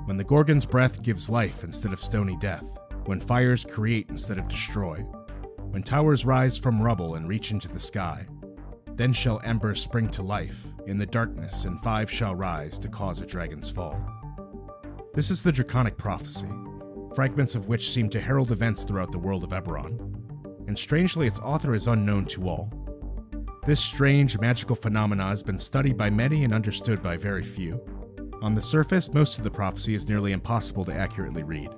when the Gorgon's breath gives life instead of stony death, when fires create instead of destroy, when towers rise from rubble and reach into the sky, then shall embers spring to life in the darkness, and 5 shall rise to cause a dragon's fall. This is the Draconic prophecy, fragments of which seem to herald events throughout the world of Eberron, and strangely its author is unknown to all. This strange magical phenomena has been studied by many and understood by very few. On the surface, most of the prophecy is nearly impossible to accurately read.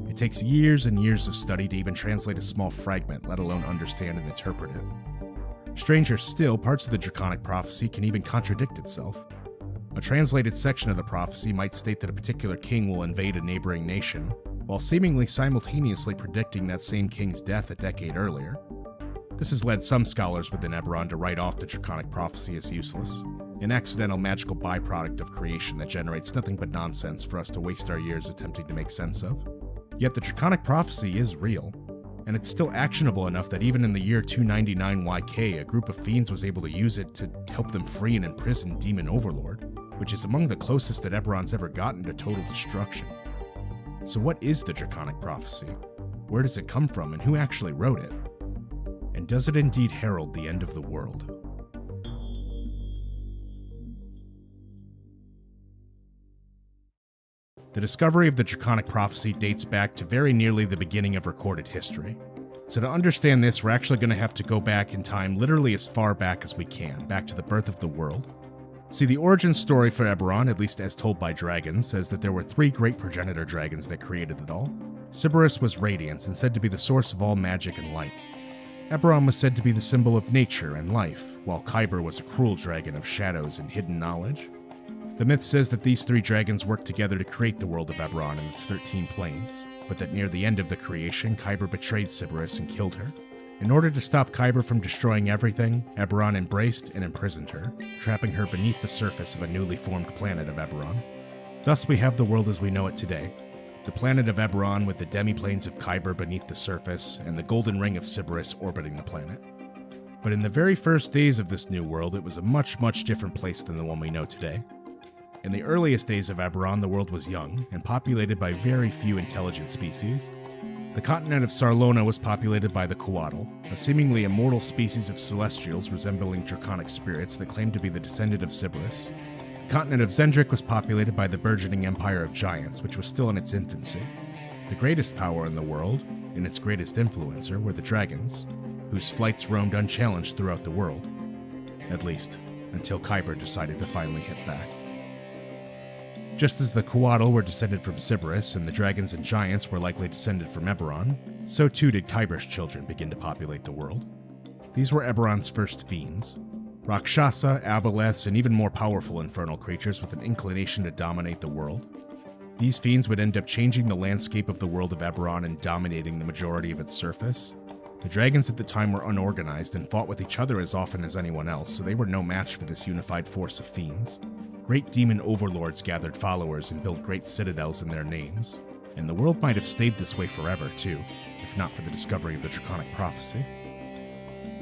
It takes years and years of study to even translate a small fragment, let alone understand and interpret it. Stranger still, parts of the Draconic prophecy can even contradict itself. A translated section of the prophecy might state that a particular king will invade a neighboring nation, while seemingly simultaneously predicting that same king's death a decade earlier. This has led some scholars within Eberron to write off the Draconic prophecy as useless, an accidental magical byproduct of creation that generates nothing but nonsense for us to waste our years attempting to make sense of. Yet the Draconic prophecy is real, and it's still actionable enough that even in the year 299 YK, a group of fiends was able to use it to help them free an imprisoned demon overlord, which is among the closest that Eberron's ever gotten to total destruction. So what is the Draconic prophecy? Where does it come from, and who actually wrote it? And does it indeed herald the end of the world? The discovery of the Draconic prophecy dates back to very nearly the beginning of recorded history. So to understand this, we're actually going to have to go back in time literally as far back as we can, back to the birth of the world. See, the origin story for Eberron, at least as told by dragons, says that there were 3 great progenitor dragons that created it all. Sybaris was radiance and said to be the source of all magic and light. Eberron was said to be the symbol of nature and life, while Khyber was a cruel dragon of shadows and hidden knowledge. The myth says that these 3 dragons worked together to create the world of Eberron and its 13 planes, but that near the end of the creation, Khyber betrayed Sybaris and killed her. In order to stop Khyber from destroying everything, Eberron embraced and imprisoned her, trapping her beneath the surface of a newly formed planet of Eberron. Thus we have the world as we know it today, the planet of Eberron with the demi-planes of Khyber beneath the surface and the golden ring of Sybaris orbiting the planet. But in the very first days of this new world, it was a much different place than the one we know today. In the earliest days of Eberron, the world was young and populated by very few intelligent species. The continent of Sarlona was populated by the Coatl, a seemingly immortal species of celestials resembling draconic spirits that claimed to be the descendant of Sybaris. The continent of Zendrik was populated by the burgeoning empire of giants, which was still in its infancy. The greatest power in the world, and its greatest influencer, were the dragons, whose flights roamed unchallenged throughout the world. At least, until Khyber decided to finally hit back. Just as the Coatl were descended from Sybaris and the dragons and giants were likely descended from Eberron, so too did Khyber's children begin to populate the world. These were Eberron's first fiends, Rakshasa, aboleths, and even more powerful infernal creatures with an inclination to dominate the world. These fiends would end up changing the landscape of the world of Eberron and dominating the majority of its surface. The dragons at the time were unorganized and fought with each other as often as anyone else, so they were no match for this unified force of fiends. Great demon overlords gathered followers and built great citadels in their names, and the world might have stayed this way forever too, if not for the discovery of the Draconic prophecy.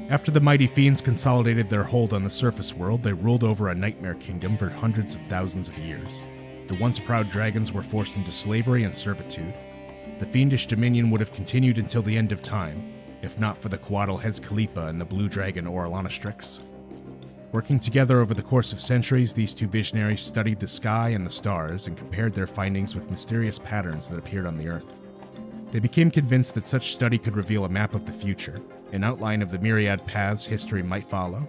After the mighty fiends consolidated their hold on the surface world, they ruled over a nightmare kingdom for hundreds of thousands of years. The once proud dragons were forced into slavery and servitude. The fiendish dominion would have continued until the end of time, if not for the Coatl Hez-Khalipa and the blue dragon Ohr Kaluun. Working together over the course of centuries, these 2 visionaries studied the sky and the stars and compared their findings with mysterious patterns that appeared on the Earth. They became convinced that such study could reveal a map of the future, an outline of the myriad paths history might follow.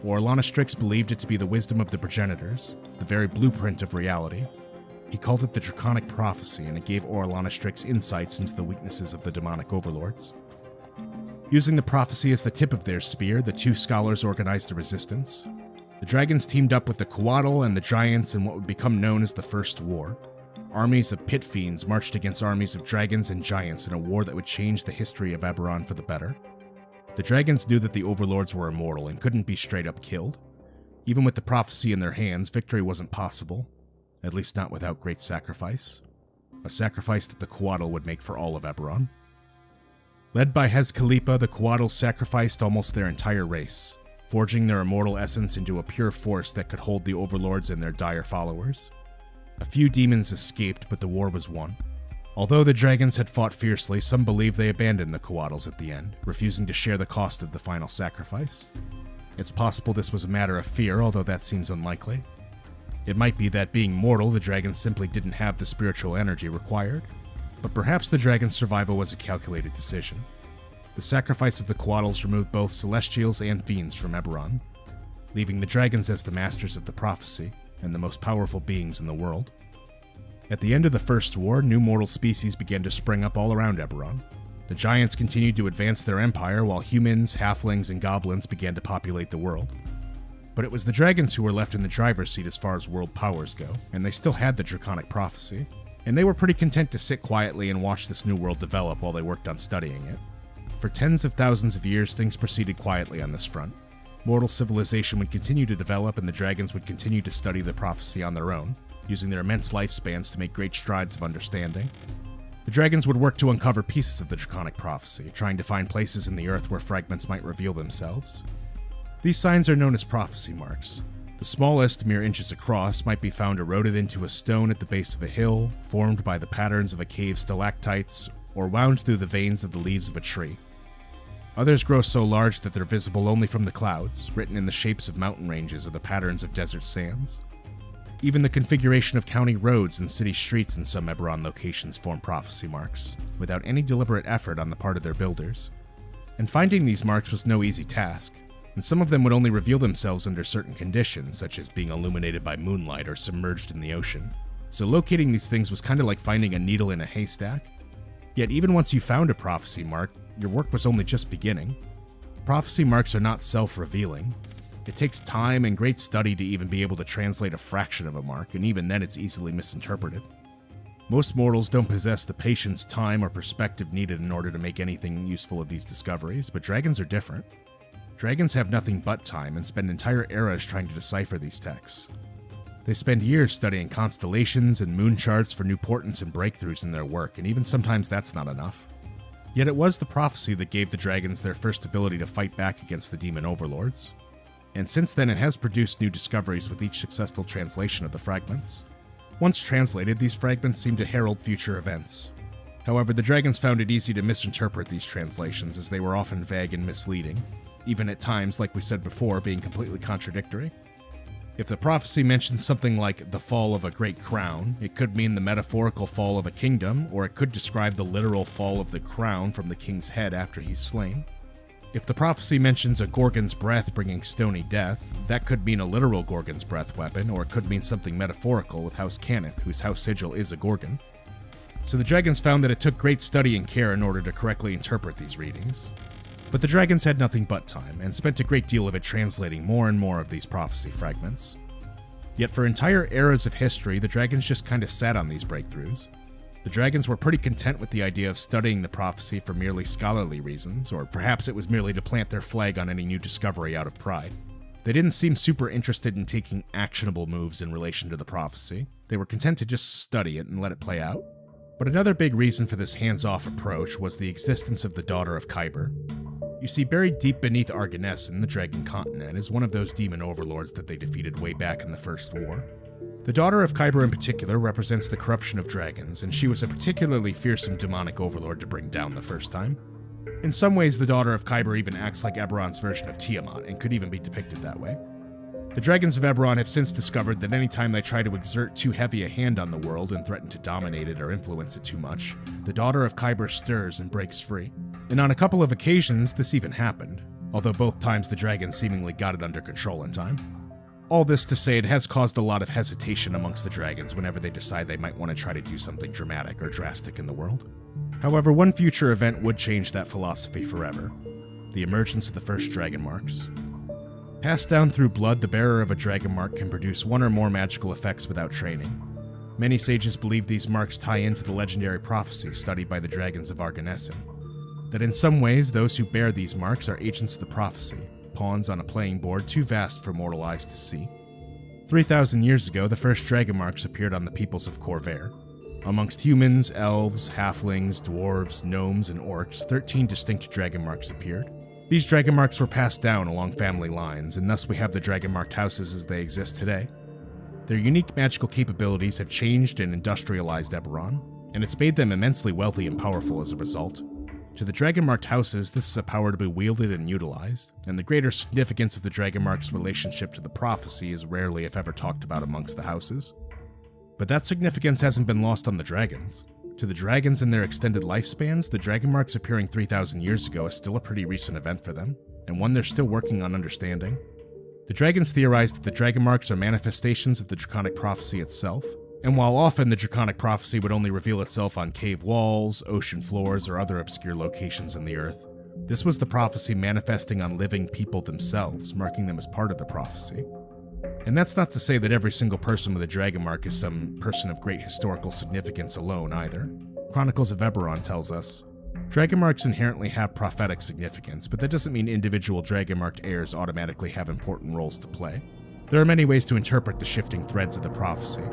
Ohr Kaluun believed it to be the wisdom of the progenitors, the very blueprint of reality. He called it the Draconic prophecy, and it gave Ohr Kaluun insights into the weaknesses of the demonic overlords. Using the prophecy as the tip of their spear, the 2 scholars organized a resistance. The dragons teamed up with the Coatl and the giants in what would become known as the First War. Armies of pit fiends marched against armies of dragons and giants in a war that would change the history of Eberron for the better. The dragons knew that the overlords were immortal and couldn't be straight up killed. Even with the prophecy in their hands, victory wasn't possible, at least not without great sacrifice. A sacrifice that the Coatl would make for all of Eberron. Led by Hez-Khalipa, the Coatl sacrificed almost their entire race, forging their immortal essence into a pure force that could hold the overlords and their dire followers. A few demons escaped, but the war was won. Although the dragons had fought fiercely, some believe they abandoned the Coatls at the end, refusing to share the cost of the final sacrifice. It's possible this was a matter of fear, although that seems unlikely. It might be that being mortal, the dragons simply didn't have the spiritual energy required, but perhaps the dragon's survival was a calculated decision. The sacrifice of the Coatls removed both celestials and fiends from Eberron, leaving the dragons as the masters of the prophecy and the most powerful beings in the world. At the end of the First War, new mortal species began to spring up all around Eberron. The giants continued to advance their empire, while humans, halflings, and goblins began to populate the world. But it was the dragons who were left in the driver's seat as far as world powers go, and they still had the Draconic prophecy, and they were pretty content to sit quietly and watch this new world develop while they worked on studying it. For tens of thousands of years, things proceeded quietly on this front. Mortal civilization would continue to develop, and the dragons would continue to study the prophecy on their own, using their immense lifespans to make great strides of understanding. The dragons would work to uncover pieces of the Draconic prophecy, trying to find places in the earth where fragments might reveal themselves. These signs are known as prophecy marks. The smallest, mere inches across, might be found eroded into a stone at the base of a hill, formed by the patterns of a cave's stalactites, or wound through the veins of the leaves of a tree. Others grow so large that they're visible only from the clouds, written in the shapes of mountain ranges or the patterns of desert sands. Even the configuration of county roads and city streets in some Eberron locations form prophecy marks, without any deliberate effort on the part of their builders. And finding these marks was no easy task, and some of them would only reveal themselves under certain conditions, such as being illuminated by moonlight or submerged in the ocean. So locating these things was kinda like finding a needle in a haystack. Yet even once you found a prophecy mark, your work was only just beginning. Prophecy marks are not self-revealing. It takes time and great study to even be able to translate a fraction of a mark, and even then it's easily misinterpreted. Most mortals don't possess the patience, time, or perspective needed in order to make anything useful of these discoveries, but dragons are different. Dragons have nothing but time and spend entire eras trying to decipher these texts. They spend years studying constellations and moon charts for new portents and breakthroughs in their work, and even sometimes that's not enough. Yet it was the prophecy that gave the dragons their first ability to fight back against the demon overlords. And since then it has produced new discoveries with each successful translation of the fragments. Once translated, these fragments seem to herald future events. However, the dragons found it easy to misinterpret these translations, as they were often vague and misleading, even at times, like we said before, being completely contradictory. If the prophecy mentions something like the fall of a great crown, it could mean the metaphorical fall of a kingdom, or it could describe the literal fall of the crown from the king's head after he's slain. If the prophecy mentions a Gorgon's breath bringing stony death, that could mean a literal Gorgon's breath weapon, or it could mean something metaphorical with House Cannith, whose house sigil is a Gorgon. So the dragons found that it took great study and care in order to correctly interpret these readings. But the dragons had nothing but time, and spent a great deal of it translating more and more of these prophecy fragments. Yet for entire eras of history, the dragons just kinda sat on these breakthroughs. The dragons were pretty content with the idea of studying the prophecy for merely scholarly reasons, or perhaps it was merely to plant their flag on any new discovery out of pride. They didn't seem super interested in taking actionable moves in relation to the prophecy. They were content to just study it and let it play out. But another big reason for this hands-off approach was the existence of the Daughter of Khyber. You see, buried deep beneath Argonesson, the Dragon Continent, is one of those demon overlords that they defeated way back in the First War. The Daughter of Khyber in particular represents the corruption of dragons, and she was a particularly fearsome demonic overlord to bring down the first time. In some ways, the Daughter of Khyber even acts like Eberron's version of Tiamat, and could even be depicted that way. The dragons of Eberron have since discovered that anytime they try to exert too heavy a hand on the world and threaten to dominate it or influence it too much, the Daughter of Khyber stirs and breaks free. And on a couple of occasions, this even happened, although both times the dragons seemingly got it under control in time. All this to say, it has caused a lot of hesitation amongst the dragons whenever they decide they might want to try to do something dramatic or drastic in the world. However, one future event would change that philosophy forever: the emergence of the first Dragonmarks. Passed down through blood, the bearer of a Dragonmark can produce one or more magical effects without training. Many sages believe these marks tie into the legendary prophecy studied by the dragons of Argonesson, that in some ways those who bear these marks are agents of the prophecy, pawns on a playing board too vast for mortal eyes to see. 3,000 years ago, the first Dragonmarks appeared on the peoples of Khorvaire. Amongst humans, elves, halflings, dwarves, gnomes, and orcs, 13 distinct Dragonmarks appeared. These Dragonmarks were passed down along family lines, and thus we have the Dragonmarked houses as they exist today. Their unique magical capabilities have changed and industrialized Eberron, and it's made them immensely wealthy and powerful as a result. To the Dragonmarked houses, this is a power to be wielded and utilized, and the greater significance of the Dragonmark's relationship to the prophecy is rarely if ever talked about amongst the houses. But that significance hasn't been lost on the dragons. To the dragons and their extended lifespans, the Dragonmarks appearing 3,000 years ago is still a pretty recent event for them, and one they're still working on understanding. The dragons theorize that the Dragonmarks are manifestations of the Draconic prophecy itself, and while often the Draconic prophecy would only reveal itself on cave walls, ocean floors, or other obscure locations in the earth, this was the prophecy manifesting on living people themselves, marking them as part of the prophecy. And that's not to say that every single person with a Dragonmark is some person of great historical significance alone either. Chronicles of Eberron tells us, Dragonmarks inherently have prophetic significance, but that doesn't mean individual Dragonmarked heirs automatically have important roles to play. There are many ways to interpret the shifting threads of the prophecy.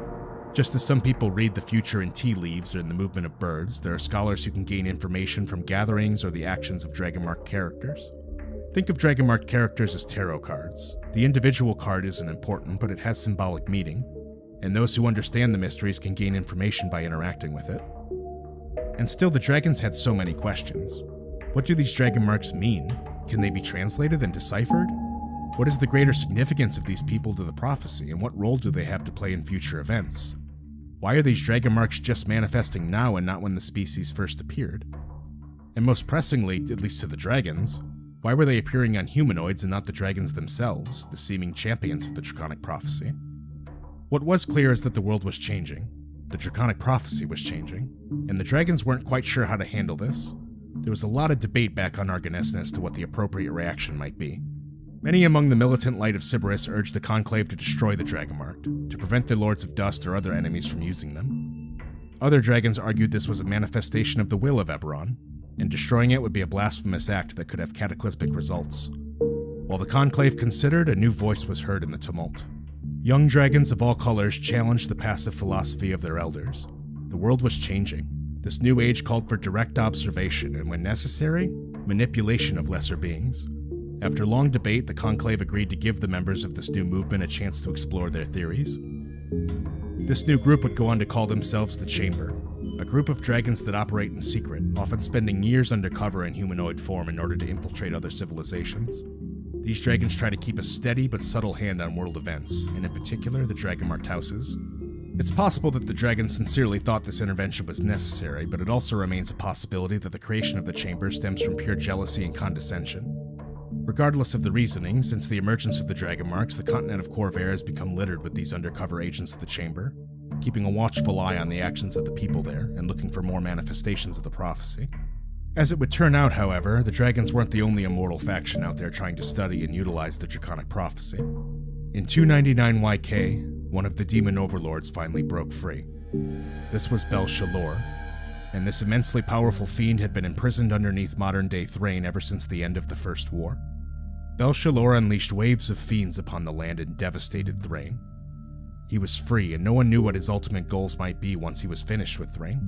Just as some people read the future in tea leaves or in the movement of birds, there are scholars who can gain information from gatherings or the actions of Dragonmark characters. Think of Dragonmark characters as tarot cards. The individual card isn't important, but it has symbolic meaning, and those who understand the mysteries can gain information by interacting with it. And still, the dragons had so many questions. What do these Dragonmarks mean? Can they be translated and deciphered? What is the greater significance of these people to the prophecy, and what role do they have to play in future events? Why are these Dragonmarks just manifesting now and not when the species first appeared? And most pressingly, at least to the dragons, why were they appearing on humanoids and not the dragons themselves, the seeming champions of the Draconic prophecy? What was clear is that the world was changing. The Draconic prophecy was changing, and the dragons weren't quite sure how to handle this. There was a lot of debate back on Argonesson as to what the appropriate reaction might be. Many among the militant Light of Sybaris urged the Conclave to destroy the Dragonmark, to prevent the Lords of Dust or other enemies from using them. Other dragons argued this was a manifestation of the will of Eberron, and destroying it would be a blasphemous act that could have cataclysmic results. While the Conclave considered, a new voice was heard in the tumult. Young dragons of all colors challenged the passive philosophy of their elders. The world was changing. This new age called for direct observation and, when necessary, manipulation of lesser beings. After long debate, the Conclave agreed to give the members of this new movement a chance to explore their theories. This new group would go on to call themselves the Chamber, a group of dragons that operate in secret, often spending years undercover in humanoid form in order to infiltrate other civilizations. These dragons try to keep a steady but subtle hand on world events, and in particular the Dragonmarked houses. It's possible that the dragons sincerely thought this intervention was necessary, but it also remains a possibility that the creation of the Chamber stems from pure jealousy and condescension. Regardless of the reasoning, since the emergence of the Dragonmarks, the continent of Khorvaire has become littered with these undercover agents of the Chamber, keeping a watchful eye on the actions of the people there and looking for more manifestations of the prophecy. As it would turn out, however, the dragons weren't the only immortal faction out there trying to study and utilize the Draconic prophecy. In 299 YK, one of the demon overlords finally broke free. This was Bel-Shalor, and this immensely powerful fiend had been imprisoned underneath modern-day Thrain ever since the end of the First War. Bel-Shalor unleashed waves of fiends upon the land and devastated Thrain. He was free, and no one knew what his ultimate goals might be once he was finished with Thrain.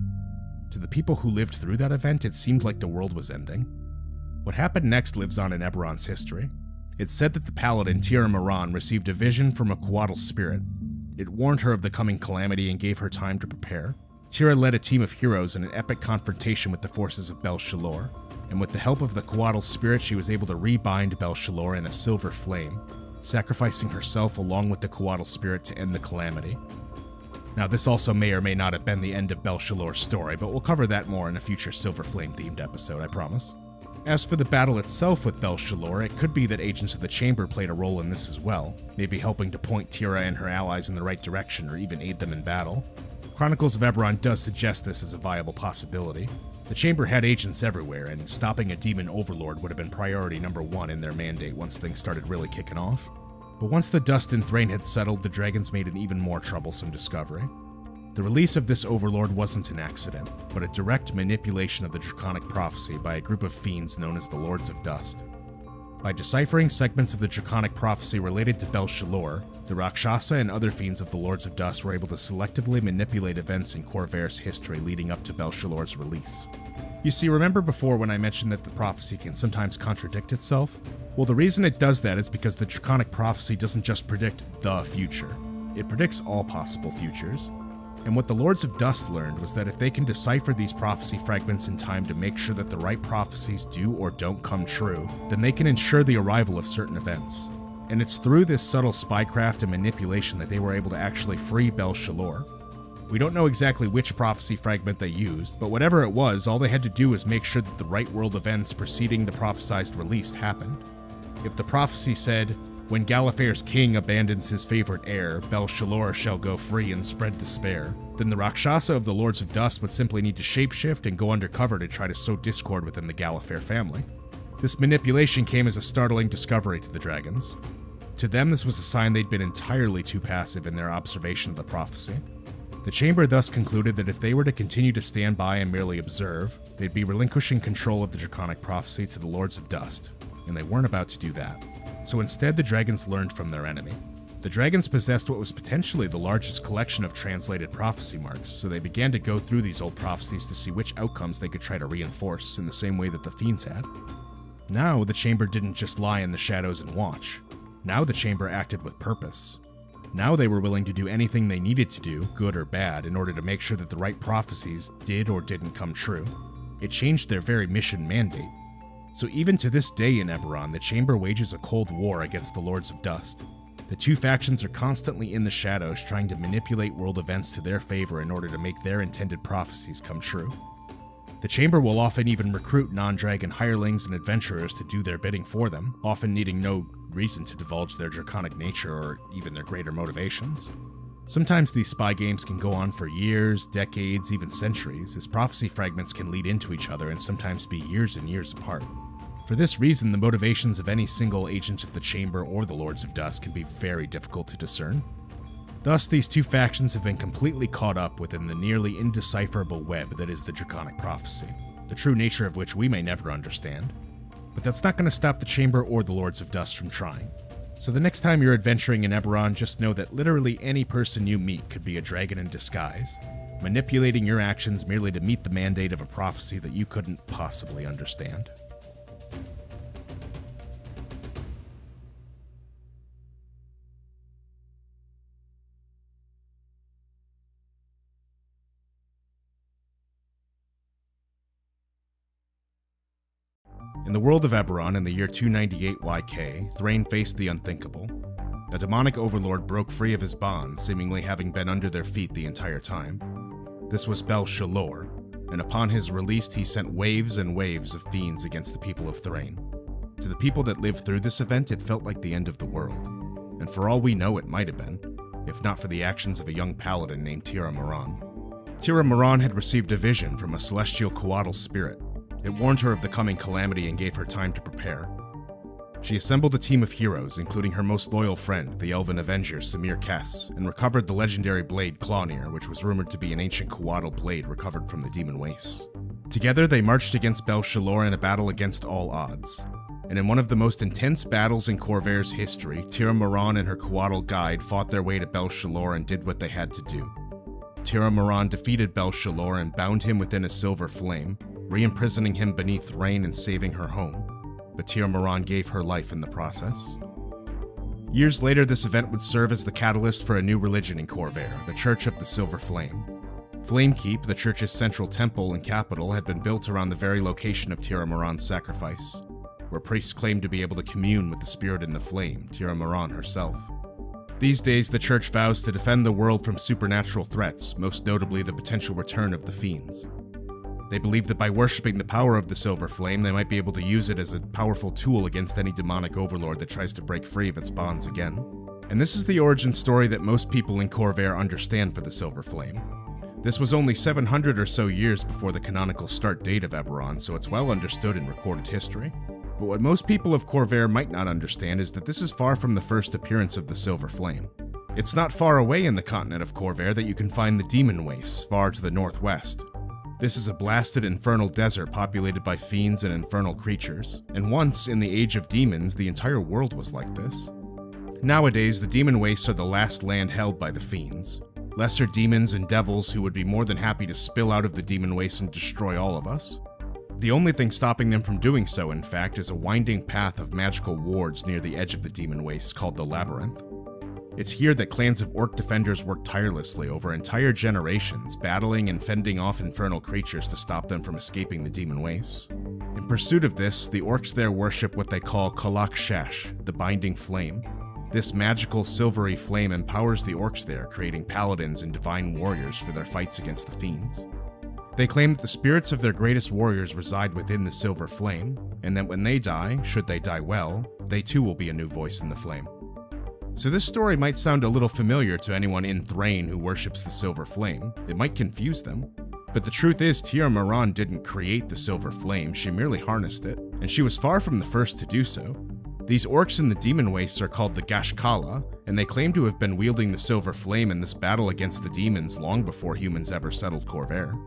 To the people who lived through that event, it seemed like the world was ending. What happened next lives on in Eberron's history. It's said that the paladin Tira Moran received a vision from a Coatl spirit. It warned her of the coming calamity and gave her time to prepare. Tira led a team of heroes in an epic confrontation with the forces of Bel-Shalor, and with the help of the Coatl spirit she was able to rebind Bel-Shalor in a silver flame, sacrificing herself along with the Coatl spirit to end the calamity. Now, this also may or may not have been the end of Bel-Shalor's story, but we'll cover that more in a future Silver Flame themed episode, I promise. As for the battle itself with Bel-Shalor, it could be that agents of the Chamber played a role in this as well, maybe helping to point Tira and her allies in the right direction or even aid them in battle. Chronicles of Eberron does suggest this as a viable possibility. The Chamber had agents everywhere, and stopping a demon overlord would have been priority number one in their mandate once things started really kicking off. But once the dust in Thrain had settled, the dragons made an even more troublesome discovery. The release of this overlord wasn't an accident, but a direct manipulation of the Draconic prophecy by a group of fiends known as the Lords of Dust. By deciphering segments of the Draconic prophecy related to Bel-Shalor, the Rakshasa and other fiends of the Lords of Dust were able to selectively manipulate events in Khorvaire's history leading up to Bel-Shalor's release. You see, remember before when I mentioned that the prophecy can sometimes contradict itself? Well, the reason it does that is because the Draconic prophecy doesn't just predict the future. It predicts all possible futures, and what the Lords of Dust learned was that if they can decipher these prophecy fragments in time to make sure that the right prophecies do or don't come true, then they can ensure the arrival of certain events. And it's through this subtle spycraft and manipulation that they were able to actually free Bel Shalor. We don't know exactly which prophecy fragment they used, but whatever it was, all they had to do was make sure that the right world events preceding the prophesized release happened. If the prophecy said, "When Galafair's king abandons his favorite heir, Bel Shalor shall go free and spread despair," then the Rakshasa of the Lords of Dust would simply need to shapeshift and go undercover to try to sow discord within the Galafair family. This manipulation came as a startling discovery to the dragons. To them, this was a sign they'd been entirely too passive in their observation of the prophecy. The Chamber thus concluded that if they were to continue to stand by and merely observe, they'd be relinquishing control of the Draconic prophecy to the Lords of Dust, and they weren't about to do that. So instead, the dragons learned from their enemy. The dragons possessed what was potentially the largest collection of translated prophecy marks, so they began to go through these old prophecies to see which outcomes they could try to reinforce in the same way that the fiends had. Now, the Chamber didn't just lie in the shadows and watch. Now the Chamber acted with purpose. Now they were willing to do anything they needed to do, good or bad, in order to make sure that the right prophecies did or didn't come true. It changed their very mission mandate. So even to this day in Eberron, the Chamber wages a cold war against the Lords of Dust. The two factions are constantly in the shadows trying to manipulate world events to their favor in order to make their intended prophecies come true. The Chamber will often even recruit non-dragon hirelings and adventurers to do their bidding for them, often needing no reason to divulge their draconic nature or even their greater motivations. Sometimes these spy games can go on for years, decades, even centuries, as prophecy fragments can lead into each other and sometimes be years and years apart. For this reason, the motivations of any single agent of the Chamber or the Lords of Dust can be very difficult to discern. Thus, these two factions have been completely caught up within the nearly indecipherable web that is the Draconic prophecy, the true nature of which we may never understand. But that's not going to stop the Chamber or the Lords of Dust from trying. So the next time you're adventuring in Eberron, just know that literally any person you meet could be a dragon in disguise, manipulating your actions merely to meet the mandate of a prophecy that you couldn't possibly understand. In the world of Eberron in the year 298 YK, Thrain faced the unthinkable. A demonic overlord broke free of his bonds, seemingly having been under their feet the entire time. This was Bel Shalor, and upon his release he sent waves and waves of fiends against the people of Thrain. To the people that lived through this event, it felt like the end of the world. And for all we know, it might have been, if not for the actions of a young paladin named Tira Moran. Tira Moran had received a vision from a celestial coatl spirit. It warned her of the coming calamity and gave her time to prepare. She assembled a team of heroes, including her most loyal friend, the elven avenger Samir Kess, and recovered the legendary blade Clawnir, which was rumored to be an ancient coatl blade recovered from the demon wastes. Together, they marched against Bel Shalor in a battle against all odds. And in one of the most intense battles in Khorvair's history, Tira Moran and her coatl guide fought their way to Bel Shalor and did what they had to do. Tira Moran defeated Bel Shalor and bound him within a silver flame, re-imprisoning him beneath Thrain and saving her home, but Tira Moran gave her life in the process. Years later, this event would serve as the catalyst for a new religion in Khorvair, the Church of the Silver Flame. Flamekeep, the church's central temple and capital, had been built around the very location of Tira Moran's sacrifice, where priests claimed to be able to commune with the spirit in the flame, Tira Moran herself. These days, the church vows to defend the world from supernatural threats, most notably the potential return of the fiends. They believe that by worshipping the power of the Silver Flame, they might be able to use it as a powerful tool against any demonic overlord that tries to break free of its bonds again. And this is the origin story that most people in Khorvair understand for the Silver Flame. This was only 700 or so years before the canonical start date of Eberron, so it's well understood in recorded history. But what most people of Khorvair might not understand is that this is far from the first appearance of the Silver Flame. It's not far away in the continent of Khorvair that you can find the Demon Wastes, far to the northwest. This is a blasted infernal desert populated by fiends and infernal creatures, and once, in the Age of Demons, the entire world was like this. Nowadays, the Demon Wastes are the last land held by the fiends, lesser demons and devils who would be more than happy to spill out of the Demon Wastes and destroy all of us. The only thing stopping them from doing so, in fact, is a winding path of magical wards near the edge of the Demon Wastes called the Labyrinth. It's here that clans of orc defenders worked tirelessly over entire generations, battling and fending off infernal creatures to stop them from escaping the demon wastes. In pursuit of this, the orcs there worship what they call Kalak Shesh, the Binding Flame. This magical silvery flame empowers the orcs there, creating paladins and divine warriors for their fights against the fiends. They claim that the spirits of their greatest warriors reside within the silver flame, and that when they die, should they die well, they too will be a new voice in the flame. So this story might sound a little familiar to anyone in Thrain who worships the silver flame. It might confuse them. But the truth is, Tir Meron didn't create the silver flame, she merely harnessed it, and she was far from the first to do so. These orcs in the demon wastes are called the Ashtakala, and they claim to have been wielding the silver flame in this battle against the demons long before humans ever settled Khorvaire.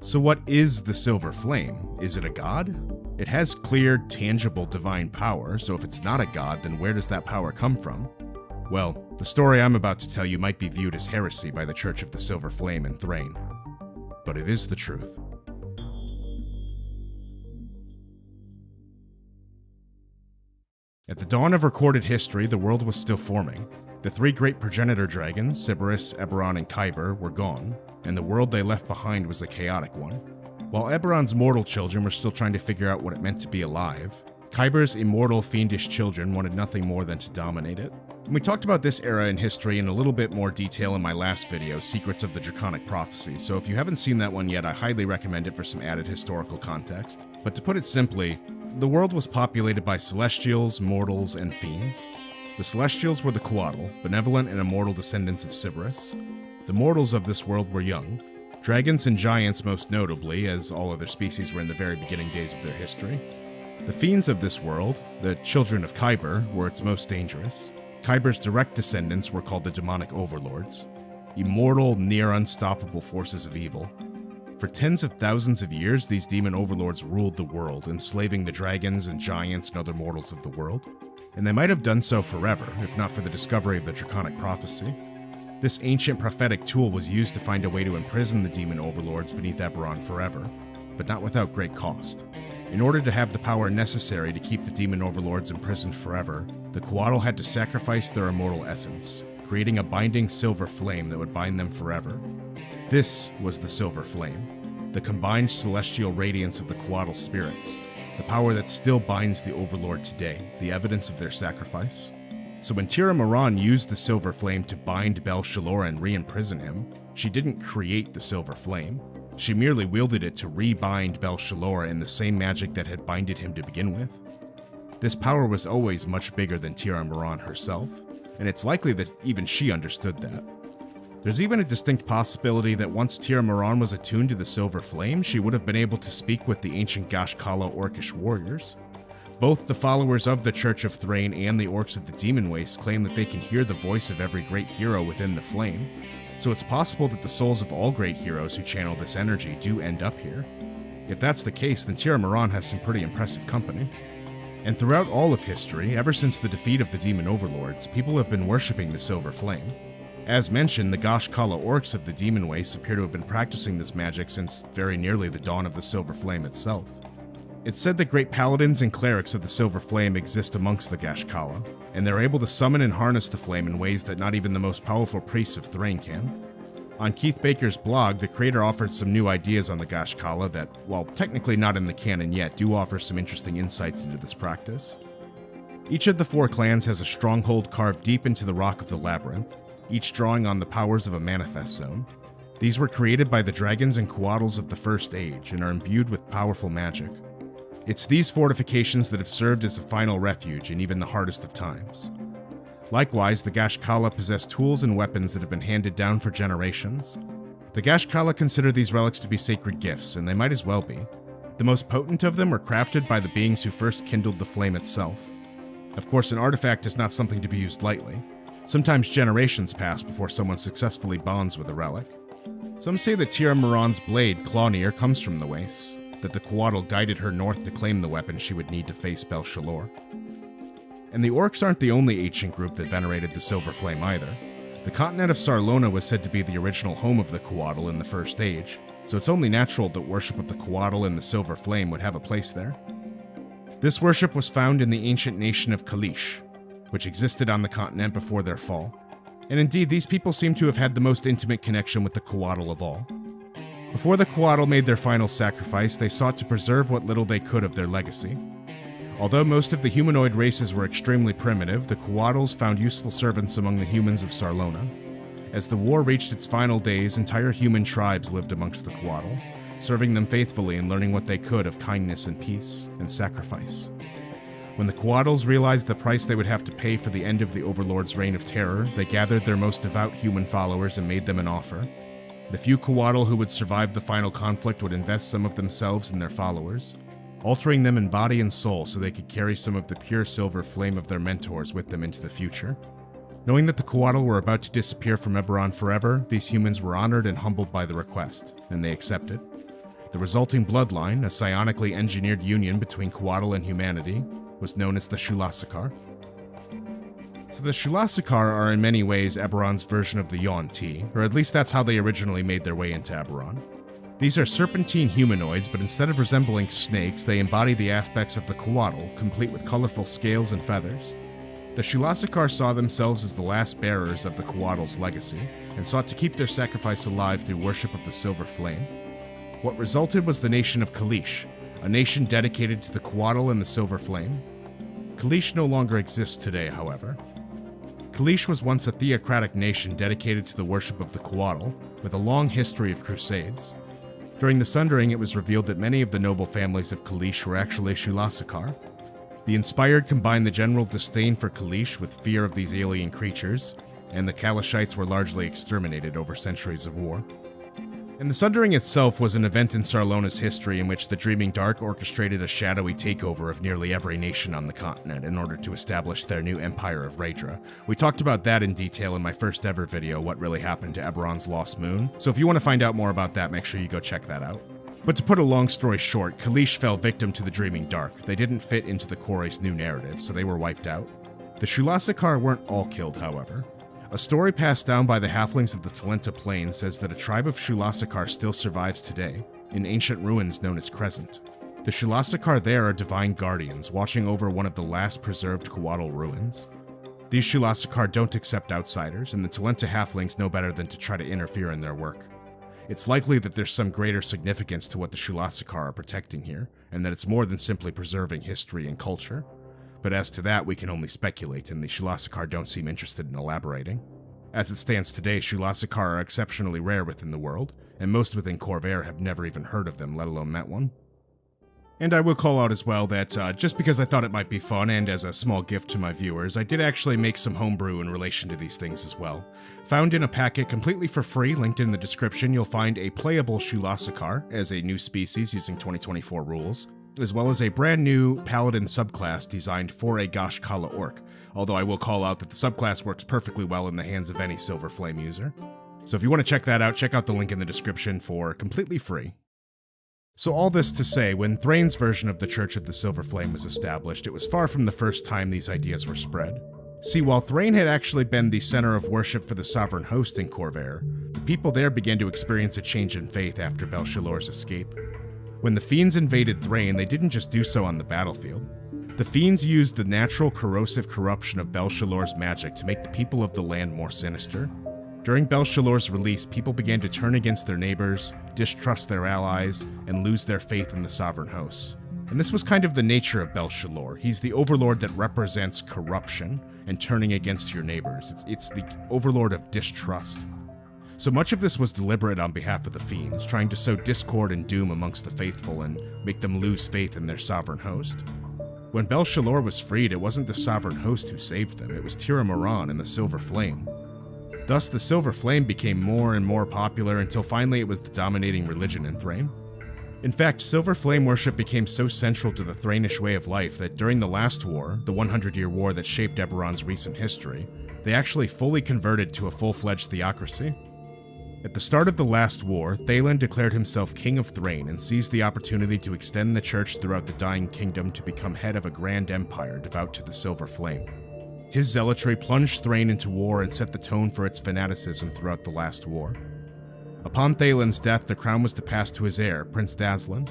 So what is the silver flame? Is it a god? It has clear, tangible divine power, so if it's not a god, then where does that power come from? Well, the story I'm about to tell you might be viewed as heresy by the Church of the Silver Flame in Thrain, but it is the truth. At the dawn of recorded history, the world was still forming. The three great progenitor dragons, Sybaris, Eberron, and Khyber, were gone, and the world they left behind was a chaotic one. While Eberron's mortal children were still trying to figure out what it meant to be alive, Khyber's immortal, fiendish children wanted nothing more than to dominate it. And we talked about this era in history in a little bit more detail in my last video, Secrets of the Draconic Prophecy, so if you haven't seen that one yet, I highly recommend it for some added historical context. But to put it simply, the world was populated by celestials, mortals, and fiends. The celestials were the Coatl, benevolent and immortal descendants of Sybaris. The mortals of this world were young, dragons and giants most notably, as all other species were in the very beginning days of their history. The fiends of this world, the children of Khyber, were its most dangerous. Khyber's direct descendants were called the demonic overlords, immortal, near unstoppable forces of evil. For tens of thousands of years, these demon overlords ruled the world, enslaving the dragons and giants and other mortals of the world. And they might have done so forever, if not for the discovery of the Draconic Prophecy. This ancient prophetic tool was used to find a way to imprison the demon overlords beneath Eberron forever, but not without great cost. In order to have the power necessary to keep the demon overlords imprisoned forever, the Coatl had to sacrifice their immortal essence, creating a binding silver flame that would bind them forever. This was the silver flame, the combined celestial radiance of the Coatl spirits, the power that still binds the overlord today, the evidence of their sacrifice. So when Tir Meron used the silver flame to bind Bel-Shalor and re-imprison him, she didn't create the silver flame. She merely wielded it to re-bind Bel-Shalor in the same magic that had binded him to begin with. This power was always much bigger than Tir Meron herself, and it's likely that even she understood that. There's even a distinct possibility that once Tir Meron was attuned to the silver flame, she would have been able to speak with the ancient Ashtakala orcish warriors. Both the followers of the Church of Thrain and the orcs of the Demon Waste claim that they can hear the voice of every great hero within the flame, so it's possible that the souls of all great heroes who channel this energy do end up here. If that's the case, then Tir Meron has some pretty impressive company. And throughout all of history, ever since the defeat of the demon overlords, people have been worshipping the silver flame. As mentioned, the Ashtakala orcs of the Demon Waste appear to have been practicing this magic since very nearly the dawn of the silver flame itself. It's said that great paladins and clerics of the silver flame exist amongst the Ashtakala, and they're able to summon and harness the flame in ways that not even the most powerful priests of Thrain can. On Keith Baker's blog, the creator offered some new ideas on the Ashtakala that, while technically not in the canon yet, do offer some interesting insights into this practice. Each of the four clans has a stronghold carved deep into the rock of the labyrinth, each drawing on the powers of a manifest zone. These were created by the dragons and Coatls of the First Age and are imbued with powerful magic. It's these fortifications that have served as a final refuge in even the hardest of times. Likewise, the Ashtakala possess tools and weapons that have been handed down for generations. The Ashtakala consider these relics to be sacred gifts, and they might as well be. The most potent of them were crafted by the beings who first kindled the flame itself. Of course, an artifact is not something to be used lightly. Sometimes generations pass before someone successfully bonds with a relic. Some say that Tir Meron's blade, Clawnir, comes from the Wastes, that the Coatl guided her north to claim the weapon she would need to face Bel-Shalor. And the orcs aren't the only ancient group that venerated the silver flame either. The continent of Sarlona was said to be the original home of the Coatl in the First Age, so it's only natural that worship of the Coatl and the silver flame would have a place there. This worship was found in the ancient nation of Kalish, which existed on the continent before their fall. And indeed, these people seem to have had the most intimate connection with the Coatl of all. Before the Coatl made their final sacrifice, they sought to preserve what little they could of their legacy. Although most of the humanoid races were extremely primitive, the Coatls found useful servants among the humans of Sarlona. As the war reached its final days, entire human tribes lived amongst the Coatl, serving them faithfully and learning what they could of kindness and peace and sacrifice. When the Coatls realized the price they would have to pay for the end of the Overlord's reign of terror, they gathered their most devout human followers and made them an offer. The few Coatl who would survive the final conflict would invest some of themselves in their followers, altering them in body and soul so they could carry some of the pure silver flame of their mentors with them into the future. Knowing that the Coatl were about to disappear from Eberron forever, these humans were honored and humbled by the request, and they accepted. The resulting bloodline, a psionically engineered union between Coatl and humanity, was known as the Shulasakar. So the Shulasakar are in many ways Eberron's version of the Yuan-Ti, or at least that's how they originally made their way into Eberron. These are serpentine humanoids, but instead of resembling snakes, they embody the aspects of the Coatl, complete with colorful scales and feathers. The Shulasakar saw themselves as the last bearers of the Coatl's legacy, and sought to keep their sacrifice alive through worship of the Silver Flame. What resulted was the nation of Kalish, a nation dedicated to the Coatl and the Silver Flame. Kalish no longer exists today, however. Kalish was once a theocratic nation dedicated to the worship of the Coatl, with a long history of crusades. During the Sundering, it was revealed that many of the noble families of Kalish were actually Shulasakar. The Inspired combined the general disdain for Kalish with fear of these alien creatures, and the Kalishites were largely exterminated over centuries of war. And the Sundering itself was an event in Sarlona's history in which the Dreaming Dark orchestrated a shadowy takeover of nearly every nation on the continent in order to establish their new Empire of Raedra. We talked about that in detail in my first ever video, What Really Happened to Eberron's Lost Moon, so if you want to find out more about that, make sure you go check that out. But to put a long story short, Kalish fell victim to the Dreaming Dark. They didn't fit into the Quarry's new narrative, so they were wiped out. The Shulasakar weren't all killed, however. A story passed down by the halflings of the Talenta Plains says that a tribe of Shulasakar still survives today, in ancient ruins known as Crescent. The Shulasakar there are divine guardians, watching over one of the last preserved Coatl ruins. These Shulasakar don't accept outsiders, and the Talenta halflings know better than to try to interfere in their work. It's likely that there's some greater significance to what the Shulasakar are protecting here, and that it's more than simply preserving history and culture. But as to that, we can only speculate, and the Shulasakar don't seem interested in elaborating. As it stands today, Shulasakar are exceptionally rare within the world, and most within Khorvaire have never even heard of them, let alone met one. And I will call out as well that, just because I thought it might be fun and as a small gift to my viewers, I did actually make some homebrew in relation to these things as well. Found in a packet completely for free, linked in the description, you'll find a playable Shulasakar as a new species using 2024 rules, as well as a brand new paladin subclass designed for a Gashkala orc, although I will call out that the subclass works perfectly well in the hands of any Silver Flame user. So if you want to check that out, check out the link in the description for completely free. So all this to say, when Thrain's version of the Church of the Silver Flame was established, it was far from the first time these ideas were spread. See, while Thrain had actually been the center of worship for the sovereign host in Khorvaire, the people there began to experience a change in faith after Bel-Shalor's escape. When the Fiends invaded Thrain, they didn't just do so on the battlefield. The Fiends used the natural corrosive corruption of Bel-Shalor's magic to make the people of the land more sinister. During Bel-Shalor's release, people began to turn against their neighbors, distrust their allies, and lose their faith in the sovereign hosts. And this was kind of the nature of Bel-Shalor. He's the overlord that represents corruption and turning against your neighbors. It's the overlord of distrust. So much of this was deliberate on behalf of the Fiends, trying to sow discord and doom amongst the faithful and make them lose faith in their sovereign host. When Bel-Shalor was freed, it wasn't the sovereign host who saved them, it was Tir Amoran and the Silver Flame. Thus, the Silver Flame became more and more popular until finally it was the dominating religion in Thrain. In fact, Silver Flame worship became so central to the Thrainish way of life that during the last war, the 100-year war that shaped Eberron's recent history, they actually fully converted to a full-fledged theocracy. At the start of the last war, Thaylen declared himself King of Thrain and seized the opportunity to extend the church throughout the dying kingdom to become head of a grand empire devout to the Silver Flame. His zealotry plunged Thrain into war and set the tone for its fanaticism throughout the last war. Upon Thalen's death, the crown was to pass to his heir, Prince Dazlan.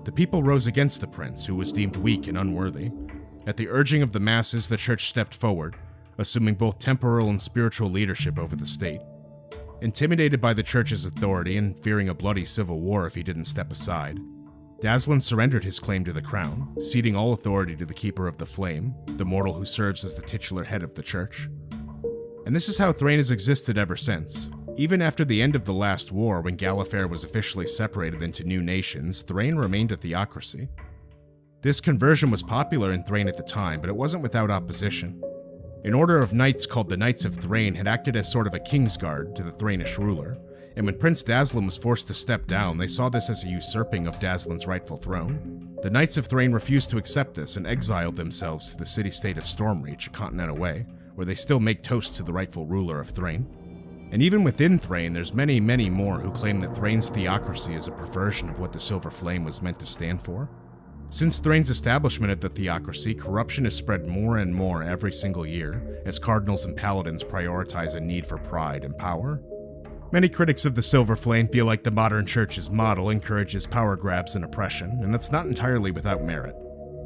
The people rose against the prince, who was deemed weak and unworthy. At the urging of the masses, the church stepped forward, assuming both temporal and spiritual leadership over the state. Intimidated by the church's authority and fearing a bloody civil war if he didn't step aside, Dazlan surrendered his claim to the crown, ceding all authority to the Keeper of the Flame, the mortal who serves as the titular head of the church. And this is how Thrain has existed ever since. Even after the end of the last war, when Gallifrey was officially separated into new nations, Thrain remained a theocracy. This conversion was popular in Thrain at the time, but it wasn't without opposition. An order of knights called the Knights of Thrain had acted as sort of a kingsguard to the Thrainish ruler, and when Prince Dazlan was forced to step down, they saw this as a usurping of Dazlan's rightful throne. The Knights of Thrain refused to accept this and exiled themselves to the city-state of Stormreach, a continent away, where they still make toast to the rightful ruler of Thrain. And even within Thrain, there's many more who claim that Thrain's theocracy is a perversion of what the Silver Flame was meant to stand for. Since Thrain's establishment of the theocracy, corruption has spread more and more every single year, as cardinals and paladins prioritize a need for pride and power. Many critics of the Silver Flame feel like the modern church's model encourages power grabs and oppression, and that's not entirely without merit.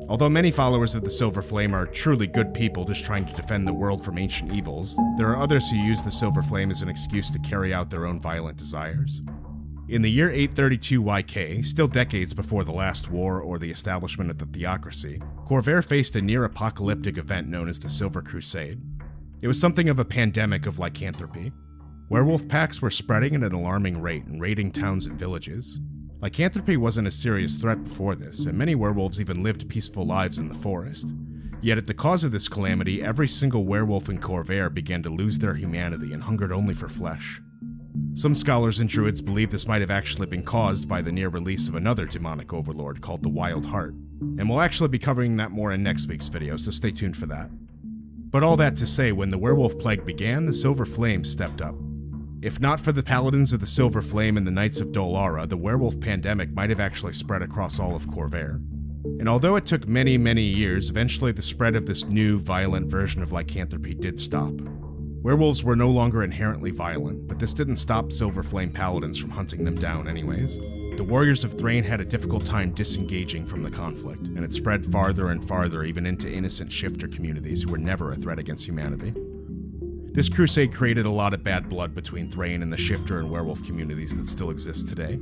Although many followers of the Silver Flame are truly good people just trying to defend the world from ancient evils, there are others who use the Silver Flame as an excuse to carry out their own violent desires. In the year 832 YK, still decades before the last war or the establishment of the theocracy, Khorvaire faced a near-apocalyptic event known as the Silver Crusade. It was something of a pandemic of lycanthropy. Werewolf packs were spreading at an alarming rate and raiding towns and villages. Lycanthropy wasn't a serious threat before this, and many werewolves even lived peaceful lives in the forest. Yet at the cause of this calamity, every single werewolf in Khorvaire began to lose their humanity and hungered only for flesh. Some scholars and druids believe this might have actually been caused by the near release of another demonic overlord called the Wild Heart, and we'll actually be covering that more in next week's video, so stay tuned for that. But all that to say, when the werewolf plague began, the Silver Flame stepped up. If not for the Paladins of the Silver Flame and the Knights of Dol Ara, the werewolf pandemic might have actually spread across all of Khorvaire. And although it took many years, eventually the spread of this new, violent version of lycanthropy did stop. Werewolves were no longer inherently violent, but this didn't stop Silver Flame Paladins from hunting them down anyways. The warriors of Thrain had a difficult time disengaging from the conflict, and it spread farther and farther even into innocent shifter communities who were never a threat against humanity. This crusade created a lot of bad blood between Thrain and the shifter and werewolf communities that still exist today.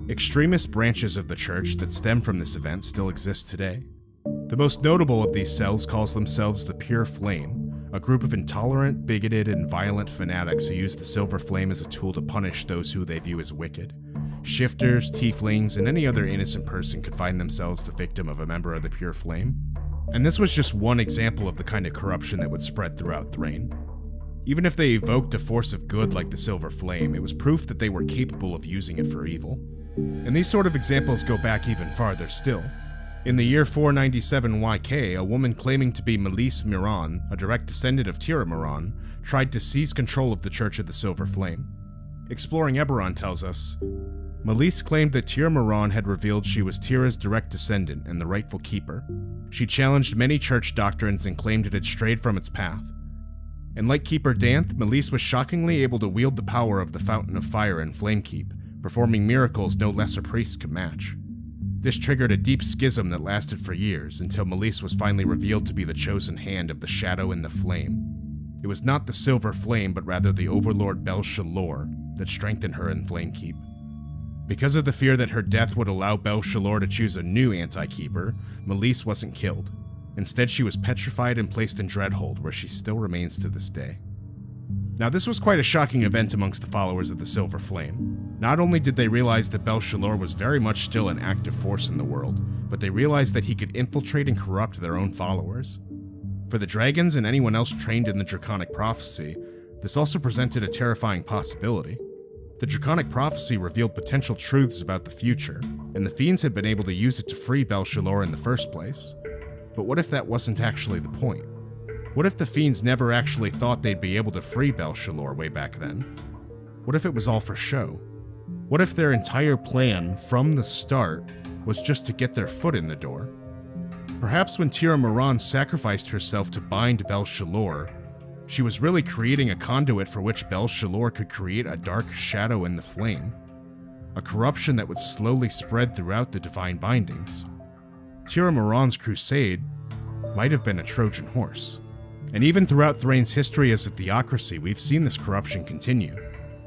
Extremist branches of the church that stem from this event still exist today. The most notable of these cells calls themselves the Pure Flame, a group of intolerant, bigoted, and violent fanatics who use the Silver Flame as a tool to punish those who they view as wicked. Shifters, tieflings, and any other innocent person could find themselves the victim of a member of the Pure Flame. And this was just one example of the kind of corruption that would spread throughout Thrain. Even if they evoked a force of good like the Silver Flame, it was proof that they were capable of using it for evil. And these sort of examples go back even farther still. In the year 497 YK, a woman claiming to be Malise Miran, a direct descendant of Tira Miran, tried to seize control of the Church of the Silver Flame. Exploring Eberron tells us, Malise claimed that Tira Miran had revealed she was Tira's direct descendant and the rightful keeper. She challenged many church doctrines and claimed it had strayed from its path. And like Keeper Danth, Malise was shockingly able to wield the power of the Fountain of Fire and Flamekeep, performing miracles no lesser priests could match. This triggered a deep schism that lasted for years, until Malise was finally revealed to be the chosen hand of the Shadow and the Flame. It was not the Silver Flame, but rather the Overlord Bel-Shalor that strengthened her in Flamekeep. Because of the fear that her death would allow Bel-Shalor to choose a new anti-keeper, Malise wasn't killed. Instead, she was petrified and placed in Dreadhold, where she still remains to this day. Now, this was quite a shocking event amongst the followers of the Silver Flame. Not only did they realize that Bel-Shalor was very much still an active force in the world, but they realized that he could infiltrate and corrupt their own followers. For the dragons and anyone else trained in the Draconic prophecy, this also presented a terrifying possibility. The Draconic prophecy revealed potential truths about the future, and the fiends had been able to use it to free Bel-Shalor in the first place. But what if that wasn't actually the point? What if the fiends never actually thought they'd be able to free Bel-Shalor way back then? What if it was all for show? What if their entire plan, from the start, was just to get their foot in the door? Perhaps when Tira Miran sacrificed herself to bind Bel-Shalor, she was really creating a conduit for which Bel-Shalor could create a dark shadow in the flame, a corruption that would slowly spread throughout the divine bindings. Tira Miran's crusade might have been a Trojan horse. And even throughout Thrain's history as a theocracy, we've seen this corruption continue.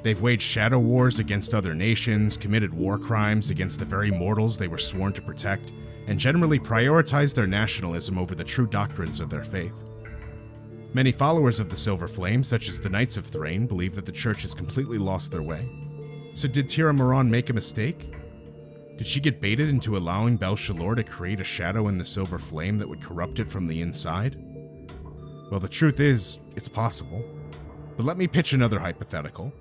They've waged shadow wars against other nations, committed war crimes against the very mortals they were sworn to protect, and generally prioritized their nationalism over the true doctrines of their faith. Many followers of the Silver Flame, such as the Knights of Thrain, believe that the Church has completely lost their way. So did Tir'a Miran make a mistake? Did she get baited into allowing Bel-Shalor to create a shadow in the Silver Flame that would corrupt it from the inside? Well, the truth is, it's possible. But let me pitch another hypothetical.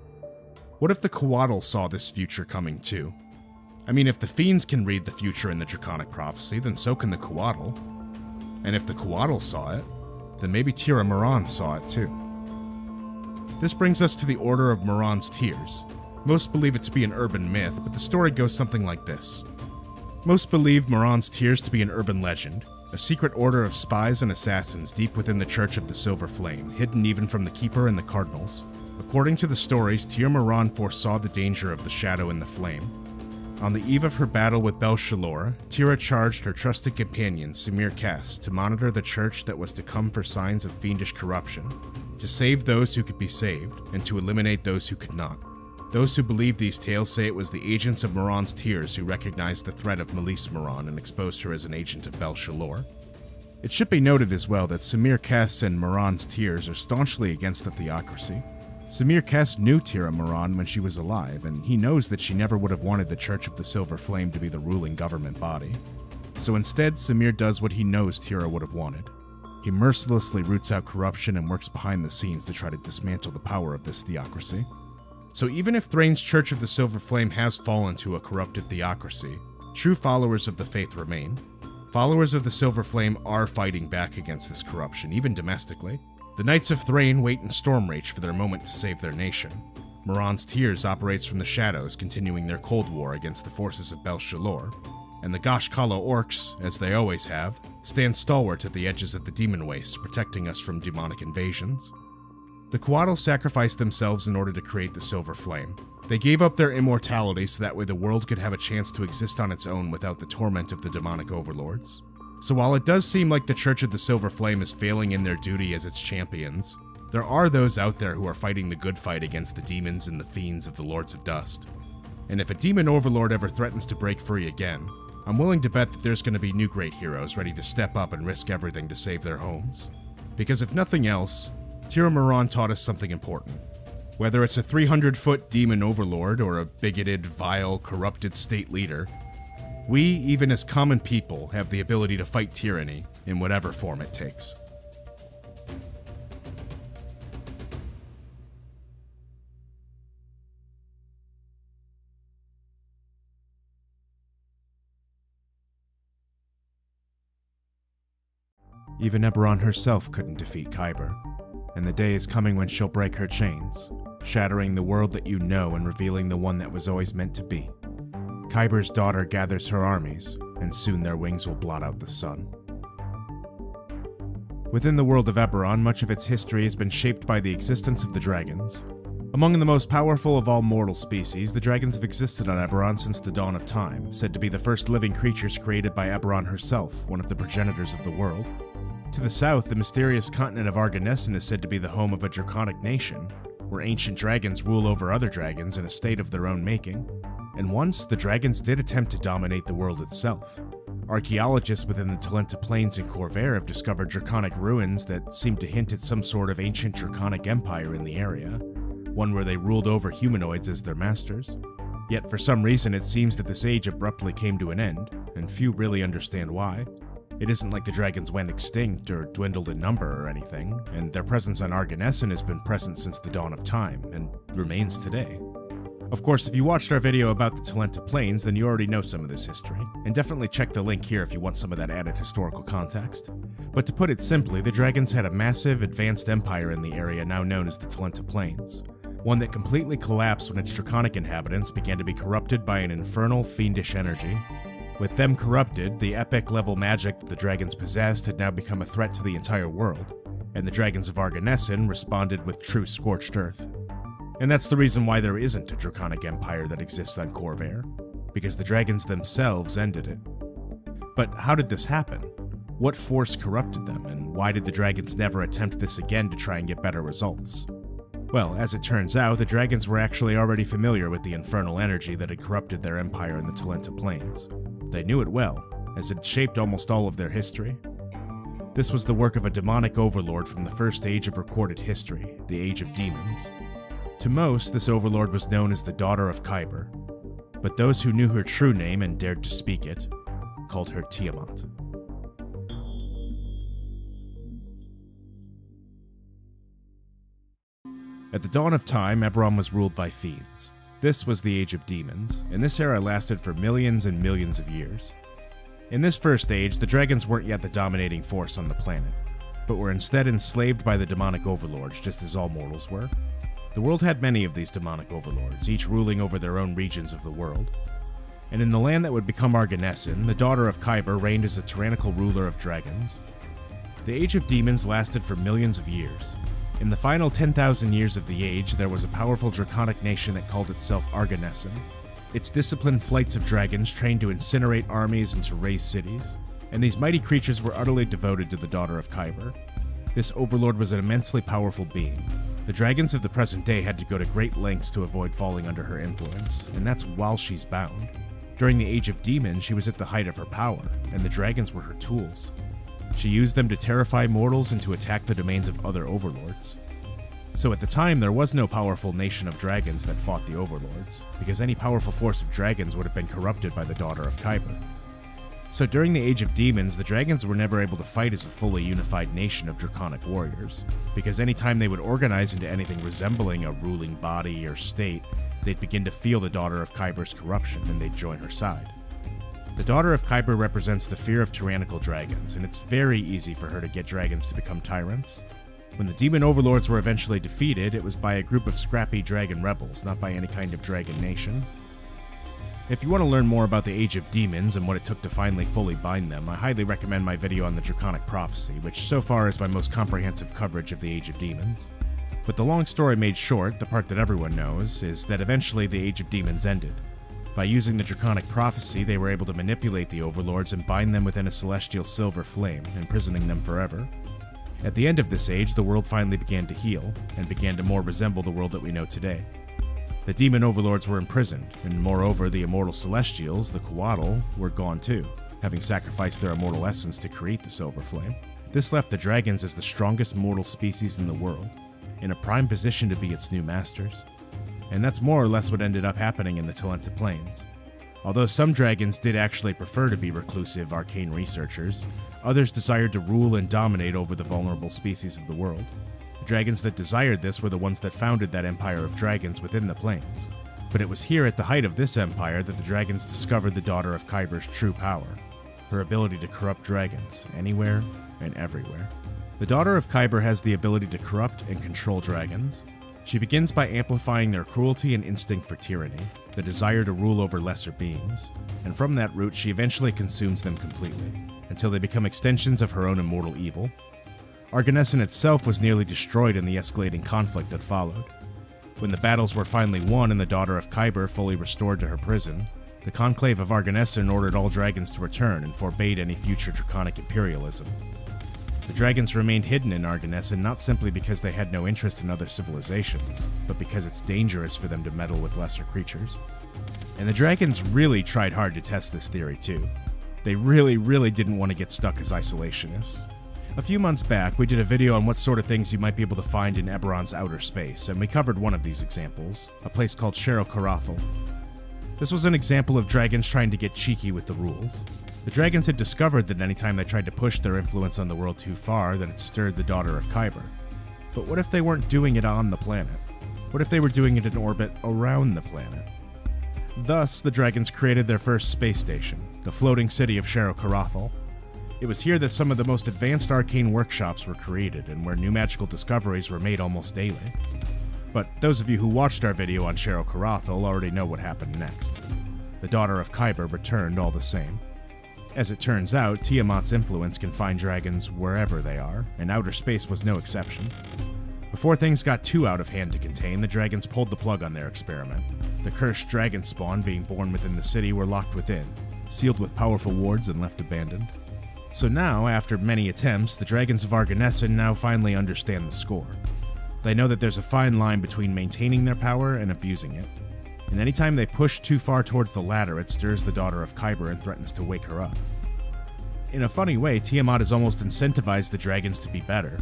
What if the Coatl saw this future coming too? I mean, if the Fiends can read the future in the Draconic prophecy, then so can the Coatl. And if the Coatl saw it, then maybe Tir'a Miran saw it too. This brings us to the Order of Miran's Tears. Most believe it to be an urban myth, but the story goes something like this. Most believe Miran's Tears to be an urban legend, a secret order of spies and assassins deep within the Church of the Silver Flame, hidden even from the Keeper and the Cardinals. According to the stories, Tir'a Miran foresaw the danger of the shadow in the flame. On the eve of her battle with Bel-Shalor, Tir'a charged her trusted companion, Samir Kes, to monitor the church that was to come for signs of fiendish corruption, to save those who could be saved, and to eliminate those who could not. Those who believe these tales say it was the agents of Miran's Tears who recognized the threat of Melise Miran and exposed her as an agent of Bel-Shalor. It should be noted as well that Samir Kes and Miran's Tears are staunchly against the theocracy. Samir Kes knew Tir'a Miran when she was alive, and he knows that she never would have wanted the Church of the Silver Flame to be the ruling government body. So instead, Samir does what he knows Tir'a would have wanted. He mercilessly roots out corruption and works behind the scenes to try to dismantle the power of this theocracy. So even if Thrain's Church of the Silver Flame has fallen to a corrupted theocracy, true followers of the faith remain. Followers of the Silver Flame are fighting back against this corruption, even domestically. The Knights of Thrain wait in Stormreach for their moment to save their nation. Miran's Tears operates from the shadows, continuing their cold war against the forces of Bel-Shalor. And the Gashkala Orcs, as they always have, stand stalwart at the edges of the Demon Wastes, protecting us from demonic invasions. The Coatl sacrificed themselves in order to create the Silver Flame. They gave up their immortality so that way the world could have a chance to exist on its own without the torment of the demonic overlords. So while it does seem like the Church of the Silver Flame is failing in their duty as its champions, there are those out there who are fighting the good fight against the demons and the fiends of the Lords of Dust. And if a demon overlord ever threatens to break free again, I'm willing to bet that there's going to be new great heroes ready to step up and risk everything to save their homes. Because if nothing else, Tir'a Miran taught us something important. Whether it's a 300-foot demon overlord or a bigoted, vile, corrupted state leader, we, even as common people, have the ability to fight tyranny in whatever form it takes. Even Eberron herself couldn't defeat Khyber, and the day is coming when she'll break her chains, shattering the world that you know and revealing the one that was always meant to be. Khyber's daughter gathers her armies, and soon their wings will blot out the sun. Within the world of Eberron, much of its history has been shaped by the existence of the dragons. Among the most powerful of all mortal species, the dragons have existed on Eberron since the dawn of time, said to be the first living creatures created by Eberron herself, one of the progenitors of the world. To the south, the mysterious continent of Arganessen is said to be the home of a draconic nation, where ancient dragons rule over other dragons in a state of their own making. And once, the dragons did attempt to dominate the world itself. Archaeologists within the Talenta Plains in Khorvaire have discovered draconic ruins that seem to hint at some sort of ancient draconic empire in the area, one where they ruled over humanoids as their masters. Yet for some reason it seems that this age abruptly came to an end, and few really understand why. It isn't like the dragons went extinct or dwindled in number or anything, and their presence on Arganessen has been present since the dawn of time, and remains today. Of course, if you watched our video about the Talenta Plains, then you already know some of this history, and definitely check the link here if you want some of that added historical context. But to put it simply, the dragons had a massive, advanced empire in the area now known as the Talenta Plains, one that completely collapsed when its draconic inhabitants began to be corrupted by an infernal, fiendish energy. With them corrupted, the epic-level magic that the dragons possessed had now become a threat to the entire world, and the dragons of Arganessen responded with true scorched earth. And that's the reason why there isn't a draconic empire that exists on Khorvaire, because the dragons themselves ended it. But how did this happen? What force corrupted them, and why did the dragons never attempt this again to try and get better results? Well, as it turns out, the dragons were actually already familiar with the infernal energy that had corrupted their empire in the Talenta Plains. They knew it well, as it shaped almost all of their history. This was the work of a demonic overlord from the first age of recorded history, the Age of Demons. To most, this overlord was known as the Daughter of Khyber, but those who knew her true name and dared to speak it called her Tiamat. At the dawn of time, Eberron was ruled by fiends. This was the Age of Demons, and this era lasted for millions and millions of years. In this first age, the dragons weren't yet the dominating force on the planet, but were instead enslaved by the demonic overlords just as all mortals were. The world had many of these demonic overlords, each ruling over their own regions of the world. And in the land that would become Arganesson, the Daughter of Khyber reigned as a tyrannical ruler of dragons. The Age of Demons lasted for millions of years. In the final 10,000 years of the age, there was a powerful draconic nation that called itself Arganesson. Its disciplined flights of dragons trained to incinerate armies and to raze cities, and these mighty creatures were utterly devoted to the Daughter of Khyber. This overlord was an immensely powerful being. The dragons of the present day had to go to great lengths to avoid falling under her influence, and that's while she's bound. During the Age of Demons, she was at the height of her power, and the dragons were her tools. She used them to terrify mortals and to attack the domains of other overlords. So at the time, there was no powerful nation of dragons that fought the overlords, because any powerful force of dragons would have been corrupted by the Daughter of Khyber. So during the Age of Demons, the dragons were never able to fight as a fully unified nation of draconic warriors, because anytime they would organize into anything resembling a ruling body or state, they'd begin to feel the Daughter of Khyber's corruption and they'd join her side. The Daughter of Khyber represents the fear of tyrannical dragons, and it's very easy for her to get dragons to become tyrants. When the demon overlords were eventually defeated, it was by a group of scrappy dragon rebels, not by any kind of dragon nation. If you want to learn more about the Age of Demons and what it took to finally fully bind them, I highly recommend my video on the Draconic Prophecy, which so far is my most comprehensive coverage of the Age of Demons. But the long story made short, the part that everyone knows, is that eventually the Age of Demons ended. By using the Draconic Prophecy, they were able to manipulate the overlords and bind them within a celestial silver flame, imprisoning them forever. At the end of this age, the world finally began to heal, and began to more resemble the world that we know today. The demon overlords were imprisoned, and moreover, the immortal celestials, the Coatl, were gone too, having sacrificed their immortal essence to create the silver flame. This left the dragons as the strongest mortal species in the world, in a prime position to be its new masters. And that's more or less what ended up happening in the Talenta Plains. Although some dragons did actually prefer to be reclusive, arcane researchers, others desired to rule and dominate over the vulnerable species of the world. The dragons that desired this were the ones that founded that empire of dragons within the plains. But it was here at the height of this empire that the dragons discovered the Daughter of Khyber's true power, her ability to corrupt dragons anywhere and everywhere. The Daughter of Khyber has the ability to corrupt and control dragons. She begins by amplifying their cruelty and instinct for tyranny, the desire to rule over lesser beings, and from that root she eventually consumes them completely, until they become extensions of her own immortal evil. Arganesson itself was nearly destroyed in the escalating conflict that followed. When the battles were finally won and the Daughter of Khyber fully restored to her prison, the Conclave of Arganesson ordered all dragons to return and forbade any future draconic imperialism. The dragons remained hidden in Arganesson not simply because they had no interest in other civilizations, but because it's dangerous for them to meddle with lesser creatures. And the dragons really tried hard to test this theory too. They really didn't want to get stuck as isolationists. A few months back, we did a video on what sort of things you might be able to find in Eberron's outer space, and we covered one of these examples, a place called Shero-Karathal. This was an example of dragons trying to get cheeky with the rules. The dragons had discovered that anytime they tried to push their influence on the world too far, that it stirred the Daughter of Khyber. But what if they weren't doing it on the planet? What if they were doing it in orbit around the planet? Thus, the dragons created their first space station, the floating city of Shero-Karathal. It was here that some of the most advanced arcane workshops were created, and where new magical discoveries were made almost daily. But those of you who watched our video on Shero-Karathal already know what happened next. The Daughter of Khyber returned all the same. As it turns out, Tiamat's influence can find dragons wherever they are, and outer space was no exception. Before things got too out of hand to contain, the dragons pulled the plug on their experiment. The cursed dragon spawn being born within the city were locked within, sealed with powerful wards and left abandoned. So now, after many attempts, the dragons of Arganessen now finally understand the score. They know that there's a fine line between maintaining their power and abusing it. And anytime they push too far towards the latter, it stirs the Daughter of Khyber and threatens to wake her up. In a funny way, Tiamat has almost incentivized the dragons to be better.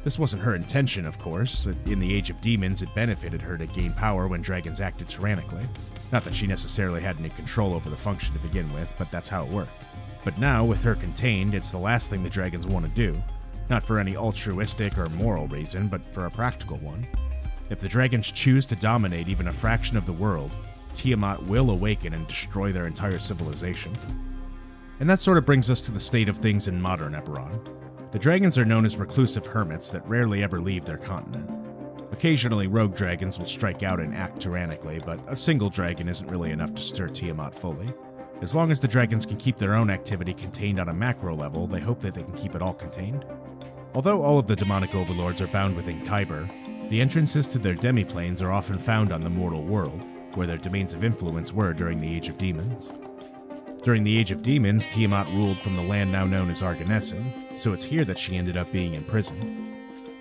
This wasn't her intention, of course. In the Age of Demons, it benefited her to gain power when dragons acted tyrannically. Not that she necessarily had any control over the function to begin with, but that's how it worked. But now, with her contained, it's the last thing the dragons want to do. Not for any altruistic or moral reason, but for a practical one. If the dragons choose to dominate even a fraction of the world, Tiamat will awaken and destroy their entire civilization. And that sort of brings us to the state of things in modern Eberron. The dragons are known as reclusive hermits that rarely ever leave their continent. Occasionally, rogue dragons will strike out and act tyrannically, but a single dragon isn't really enough to stir Tiamat fully. As long as the dragons can keep their own activity contained on a macro level, they hope that they can keep it all contained. Although all of the demonic overlords are bound within Khyber, the entrances to their demi-planes are often found on the mortal world, where their domains of influence were during the Age of Demons. During the Age of Demons, Tiamat ruled from the land now known as Arganessen, so it's here that she ended up being imprisoned.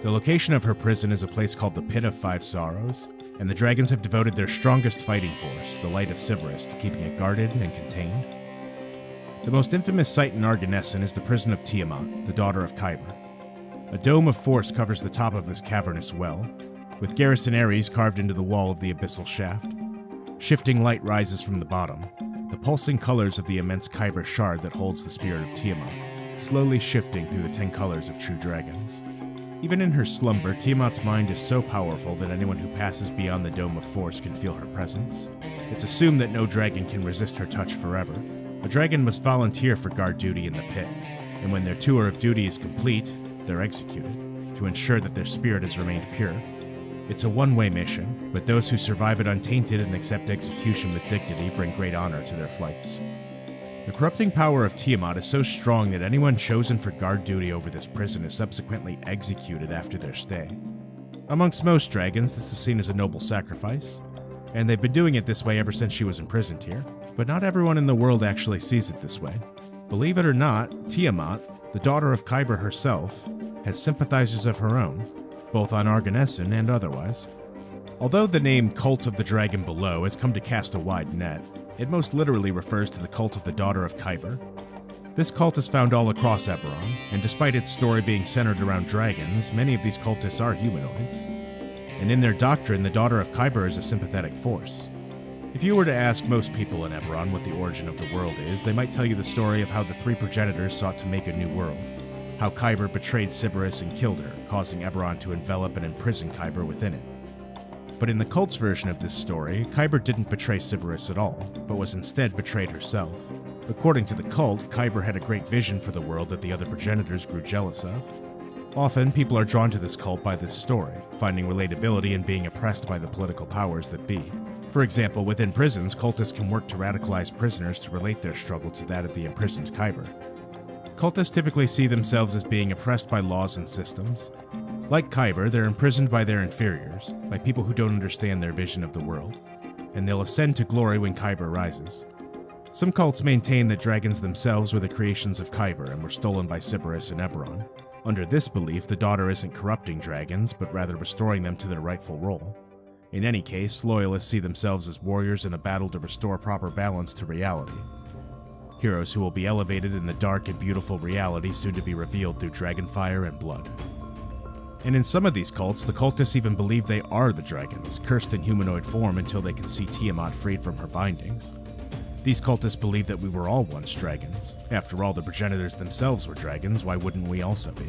The location of her prison is a place called the Pit of Five Sorrows, and the dragons have devoted their strongest fighting force, the Light of Sybaris, to keeping it guarded and contained. The most infamous site in Arganessen is the prison of Tiamat, the Daughter of Khyber. A dome of force covers the top of this cavernous well, with garrison Ares carved into the wall of the abyssal shaft. Shifting light rises from the bottom, the pulsing colors of the immense Khyber shard that holds the spirit of Tiamat, slowly shifting through the 10 colors of true dragons. Even in her slumber, Tiamat's mind is so powerful that anyone who passes beyond the dome of force can feel her presence. It's assumed that no dragon can resist her touch forever. A dragon must volunteer for guard duty in the pit, and when their tour of duty is complete, they're executed, to ensure that their spirit has remained pure. It's a one-way mission, but those who survive it untainted and accept execution with dignity bring great honor to their flights. The corrupting power of Tiamat is so strong that anyone chosen for guard duty over this prison is subsequently executed after their stay. Amongst most dragons, this is seen as a noble sacrifice, and they've been doing it this way ever since she was imprisoned here, but not everyone in the world actually sees it this way. Believe it or not, Tiamat, the Daughter of Khyber herself, has sympathizers of her own, both on Arganessen and otherwise. Although the name Cult of the Dragon Below has come to cast a wide net, it most literally refers to the cult of the Daughter of Khyber. This cult is found all across Eberron, and despite its story being centered around dragons, many of these cultists are humanoids. And in their doctrine, the Daughter of Khyber is a sympathetic force. If you were to ask most people in Eberron what the origin of the world is, they might tell you the story of how the three progenitors sought to make a new world. How Khyber betrayed Sybaris and killed her, causing Eberron to envelop and imprison Khyber within it. But in the cult's version of this story, Khyber didn't betray Sybaris at all, but was instead betrayed herself. According to the cult, Khyber had a great vision for the world that the other progenitors grew jealous of. Often, people are drawn to this cult by this story, finding relatability in being oppressed by the political powers that be. For example, within prisons, cultists can work to radicalize prisoners to relate their struggle to that of the imprisoned Khyber. Cultists typically see themselves as being oppressed by laws and systems. Like Khyber, they're imprisoned by their inferiors, by people who don't understand their vision of the world, and they'll ascend to glory when Khyber rises. Some cults maintain that dragons themselves were the creations of Khyber and were stolen by Sybaris and Eberron. Under this belief, the daughter isn't corrupting dragons, but rather restoring them to their rightful role. In any case, loyalists see themselves as warriors in a battle to restore proper balance to reality. Heroes who will be elevated in the dark and beautiful reality soon to be revealed through dragonfire and blood. And in some of these cults, the cultists even believe they are the dragons, cursed in humanoid form until they can see Tiamat freed from her bindings. These cultists believe that we were all once dragons. After all, the progenitors themselves were dragons, why wouldn't we also be?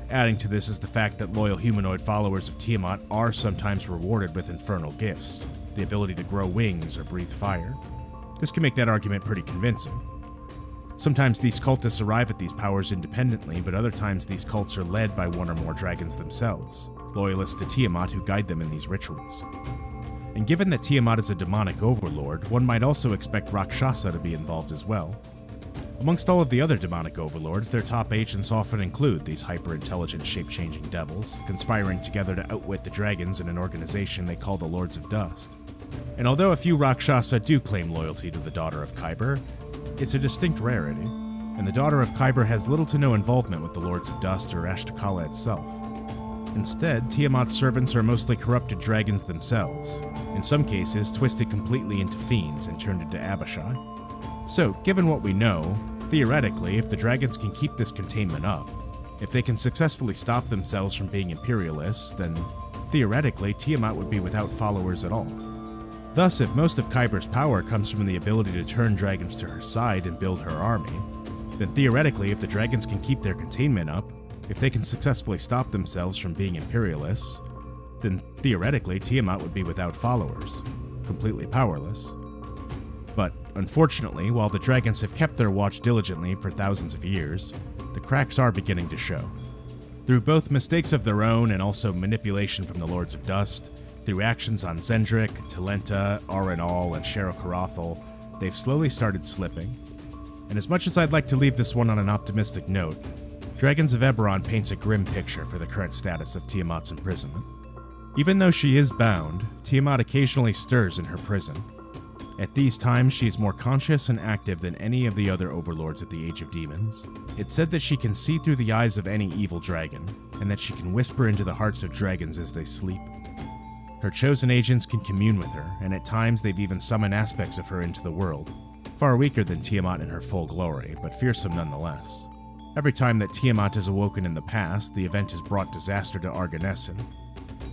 Adding to this is the fact that loyal humanoid followers of Tiamat are sometimes rewarded with infernal gifts, the ability to grow wings or breathe fire. This can make that argument pretty convincing. Sometimes these cultists arrive at these powers independently, but other times these cults are led by one or more dragons themselves, loyalists to Tiamat who guide them in these rituals. And given that Tiamat is a demonic overlord, one might also expect Rakshasa to be involved as well. Amongst all of the other demonic overlords, their top agents often include these hyper-intelligent shape-changing devils, conspiring together to outwit the dragons in an organization they call the Lords of Dust. And although a few Rakshasa do claim loyalty to the Daughter of Khyber, it's a distinct rarity. and the Daughter of Khyber has little to no involvement with the Lords of Dust or Ashtakala itself. Instead, Tiamat's servants are mostly corrupted dragons themselves, in some cases twisted completely into fiends and turned into Abishai. So, given what we know, theoretically, if the dragons can keep this containment up, if they can successfully stop themselves from being imperialists, then theoretically Tiamat would be without followers at all. Thus, if most of Khyber's power comes from the ability to turn dragons to her side and build her army, then theoretically if the dragons can keep their containment up, if they can successfully stop themselves from being imperialists, then theoretically Tiamat would be without followers, completely powerless. But unfortunately, while the dragons have kept their watch diligently for thousands of years, the cracks are beginning to show. Through both mistakes of their own and also manipulation from the Lords of Dust, through actions on Zendrik, Talenta, Arenal, and Shero-Karathal, they've slowly started slipping. And as much as I'd like to leave this one on an optimistic note, Dragons of Eberron paints a grim picture for the current status of Tiamat's imprisonment. Even though she is bound, Tiamat occasionally stirs in her prison. At these times, she is more conscious and active than any of the other overlords at the Age of Demons. It's said that she can see through the eyes of any evil dragon, and that she can whisper into the hearts of dragons as they sleep. Her chosen agents can commune with her, and at times they've even summoned aspects of her into the world. Far weaker than Tiamat in her full glory, but fearsome nonetheless. Every time that Tiamat is awoken in the past, the event has brought disaster to Argonesson.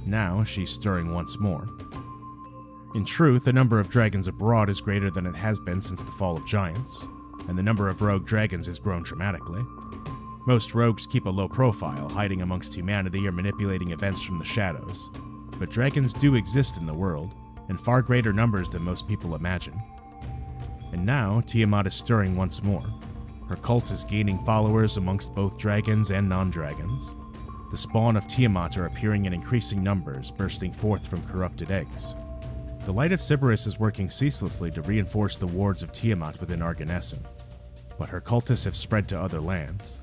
Now, she's stirring once more. In truth, the number of dragons abroad is greater than it has been since the fall of giants, and the number of rogue dragons has grown dramatically. Most rogues keep a low profile, hiding amongst humanity or manipulating events from the shadows. But dragons do exist in the world, in far greater numbers than most people imagine. And now, Tiamat is stirring once more. Her cult is gaining followers amongst both dragons and non-dragons. The spawn of Tiamat are appearing in increasing numbers, bursting forth from corrupted eggs. The Light of Sybaris is working ceaselessly to reinforce the wards of Tiamat within Argonesson, but her cultists have spread to other lands,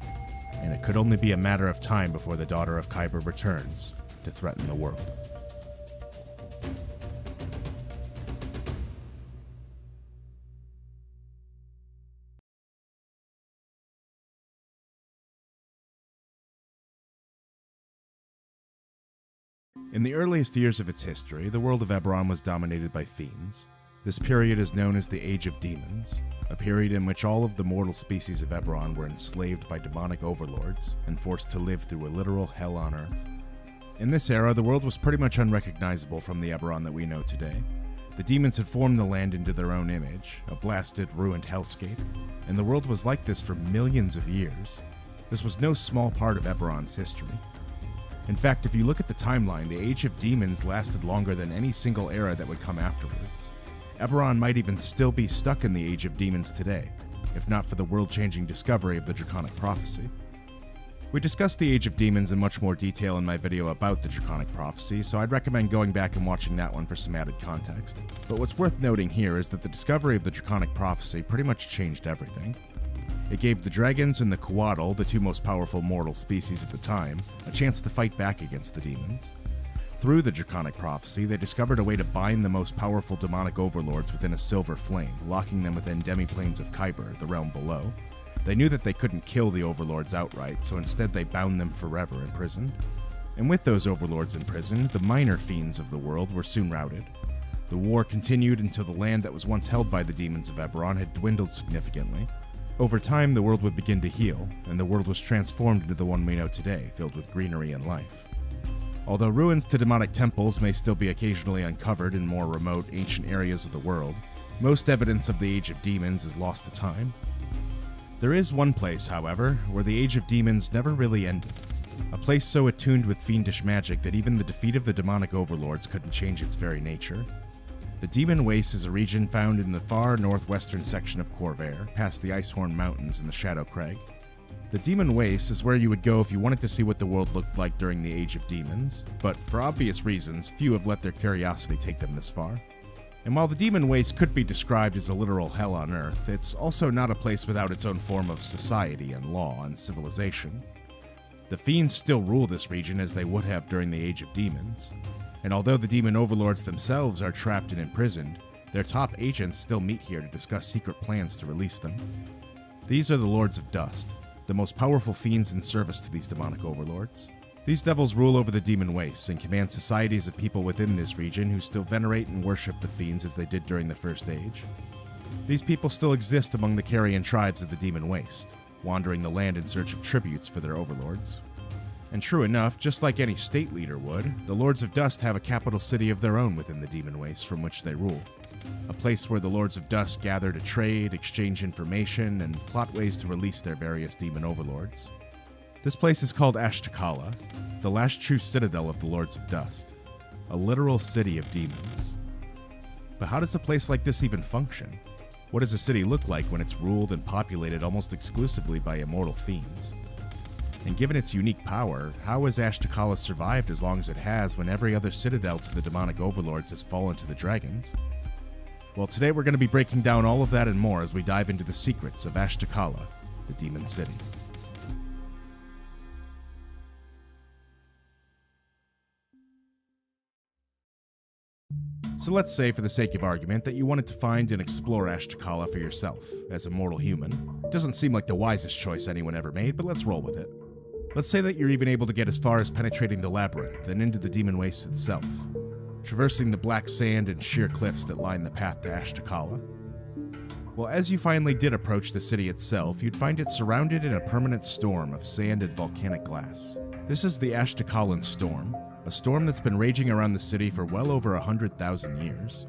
and it could only be a matter of time before the Daughter of Khyber returns to threaten the world. In the earliest years of its history, the world of Eberron was dominated by fiends. This period is known as the Age of Demons, a period in which all of the mortal species of Eberron were enslaved by demonic overlords and forced to live through a literal hell on earth. In this era, the world was pretty much unrecognizable from the Eberron that we know today. The demons had formed the land into their own image, a blasted, ruined hellscape, and the world was like this for millions of years. This was no small part of Eberron's history. In fact, if you look at the timeline, the Age of Demons lasted longer than any single era that would come afterwards. Eberron might even still be stuck in the Age of Demons today, if not for the world-changing discovery of the Draconic Prophecy. We discussed the Age of Demons in much more detail in my video about the Draconic Prophecy, so I'd recommend going back and watching that one for some added context. But what's worth noting here is that the discovery of the Draconic Prophecy pretty much changed everything. It gave the dragons and the Coatl, the two most powerful mortal species at the time, a chance to fight back against the demons. Through the Draconic Prophecy, they discovered a way to bind the most powerful demonic overlords within a silver flame, locking them within demi-planes of Khyber, the realm below. They knew that they couldn't kill the overlords outright, so instead they bound them forever in prison. And with those overlords imprisoned, the minor fiends of the world were soon routed. The war continued until the land that was once held by the demons of Eberron had dwindled significantly. Over time, the world would begin to heal, and the world was transformed into the one we know today, filled with greenery and life. Although ruins to demonic temples may still be occasionally uncovered in more remote, ancient areas of the world, most evidence of the Age of Demons is lost to time. There is one place, however, where the Age of Demons never really ended. A place so attuned with fiendish magic that even the defeat of the demonic overlords couldn't change its very nature. The Demon Waste is a region found in the far northwestern section of Khorvaire, past the Icehorn Mountains and the Shadow Crag. The Demon Waste is where you would go if you wanted to see what the world looked like during the Age of Demons, but for obvious reasons, few have let their curiosity take them this far. And while the Demon Waste could be described as a literal hell on earth, it's also not a place without its own form of society and law and civilization. The fiends still rule this region as they would have during the Age of Demons. And although the demon overlords themselves are trapped and imprisoned, their top agents still meet here to discuss secret plans to release them. These are the Lords of Dust, the most powerful fiends in service to these demonic overlords. These devils rule over the demon wastes and command societies of people within this region who still venerate and worship the fiends as they did during the First Age. These people still exist among the carrion tribes of the demon waste, wandering the land in search of tributes for their overlords. And true enough, just like any state leader would, the Lords of Dust have a capital city of their own within the demon waste from which they rule. A place where the Lords of Dust gather to trade, exchange information, and plot ways to release their various demon overlords. This place is called Ashtakala, the last true citadel of the Lords of Dust, a literal city of demons. But how does a place like this even function? What does a city look like when it's ruled and populated almost exclusively by immortal fiends? And given its unique power, how has Ashtakala survived as long as it has when every other citadel to the demonic overlords has fallen to the dragons? Well, today we're going to be breaking down all of that and more as we dive into the secrets of Ashtakala, the Demon City. So let's say, for the sake of argument, that you wanted to find and explore Ashtakala for yourself, as a mortal human. Doesn't seem like the wisest choice anyone ever made, but let's roll with it. Let's say that you're even able to get as far as penetrating the labyrinth and into the demon waste itself, traversing the black sand and sheer cliffs that line the path to Ashtakala. Well, as you finally did approach the city itself, you'd find it surrounded in a permanent storm of sand and volcanic glass. This is the Ashtakalan Storm, a storm that's been raging around the city for well over 100,000 years.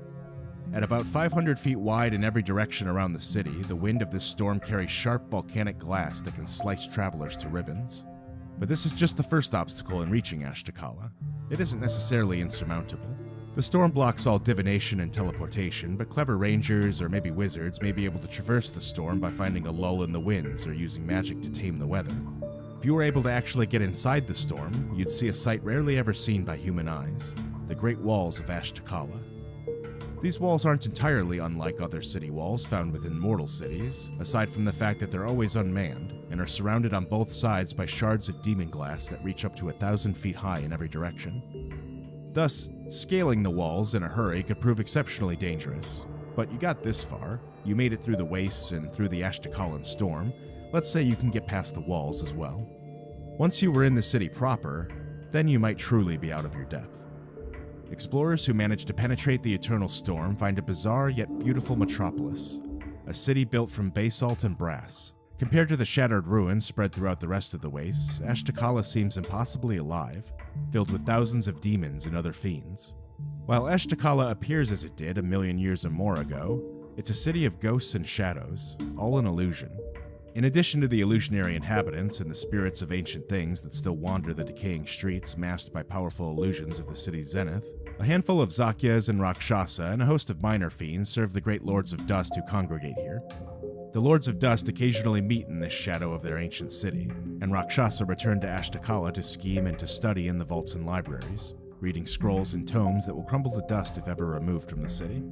At about 500 feet wide in every direction around the city, the wind of this storm carries sharp volcanic glass that can slice travelers to ribbons. But this is just the first obstacle in reaching Ashtakala. It isn't necessarily insurmountable. The storm blocks all divination and teleportation, but clever rangers or maybe wizards may be able to traverse the storm by finding a lull in the winds or using magic to tame the weather. If you were able to actually get inside the storm, you'd see a sight rarely ever seen by human eyes, the Great Walls of Ashtakala. These walls aren't entirely unlike other city walls found within mortal cities, aside from the fact that they're always unmanned, and are surrounded on both sides by shards of demon glass that reach up to 1,000 feet high in every direction. Thus, scaling the walls in a hurry could prove exceptionally dangerous. But you got this far, you made it through the wastes and through the Ashtakalan storm. Let's say you can get past the walls as well. Once you were in the city proper, then you might truly be out of your depth. Explorers who manage to penetrate the eternal storm find a bizarre yet beautiful metropolis, a city built from basalt and brass. Compared to the shattered ruins spread throughout the rest of the wastes, Ashtakala seems impossibly alive, filled with thousands of demons and other fiends. While Ashtakala appears as it did 1,000,000 years or more ago, it's a city of ghosts and shadows, all an illusion. In addition to the illusionary inhabitants and the spirits of ancient things that still wander the decaying streets masked by powerful illusions of the city's zenith, a handful of Zakyas and Rakshasa and a host of minor fiends serve the great Lords of Dust who congregate here. The Lords of Dust occasionally meet in this shadow of their ancient city, and Rakshasa return to Ashtakala to scheme and to study in the vaults and libraries, reading scrolls and tomes that will crumble to dust if ever removed from the city.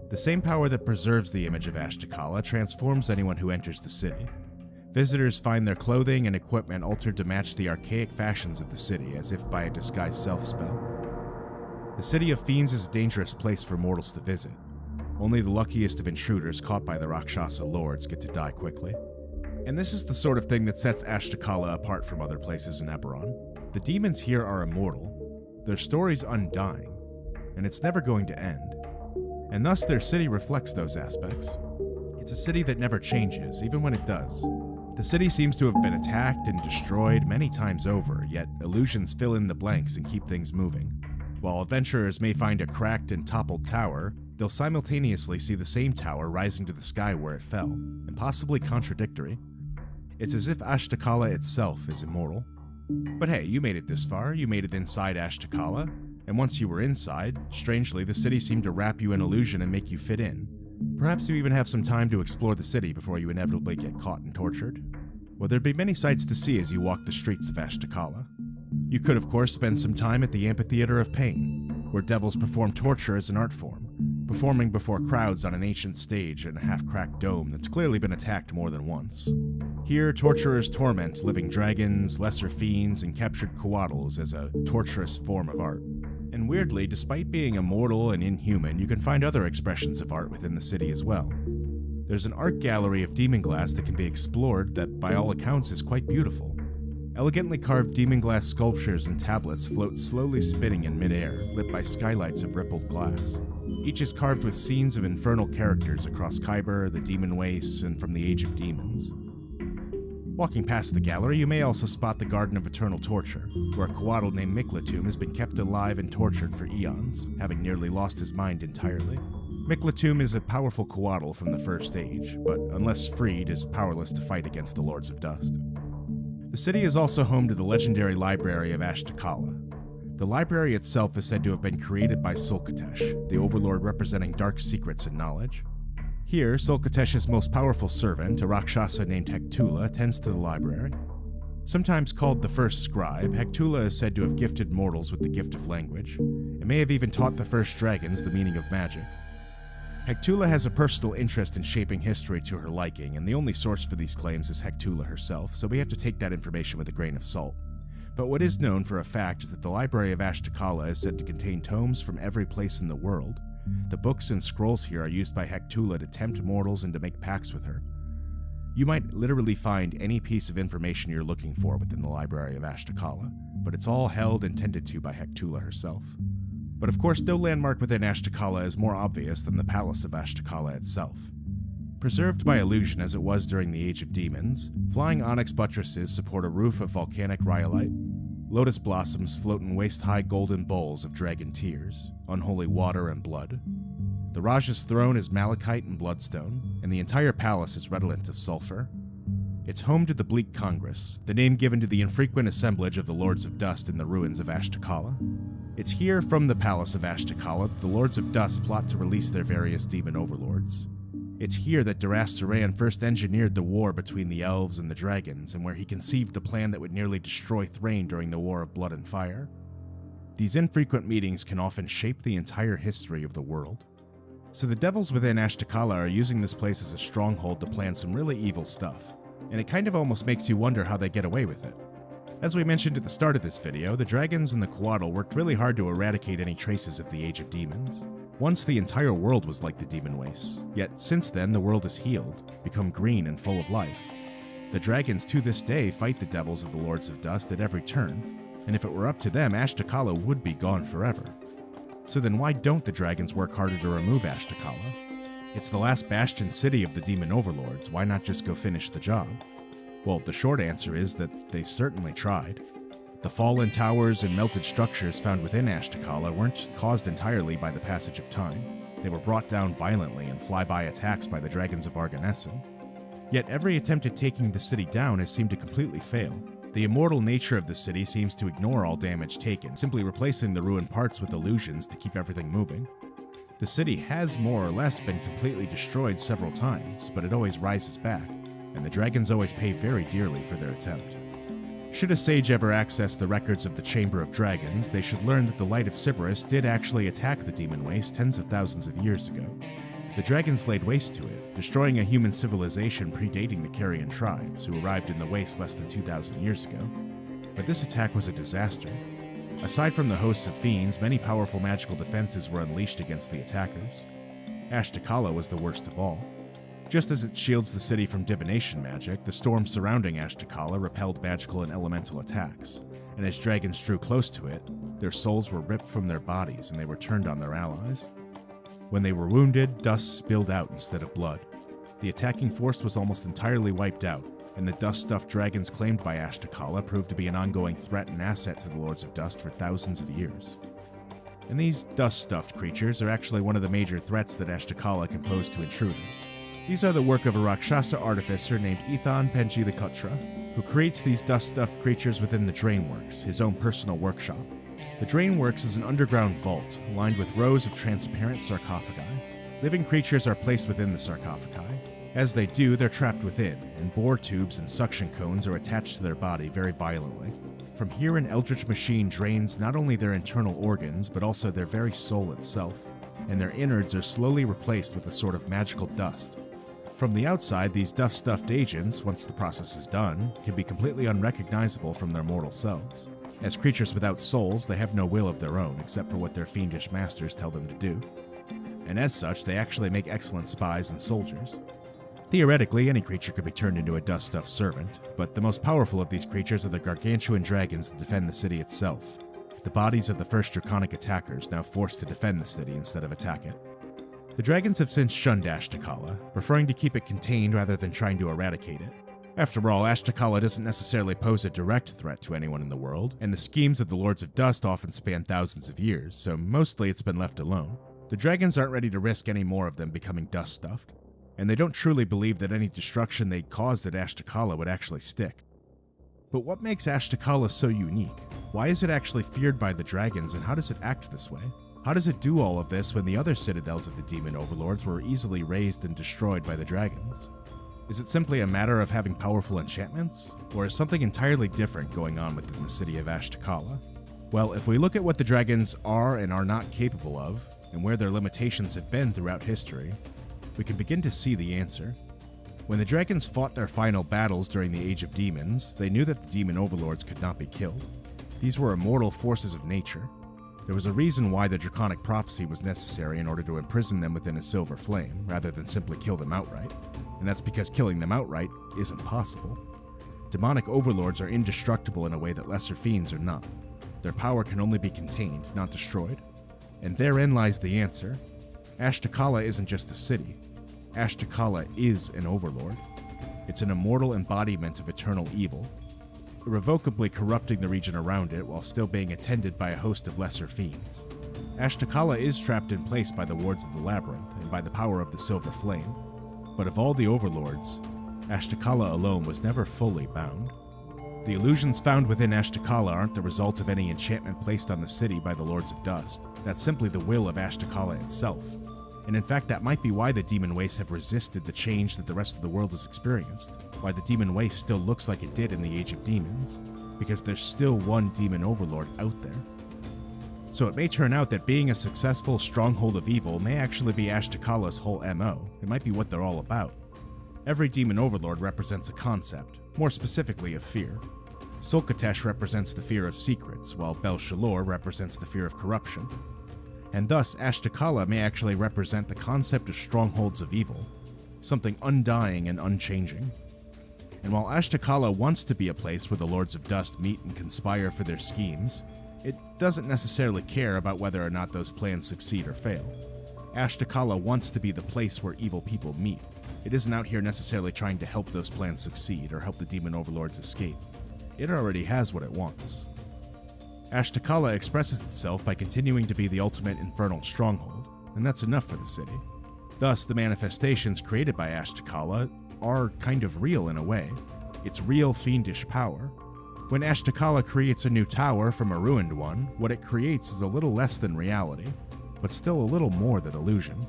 The same power that preserves the image of Ashtakala transforms anyone who enters the city. Visitors find their clothing and equipment altered to match the archaic fashions of the city, as if by a disguised self-spell. The City of Fiends is a dangerous place for mortals to visit. Only the luckiest of intruders caught by the Rakshasa lords get to die quickly. And this is the sort of thing that sets Ashtakala apart from other places in Eberron. The demons here are immortal, their story's undying, and it's never going to end. And thus their city reflects those aspects. It's a city that never changes, even when it does. The city seems to have been attacked and destroyed many times over, yet illusions fill in the blanks and keep things moving. While adventurers may find a cracked and toppled tower, they'll simultaneously see the same tower rising to the sky where it fell, and possibly contradictory. It's as if Ashtakala itself is immortal. But hey, you made it this far, you made it inside Ashtakala, and once you were inside, strangely, the city seemed to wrap you in illusion and make you fit in. Perhaps you even have some time to explore the city before you inevitably get caught and tortured. Well, there'd be many sights to see as you walk the streets of Ashtakala. You could, of course, spend some time at the Amphitheater of Pain, where devils perform torture as an art form, performing before crowds on an ancient stage in a half-cracked dome that's clearly been attacked more than once. Here, torturers torment living dragons, lesser fiends, and captured coatls as a torturous form of art. And weirdly, despite being immortal and inhuman, you can find other expressions of art within the city as well. There's an art gallery of demon glass that can be explored that, by all accounts, is quite beautiful. Elegantly carved demon glass sculptures and tablets float slowly spinning in midair, lit by skylights of rippled glass. Each is carved with scenes of infernal characters across Khyber, the Demon Wastes, and from the Age of Demons. Walking past the gallery, you may also spot the Garden of Eternal Torture, where a coatl named MacLeod has been kept alive and tortured for eons, having nearly lost his mind entirely. MacLeod is a powerful coatl from the First Age, but unless freed, is powerless to fight against the Lords of Dust. The city is also home to the legendary library of Ashtakala. The library itself is said to have been created by Solkatesh, the overlord representing dark secrets and knowledge. Here, Solkatesh's most powerful servant, a Rakshasa named Hektula, attends to the library. Sometimes called the First Scribe, Hektula is said to have gifted mortals with the gift of language, and may have even taught the first dragons the meaning of magic. Hektula has a personal interest in shaping history to her liking, and the only source for these claims is Hektula herself, so we have to take that information with a grain of salt. But what is known for a fact is that the Library of Ashtakala is said to contain tomes from every place in the world. The books and scrolls here are used by Hektula to tempt mortals and to make pacts with her. You might literally find any piece of information you're looking for within the Library of Ashtakala, but it's all held and tended to by Hektula herself. But of course, no landmark within Ashtakala is more obvious than the Palace of Ashtakala itself. Preserved by illusion as it was during the Age of Demons, flying onyx buttresses support a roof of volcanic rhyolite. Lotus blossoms float in waist-high golden bowls of dragon tears, unholy water and blood. The Raja's throne is malachite and bloodstone, and the entire palace is redolent of sulfur. It's home to the Bleak Congress, the name given to the infrequent assemblage of the Lords of Dust in the ruins of Ashtakala. It's here, from the Palace of Ashtakala, that the Lords of Dust plot to release their various demon overlords. It's here that Duras first engineered the war between the Elves and the Dragons, and where he conceived the plan that would nearly destroy Thrain during the War of Blood and Fire. These infrequent meetings can often shape the entire history of the world. So the devils within Ashtakala are using this place as a stronghold to plan some really evil stuff, and it kind of almost makes you wonder how they get away with it. As we mentioned at the start of this video, the dragons and the coatl worked really hard to eradicate any traces of the Age of Demons. Once the entire world was like the Demon Wastes, yet since then the world is healed, become green and full of life. The dragons to this day fight the devils of the Lords of Dust at every turn, and if it were up to them, Ashtakala would be gone forever. So then why don't the dragons work harder to remove Ashtakala? It's the last bastion city of the demon overlords, why not just go finish the job? Well, the short answer is that they certainly tried. The fallen towers and melted structures found within Ashtakala weren't caused entirely by the passage of time. They were brought down violently in flyby attacks by the dragons of Arganessen. Yet every attempt at taking the city down has seemed to completely fail. The immortal nature of the city seems to ignore all damage taken, simply replacing the ruined parts with illusions to keep everything moving. The city has more or less been completely destroyed several times, but it always rises back, and the dragons always pay very dearly for their attempt. Should a sage ever access the records of the Chamber of Dragons, they should learn that the Light of Sybaris did actually attack the Demon Waste tens of thousands of years ago. The dragons laid waste to it, destroying a human civilization predating the Carrion tribes, who arrived in the Waste less than 2,000 years ago. But this attack was a disaster. Aside from the hosts of fiends, many powerful magical defenses were unleashed against the attackers. Ashtakala was the worst of all. Just as it shields the city from divination magic, the storm surrounding Ashtakala repelled magical and elemental attacks, and as dragons drew close to it, their souls were ripped from their bodies and they were turned on their allies. When they were wounded, dust spilled out instead of blood. The attacking force was almost entirely wiped out, and the dust-stuffed dragons claimed by Ashtakala proved to be an ongoing threat and asset to the Lords of Dust for thousands of years. And these dust-stuffed creatures are actually one of the major threats that Ashtakala can pose to intruders. These are the work of a Rakshasa artificer named Ethan Penjilikutra, who creates these dust-stuffed creatures within the Drainworks, his own personal workshop. The Drainworks is an underground vault, lined with rows of transparent sarcophagi. Living creatures are placed within the sarcophagi. As they do, they're trapped within, and bore tubes and suction cones are attached to their body very violently. From here, an eldritch machine drains not only their internal organs, but also their very soul itself, and their innards are slowly replaced with a sort of magical dust. From the outside, these dust-stuffed agents, once the process is done, can be completely unrecognizable from their mortal selves. As creatures without souls, they have no will of their own, except for what their fiendish masters tell them to do. And as such, they actually make excellent spies and soldiers. Theoretically, any creature could be turned into a dust-stuffed servant, but the most powerful of these creatures are the gargantuan dragons that defend the city itself, the bodies of the first Draconic attackers now forced to defend the city instead of attack it. The dragons have since shunned Ashtakala, preferring to keep it contained rather than trying to eradicate it. After all, Ashtakala doesn't necessarily pose a direct threat to anyone in the world, and the schemes of the Lords of Dust often span thousands of years, so mostly it's been left alone. The dragons aren't ready to risk any more of them becoming dust-stuffed, and they don't truly believe that any destruction they'd caused at Ashtakala would actually stick. But what makes Ashtakala so unique? Why is it actually feared by the dragons, and how does it act this way? How does it do all of this when the other citadels of the demon overlords were easily razed and destroyed by the dragons? Is it simply a matter of having powerful enchantments? Or is something entirely different going on within the city of Ashtakala? Well, if we look at what the dragons are and are not capable of, and where their limitations have been throughout history, we can begin to see the answer. When the dragons fought their final battles during the Age of Demons, they knew that the demon overlords could not be killed. These were immortal forces of nature. There was a reason why the Draconic prophecy was necessary in order to imprison them within a silver flame, rather than simply kill them outright. And that's because killing them outright isn't possible. Demonic overlords are indestructible in a way that lesser fiends are not. Their power can only be contained, not destroyed. And therein lies the answer. Ashtakala isn't just a city. Ashtakala is an overlord. It's an immortal embodiment of eternal evil, irrevocably corrupting the region around it while still being attended by a host of lesser fiends. Ashtakala is trapped in place by the wards of the labyrinth and by the power of the silver flame, but of all the overlords, Ashtakala alone was never fully bound. The illusions found within Ashtakala aren't the result of any enchantment placed on the city by the Lords of Dust. That's simply the will of Ashtakala itself. And in fact, that might be why the demon wastes have resisted the change that the rest of the world has experienced, why the demon waste still looks like it did in the Age of Demons, because there's still one demon overlord out there. So it may turn out that being a successful stronghold of evil may actually be Ashtakala's whole MO. It might be what they're all about. Every demon overlord represents a concept, more specifically of fear. Sulkatesh represents the fear of secrets, while Bel-Shalor represents the fear of corruption. And thus, Ashtakala may actually represent the concept of strongholds of evil, something undying and unchanging. And while Ashtakala wants to be a place where the Lords of Dust meet and conspire for their schemes, it doesn't necessarily care about whether or not those plans succeed or fail. Ashtakala wants to be the place where evil people meet. It isn't out here necessarily trying to help those plans succeed or help the demon overlords escape. It already has what it wants. Ashtakala expresses itself by continuing to be the ultimate infernal stronghold, and that's enough for the city. Thus, the manifestations created by Ashtakala are kind of real in a way. It's real fiendish power. When Ashtakala creates a new tower from a ruined one, what it creates is a little less than reality, but still a little more than illusion.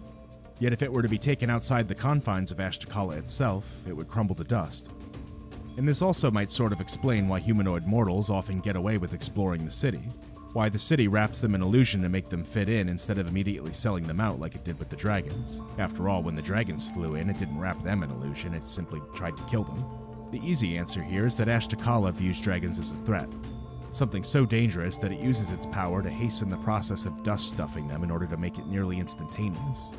Yet if it were to be taken outside the confines of Ashtakala itself, it would crumble to dust. And this also might sort of explain why humanoid mortals often get away with exploring the city, why the city wraps them in illusion to make them fit in instead of immediately selling them out like it did with the dragons. After all, when the dragons flew in, it didn't wrap them in illusion, it simply tried to kill them. The easy answer here is that Ashtakala views dragons as a threat, something so dangerous that it uses its power to hasten the process of dust stuffing them in order to make it nearly instantaneous.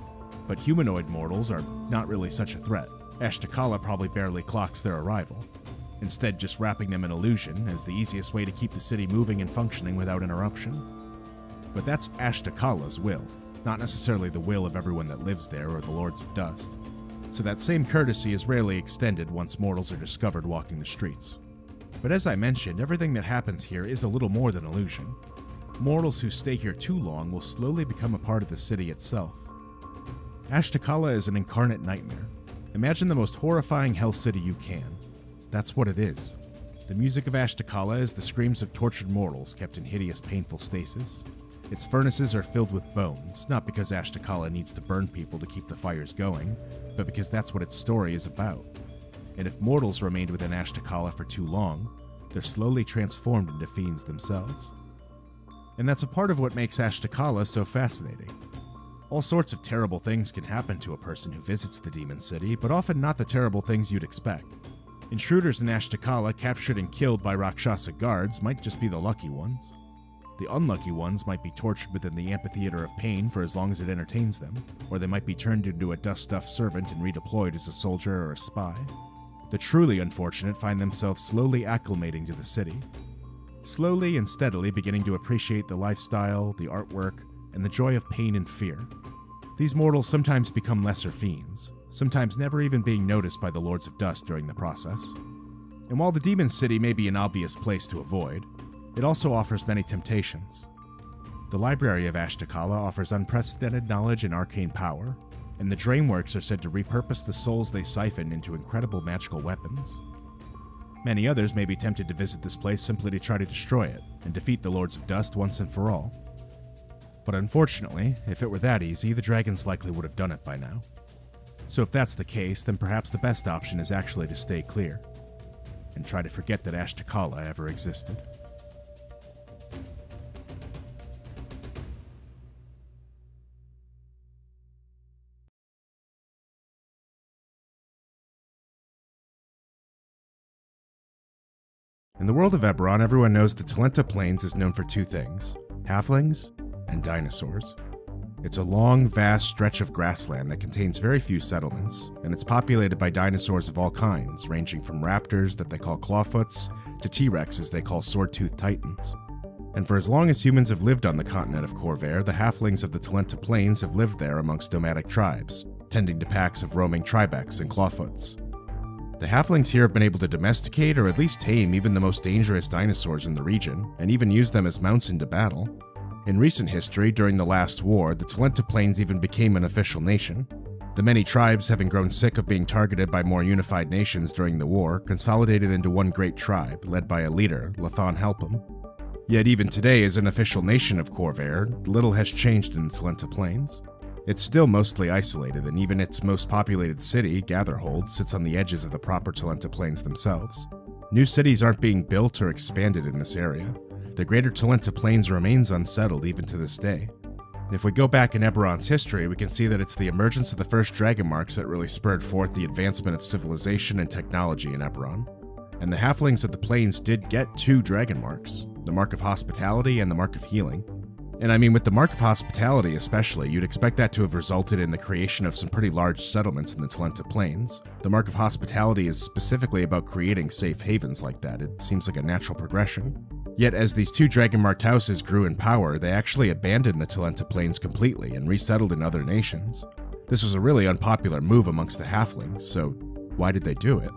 But humanoid mortals are not really such a threat. Ashtakala probably barely clocks their arrival, instead just wrapping them in illusion as the easiest way to keep the city moving and functioning without interruption. But that's Ashtakala's will, not necessarily the will of everyone that lives there or the Lords of Dust. So that same courtesy is rarely extended once mortals are discovered walking the streets. But as I mentioned, everything that happens here is a little more than illusion. Mortals who stay here too long will slowly become a part of the city itself. Ashtakala is an incarnate nightmare. Imagine the most horrifying hell city you can. That's what it is. The music of Ashtakala is the screams of tortured mortals kept in hideous, painful stasis. Its furnaces are filled with bones, not because Ashtakala needs to burn people to keep the fires going, but because that's what its story is about. And if mortals remained within Ashtakala for too long, they're slowly transformed into fiends themselves. And that's a part of what makes Ashtakala so fascinating. All sorts of terrible things can happen to a person who visits the demon city, but often not the terrible things you'd expect. Intruders in Ashtakala captured and killed by Rakshasa guards might just be the lucky ones. The unlucky ones might be tortured within the amphitheater of pain for as long as it entertains them, or they might be turned into a dust-stuffed servant and redeployed as a soldier or a spy. The truly unfortunate find themselves slowly acclimating to the city, slowly and steadily beginning to appreciate the lifestyle, the artwork, and the joy of pain and fear. These mortals sometimes become lesser fiends, sometimes never even being noticed by the Lords of Dust during the process. And while the Demon City may be an obvious place to avoid, it also offers many temptations. The Library of Ashtakala offers unprecedented knowledge and arcane power, and the Dragonmarks are said to repurpose the souls they siphon into incredible magical weapons. Many others may be tempted to visit this place simply to try to destroy it and defeat the Lords of Dust once and for all. But unfortunately, if it were that easy, the dragons likely would have done it by now. So if that's the case, then perhaps the best option is actually to stay clear, and try to forget that Ashtakala ever existed. In the world of Eberron, everyone knows the Talenta Plains is known for two things: halflings and dinosaurs. It's a long, vast stretch of grassland that contains very few settlements, and it's populated by dinosaurs of all kinds, ranging from raptors that they call clawfoots to T-Rexes they call sword-toothed titans. And for as long as humans have lived on the continent of Khorvaire, the halflings of the Talenta Plains have lived there amongst nomadic tribes, tending to packs of roaming tribecs and clawfoots. The halflings here have been able to domesticate or at least tame even the most dangerous dinosaurs in the region, and even use them as mounts into battle. In recent history, during the last war, the Talenta Plains even became an official nation. The many tribes, having grown sick of being targeted by more unified nations during the war, consolidated into one great tribe, led by a leader, Lathan Helpum. Yet even today, as an official nation of Khorvaire, little has changed in the Talenta Plains. It's still mostly isolated, and even its most populated city, Gatherhold, sits on the edges of the proper Talenta Plains themselves. New cities aren't being built or expanded in this area. The greater Talenta Plains remains unsettled even to this day. If we go back in Eberron's history, we can see that it's the emergence of the first Dragonmarks that really spurred forth the advancement of civilization and technology in Eberron. And the halflings of the plains did get two Dragonmarks, the Mark of Hospitality and the Mark of Healing. And I mean, with the Mark of Hospitality especially, you'd expect that to have resulted in the creation of some pretty large settlements in the Talenta Plains. The Mark of Hospitality is specifically about creating safe havens like that. It seems like a natural progression. Yet as these two Dragonmarked houses grew in power, they actually abandoned the Talenta Plains completely and resettled in other nations. This was a really unpopular move amongst the halflings, so why did they do it?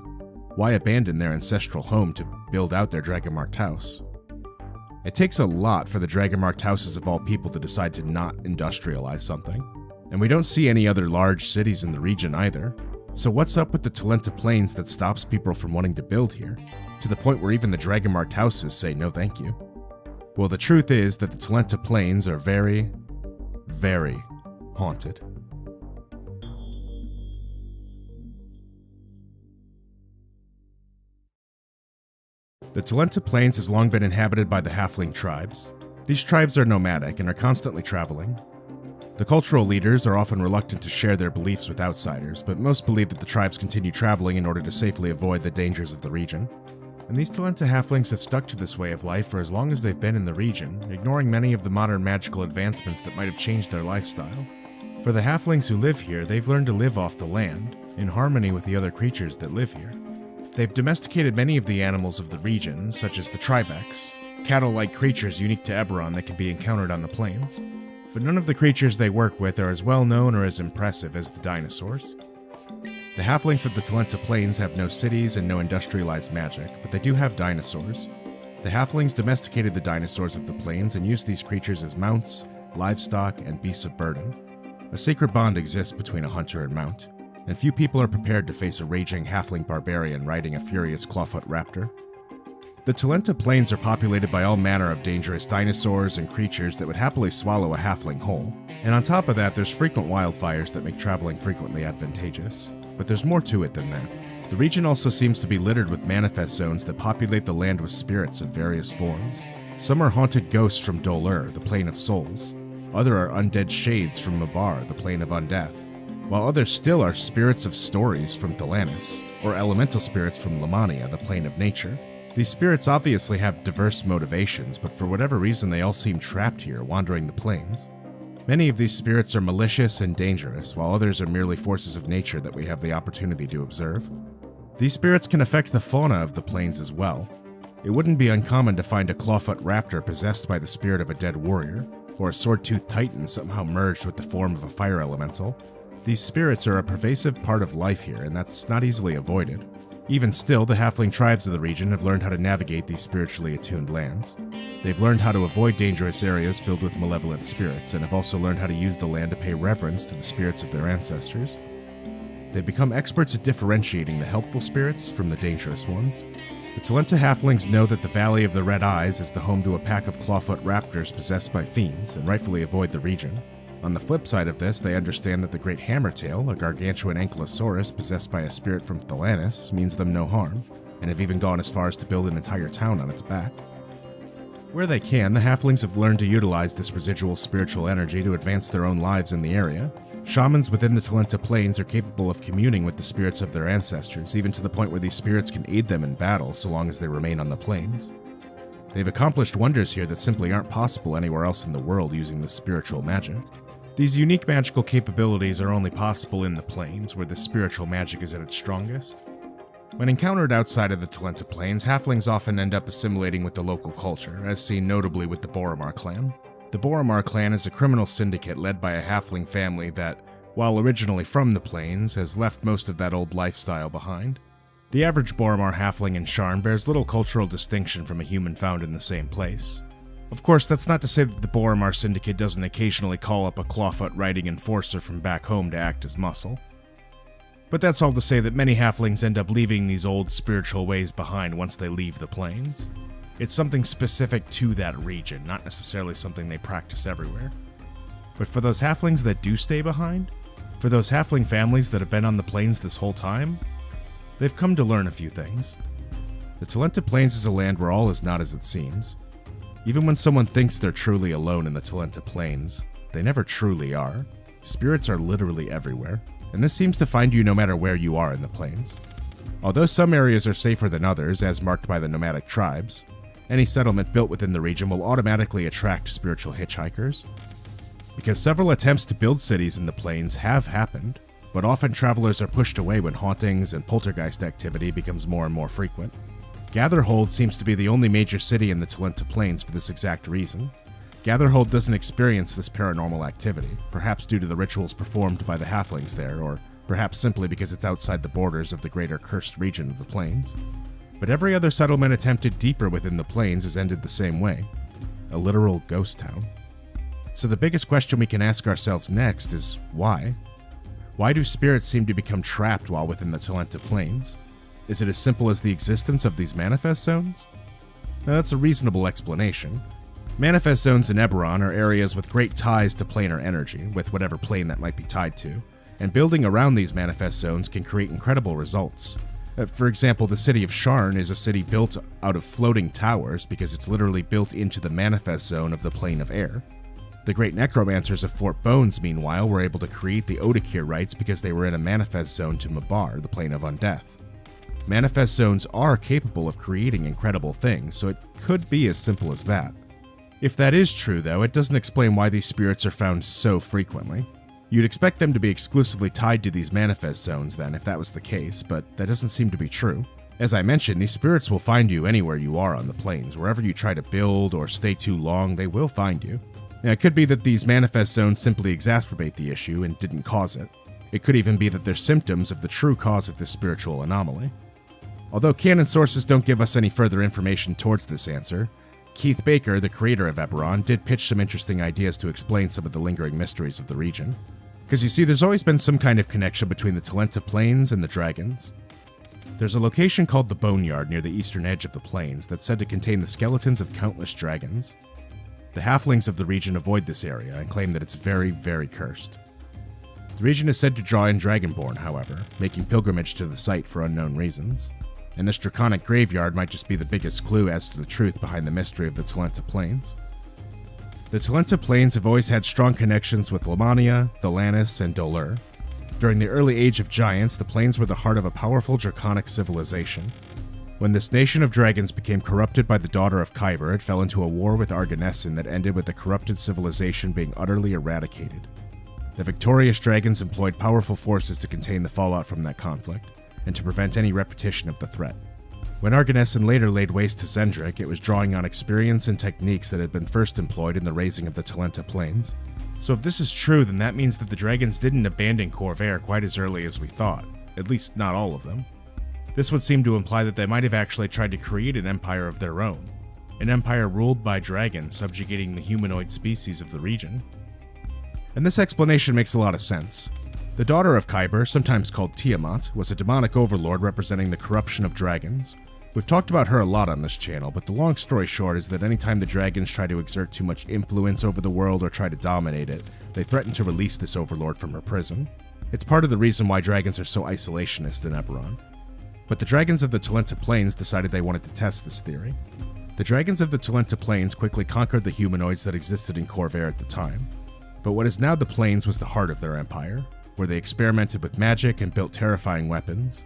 Why abandon their ancestral home to build out their Dragonmarked house? It takes a lot for the Dragonmarked houses of all people to decide to not industrialize something. And we don't see any other large cities in the region either. So what's up with the Talenta Plains that stops people from wanting to build here? To the point where even the Dragonmarked houses say no thank you. Well, the truth is that the Talenta Plains are very, very haunted. The Talenta Plains has long been inhabited by the halfling tribes. These tribes are nomadic and are constantly traveling. The cultural leaders are often reluctant to share their beliefs with outsiders, but most believe that the tribes continue traveling in order to safely avoid the dangers of the region. And these Talenta halflings have stuck to this way of life for as long as they've been in the region, ignoring many of the modern magical advancements that might have changed their lifestyle. For the halflings who live here, they've learned to live off the land, in harmony with the other creatures that live here. They've domesticated many of the animals of the region, such as the tribecs, cattle-like creatures unique to Eberron that can be encountered on the plains. But none of the creatures they work with are as well known or as impressive as the dinosaurs. The halflings of the Talenta Plains have no cities and no industrialized magic, but they do have dinosaurs. The halflings domesticated the dinosaurs of the plains and used these creatures as mounts, livestock, and beasts of burden. A sacred bond exists between a hunter and mount, and few people are prepared to face a raging halfling barbarian riding a furious clawfoot raptor. The Talenta Plains are populated by all manner of dangerous dinosaurs and creatures that would happily swallow a halfling whole, and on top of that there's frequent wildfires that make traveling frequently advantageous. But there's more to it than that. The region also seems to be littered with manifest zones that populate the land with spirits of various forms. Some are haunted ghosts from Daelkyr, the plane of souls. Other are undead shades from Mabar, the plane of undeath. While others still are spirits of stories from Thelanis, or elemental spirits from Lamania, the plane of nature. These spirits obviously have diverse motivations, but for whatever reason they all seem trapped here, wandering the plains. Many of these spirits are malicious and dangerous, while others are merely forces of nature that we have the opportunity to observe. These spirits can affect the fauna of the plains as well. It wouldn't be uncommon to find a clawfoot raptor possessed by the spirit of a dead warrior, or a sword-toothed titan somehow merged with the form of a fire elemental. These spirits are a pervasive part of life here, and that's not easily avoided. Even still, the halfling tribes of the region have learned how to navigate these spiritually attuned lands. They've learned how to avoid dangerous areas filled with malevolent spirits, and have also learned how to use the land to pay reverence to the spirits of their ancestors. They've become experts at differentiating the helpful spirits from the dangerous ones. The Talenta halflings know that the Valley of the Red Eyes is the home to a pack of clawfoot raptors possessed by fiends, and rightfully avoid the region. On the flip side of this, they understand that the Great Hammertail, a gargantuan ankylosaurus possessed by a spirit from Thelanis, means them no harm, and have even gone as far as to build an entire town on its back. Where they can, the halflings have learned to utilize this residual spiritual energy to advance their own lives in the area. Shamans within the Talenta Plains are capable of communing with the spirits of their ancestors, even to the point where these spirits can aid them in battle so long as they remain on the plains. They've accomplished wonders here that simply aren't possible anywhere else in the world using this spiritual magic. These unique magical capabilities are only possible in the plains, where the spiritual magic is at its strongest. When encountered outside of the Talenta Plains, halflings often end up assimilating with the local culture, as seen notably with the Boromar clan. The Boromar clan is a criminal syndicate led by a halfling family that, while originally from the plains, has left most of that old lifestyle behind. The average Boromar halfling in Sharn bears little cultural distinction from a human found in the same place. Of course, that's not to say that the Boromar syndicate doesn't occasionally call up a clawfoot riding enforcer from back home to act as muscle. But that's all to say that many halflings end up leaving these old spiritual ways behind once they leave the plains. It's something specific to that region, not necessarily something they practice everywhere. But for those halflings that do stay behind, for those halfling families that have been on the plains this whole time, they've come to learn a few things. The Talenta Plains is a land where all is not as it seems. Even when someone thinks they're truly alone in the Talenta Plains, they never truly are. Spirits are literally everywhere, and this seems to find you no matter where you are in the plains. Although some areas are safer than others, as marked by the nomadic tribes, any settlement built within the region will automatically attract spiritual hitchhikers. Because several attempts to build cities in the plains have happened, but often travelers are pushed away when hauntings and poltergeist activity becomes more and more frequent. Gatherhold seems to be the only major city in the Talenta Plains for this exact reason. Gatherhold doesn't experience this paranormal activity, perhaps due to the rituals performed by the halflings there, or perhaps simply because it's outside the borders of the greater cursed region of the plains. But every other settlement attempted deeper within the plains has ended the same way. A literal ghost town. So the biggest question we can ask ourselves next is why? Why do spirits seem to become trapped while within the Talenta Plains? Is it as simple as the existence of these manifest zones? Now, that's a reasonable explanation. Manifest zones in Eberron are areas with great ties to planar energy, with whatever plane that might be tied to, and building around these manifest zones can create incredible results. For example, the city of Sharn is a city built out of floating towers because it's literally built into the manifest zone of the plane of air. The great necromancers of Fort Bones, meanwhile, were able to create the Daelkyr rites because they were in a manifest zone to Mabar, the plane of undeath. Manifest zones are capable of creating incredible things, so it could be as simple as that. If that is true, though, it doesn't explain why these spirits are found so frequently. You'd expect them to be exclusively tied to these manifest zones then, if that was the case, but that doesn't seem to be true. As I mentioned, these spirits will find you anywhere you are on the plains. Wherever you try to build or stay too long, they will find you. Now, it could be that these manifest zones simply exacerbate the issue and didn't cause it. It could even be that they're symptoms of the true cause of this spiritual anomaly. Although canon sources don't give us any further information towards this answer, Keith Baker, the creator of Eberron, did pitch some interesting ideas to explain some of the lingering mysteries of the region. Because you see, there's always been some kind of connection between the Talenta Plains and the dragons. There's a location called the Boneyard near the eastern edge of the plains that's said to contain the skeletons of countless dragons. The halflings of the region avoid this area and claim that it's very, very cursed. The region is said to draw in Dragonborn, however, making pilgrimage to the site for unknown reasons. And this Draconic graveyard might just be the biggest clue as to the truth behind the mystery of the Talenta Plains. The Talenta Plains have always had strong connections with Lamania, Thelanis, and Daelkyr. During the early age of giants, the plains were the heart of a powerful Draconic civilization. When this nation of dragons became corrupted by the Daughter of Khyber, it fell into a war with Arganesson that ended with the corrupted civilization being utterly eradicated. The victorious dragons employed powerful forces to contain the fallout from that conflict, and to prevent any repetition of the threat. When Arganesson later laid waste to Xen'drik, it was drawing on experience and techniques that had been first employed in the raising of the Talenta Plains. So if this is true, then that means that the dragons didn't abandon Khorvaire quite as early as we thought, at least not all of them. This would seem to imply that they might have actually tried to create an empire of their own, an empire ruled by dragons subjugating the humanoid species of the region. And this explanation makes a lot of sense. The Daughter of Khyber, sometimes called Tiamat, was a demonic overlord representing the corruption of dragons. We've talked about her a lot on this channel, but the long story short is that anytime the dragons try to exert too much influence over the world or try to dominate it, they threaten to release this overlord from her prison. It's part of the reason why dragons are so isolationist in Eberron. But the dragons of the Talenta Plains decided they wanted to test this theory. The dragons of the Talenta Plains quickly conquered the humanoids that existed in Khorvaire at the time. But what is now the Plains was the heart of their empire, where they experimented with magic and built terrifying weapons.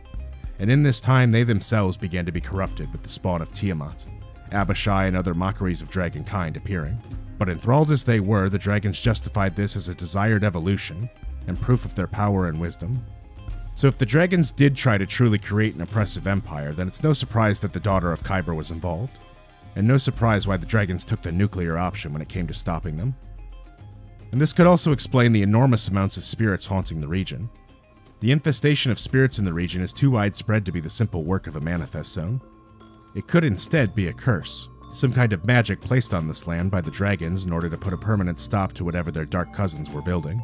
And in this time, they themselves began to be corrupted with the spawn of Tiamat, Abishai, and other mockeries of dragonkind appearing. But enthralled as they were, the dragons justified this as a desired evolution, and proof of their power and wisdom. So if the dragons did try to truly create an oppressive empire, then it's no surprise that the Daughter of Khyber was involved, and no surprise why the dragons took the nuclear option when it came to stopping them. And this could also explain the enormous amounts of spirits haunting the region. The infestation of spirits in the region is too widespread to be the simple work of a manifest zone. It could instead be a curse, some kind of magic placed on this land by the dragons in order to put a permanent stop to whatever their dark cousins were building.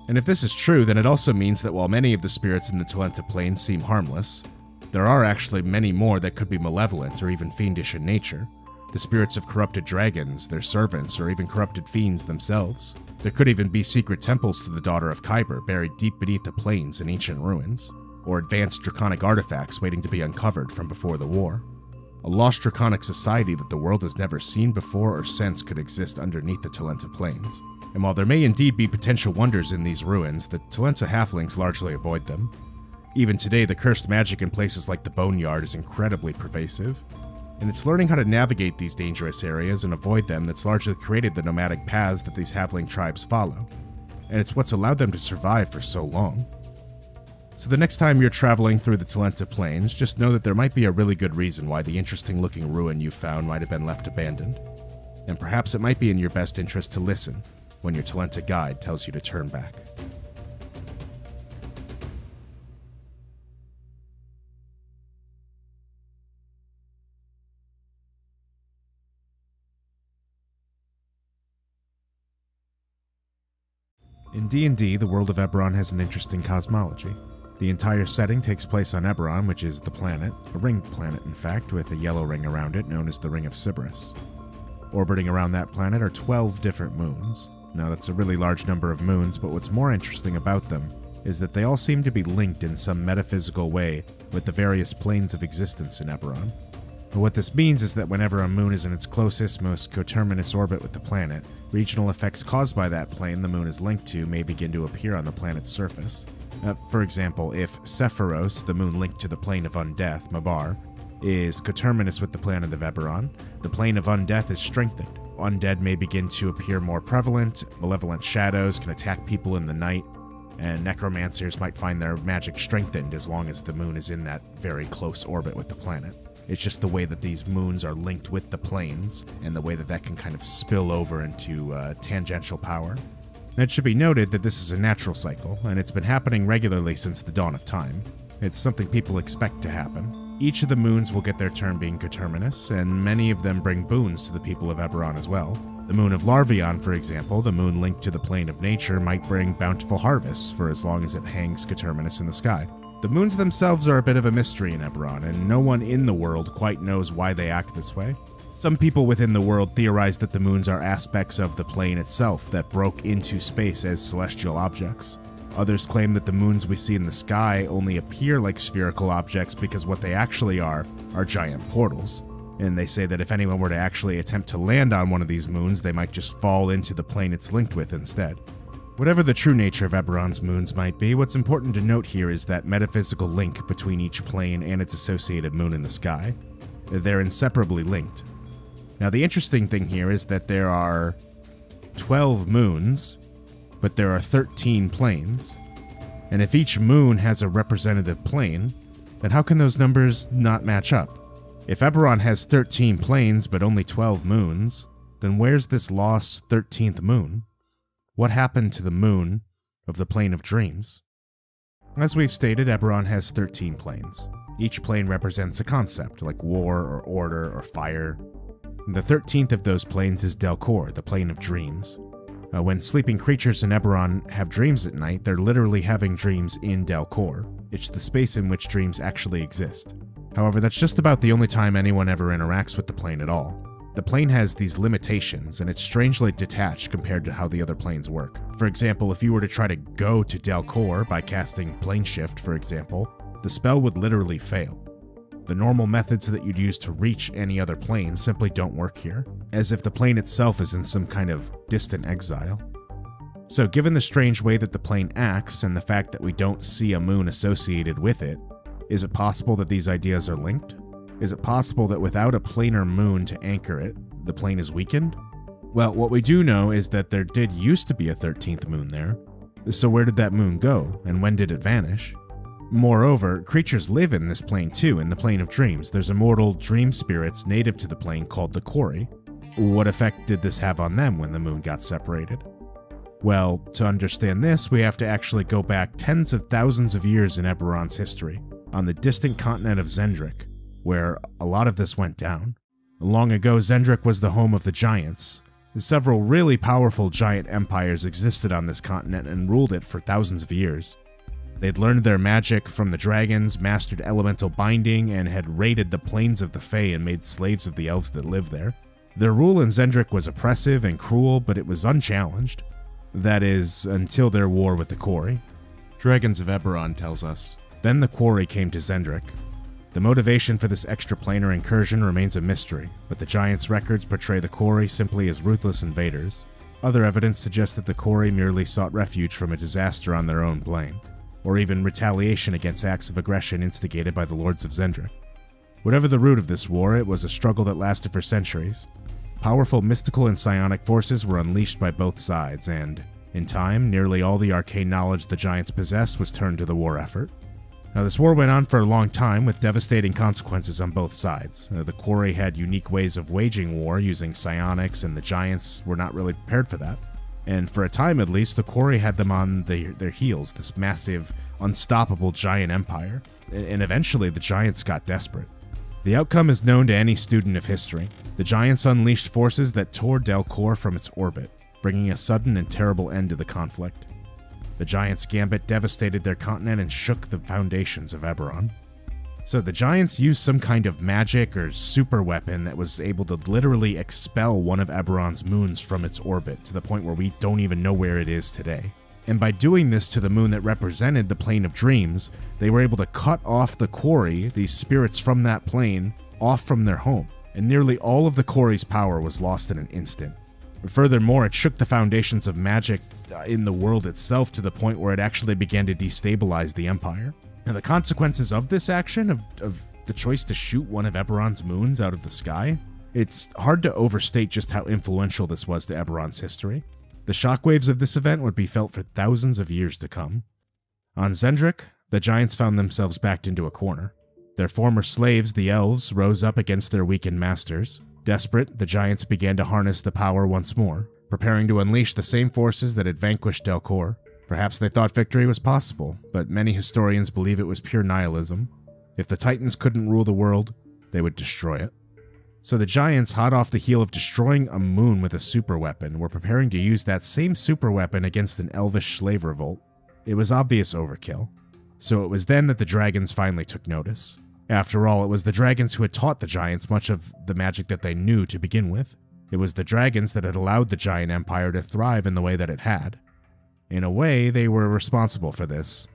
And if this is true, then it also means that while many of the spirits in the Talenta Plains seem harmless, there are actually many more that could be malevolent or even fiendish in nature. The spirits of corrupted dragons, their servants, or even corrupted fiends themselves. There could even be secret temples to the Daughter of Khyber buried deep beneath the plains in ancient ruins, or advanced draconic artifacts waiting to be uncovered from before the war. A lost draconic society that the world has never seen before or since could exist underneath the Talenta Plains. And while there may indeed be potential wonders in these ruins, the Talenta halflings largely avoid them. Even today, the cursed magic in places like the Boneyard is incredibly pervasive, and it's learning how to navigate these dangerous areas and avoid them that's largely created the nomadic paths that these halfling tribes follow, and it's what's allowed them to survive for so long. So the next time you're traveling through the Talenta Plains, just know that there might be a really good reason why the interesting looking ruin you found might have been left abandoned, and perhaps it might be in your best interest to listen when your Talenta guide tells you to turn back. In D&D, the world of Eberron has an interesting cosmology. The entire setting takes place on Eberron, which is the planet, a ringed planet in fact, with a yellow ring around it known as the Ring of Sybaris. Orbiting around that planet are 12 different moons. Now that's a really large number of moons, but what's more interesting about them is that they all seem to be linked in some metaphysical way with the various planes of existence in Eberron. But what this means is that whenever a moon is in its closest, most coterminous orbit with the planet, regional effects caused by that plane the moon is linked to may begin to appear on the planet's surface. For example, if Sephiros, the moon linked to the plane of Undeath, Mabar, is coterminous with the planet of Eberron, the plane of Undeath is strengthened. Undead may begin to appear more prevalent, malevolent shadows can attack people in the night, and necromancers might find their magic strengthened as long as the moon is in that very close orbit with the planet. It's just the way that these moons are linked with the planes, and the way that that can kind of spill over into tangential power. And it should be noted that this is a natural cycle, and it's been happening regularly since the dawn of time. It's something people expect to happen. Each of the moons will get their turn being coterminous, and many of them bring boons to the people of Eberron as well. The moon of Larvion, for example, the moon linked to the plane of nature, might bring bountiful harvests for as long as it hangs coterminous in the sky. The moons themselves are a bit of a mystery in Eberron, and no one in the world quite knows why they act this way. Some people within the world theorize that the moons are aspects of the plane itself that broke into space as celestial objects. Others claim that the moons we see in the sky only appear like spherical objects because what they actually are giant portals. And they say that if anyone were to actually attempt to land on one of these moons, they might just fall into the plane it's linked with instead. Whatever the true nature of Eberron's moons might be, what's important to note here is that metaphysical link between each plane and its associated moon in the sky. They're inseparably linked. Now, the interesting thing here is that there are 12 moons, but there are 13 planes. And if each moon has a representative plane, then how can those numbers not match up? If Eberron has 13 planes but only 12 moons, then where's this lost 13th moon? What happened to the moon of the Plane of Dreams? As we've stated, Eberron has 13 planes. Each plane represents a concept, like war or order or fire. And the 13th of those planes is Daelkyr, the Plane of Dreams. When sleeping creatures in Eberron have dreams at night, they're literally having dreams in Daelkyr. It's the space in which dreams actually exist. However, that's just about the only time anyone ever interacts with the plane at all. The plane has these limitations, and it's strangely detached compared to how the other planes work. For example, if you were to try to go to Daelkyr by casting Plane Shift, for example, the spell would literally fail. The normal methods that you'd use to reach any other plane simply don't work here, as if the plane itself is in some kind of distant exile. So given the strange way that the plane acts and the fact that we don't see a moon associated with it, is it possible that these ideas are linked? Is it possible that without a planar moon to anchor it, the plane is weakened? Well, what we do know is that there did used to be a 13th moon there. So where did that moon go, and when did it vanish? Moreover, creatures live in this plane too, in the Plane of Dreams. There's immortal dream spirits native to the plane called the Quarry. What effect did this have on them when the moon got separated? Well, to understand this, we have to actually go back tens of thousands of years in Eberron's history, on the distant continent of Zendrik, where a lot of this went down. Long ago, Zendrik was the home of the Giants. Several really powerful giant empires existed on this continent and ruled it for thousands of years. They'd learned their magic from the dragons, mastered elemental binding, and had raided the plains of the Fae and made slaves of the elves that lived there. Their rule in Zendrik was oppressive and cruel, but it was unchallenged. That is, until their war with the Quarry. Dragons of Eberron tells us, then the Quarry came to Zendrik. The motivation for this extraplanar incursion remains a mystery, but the Giants' records portray the Quarry simply as ruthless invaders. Other evidence suggests that the Quarry merely sought refuge from a disaster on their own plane, or even retaliation against acts of aggression instigated by the Lords of Zendrik. Whatever the root of this war, it was a struggle that lasted for centuries. Powerful mystical and psionic forces were unleashed by both sides, and, in time, nearly all the arcane knowledge the Giants possessed was turned to the war effort. Now, this war went on for a long time with devastating consequences on both sides. The Quarry had unique ways of waging war using psionics, and the Giants were not really prepared for that. And for a time at least, the Quarry had them on their heels, this massive, unstoppable giant empire. And eventually, the Giants got desperate. The outcome is known to any student of history. The Giants unleashed forces that tore Daelkyr from its orbit, bringing a sudden and terrible end to the conflict. The Giants' gambit devastated their continent and shook the foundations of Eberron. So the Giants used some kind of magic or super weapon that was able to literally expel one of Eberron's moons from its orbit to the point where we don't even know where it is today. And by doing this to the moon that represented the Plane of Dreams, they were able to cut off the Quarry, these spirits from that plane, off from their home. And nearly all of the Quarry's power was lost in an instant. Furthermore, it shook the foundations of magic in the world itself to the point where it actually began to destabilize the Empire. Now, the consequences of this action, of the choice to shoot one of Eberron's moons out of the sky, it's hard to overstate just how influential this was to Eberron's history. The shockwaves of this event would be felt for thousands of years to come. On Zendrik, the Giants found themselves backed into a corner. Their former slaves, the Elves, rose up against their weakened masters. Desperate, the Giants began to harness the power once more, preparing to unleash the same forces that had vanquished Daelkyr. Perhaps they thought victory was possible, but many historians believe it was pure nihilism. If the Titans couldn't rule the world, they would destroy it. So the Giants, hot off the heel of destroying a moon with a superweapon, were preparing to use that same superweapon against an elvish slave revolt. It was obvious overkill. So it was then that the dragons finally took notice. After all, it was the dragons who had taught the Giants much of the magic that they knew to begin with. It was the dragons that had allowed the giant empire to thrive in the way that it had. In a way, they were responsible for this,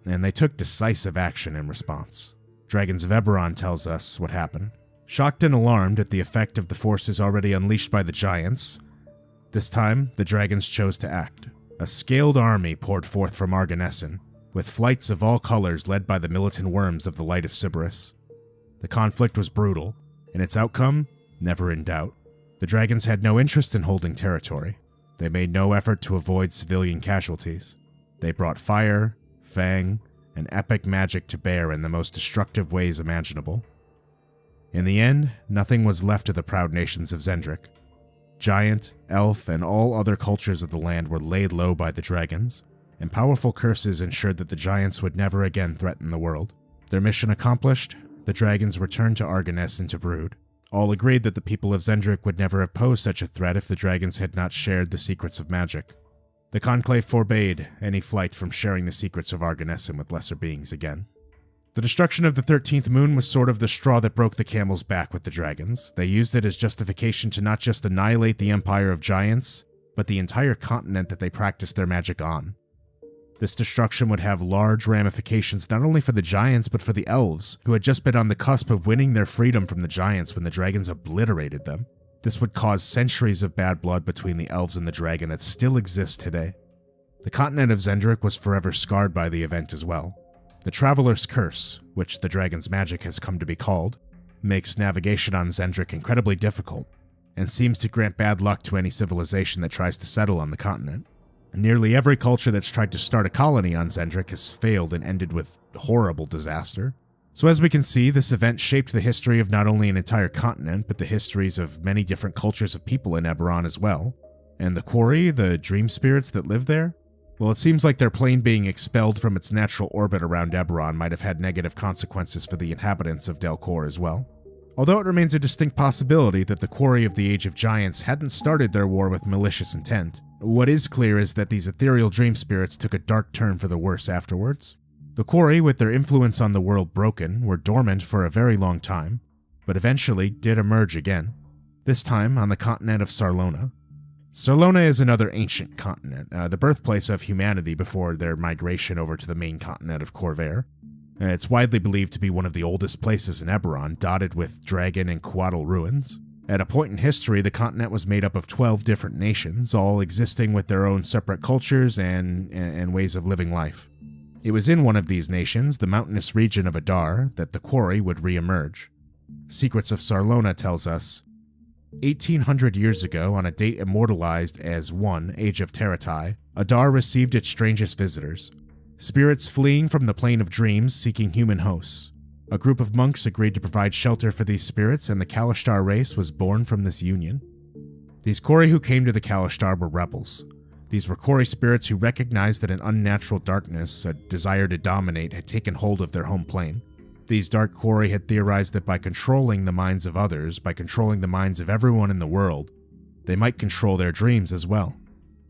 and they took decisive action in response. Dragons of Eberron tells us what happened. Shocked and alarmed at the effect of the forces already unleashed by the Giants, this time the dragons chose to act. A scaled army poured forth from Argonesson, with flights of all colors led by the militant worms of the Light of Sybaris. The conflict was brutal, and its outcome never in doubt. The dragons had no interest in holding territory. They made no effort to avoid civilian casualties. They brought fire, fang, and epic magic to bear in the most destructive ways imaginable. In the end, nothing was left of the proud nations of Xen'drik. Giant, elf, and all other cultures of the land were laid low by the dragons, and powerful curses ensured that the giants would never again threaten the world. Their mission accomplished, the dragons returned to Argonesson to brood. All agreed that the people of Xen'drik would never have posed such a threat if the dragons had not shared the secrets of magic. The Conclave forbade any flight from sharing the secrets of Argonesson with lesser beings again. The destruction of the 13th moon was sort of the straw that broke the camel's back with the dragons. They used it as justification to not just annihilate the empire of giants, but the entire continent that they practiced their magic on. This destruction would have large ramifications not only for the giants but for the elves, who had just been on the cusp of winning their freedom from the giants when the dragons obliterated them. This would cause centuries of bad blood between the elves and the dragon that still exists today. The continent of Xen'drik was forever scarred by the event as well. The Traveler's Curse, which the dragon's magic has come to be called, makes navigation on Xen'drik incredibly difficult, and seems to grant bad luck to any civilization that tries to settle on the continent. Nearly every culture that's tried to start a colony on Xen'drik has failed and ended with horrible disaster. So as we can see, this event shaped the history of not only an entire continent, but the histories of many different cultures of people in Eberron as well. And the quarry, the dream spirits that live there? Well, it seems like their plane being expelled from its natural orbit around Eberron might have had negative consequences for the inhabitants of Daelkyr as well. Although it remains a distinct possibility that the quarry of the Age of Giants hadn't started their war with malicious intent, what is clear is that these ethereal dream spirits took a dark turn for the worse afterwards. The quarry, with their influence on the world broken, were dormant for a very long time, but eventually did emerge again, this time on the continent of Sarlona. Sarlona is another ancient continent, the birthplace of humanity before their migration over to the main continent of Khorvaire. It's widely believed to be one of the oldest places in Eberron, dotted with dragon and Coatl ruins. At a point in history, the continent was made up of 12 different nations, all existing with their own separate cultures and ways of living life. It was in one of these nations, the mountainous region of Adar, that the quarry would re-emerge. Secrets of Sarlona tells us, 1800 years ago, on a date immortalized as 1 Age of Teratai, Adar received its strangest visitors. Spirits fleeing from the plane of dreams seeking human hosts. A group of monks agreed to provide shelter for these spirits, and the Kalashtar race was born from this union. These Kori who came to the Kalashtar were rebels. These were Kori spirits who recognized that an unnatural darkness, a desire to dominate, had taken hold of their home plane. These dark Kori had theorized that by controlling the minds of others, by controlling the minds of everyone in the world, they might control their dreams as well,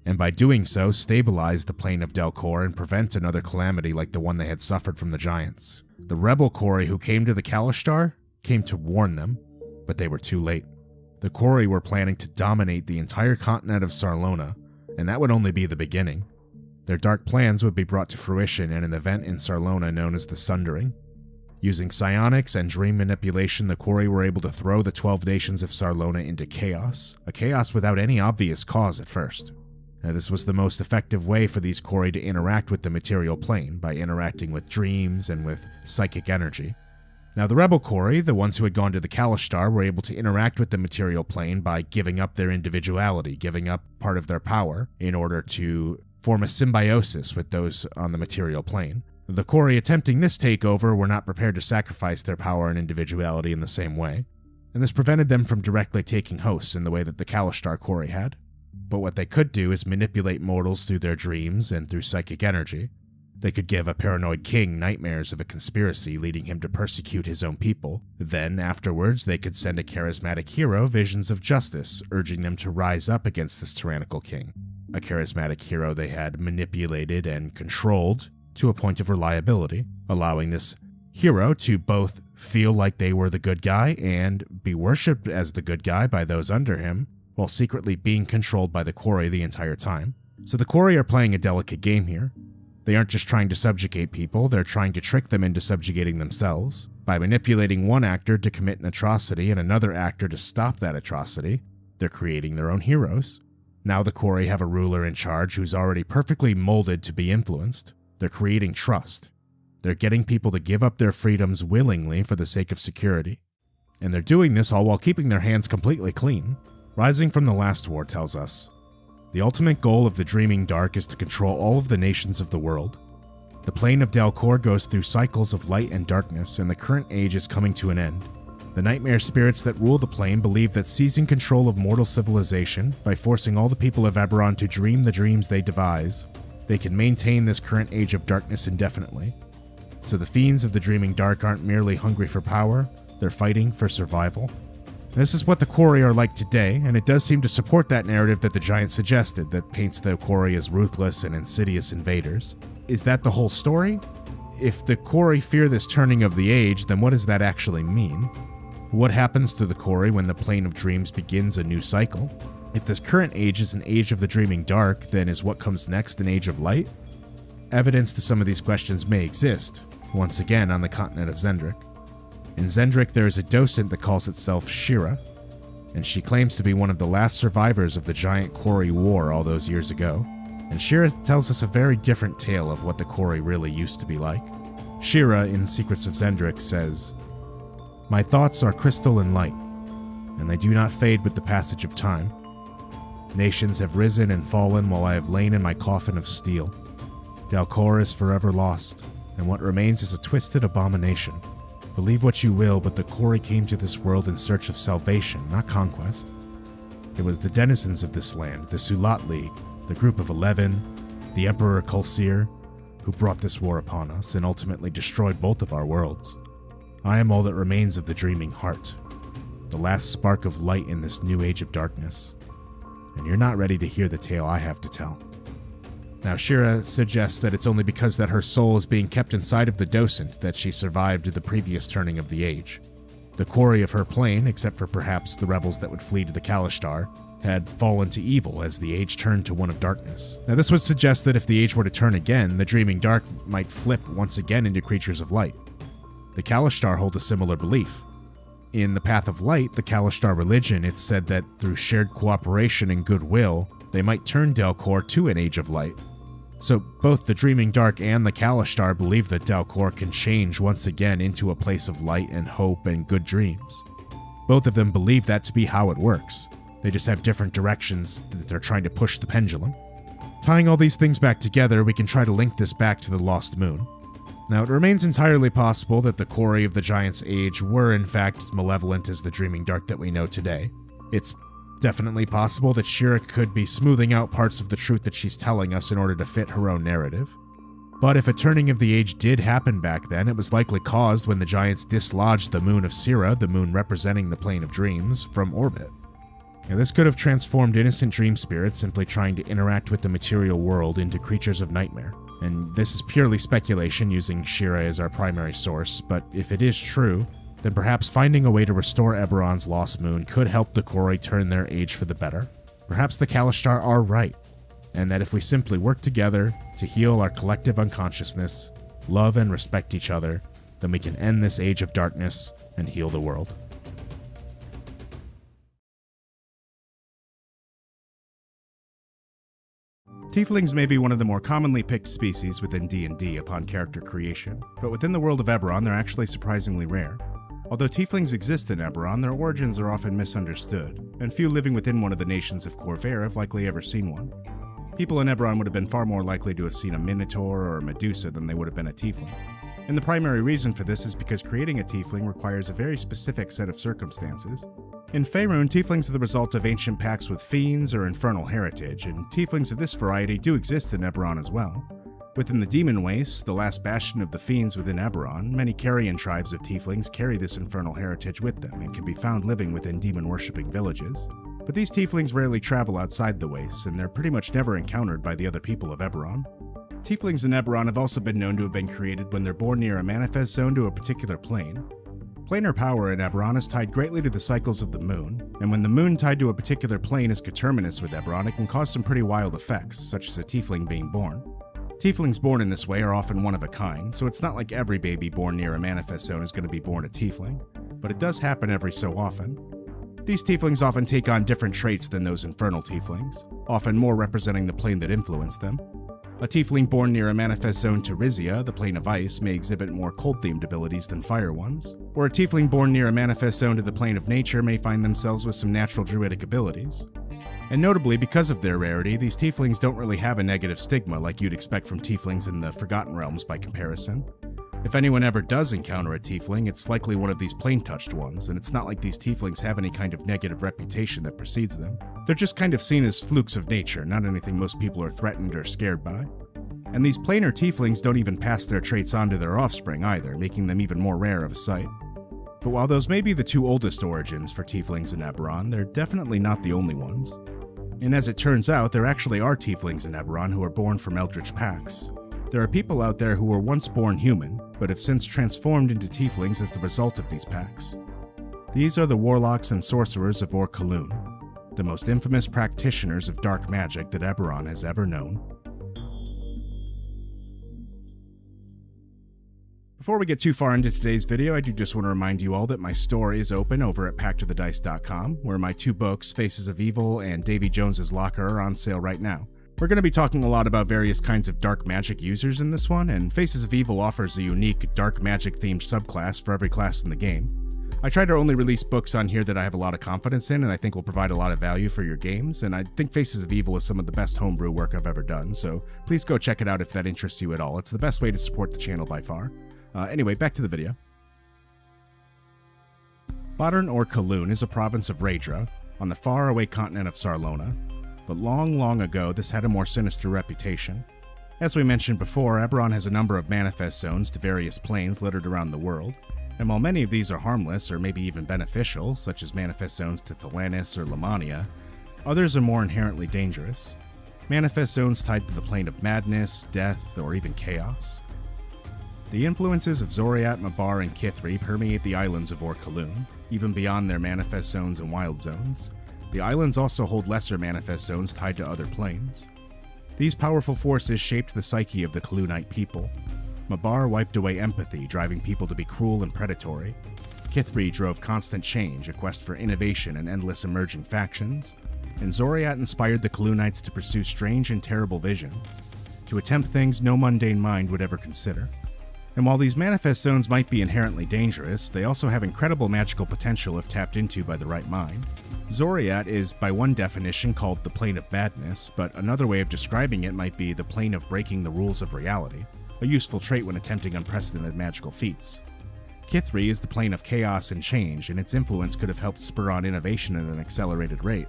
and by doing so stabilize the plane of Daelkyr and prevent another calamity like the one they had suffered from the giants. The rebel Kori who came to the Kalashtar came to warn them, but they were too late. The Kori were planning to dominate the entire continent of Sarlona, and that would only be the beginning. Their dark plans would be brought to fruition in an event in Sarlona known as the Sundering. Using psionics and dream manipulation, the Kori were able to throw the 12 nations of Sarlona into chaos, a chaos without any obvious cause at first. Now, this was the most effective way for these Kori to interact with the material plane, by interacting with dreams and with psychic energy. Now, the rebel Kori, the ones who had gone to the Kalashtar, were able to interact with the material plane by giving up their individuality, giving up part of their power, in order to form a symbiosis with those on the material plane. The Kori attempting this takeover were not prepared to sacrifice their power and individuality in the same way, and this prevented them from directly taking hosts in the way that the Kalashtar Kori had. But what they could do is manipulate mortals through their dreams and through psychic energy. They could give a paranoid king nightmares of a conspiracy leading him to persecute his own people. Then, afterwards, they could send a charismatic hero visions of justice, urging them to rise up against this tyrannical king. A charismatic hero they had manipulated and controlled to a point of reliability, allowing this hero to both feel like they were the good guy and be worshipped as the good guy by those under him, while secretly being controlled by the Kori the entire time. So the Kori are playing a delicate game here. They aren't just trying to subjugate people, they're trying to trick them into subjugating themselves. By manipulating one actor to commit an atrocity and another actor to stop that atrocity, they're creating their own heroes. Now the Quarry have a ruler in charge who's already perfectly molded to be influenced. They're creating trust. They're getting people to give up their freedoms willingly for the sake of security. And they're doing this all while keeping their hands completely clean. Rising from the Last War tells us, the ultimate goal of the Dreaming Dark is to control all of the nations of the world. The plane of Daelkyr goes through cycles of light and darkness, and the current age is coming to an end. The nightmare spirits that rule the plane believe that seizing control of mortal civilization, by forcing all the people of Eberron to dream the dreams they devise, they can maintain this current age of darkness indefinitely. So the fiends of the Dreaming Dark aren't merely hungry for power, they're fighting for survival. This is what the Quarry are like today, and it does seem to support that narrative that the Giant suggested that paints the Quarry as ruthless and insidious invaders. Is that the whole story? If the Quarry fear this turning of the age, then what does that actually mean? What happens to the Quarry when the Plane of Dreams begins a new cycle? If this current age is an age of the Dreaming Dark, then is what comes next an age of light? Evidence to some of these questions may exist, once again on the continent of Xen'drik. In Xen'drik there is a docent that calls itself Shira, and she claims to be one of the last survivors of the giant Quarry War all those years ago, and Shira tells us a very different tale of what the Quarry really used to be like. Shira, in Secrets of Xen'drik, says, "My thoughts are crystal and light, and they do not fade with the passage of time. Nations have risen and fallen while I have lain in my coffin of steel. Daelkyr is forever lost, and what remains is a twisted abomination. Believe what you will, but the Quarry came to this world in search of salvation, not conquest. It was the denizens of this land, the Sulat League, the Group of 11, the Emperor Kulsir, who brought this war upon us and ultimately destroyed both of our worlds. I am all that remains of the Dreaming Heart, the last spark of light in this new age of darkness. And you're not ready to hear the tale I have to tell." Now Shira suggests that it's only because that her soul is being kept inside of the docent that she survived the previous turning of the age. The Quarry of her plane, except for perhaps the rebels that would flee to the Kalashtar, had fallen to evil as the age turned to one of darkness. Now this would suggest that if the age were to turn again, the Dreaming Dark might flip once again into creatures of light. The Kalashtar hold a similar belief. In the Path of Light, the Kalashtar religion, it's said that through shared cooperation and goodwill, they might turn Daelkyr to an Age of Light. So both the Dreaming Dark and the Kalashtar believe that Daelkyr can change once again into a place of light and hope and good dreams. Both of them believe that to be how it works. They just have different directions that they're trying to push the pendulum. Tying all these things back together, we can try to link this back to the Lost Moon. Now, it remains entirely possible that the Quarry of the Giants' Age were in fact as malevolent as the Dreaming Dark that we know today. It's definitely possible that Shira could be smoothing out parts of the truth that she's telling us in order to fit her own narrative. But if a turning of the age did happen back then, it was likely caused when the Giants dislodged the moon of Sira, the moon representing the Plane of Dreams, from orbit. Now, this could have transformed innocent dream spirits simply trying to interact with the material world into creatures of nightmare. And this is purely speculation using Shira as our primary source, but if it is true, then perhaps finding a way to restore Eberron's lost moon could help the Quarry turn their age for the better. Perhaps the Kalashtar are right, and that if we simply work together to heal our collective unconsciousness, love and respect each other, then we can end this age of darkness and heal the world. Tieflings may be one of the more commonly picked species within D&D upon character creation, but within the world of Eberron they're actually surprisingly rare. Although Tieflings exist in Eberron, their origins are often misunderstood, and few living within one of the nations of Khorvaire have likely ever seen one. People in Eberron would have been far more likely to have seen a Minotaur or a Medusa than they would have been a Tiefling. And the primary reason for this is because creating a Tiefling requires a very specific set of circumstances. In Faerun, Tieflings are the result of ancient pacts with fiends or infernal heritage, and Tieflings of this variety do exist in Eberron as well. Within the Demon Wastes, the last bastion of the fiends within Eberron, many carrion tribes of Tieflings carry this infernal heritage with them and can be found living within demon-worshipping villages. But these Tieflings rarely travel outside the Wastes, and they're pretty much never encountered by the other people of Eberron. Tieflings in Eberron have also been known to have been created when they're born near a manifest zone to a particular plane. Planar power in Eberron is tied greatly to the cycles of the moon, and when the moon tied to a particular plane is coterminous with Eberron, it can cause some pretty wild effects, such as a Tiefling being born. Tieflings born in this way are often one of a kind, so it's not like every baby born near a manifest zone is going to be born a Tiefling, but it does happen every so often. These tieflings often take on different traits than those infernal tieflings, often more representing the plane that influenced them. A tiefling born near a manifest zone to Rizia, the plane of ice, may exhibit more cold-themed abilities than fire ones, or a tiefling born near a manifest zone to the plane of nature may find themselves with some natural druidic abilities. And notably, because of their rarity, these tieflings don't really have a negative stigma like you'd expect from tieflings in the Forgotten Realms by comparison. If anyone ever does encounter a tiefling, it's likely one of these plane-touched ones, and it's not like these tieflings have any kind of negative reputation that precedes them. They're just kind of seen as flukes of nature, not anything most people are threatened or scared by. And these planar tieflings don't even pass their traits on to their offspring either, making them even more rare of a sight. But while those may be the two oldest origins for tieflings in Eberron, they're definitely not the only ones. And as it turns out, there actually are tieflings in Eberron who are born from eldritch packs. There are people out there who were once born human, but have since transformed into tieflings as the result of these packs. These are the warlocks and sorcerers of Ohr Kaluun, the most infamous practitioners of dark magic that Eberron has ever known. Before we get too far into today's video, I do just want to remind you all that my store is open over at PactToTheDice.com, where my two books, Faces of Evil and Davy Jones's Locker, are on sale right now. We're going to be talking a lot about various kinds of dark magic users in this one, and Faces of Evil offers a unique dark magic themed subclass for every class in the game. I try to only release books on here that I have a lot of confidence in and I think will provide a lot of value for your games, and I think Faces of Evil is some of the best homebrew work I've ever done, so please go check it out if that interests you at all. It's the best way to support the channel by far. Anyway, back to the video. Modern Ohr Kaluun is a province of Raedra, on the faraway continent of Sarlona, but long, long ago this had a more sinister reputation. As we mentioned before, Eberron has a number of manifest zones to various planes littered around the world, and while many of these are harmless or maybe even beneficial, such as manifest zones to Thalannis or Lamania, others are more inherently dangerous. Manifest zones tied to the plane of madness, death, or even chaos. The influences of Zoriat, Mabar, and Kithri permeate the islands of Ohr Kaluun, even beyond their manifest zones and wild zones. The islands also hold lesser manifest zones tied to other planes. These powerful forces shaped the psyche of the Kaluunite people. Mabar wiped away empathy, driving people to be cruel and predatory. Kithri drove constant change, a quest for innovation and endless emerging factions. And Zoriat inspired the Kaluunites to pursue strange and terrible visions, to attempt things no mundane mind would ever consider. And while these manifest zones might be inherently dangerous, they also have incredible magical potential if tapped into by the right mind. Zoriat is, by one definition, called the plane of madness, but another way of describing it might be the plane of breaking the rules of reality, a useful trait when attempting unprecedented magical feats. Kithri is the plane of chaos and change, and its influence could have helped spur on innovation at an accelerated rate.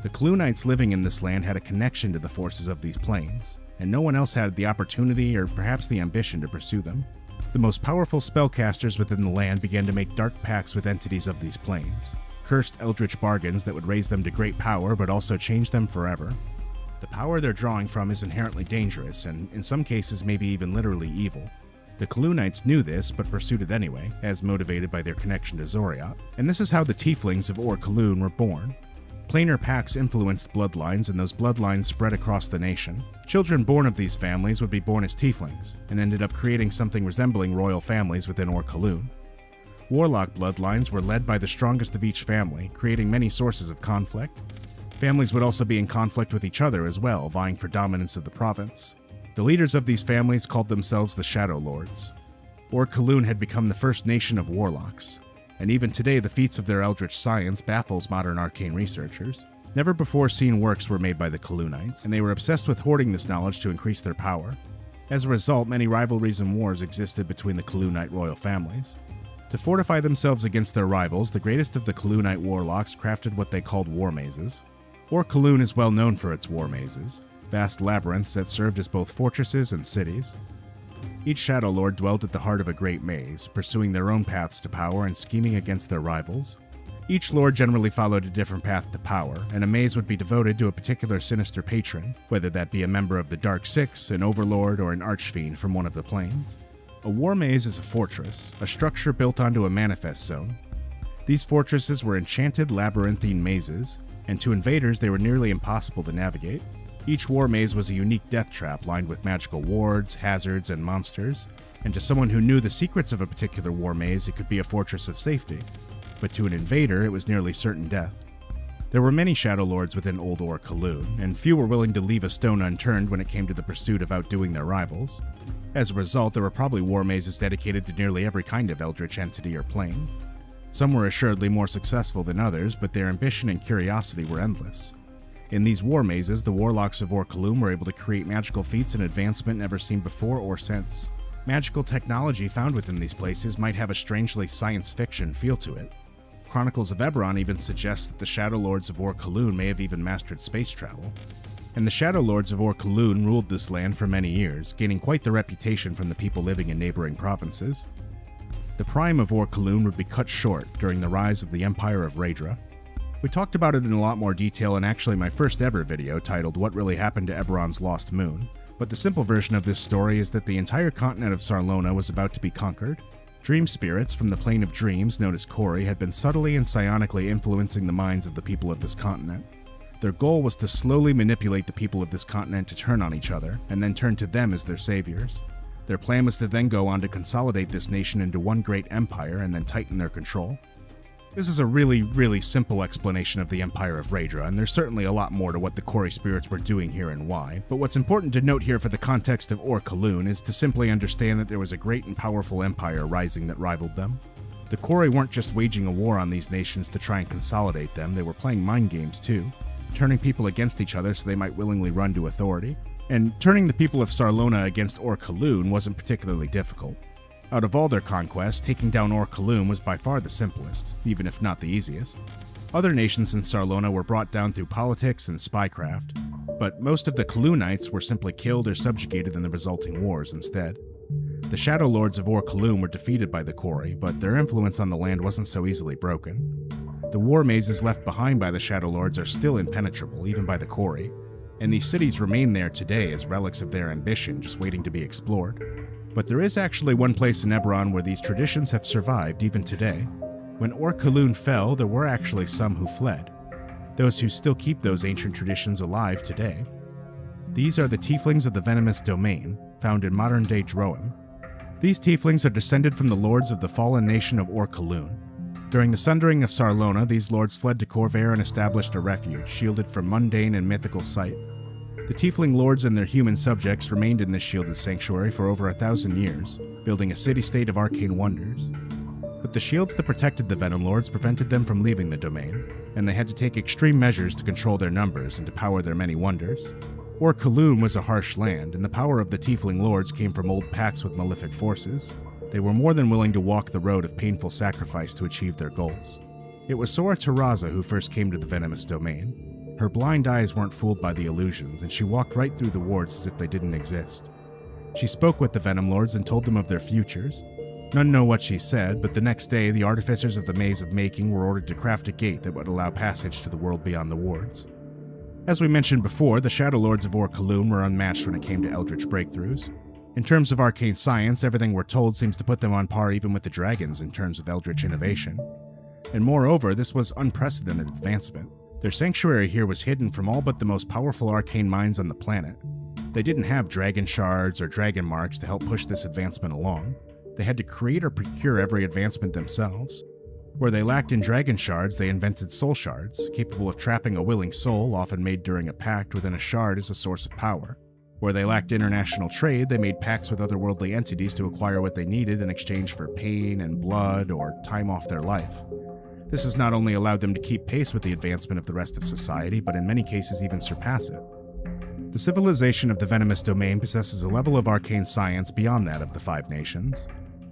The Kaluunites living in this land had a connection to the forces of these planes, and no one else had the opportunity or perhaps the ambition to pursue them. The most powerful spellcasters within the land began to make dark pacts with entities of these planes, cursed eldritch bargains that would raise them to great power but also change them forever. The power they're drawing from is inherently dangerous and, in some cases, maybe even literally evil. The Kaluunites knew this but pursued it anyway, as motivated by their connection to Zoriat, and this is how the tieflings of Ohr Kaluun were born. Planar pacts influenced bloodlines, and those bloodlines spread across the nation. Children born of these families would be born as tieflings, and ended up creating something resembling royal families within Ohr Kaluun. Warlock bloodlines were led by the strongest of each family, creating many sources of conflict. Families would also be in conflict with each other as well, vying for dominance of the province. The leaders of these families called themselves the Shadow Lords. Ohr Kaluun had become the first nation of warlocks, and even today the feats of their eldritch science baffles modern arcane researchers. Never before seen works were made by the Kaluunites, and they were obsessed with hoarding this knowledge to increase their power. As a result, many rivalries and wars existed between the Kaluunite royal families. To fortify themselves against their rivals, the greatest of the Kaluunite warlocks crafted what they called war mazes. Ohr Kaluun is well known for its war mazes, vast labyrinths that served as both fortresses and cities. Each Shadow Lord dwelled at the heart of a great maze, pursuing their own paths to power and scheming against their rivals. Each lord generally followed a different path to power, and a maze would be devoted to a particular sinister patron, whether that be a member of the Dark Six, an overlord, or an archfiend from one of the planes. A war maze is a fortress, a structure built onto a manifest zone. These fortresses were enchanted labyrinthine mazes, and to invaders they were nearly impossible to navigate. Each war maze was a unique death trap lined with magical wards, hazards, and monsters, and to someone who knew the secrets of a particular war maze, it could be a fortress of safety. but to an invader it was nearly certain death. There were many Shadow Lords within Old Ohr Kaluun, and few were willing to leave a stone unturned when it came to the pursuit of outdoing their rivals. As a result, there were probably war mazes dedicated to nearly every kind of eldritch entity or plane. Some were assuredly more successful than others, but their ambition and curiosity were endless. In these war mazes, the warlocks of Ohr Kaluun were able to create magical feats and advancement never seen before or since. Magical technology found within these places might have a strangely science fiction feel to it. Chronicles of Eberron even suggests that the Shadow Lords of Ohr Kaluun may have even mastered space travel. And the Shadow Lords of Ohr Kaluun ruled this land for many years, gaining quite the reputation from the people living in neighboring provinces. The prime of Ohr Kaluun would be cut short during the rise of the Empire of Raedra. We talked about it in a lot more detail in actually my first ever video titled What Really Happened to Eberron's Lost Moon, but the simple version of this story is that the entire continent of Sarlona was about to be conquered. Dream spirits from the plane of dreams, known as Kori, had been subtly and psionically influencing the minds of the people of this continent. Their goal was to slowly manipulate the people of this continent to turn on each other, and then turn to them as their saviors. Their plan was to then go on to consolidate this nation into one great empire and then tighten their control. This is a really simple explanation of the Empire of Raedra, and there's certainly a lot more to what the Kori spirits were doing here and why, but what's important to note here for the context of Ohr Kaluun is to simply understand that there was a great and powerful empire rising that rivaled them. The Kori weren't just waging a war on these nations to try and consolidate them, they were playing mind games too, turning people against each other so they might willingly run to authority. And turning the people of Sarlona against Ohr Kaluun wasn't particularly difficult. Out of all their conquests, taking down Ohr Kaluun was by far the simplest, even if not the easiest. Other nations in Sarlona were brought down through politics and spycraft, but most of the Kaluunites were simply killed or subjugated in the resulting wars instead. The Shadow Lords of Ohr Kaluun were defeated by the Kori, but their influence on the land wasn't so easily broken. The war mazes left behind by the Shadow Lords are still impenetrable, even by the Kori, and these cities remain there today as relics of their ambition, just waiting to be explored. But there is actually one place in Eberron where these traditions have survived even today. When Ohr Kaluun fell, there were actually some who fled, those who still keep those ancient traditions alive today. These are the Tieflings of the Venomous Domain, found in modern-day Droaam. These Tieflings are descended from the lords of the fallen nation of Ohr Kaluun. During the sundering of Sarlona, these lords fled to Khorvaire and established a refuge, shielded from mundane and mythical sight. The Tiefling lords and their human subjects remained in this shielded sanctuary for over 1,000 years, building a city-state of arcane wonders. But the shields that protected the Venom Lords prevented them from leaving the domain, and they had to take extreme measures to control their numbers and to power their many wonders. Ohr Kaluun was a harsh land, and the power of the Tiefling lords came from old pacts with malefic forces. They were more than willing to walk the road of painful sacrifice to achieve their goals. It was Sora Terraza who first came to the Venomous Domain. Her blind eyes weren't fooled by the illusions, and she walked right through the wards as if they didn't exist. She spoke with the Venom Lords and told them of their futures. None know what she said, but the next day the artificers of the Maze of Making were ordered to craft a gate that would allow passage to the world beyond the wards. As we mentioned before, the Shadow Lords of Ohr Kaluun were unmatched when it came to eldritch breakthroughs. In terms of arcane science, everything we're told seems to put them on par even with the dragons in terms of eldritch innovation. And moreover, this was unprecedented advancement. Their sanctuary here was hidden from all but the most powerful arcane minds on the planet. They didn't have dragon shards or Dragonmarks to help push this advancement along. They had to create or procure every advancement themselves. Where they lacked in dragon shards, they invented soul shards, capable of trapping a willing soul, often made during a pact within a shard as a source of power. Where they lacked international trade, they made pacts with otherworldly entities to acquire what they needed in exchange for pain and blood or time off their life. This has not only allowed them to keep pace with the advancement of the rest of society, but in many cases even surpass it. The civilization of the Venomous Domain possesses a level of arcane science beyond that of the Five Nations.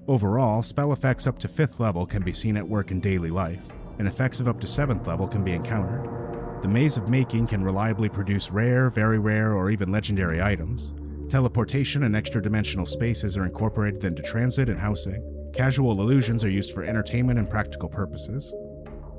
Overall, spell effects up to 5th level can be seen at work in daily life, and effects of up to 7th level can be encountered. The Maze of Making can reliably produce rare, very rare, or even legendary items. Teleportation and extra-dimensional spaces are incorporated into transit and housing. Casual illusions are used for entertainment and practical purposes.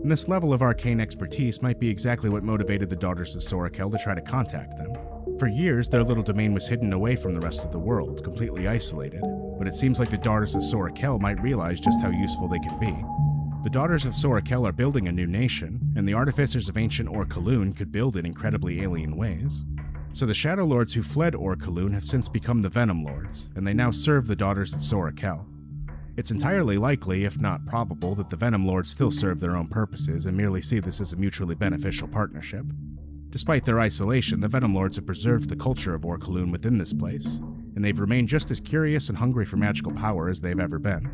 And this level of arcane expertise might be exactly what motivated the Daughters of Zorakel to try to contact them. For years, their little domain was hidden away from the rest of the world, completely isolated, but it seems like the Daughters of Zorakel might realize just how useful they can be. The Daughters of Zorakel are building a new nation, and the artificers of ancient Ohr Kaluun could build it in incredibly alien ways. So the Shadow Lords who fled Ohr Kaluun have since become the Venom Lords, and they now serve the Daughters of Zorakel. It's entirely likely, if not probable, that the Venom Lords still serve their own purposes and merely see this as a mutually beneficial partnership. Despite their isolation, the Venom Lords have preserved the culture of Ohr Kaluun within this place, and they've remained just as curious and hungry for magical power as they've ever been.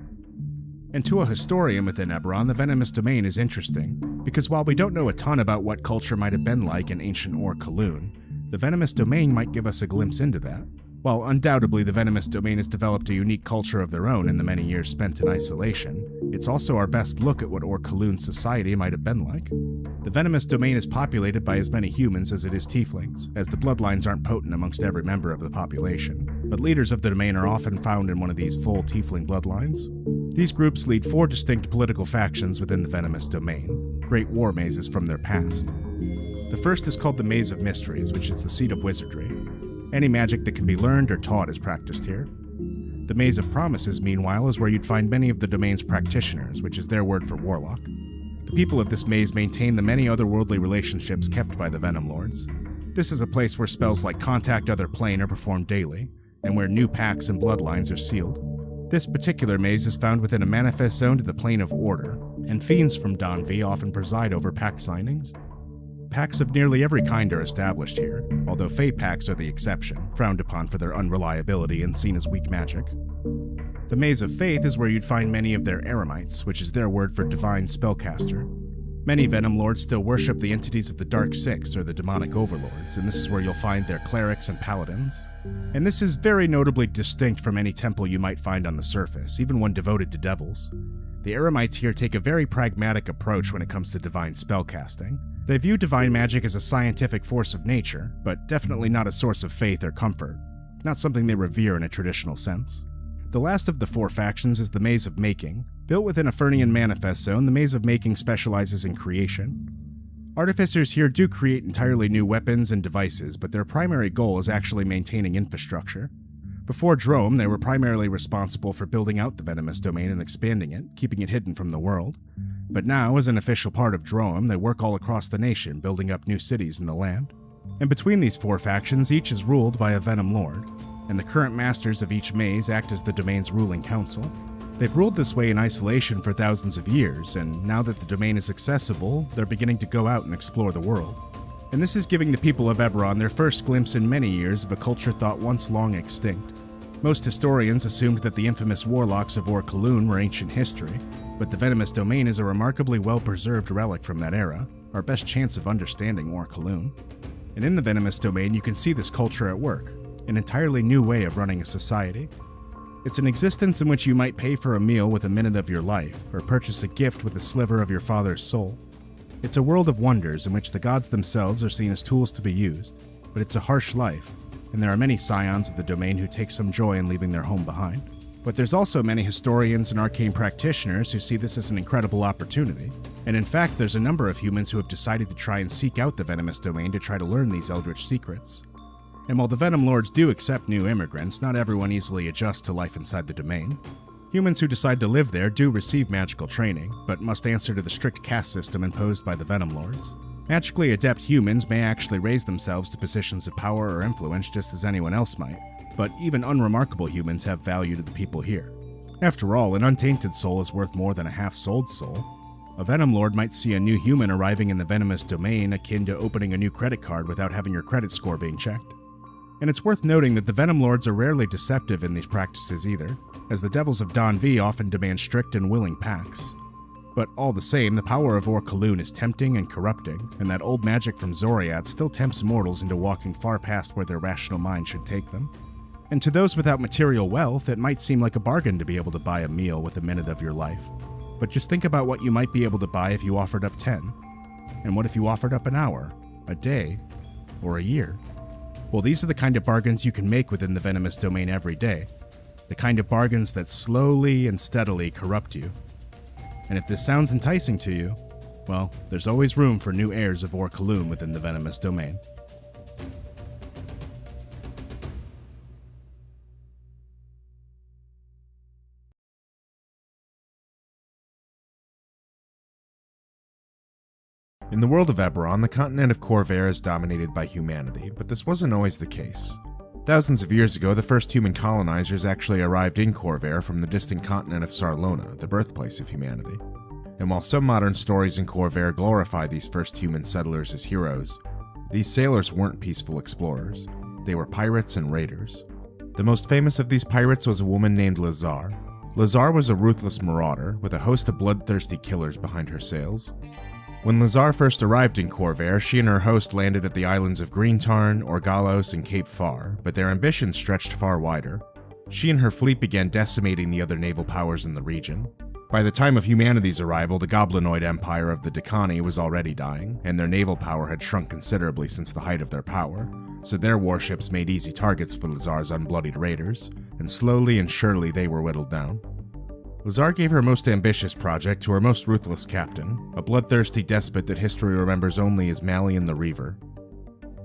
And to a historian within Eberron, the Venomous Domain is interesting, because while we don't know a ton about what culture might have been like in ancient Ohr Kaluun, the Venomous Domain might give us a glimpse into that. While undoubtedly the Venomous Domain has developed a unique culture of their own in the many years spent in isolation, it's also our best look at what Ohr Kaluun's society might have been like. The Venomous Domain is populated by as many humans as it is tieflings, as the bloodlines aren't potent amongst every member of the population, but leaders of the domain are often found in one of these full tiefling bloodlines. These groups lead 4 distinct political factions within the Venomous Domain, great war mazes from their past. The first is called the Maze of Mysteries, which is the seat of wizardry. Any magic that can be learned or taught is practiced here. The Maze of Promises, meanwhile, is where you'd find many of the domain's practitioners, which is their word for warlock. The people of this maze maintain the many otherworldly relationships kept by the Venom Lords. This is a place where spells like Contact Other Plane are performed daily, and where new pacts and bloodlines are sealed. This particular maze is found within a manifest zone to the Plane of Order, and fiends from Donvi often preside over pact signings. Pacts of nearly every kind are established here, although Fey pacts are the exception, frowned upon for their unreliability and seen as weak magic. The Maze of Faith is where you'd find many of their eremites, which is their word for divine spellcaster. Many Venom Lords still worship the entities of the Dark Six, or the demonic overlords, and this is where you'll find their clerics and paladins. And this is very notably distinct from any temple you might find on the surface, even one devoted to devils. The eremites here take a very pragmatic approach when it comes to divine spellcasting. They view divine magic as a scientific force of nature, but definitely not a source of faith or comfort, not something they revere in a traditional sense. The last of the 4 factions is the Maze of Making. Built within a Fernian manifest zone, the Maze of Making specializes in creation. Artificers here do create entirely new weapons and devices, but their primary goal is actually maintaining infrastructure. Before Droaam, they were primarily responsible for building out the Venomous Domain and expanding it, keeping it hidden from the world. But now, as an official part of Droaam, they work all across the nation, building up new cities in the land. And between these 4 factions, each is ruled by a Venom Lord, and the current masters of each maze act as the domain's ruling council. They've ruled this way in isolation for thousands of years, and now that the domain is accessible, they're beginning to go out and explore the world. And this is giving the people of Eberron their first glimpse in many years of a culture thought once long extinct. Most historians assumed that the infamous warlocks of Ohr Kaluun were ancient history, but the Venomous Domain is a remarkably well-preserved relic from that era, our best chance of understanding Ohr Kaluun. And in the Venomous Domain, you can see this culture at work, an entirely new way of running a society. It's an existence in which you might pay for a meal with a minute of your life, or purchase a gift with a sliver of your father's soul. It's a world of wonders in which the gods themselves are seen as tools to be used, but it's a harsh life, and there are many scions of the domain who take some joy in leaving their home behind. But there's also many historians and arcane practitioners who see this as an incredible opportunity, and in fact there's a number of humans who have decided to try and seek out the Venomous Domain to try to learn these eldritch secrets. And while the Venom Lords do accept new immigrants, not everyone easily adjusts to life inside the domain. Humans who decide to live there do receive magical training, but must answer to the strict caste system imposed by the Venom Lords. Magically adept humans may actually raise themselves to positions of power or influence just as anyone else might, but even unremarkable humans have value to the people here. After all, an untainted soul is worth more than a half-souled soul. A Venom Lord might see a new human arriving in the Venomous Domain akin to opening a new credit card without having your credit score being checked. And it's worth noting that the Venom Lords are rarely deceptive in these practices either, as the Devils of Donvi often demand strict and willing pacts. But all the same, the power of Ohr Kaluun is tempting and corrupting, and that old magic from Zoriat still tempts mortals into walking far past where their rational mind should take them. And to those without material wealth, it might seem like a bargain to be able to buy a meal with a minute of your life. But just think about what you might be able to buy if you offered up 10. And what if you offered up an hour, a day, or a year? Well, these are the kind of bargains you can make within the Venomous Domain every day. The kind of bargains that slowly and steadily corrupt you. And if this sounds enticing to you, well, there's always room for new heirs of Ohr Kaluun within the Venomous Domain. In the world of Eberron, the continent of Khorvaire is dominated by humanity, but this wasn't always the case. Thousands of years ago, the first human colonizers actually arrived in Khorvaire from the distant continent of Sarlona, the birthplace of humanity. And while some modern stories in Khorvaire glorify these first human settlers as heroes, these sailors weren't peaceful explorers. They were pirates and raiders. The most famous of these pirates was a woman named Lhazaar. Lhazaar was a ruthless marauder, with a host of bloodthirsty killers behind her sails. When Lhazaar first arrived in Khorvaire, she and her host landed at the islands of Greentarn, Orgalos, and Cape Far, but their ambitions stretched far wider. She and her fleet began decimating the other naval powers in the region. By the time of humanity's arrival, the goblinoid empire of the Daekani was already dying, and their naval power had shrunk considerably since the height of their power, so their warships made easy targets for Lhazaar's unbloodied raiders, and slowly and surely they were whittled down. Lhazaar gave her most ambitious project to her most ruthless captain, a bloodthirsty despot that history remembers only as Malleon the Reaver.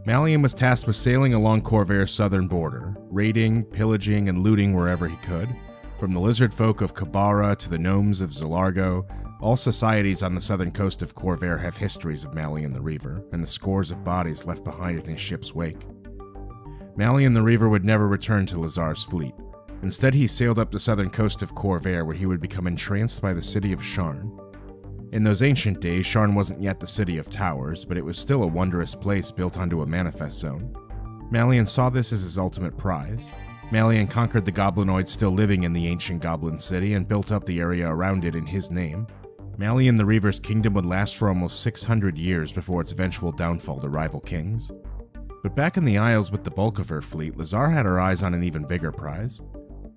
Malleon was tasked with sailing along Khorvaire's southern border, raiding, pillaging, and looting wherever he could. From the lizard folk of Khyber to the Gnomes of Zilargo, all societies on the southern coast of Khorvaire have histories of Malleon the Reaver, and the scores of bodies left behind in his ship's wake. Malleon the Reaver would never return to Lhazaar's fleet. Instead, he sailed up the southern coast of Khorvaire, where he would become entranced by the city of Sharn. In those ancient days, Sharn wasn't yet the city of towers, but it was still a wondrous place built onto a manifest zone. Malleon saw this as his ultimate prize. Malleon conquered the goblinoids still living in the ancient goblin city and built up the area around it in his name. Malleon the Reaver's kingdom would last for almost 600 years before its eventual downfall to rival kings. But back in the Isles with the bulk of her fleet, Lhazaar had her eyes on an even bigger prize.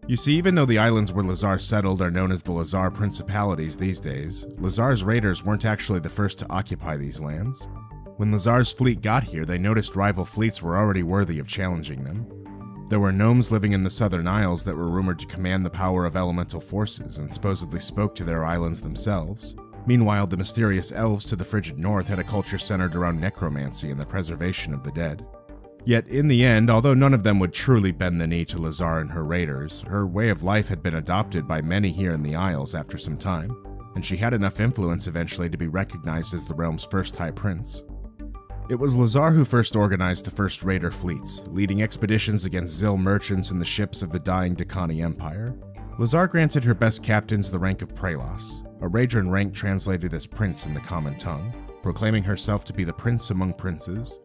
You see, even though the islands where Lhazaar settled are known as the Lhazaar Principalities these days, Lhazaar's raiders weren't actually the first to occupy these lands. When Lhazaar's fleet got here, they noticed rival fleets were already worthy of challenging them. There were gnomes living in the southern isles that were rumored to command the power of elemental forces and supposedly spoke to their islands themselves. Meanwhile, the mysterious elves to the frigid north had a culture centered around necromancy and the preservation of the dead. Yet, in the end, although none of them would truly bend the knee to Lhazaar and her raiders, her way of life had been adopted by many here in the Isles after some time, and she had enough influence eventually to be recognized as the realm's first High Prince. It was Lhazaar who first organized the first raider fleets, leading expeditions against Zil merchants and the ships of the dying Daekani Empire. Lhazaar granted her best captains the rank of Praelos, a Raedran rank translated as prince in the common tongue, proclaiming herself to be the prince among princes.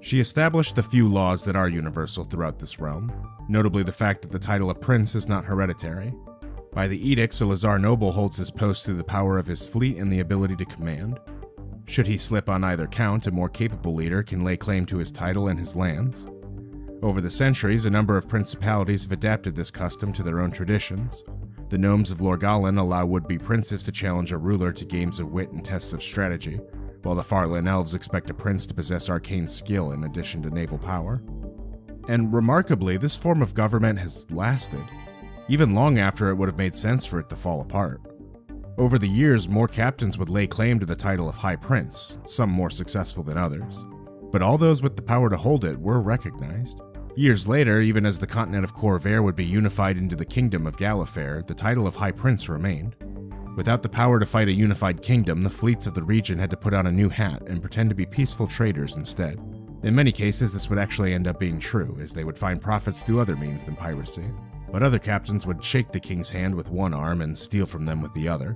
She established the few laws that are universal throughout this realm, notably the fact that the title of prince is not hereditary. By the edicts, a Lhazaar noble holds his post through the power of his fleet and the ability to command. Should he slip on either count, a more capable leader can lay claim to his title and his lands. Over the centuries, a number of principalities have adapted this custom to their own traditions. The Gnomes of Lorgalen allow would-be princes to challenge a ruler to games of wit and tests of strategy, while the Farland Elves expect a prince to possess arcane skill in addition to naval power. And remarkably, this form of government has lasted, even long after it would have made sense for it to fall apart. Over the years, more captains would lay claim to the title of High Prince, some more successful than others, but all those with the power to hold it were recognized. Years later, even as the continent of Khorvaire would be unified into the Kingdom of Gallifare, the title of High Prince remained. Without the power to fight a unified kingdom, the fleets of the region had to put on a new hat and pretend to be peaceful traders instead. In many cases, this would actually end up being true, as they would find profits through other means than piracy. But other captains would shake the king's hand with one arm and steal from them with the other.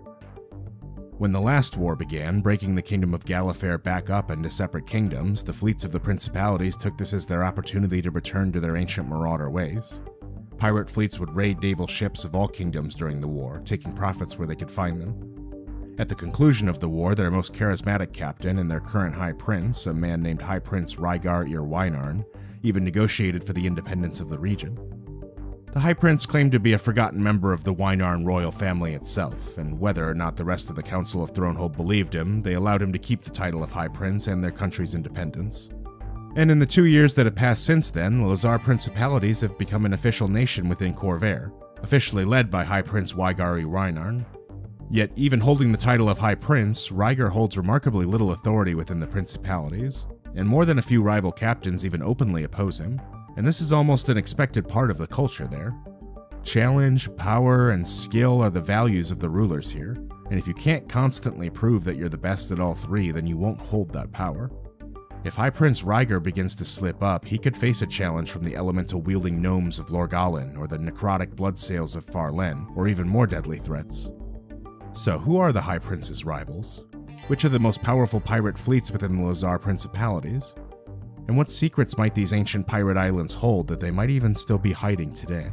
When the last war began, breaking the Kingdom of Gallifare back up into separate kingdoms, the fleets of the principalities took this as their opportunity to return to their ancient marauder ways. Pirate fleets would raid naval ships of all kingdoms during the war, taking profits where they could find them. At the conclusion of the war, their most charismatic captain and their current High Prince, a man named High Prince Rhaegar Ir Wynarn, even negotiated for the independence of the region. The High Prince claimed to be a forgotten member of the Wynarn royal family itself, and whether or not the rest of the Council of Thronehold believed him, they allowed him to keep the title of High Prince and their country's independence. And in the 2 years that have passed since then, the Lhazaar Principalities have become an official nation within Khorvaire, officially led by High Prince Rhaegar Ir Wynarn. Yet, even holding the title of High Prince, Rhaegar holds remarkably little authority within the Principalities, and more than a few rival captains even openly oppose him, and this is almost an expected part of the culture there. Challenge, power, and skill are the values of the rulers here, and if you can't constantly prove that you're the best at all three, then you won't hold that power. If High Prince Rhaegar begins to slip up, he could face a challenge from the elemental-wielding gnomes of Lorgalen or the necrotic bloodsails of Farlen, or even more deadly threats. So who are the High Prince's rivals? Which are the most powerful pirate fleets within the Lhazaar Principalities? And what secrets might these ancient pirate islands hold that they might even still be hiding today?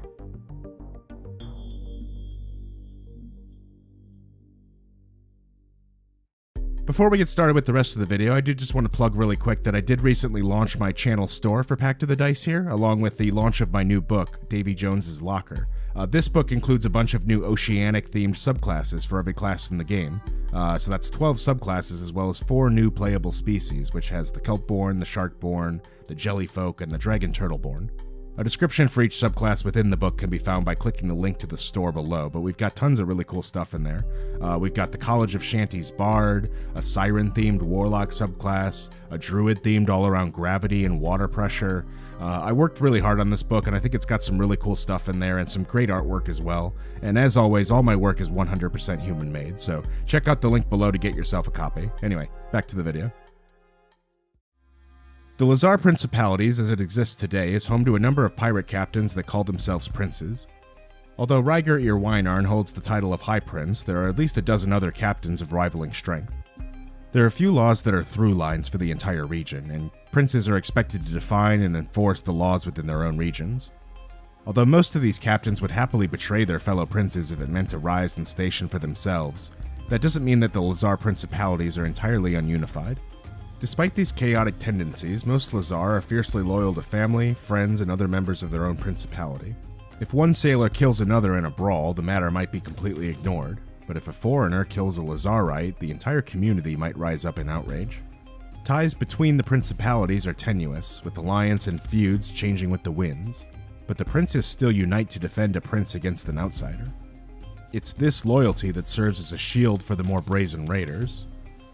Before we get started with the rest of the video, I do just want to plug really quick that I did recently launch my channel store for Pact of the Dice here, along with the launch of my new book, Davy Jones's Locker. This book includes a bunch of new oceanic-themed subclasses for every class in the game. So that's 12 subclasses as well as 4 new playable species, which has the Kelpborn, the Sharkborn, the Jellyfolk, and the Dragon Turtleborn. A description for each subclass within the book can be found by clicking the link to the store below, but we've got tons of really cool stuff in there. We've got the College of Shanty's Bard, a Siren-themed Warlock subclass, a Druid-themed all-around gravity and water pressure. I worked really hard on this book, and I think it's got some really cool stuff in there and some great artwork as well. And as always, all my work is 100% human-made, so check out the link below to get yourself a copy. Anyway, back to the video. The Lhazaar Principalities, as it exists today, is home to a number of pirate captains that call themselves princes. Although Rhaegar Ir Wynarn holds the title of High Prince, there are at least a dozen other captains of rivaling strength. There are a few laws that are through lines for the entire region, and princes are expected to define and enforce the laws within their own regions. Although most of these captains would happily betray their fellow princes if it meant a rise in station for themselves, that doesn't mean that the Lhazaar Principalities are entirely ununified. Despite these chaotic tendencies, most Lhazaar are fiercely loyal to family, friends, and other members of their own principality. If one sailor kills another in a brawl, the matter might be completely ignored, but if a foreigner kills a Lhazaarite, the entire community might rise up in outrage. Ties between the principalities are tenuous, with alliance and feuds changing with the winds, but the princes still unite to defend a prince against an outsider. It's this loyalty that serves as a shield for the more brazen raiders.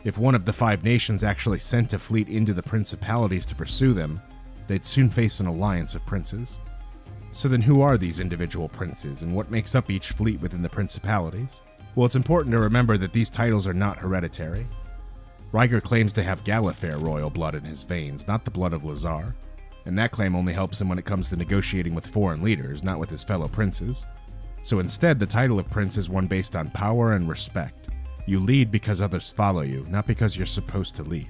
If one of the 5 nations actually sent a fleet into the principalities to pursue them, they'd soon face an alliance of princes. So then who are these individual princes, and what makes up each fleet within the principalities? Well, it's important to remember that these titles are not hereditary. Rhaegar claims to have Gallifrey royal blood in his veins, not the blood of Lhazaar, and that claim only helps him when it comes to negotiating with foreign leaders, not with his fellow princes. So instead, the title of prince is one based on power and respect. You lead because others follow you, not because you're supposed to lead.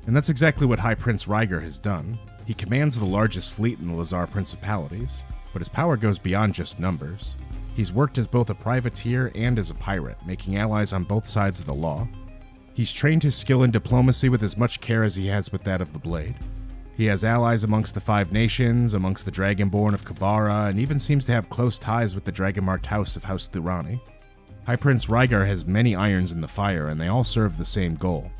And that's exactly what High Prince Rhaegar has done. He commands the largest fleet in the Lhazaar Principalities, but his power goes beyond just numbers. He's worked as both a privateer and as a pirate, making allies on both sides of the law. He's trained his skill in diplomacy with as much care as he has with that of the blade. He has allies amongst the 5 nations, amongst the Dragonborn of Khyber, and even seems to have close ties with the Dragonmarked house of House Thurani. High Prince Rhaegar has many irons in the fire, and they all serve the same goal.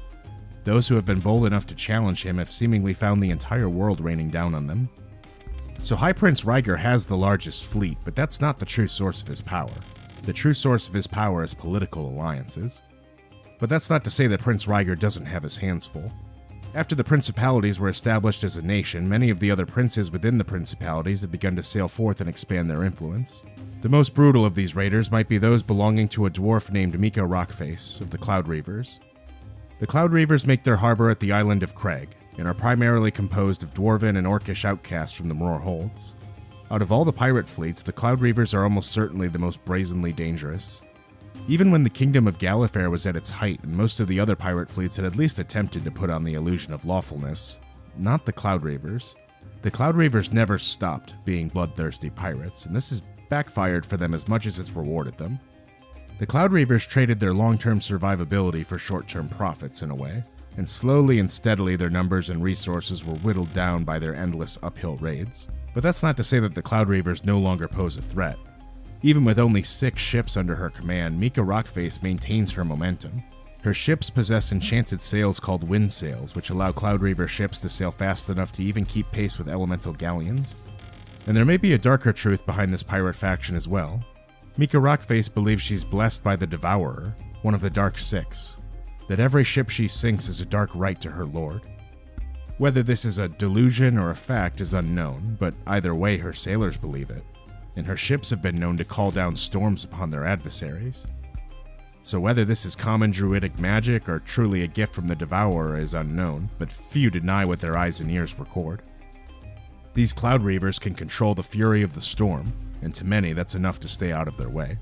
Those who have been bold enough to challenge him have seemingly found the entire world raining down on them. So High Prince Rhaegar has the largest fleet, but that's not the true source of his power. The true source of his power is political alliances. But that's not to say that Prince Rhaegar doesn't have his hands full. After the principalities were established as a nation, many of the other princes within the principalities have begun to sail forth and expand their influence. The most brutal of these raiders might be those belonging to a dwarf named Mika Rockface of the Cloud Reavers. The Cloud Reavers make their harbor at the island of Craig, and are primarily composed of dwarven and orcish outcasts from the Mror Holds. Out of all the pirate fleets, the Cloud Reavers are almost certainly the most brazenly dangerous. Even when the Kingdom of Gallifrey was at its height and most of the other pirate fleets had at least attempted to put on the illusion of lawfulness, not the Cloud Reavers. The Cloud Reavers never stopped being bloodthirsty pirates, and this has backfired for them as much as it's rewarded them. The Cloud Reavers traded their long-term survivability for short-term profits in a way, and slowly and steadily their numbers and resources were whittled down by their endless uphill raids. But that's not to say that the Cloud Reavers no longer pose a threat. Even with only 6 ships under her command, Mika Rockface maintains her momentum. Her ships possess enchanted sails called wind sails, which allow Cloud Reaver ships to sail fast enough to even keep pace with elemental galleons. And there may be a darker truth behind this pirate faction as well. Mika Rockface believes she's blessed by the Devourer, one of the Dark Six, that every ship she sinks is a dark rite to her lord. Whether this is a delusion or a fact is unknown, but either way her sailors believe it, and her ships have been known to call down storms upon their adversaries. So whether this is common druidic magic or truly a gift from the Devourer is unknown, but few deny what their eyes and ears record. These Cloud Reavers can control the fury of the storm, and to many that's enough to stay out of their way.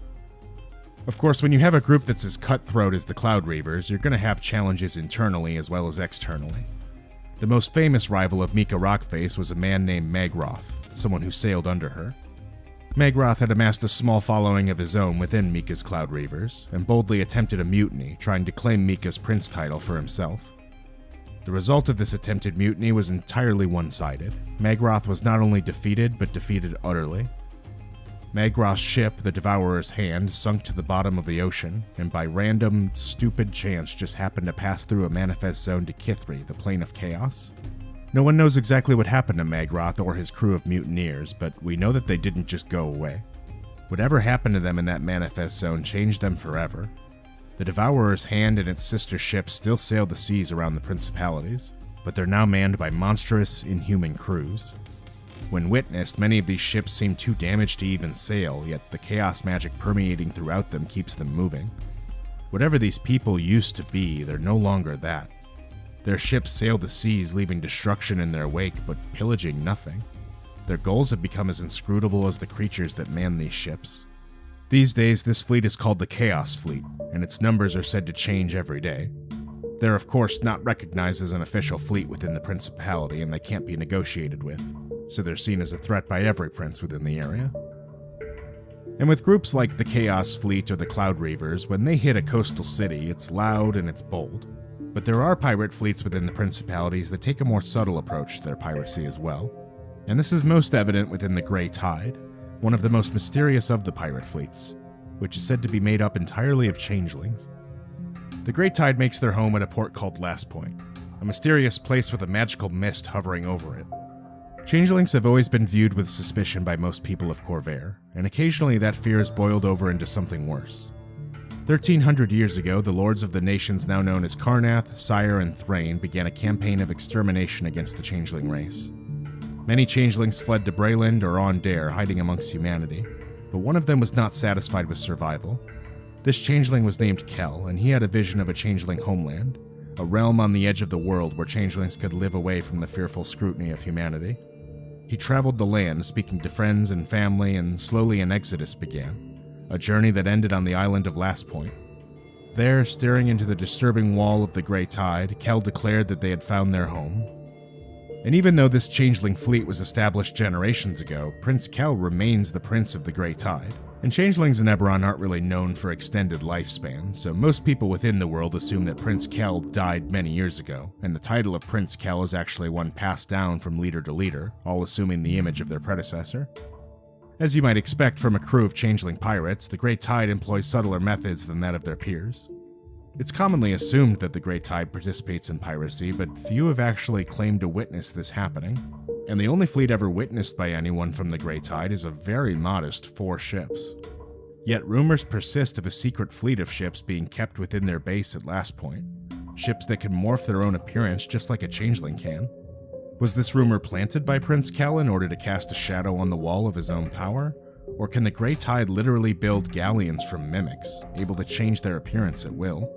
Of course, when you have a group that's as cutthroat as the Cloud Reavers, you're going to have challenges internally as well as externally. The most famous rival of Mika Rockface was a man named Magroth, someone who sailed under her. Magroth had amassed a small following of his own within Mika's Cloud Reavers, and boldly attempted a mutiny, trying to claim Mika's prince title for himself. The result of this attempted mutiny was entirely one-sided. Magroth was not only defeated, but defeated utterly. Magroth's ship, the Devourer's Hand, sunk to the bottom of the ocean, and by random, stupid chance just happened to pass through a manifest zone to Kithri, the Plane of Chaos. No one knows exactly what happened to Magroth or his crew of mutineers, but we know that they didn't just go away. Whatever happened to them in that manifest zone changed them forever. The Devourer's Hand and its sister ships still sail the seas around the Principalities, but they're now manned by monstrous, inhuman crews. When witnessed, many of these ships seem too damaged to even sail, yet the chaos magic permeating throughout them keeps them moving. Whatever these people used to be, they're no longer that. Their ships sail the seas, leaving destruction in their wake, but pillaging nothing. Their goals have become as inscrutable as the creatures that man these ships. These days, this fleet is called the Chaos Fleet, and its numbers are said to change every day. They're of course not recognized as an official fleet within the Principality, and they can't be negotiated with, so they're seen as a threat by every prince within the area. And with groups like the Chaos Fleet or the Cloud Reavers, when they hit a coastal city, it's loud and it's bold. But there are pirate fleets within the Principalities that take a more subtle approach to their piracy as well. And this is most evident within the Grey Tide, one of the most mysterious of the pirate fleets, which is said to be made up entirely of changelings. The Grey Tide makes their home at a port called Last Point, a mysterious place with a magical mist hovering over it. Changelings have always been viewed with suspicion by most people of Khorvaire, and occasionally that fear has boiled over into something worse. 1300 years ago, the lords of the nations now known as Karrnath, Sire, and Thrain began a campaign of extermination against the changeling race. Many changelings fled to Breland or Ondare, hiding amongst humanity, but one of them was not satisfied with survival. This changeling was named Kel, and he had a vision of a changeling homeland, a realm on the edge of the world where changelings could live away from the fearful scrutiny of humanity. He traveled the land, speaking to friends and family, and slowly an exodus began. A journey that ended on the island of Last Point. There, staring into the disturbing wall of the Grey Tide, Kel declared that they had found their home. And even though this changeling fleet was established generations ago, Prince Kel remains the Prince of the Grey Tide. And changelings in Eberron aren't really known for extended lifespans, so most people within the world assume that Prince Kel died many years ago, and the title of Prince Kel is actually one passed down from leader to leader, all assuming the image of their predecessor. As you might expect from a crew of changeling pirates, the Grey Tide employs subtler methods than that of their peers. It's commonly assumed that the Grey Tide participates in piracy, but few have actually claimed to witness this happening. And the only fleet ever witnessed by anyone from the Grey Tide is a very modest 4 ships. Yet rumors persist of a secret fleet of ships being kept within their base at Last Point. Ships that can morph their own appearance just like a changeling can. Was this rumor planted by Prince Kel in order to cast a shadow on the wall of his own power? Or can the Grey Tide literally build galleons from mimics, able to change their appearance at will?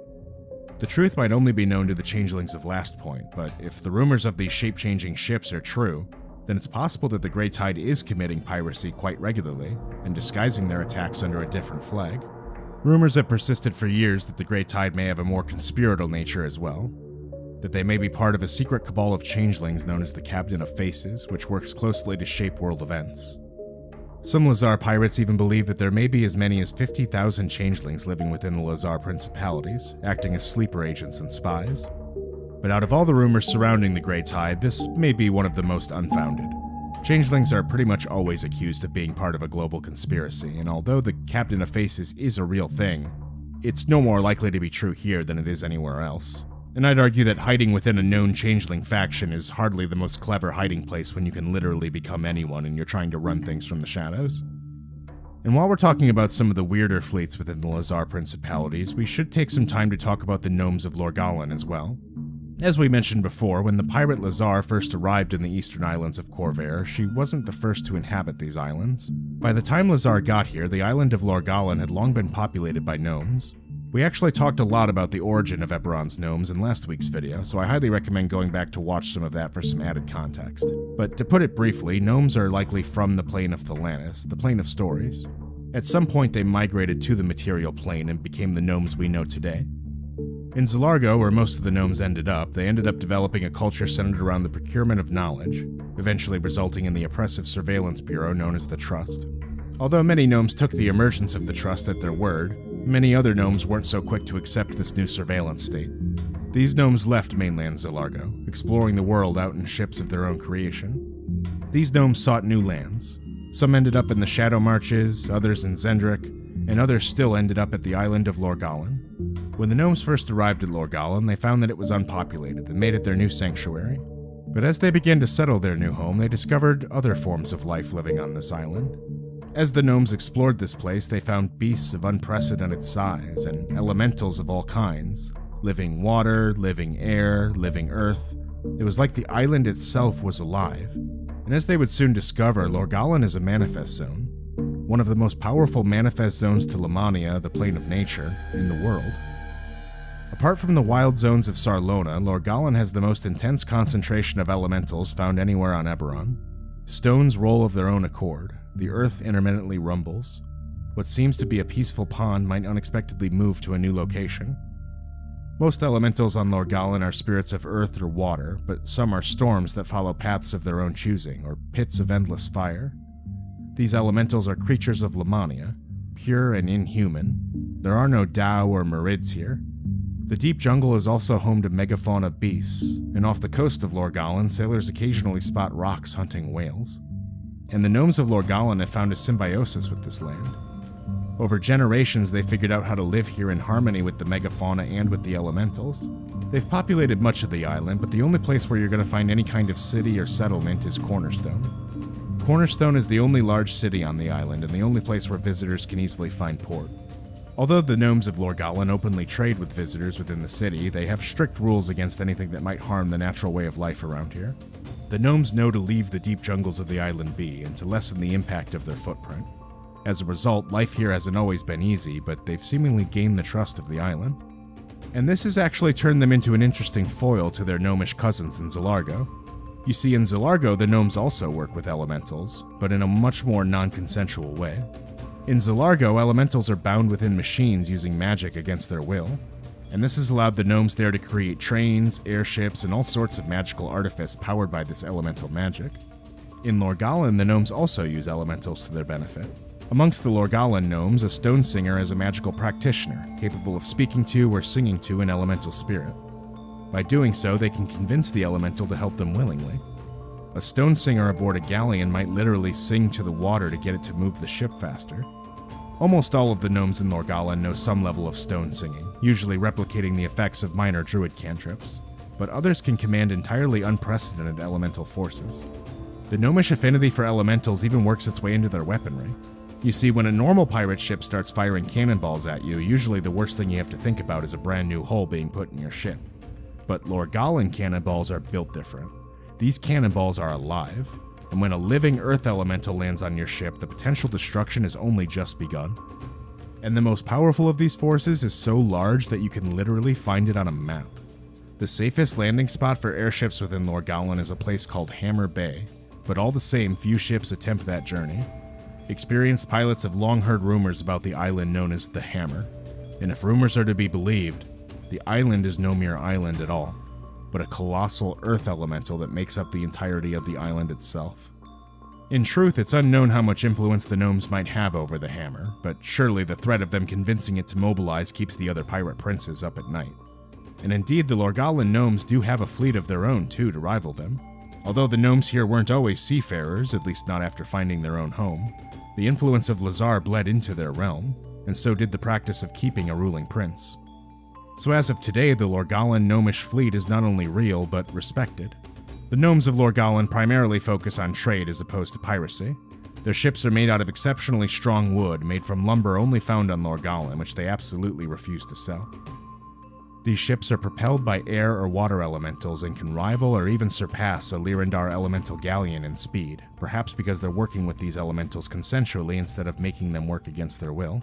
The truth might only be known to the changelings of Last Point, but if the rumors of these shape-changing ships are true, then it's possible that the Grey Tide is committing piracy quite regularly, and disguising their attacks under a different flag. Rumors have persisted for years that the Grey Tide may have a more conspiratorial nature as well, that they may be part of a secret cabal of changelings known as the Captain of Faces, which works closely to shape world events. Some Lhazaar pirates even believe that there may be as many as 50,000 changelings living within the Lhazaar Principalities, acting as sleeper agents and spies. But out of all the rumors surrounding the Grey Tide, this may be one of the most unfounded. Changelings are pretty much always accused of being part of a global conspiracy, and although the Captain of Faces is a real thing, it's no more likely to be true here than it is anywhere else. And I'd argue that hiding within a known changeling faction is hardly the most clever hiding place when you can literally become anyone and you're trying to run things from the shadows. And while we're talking about some of the weirder fleets within the Lhazaar Principalities, we should take some time to talk about the Gnomes of Lorgalan as well. As we mentioned before, when the pirate Lhazaar first arrived in the eastern islands of Khorvaire, she wasn't the first to inhabit these islands. By the time Lhazaar got here, the island of Lorgalan had long been populated by gnomes. We actually talked a lot about the origin of Eberron's gnomes in last week's video, so I highly recommend going back to watch some of that for some added context. But to put it briefly, gnomes are likely from the plane of Thelanis, the plane of stories. At some point they migrated to the material plane and became the gnomes we know today. In Zilargo, where most of the gnomes ended up, they ended up developing a culture centered around the procurement of knowledge, eventually resulting in the oppressive surveillance bureau known as the Trust. Although many gnomes took the emergence of the Trust at their word, many other gnomes weren't so quick to accept this new surveillance state. These gnomes left mainland Zilargo, exploring the world out in ships of their own creation. These gnomes sought new lands. Some ended up in the Shadow Marches, others in Zendrik, and others still ended up at the island of Lorgalan. When the gnomes first arrived at Lorgalan, they found that it was unpopulated and made it their new sanctuary. But as they began to settle their new home, they discovered other forms of life living on this island. As the gnomes explored this place, they found beasts of unprecedented size and elementals of all kinds. Living water, living air, living earth. It was like the island itself was alive. And as they would soon discover, Lorgalan is a manifest zone. One of the most powerful manifest zones to Lamania, the plane of nature, in the world. Apart from the wild zones of Sarlona, Lorgalan has the most intense concentration of elementals found anywhere on Eberron. Stones roll of their own accord. The earth intermittently rumbles. What seems to be a peaceful pond might unexpectedly move to a new location. Most elementals on Lorgalan are spirits of earth or water, but some are storms that follow paths of their own choosing, or pits of endless fire. These elementals are creatures of Lamania, pure and inhuman. There are no Dao or Merids here. The deep jungle is also home to megafauna beasts, and off the coast of Lorgalan, sailors occasionally spot rocks hunting whales. And the gnomes of Lorgalan have found a symbiosis with this land. Over generations, they figured out how to live here in harmony with the megafauna and with the elementals. They've populated much of the island, but the only place where you're going to find any kind of city or settlement is Cornerstone. Cornerstone is the only large city on the island and the only place where visitors can easily find port. Although the gnomes of Lorgalan openly trade with visitors within the city, they have strict rules against anything that might harm the natural way of life around here. The gnomes know to leave the deep jungles of the island be and to lessen the impact of their footprint. As a result, life here hasn't always been easy, but they've seemingly gained the trust of the island. And this has actually turned them into an interesting foil to their gnomish cousins in Zilargo. You see, in Zilargo, the gnomes also work with elementals, but in a much more non-consensual way. In Zilargo, elementals are bound within machines using magic against their will, and this has allowed the gnomes there to create trains, airships, and all sorts of magical artifice powered by this elemental magic. In Lorgalan, the gnomes also use elementals to their benefit. Amongst the Lorgalan gnomes, a stone singer is a magical practitioner, capable of speaking to or singing to an elemental spirit. By doing so, they can convince the elemental to help them willingly. A stone singer aboard a galleon might literally sing to the water to get it to move the ship faster. Almost all of the gnomes in Lorgalan know some level of stone singing, usually replicating the effects of minor druid cantrips, but others can command entirely unprecedented elemental forces. The gnomish affinity for elementals even works its way into their weaponry. You see, when a normal pirate ship starts firing cannonballs at you, usually the worst thing you have to think about is a brand new hull being put in your ship. But Lorgalan cannonballs are built different. These cannonballs are alive, and when a living earth elemental lands on your ship, the potential destruction has only just begun. And the most powerful of these forces is so large that you can literally find it on a map. The safest landing spot for airships within Lorgalan is a place called Hammer Bay, but all the same, few ships attempt that journey. Experienced pilots have long heard rumors about the island known as the Hammer, and if rumors are to be believed, the island is no mere island at all, but a colossal earth elemental that makes up the entirety of the island itself. In truth, it's unknown how much influence the gnomes might have over the Hammer, but surely the threat of them convincing it to mobilize keeps the other pirate princes up at night. And indeed, the Lorgalan gnomes do have a fleet of their own too to rival them. Although the gnomes here weren't always seafarers, at least not after finding their own home, the influence of Lhazaar bled into their realm, and so did the practice of keeping a ruling prince. So as of today, the Lorgalan gnomish fleet is not only real, but respected. The gnomes of Lorgalan primarily focus on trade as opposed to piracy. Their ships are made out of exceptionally strong wood, made from lumber only found on Lorgalan, which they absolutely refuse to sell. These ships are propelled by air or water elementals and can rival or even surpass a Lyrandar elemental galleon in speed, perhaps because they're working with these elementals consensually instead of making them work against their will.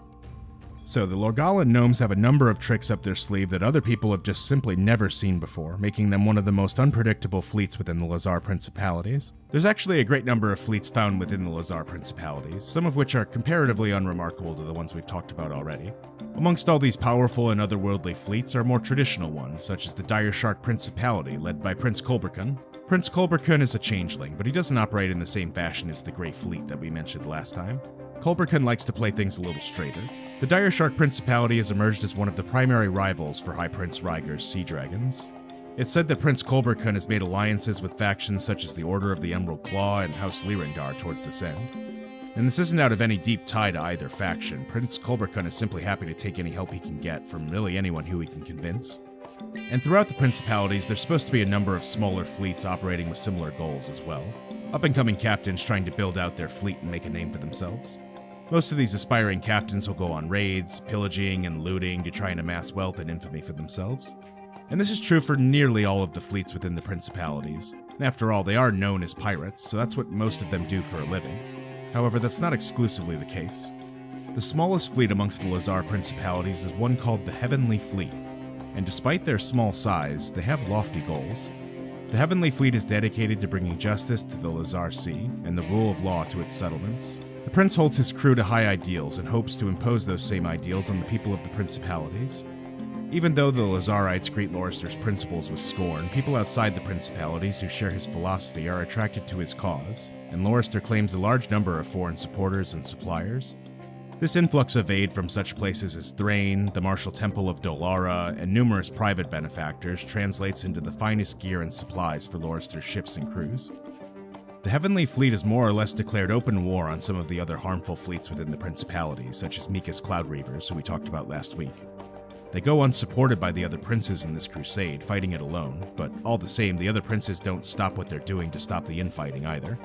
So the Lorgalan gnomes have a number of tricks up their sleeve that other people have just simply never seen before, making them one of the most unpredictable fleets within the Lhazaar Principalities. There's actually a great number of fleets found within the Lhazaar Principalities, some of which are comparatively unremarkable to the ones we've talked about already. Amongst all these powerful and otherworldly fleets are more traditional ones, such as the Daelkyr Principality, led by Prince Kolberkun. Prince Kolberkun is a changeling, but he doesn't operate in the same fashion as the Grey Fleet that we mentioned last time. Kolberkun likes to play things a little straighter. The Daelkyr Principality has emerged as one of the primary rivals for High Prince Rhaegar's sea dragons. It's said that Prince Kolberkun has made alliances with factions such as the Order of the Emerald Claw and House Lyrindar towards this end. And this isn't out of any deep tie to either faction. Prince Kolberkun is simply happy to take any help he can get from really anyone who he can convince. And throughout the Principalities, there's supposed to be a number of smaller fleets operating with similar goals as well. Up-and-coming captains trying to build out their fleet and make a name for themselves. Most of these aspiring captains will go on raids, pillaging, and looting to try and amass wealth and infamy for themselves. And this is true for nearly all of the fleets within the Principalities. After all, they are known as pirates, so that's what most of them do for a living. However, that's not exclusively the case. The smallest fleet amongst the Lhazaar Principalities is one called the Heavenly Fleet, and despite their small size, they have lofty goals. The Heavenly Fleet is dedicated to bringing justice to the Lhazaar Sea and the rule of law to its settlements. The prince holds his crew to high ideals and hopes to impose those same ideals on the people of the Principalities. Even though the Lhazarites greet Lorrester's principles with scorn, people outside the Principalities who share his philosophy are attracted to his cause, and Lorrester claims a large number of foreign supporters and suppliers. This influx of aid from such places as Thrain, the Martial Temple of Dolara, and numerous private benefactors translates into the finest gear and supplies for Lorrester's ships and crews. The Heavenly Fleet has more or less declared open war on some of the other harmful fleets within the Principalities, such as Mika's Cloud Reavers, who we talked about last week. They go unsupported by the other princes in this crusade, fighting it alone, but all the same, the other princes don't stop what they're doing to stop the infighting either.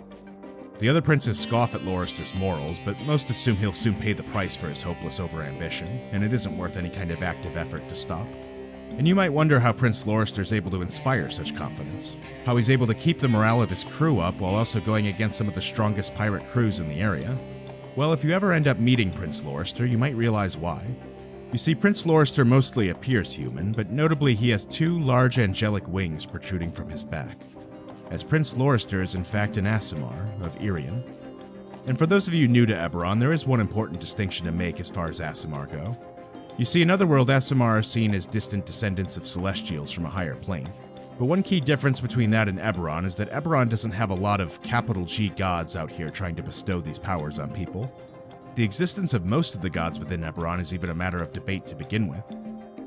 The other princes scoff at Lorrester's morals, but most assume he'll soon pay the price for his hopeless overambition, and it isn't worth any kind of active effort to stop. And you might wonder how Prince Lorrester's able to inspire such confidence, how he's able to keep the morale of his crew up while also going against some of the strongest pirate crews in the area. Well, if you ever end up meeting Prince Lorrester, you might realize why. You see, Prince Lorrester mostly appears human, but notably he has two large angelic wings protruding from his back, as Prince Lorrester is in fact an Aasimar of Irion. And for those of you new to Eberron, there is one important distinction to make as far as Aasimar go. You see, in Otherworld, Aasimar are seen as distant descendants of Celestials from a higher plane. But one key difference between that and Eberron is that Eberron doesn't have a lot of capital G gods out here trying to bestow these powers on people. The existence of most of the gods within Eberron is even a matter of debate to begin with.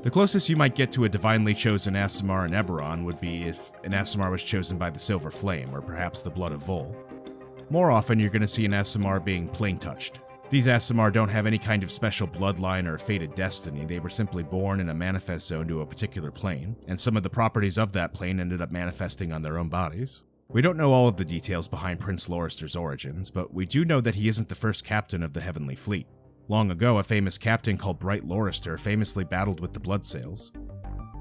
The closest you might get to a divinely chosen Aasimar in Eberron would be if an Aasimar was chosen by the Silver Flame, or perhaps the Blood of Vol. More often, you're going to see an Aasimar being plane-touched. These Aasimar don't have any kind of special bloodline or fated destiny, they were simply born in a manifest zone to a particular plane, and some of the properties of that plane ended up manifesting on their own bodies. We don't know all of the details behind Prince Lorrester's origins, but we do know that he isn't the first captain of the Heavenly Fleet. Long ago, a famous captain called Bright Lorrester famously battled with the Bloodsails.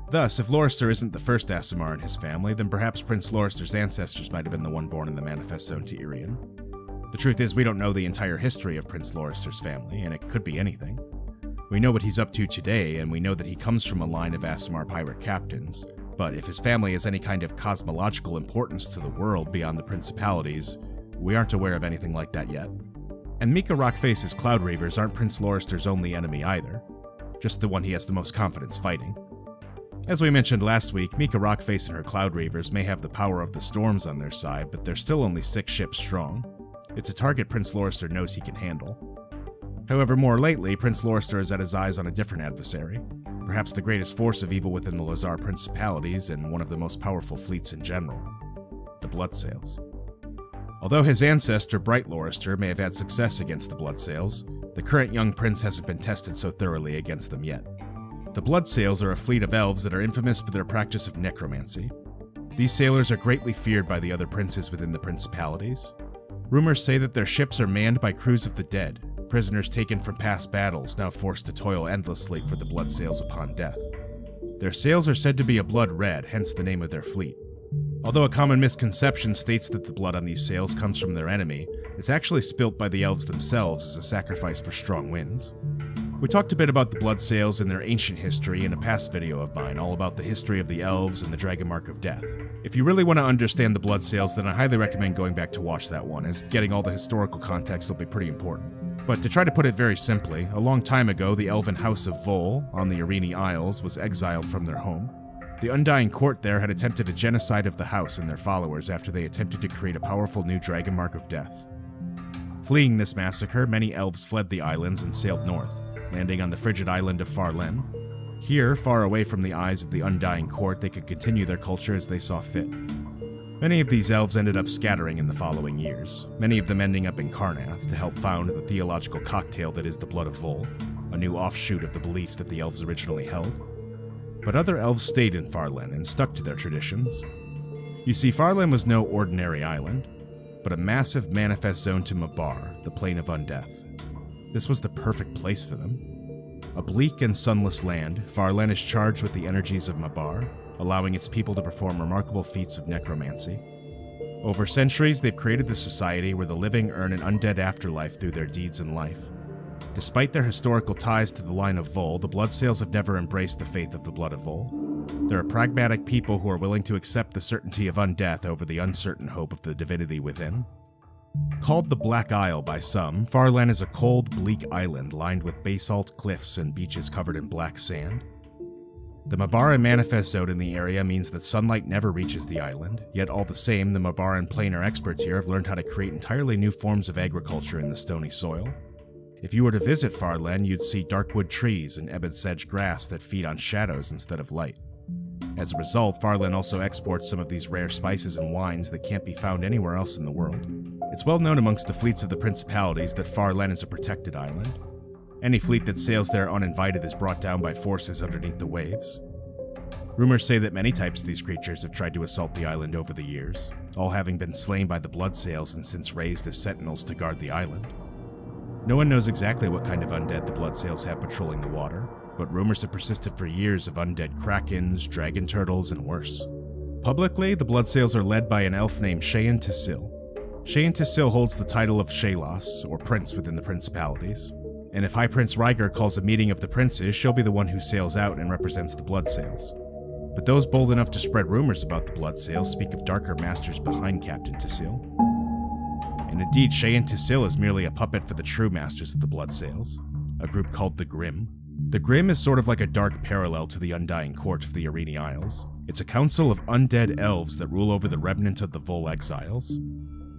Thus, if Lorrester isn't the first Aasimar in his family, then perhaps Prince Lorrester's ancestors might have been the one born in the manifest zone to Irion. The truth is, we don't know the entire history of Prince Lorrester's family, and it could be anything. We know what he's up to today, and we know that he comes from a line of Aasimar pirate captains, but if his family has any kind of cosmological importance to the world beyond the Principalities, we aren't aware of anything like that yet. And Mika Rockface's Cloud Reavers aren't Prince Lorrester's only enemy either, just the one he has the most confidence fighting. As we mentioned last week, Mika Rockface and her Cloud Reavers may have the power of the storms on their side, but they're still only 6 ships strong. It's a target Prince Lorrester knows he can handle. However, more lately, Prince Lorrester has had his eyes on a different adversary, perhaps the greatest force of evil within the Lhazaar Principalities and one of the most powerful fleets in general, the Bloodsails. Although his ancestor Bright Lorrester may have had success against the Bloodsails, the current young prince hasn't been tested so thoroughly against them yet. The Bloodsails are a fleet of elves that are infamous for their practice of necromancy. These sailors are greatly feared by the other princes within the Principalities. Rumors say that their ships are manned by crews of the dead, prisoners taken from past battles now forced to toil endlessly for the Bloodsails upon death. Their sails are said to be a blood red, hence the name of their fleet. Although a common misconception states that the blood on these sails comes from their enemy, it's actually spilt by the elves themselves as a sacrifice for strong winds. We talked a bit about the Bloodsails and their ancient history in a past video of mine, all about the history of the Elves and the Dragonmark of Death. If you really want to understand the Bloodsails, then I highly recommend going back to watch that one, as getting all the historical context will be pretty important. But to try to put it very simply, a long time ago the Elven House of Vol, on the Arini Isles, was exiled from their home. The Undying Court there had attempted a genocide of the house and their followers after they attempted to create a powerful new Dragonmark of Death. Fleeing this massacre, many elves fled the islands and sailed north, landing on the frigid island of Farlen. Here, far away from the eyes of the Undying Court, they could continue their culture as they saw fit. Many of these elves ended up scattering in the following years, many of them ending up in Karrnath to help found the theological cocktail that is the Blood of Vol, a new offshoot of the beliefs that the elves originally held. But other elves stayed in Farlen and stuck to their traditions. You see, Farlen was no ordinary island, but a massive manifest zone to Mabar, the Plane of Undeath. This was the perfect place for them. A bleak and sunless land, Farlen is charged with the energies of Mabar, allowing its people to perform remarkable feats of necromancy. Over centuries, they've created this society where the living earn an undead afterlife through their deeds in life. Despite their historical ties to the line of Vol, the Bloodsails have never embraced the faith of the Blood of Vol. They're a pragmatic people who are willing to accept the certainty of undeath over the uncertain hope of the divinity within. Called the Black Isle by some, Farlen is a cold, bleak island lined with basalt cliffs and beaches covered in black sand. The Mabaran manifest zone in the area means that sunlight never reaches the island, yet all the same, the Mabaran planar experts here have learned how to create entirely new forms of agriculture in the stony soil. If you were to visit Farlen, you'd see darkwood trees and ebon sedge grass that feed on shadows instead of light. As a result, Farlen also exports some of these rare spices and wines that can't be found anywhere else in the world. It's well known amongst the fleets of the Principalities that Farlen is a protected island. Any fleet that sails there uninvited is brought down by forces underneath the waves. Rumors say that many types of these creatures have tried to assault the island over the years, all having been slain by the Bloodsails and since raised as sentinels to guard the island. No one knows exactly what kind of undead the Bloodsails have patrolling the water, but rumors have persisted for years of undead krakens, dragon turtles, and worse. Publicly, the Bloodsails are led by an elf named Shayan Tasil. Shayan Tasil holds the title of Shalos, or Prince within the Principalities, and if High Prince Ryger calls a meeting of the princes, she'll be the one who sails out and represents the Bloodsails. But those bold enough to spread rumors about the Bloodsails speak of darker masters behind Captain Tasil. And indeed, Shayan Tasil is merely a puppet for the true masters of the Bloodsails, a group called the Grim. The Grim is sort of like a dark parallel to the Undying Court of the Arini Isles. It's a council of undead elves that rule over the remnant of the Vol exiles.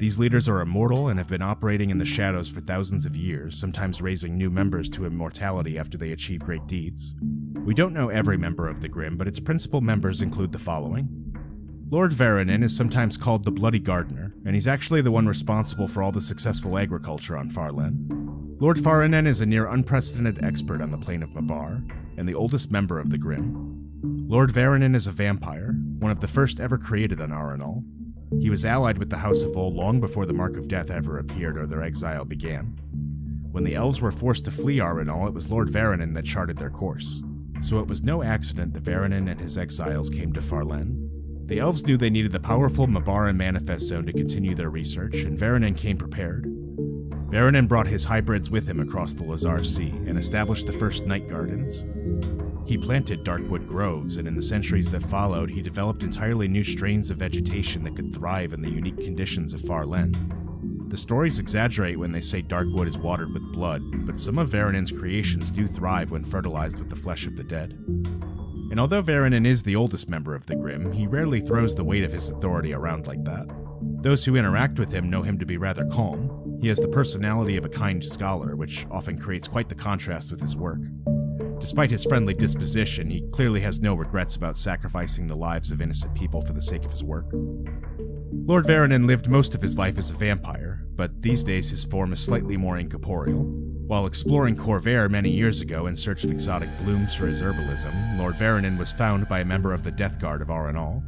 These leaders are immortal and have been operating in the shadows for thousands of years, sometimes raising new members to immortality after they achieve great deeds. We don't know every member of the Grim, but its principal members include the following. Lord Varanen is sometimes called the Bloody Gardener, and he's actually the one responsible for all the successful agriculture on Farlen. Lord Varanen is a near unprecedented expert on the plane of Mabar, and the oldest member of the Grim. Lord Varanen is a vampire, one of the first ever created on Arenal. He was allied with the House of Vol long before the Mark of Death ever appeared or their exile began. When the elves were forced to flee Arenal, it was Lord Varanen that charted their course. So it was no accident that Varanen and his exiles came to Farlen. The elves knew they needed the powerful Mabaran manifest zone to continue their research, and Varanen came prepared. Varanen brought his hybrids with him across the Lhazaar Sea and established the first night gardens. He planted darkwood groves, and in the centuries that followed, he developed entirely new strains of vegetation that could thrive in the unique conditions of Farlen. The stories exaggerate when they say darkwood is watered with blood, but some of Varanen's creations do thrive when fertilized with the flesh of the dead. And although Varanen is the oldest member of the Grim, he rarely throws the weight of his authority around like that. Those who interact with him know him to be rather calm. He has the personality of a kind scholar, which often creates quite the contrast with his work. Despite his friendly disposition, he clearly has no regrets about sacrificing the lives of innocent people for the sake of his work. Lord Varanen lived most of his life as a vampire, but these days his form is slightly more incorporeal. While exploring Corvair many years ago in search of exotic blooms for his herbalism, Lord Varanen was found by a member of the Death Guard of Arenal.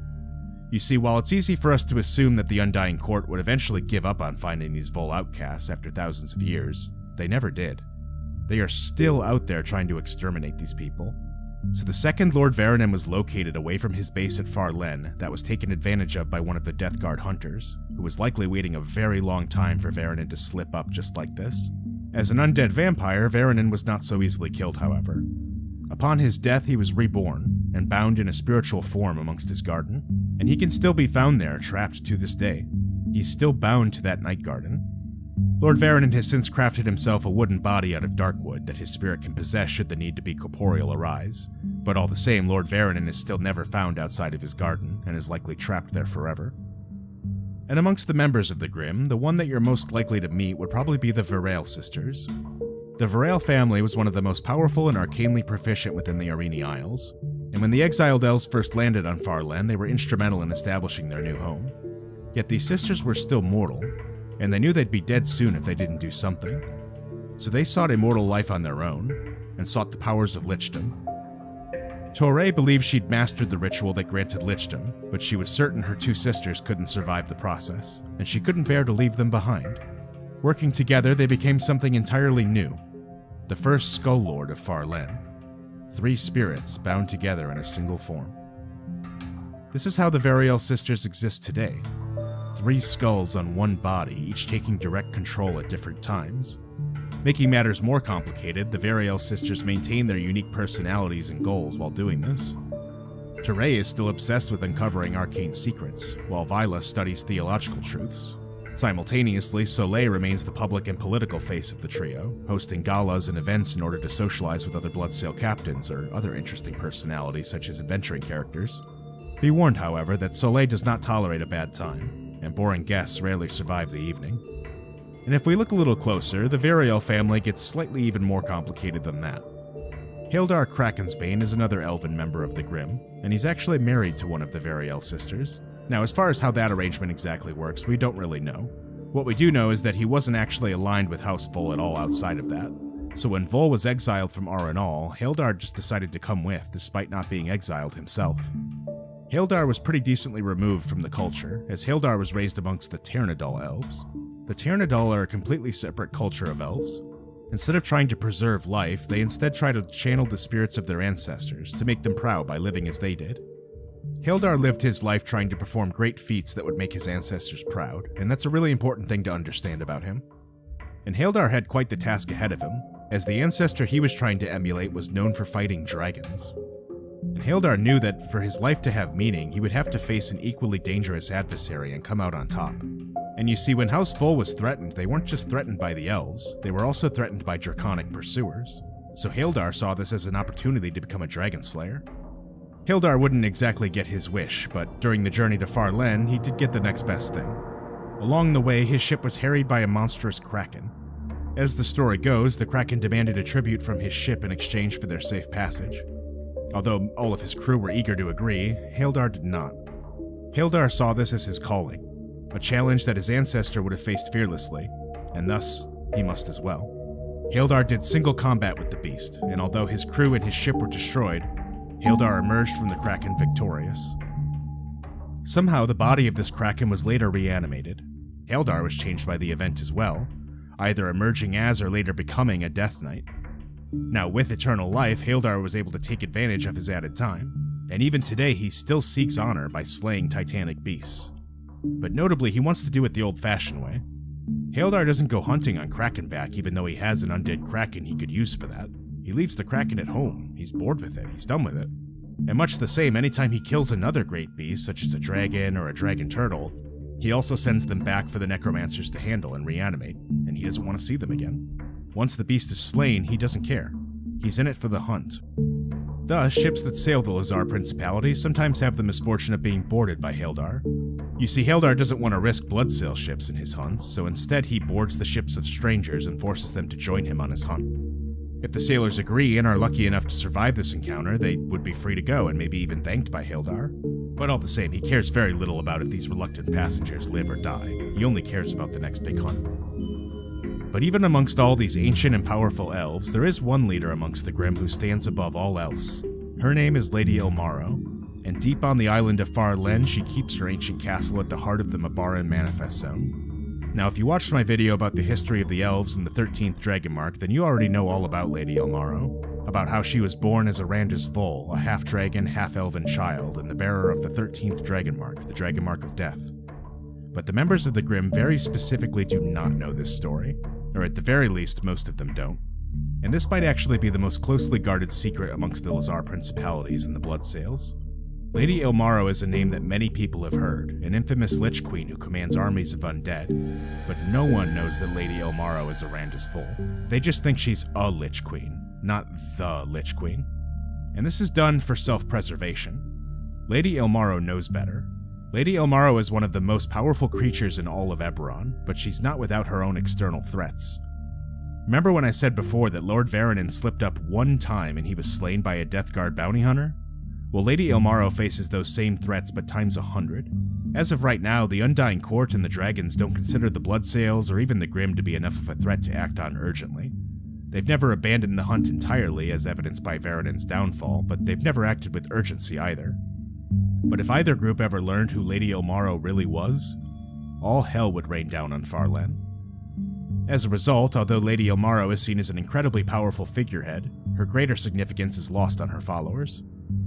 You see, while it's easy for us to assume that the Undying Court would eventually give up on finding these Vol outcasts after thousands of years, they never did. They are still out there trying to exterminate these people. So the second Lord Varanen was located away from his base at Farlen, that was taken advantage of by one of the Death Guard hunters, who was likely waiting a very long time for Varanen to slip up just like this. As an undead vampire, Varanen was not so easily killed, however. Upon his death, he was reborn, and bound in a spiritual form amongst his garden, and he can still be found there, trapped to this day. He's still bound to that night garden. Lord Varanen has since crafted himself a wooden body out of dark wood that his spirit can possess should the need to be corporeal arise, but all the same, Lord Varanen is still never found outside of his garden, and is likely trapped there forever. And amongst the members of the Grimm, the one that you're most likely to meet would probably be the Varael sisters. The Varael family was one of the most powerful and arcanely proficient within the Arini Isles, and when the exiled elves first landed on Farlen, they were instrumental in establishing their new home. Yet these sisters were still mortal, and they knew they'd be dead soon if they didn't do something. So they sought immortal life on their own, and sought the powers of lichdom. Torre believed she'd mastered the ritual that granted lichdom, but she was certain her two sisters couldn't survive the process, and she couldn't bear to leave them behind. Working together, they became something entirely new, the first Skull Lord of Farlen. 3 spirits bound together in a single form. This is how the Varael sisters exist today. 3 skulls on one body, each taking direct control at different times. Making matters more complicated, the Varael sisters maintain their unique personalities and goals while doing this. Teray is still obsessed with uncovering arcane secrets, while Vila studies theological truths. Simultaneously, Soleil remains the public and political face of the trio, hosting galas and events in order to socialize with other Bloodsail captains or other interesting personalities such as adventuring characters. Be warned, however, that Soleil does not tolerate a bad time, and boring guests rarely survive the evening. And if we look a little closer, the Varael family gets slightly even more complicated than that. Hildar Krakensbane is another elven member of the Grimm, and he's actually married to one of the Varael sisters. Now, as far as how that arrangement exactly works, we don't really know. What we do know is that he wasn't actually aligned with House Vol at all outside of that. So when Vol was exiled from Arenal, Hildar just decided to come with, despite not being exiled himself. Hildar was pretty decently removed from the culture, as Hildar was raised amongst the Ternadal elves. The Ternadal are a completely separate culture of elves. Instead of trying to preserve life, they instead try to channel the spirits of their ancestors to make them proud by living as they did. Hildar lived his life trying to perform great feats that would make his ancestors proud, and that's a really important thing to understand about him. And Hildar had quite the task ahead of him, as the ancestor he was trying to emulate was known for fighting dragons. And Hildar knew that for his life to have meaning, he would have to face an equally dangerous adversary and come out on top. And you see, when House Vol was threatened, they weren't just threatened by the elves, they were also threatened by Draconic pursuers. So Hildar saw this as an opportunity to become a dragon slayer. Hildar wouldn't exactly get his wish, but during the journey to Farlen, he did get the next best thing. Along the way, his ship was harried by a monstrous kraken. As the story goes, the kraken demanded a tribute from his ship in exchange for their safe passage. Although all of his crew were eager to agree, Hildar did not. Hildar saw this as his calling, a challenge that his ancestor would have faced fearlessly, and thus, he must as well. Hildar did single combat with the beast, and although his crew and his ship were destroyed, Hildar emerged from the kraken victorious. Somehow, the body of this kraken was later reanimated. Hildar was changed by the event as well, either emerging as or later becoming a Death Knight. Now, with eternal life, Hildar was able to take advantage of his added time, and even today he still seeks honor by slaying titanic beasts. But notably, he wants to do it the old-fashioned way. Hildar doesn't go hunting on Krakenback even though he has an undead kraken he could use for that. He leaves the kraken at home, he's bored with it, he's done with it. And much the same, anytime he kills another great beast, such as a dragon or a dragon turtle, he also sends them back for the necromancers to handle and reanimate, and he doesn't want to see them again. Once the beast is slain, he doesn't care. He's in it for the hunt. Thus, ships that sail the Lhazaar Principalities sometimes have the misfortune of being boarded by Hildar. You see, Hildar doesn't want to risk bloodsail ships in his hunts, so instead he boards the ships of strangers and forces them to join him on his hunt. If the sailors agree and are lucky enough to survive this encounter, they would be free to go and maybe even thanked by Hildar. But all the same, he cares very little about if these reluctant passengers live or die. He only cares about the next big hunt. But even amongst all these ancient and powerful elves, there is one leader amongst the Grimm who stands above all else. Her name is Lady Ilmaro, and deep on the island of Farlen, she keeps her ancient castle at the heart of the Mabaran Manifest Zone. Now, if you watched my video about the history of the elves and the 13th Dragonmark, then you already know all about Lady Ilmaro, about how she was born as Arandis Vol, a half-dragon, half-elven child, and the bearer of the 13th Dragonmark, the Dragonmark of Death. But the members of the Grimm very specifically do not know this story. or at the very least, most of them don't. And this might actually be the most closely guarded secret amongst the Lhazaar Principalities and the Bloodsails. Lady Ilmaro is a name that many people have heard, an infamous Lich Queen who commands armies of undead, but no one knows that Lady Ilmaro is Aranda's foal. They just think she's a Lich Queen, not the Lich Queen. And this is done for self-preservation. Lady Ilmaro knows better. Lady Ilmaro is one of the most powerful creatures in all of Eberron, but she's not without her own external threats. Remember when I said before that Lord Varanen slipped up one time and he was slain by a Death Guard bounty hunter? Well, Lady Ilmaro faces those same threats but times 100. As of right now, the Undying Court and the Dragons don't consider the Bloodsails or even the Grimm to be enough of a threat to act on urgently. They've never abandoned the hunt entirely, as evidenced by Varanen's downfall, but they've never acted with urgency either. But if either group ever learned who Lady Ilmaro really was, all hell would rain down on Farlen. As a result, although Lady Ilmaro is seen as an incredibly powerful figurehead, her greater significance is lost on her followers.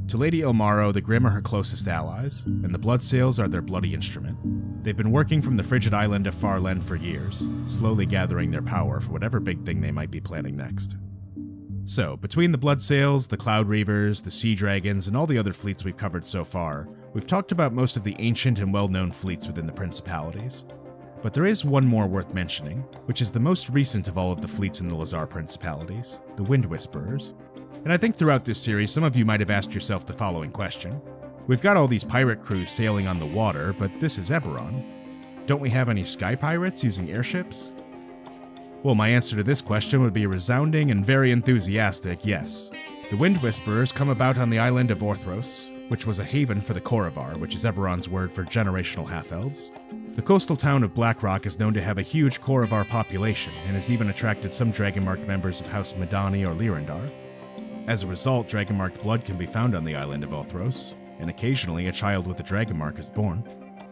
To Lady Ilmaro, the Grimm are her closest allies, and the Bloodsails are their bloody instrument. They've been working from the frigid island of Farlen for years, slowly gathering their power for whatever big thing they might be planning next. So, between the Bloodsails, the Cloud Reavers, the Sea Dragons, and all the other fleets we've covered so far, we've talked about most of the ancient and well-known fleets within the Principalities. But there is one more worth mentioning, which is the most recent of all of the fleets in the Lhazaar Principalities, the Wind Whisperers. And I think throughout this series, some of you might have asked yourself the following question. We've got all these pirate crews sailing on the water, but this is Eberron. Don't we have any sky pirates using airships? Well, my answer to this question would be a resounding and very enthusiastic yes. The Wind Whisperers come about on the island of Orthros, which was a haven for the Koravar, which is Eberron's word for generational half-elves. The coastal town of Blackrock is known to have a huge Koravar population, and has even attracted some Dragonmark members of House Madani or Lyrandar. As a result, Dragonmarked blood can be found on the island of Orthros, and occasionally a child with a Dragonmark is born.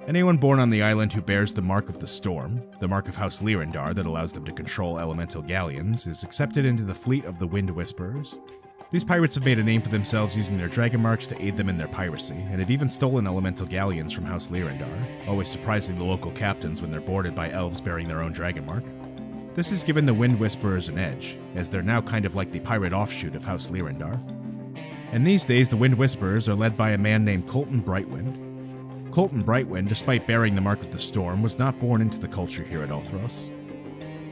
Anyone born on the island who bears the Mark of the Storm, the mark of House Lyrandar that allows them to control elemental galleons, is accepted into the fleet of the Wind Whisperers. These pirates have made a name for themselves using their Dragonmarks to aid them in their piracy, and have even stolen elemental galleons from House Lyrandar, always surprising the local captains when they're boarded by elves bearing their own Dragonmark. This has given the Wind Whisperers an edge, as they're now kind of like the pirate offshoot of House Lyrandar. And these days the Wind Whisperers are led by a man named Colton Brightwind. Colton Brightwind, despite bearing the Mark of the Storm, was not born into the culture here at Orthros.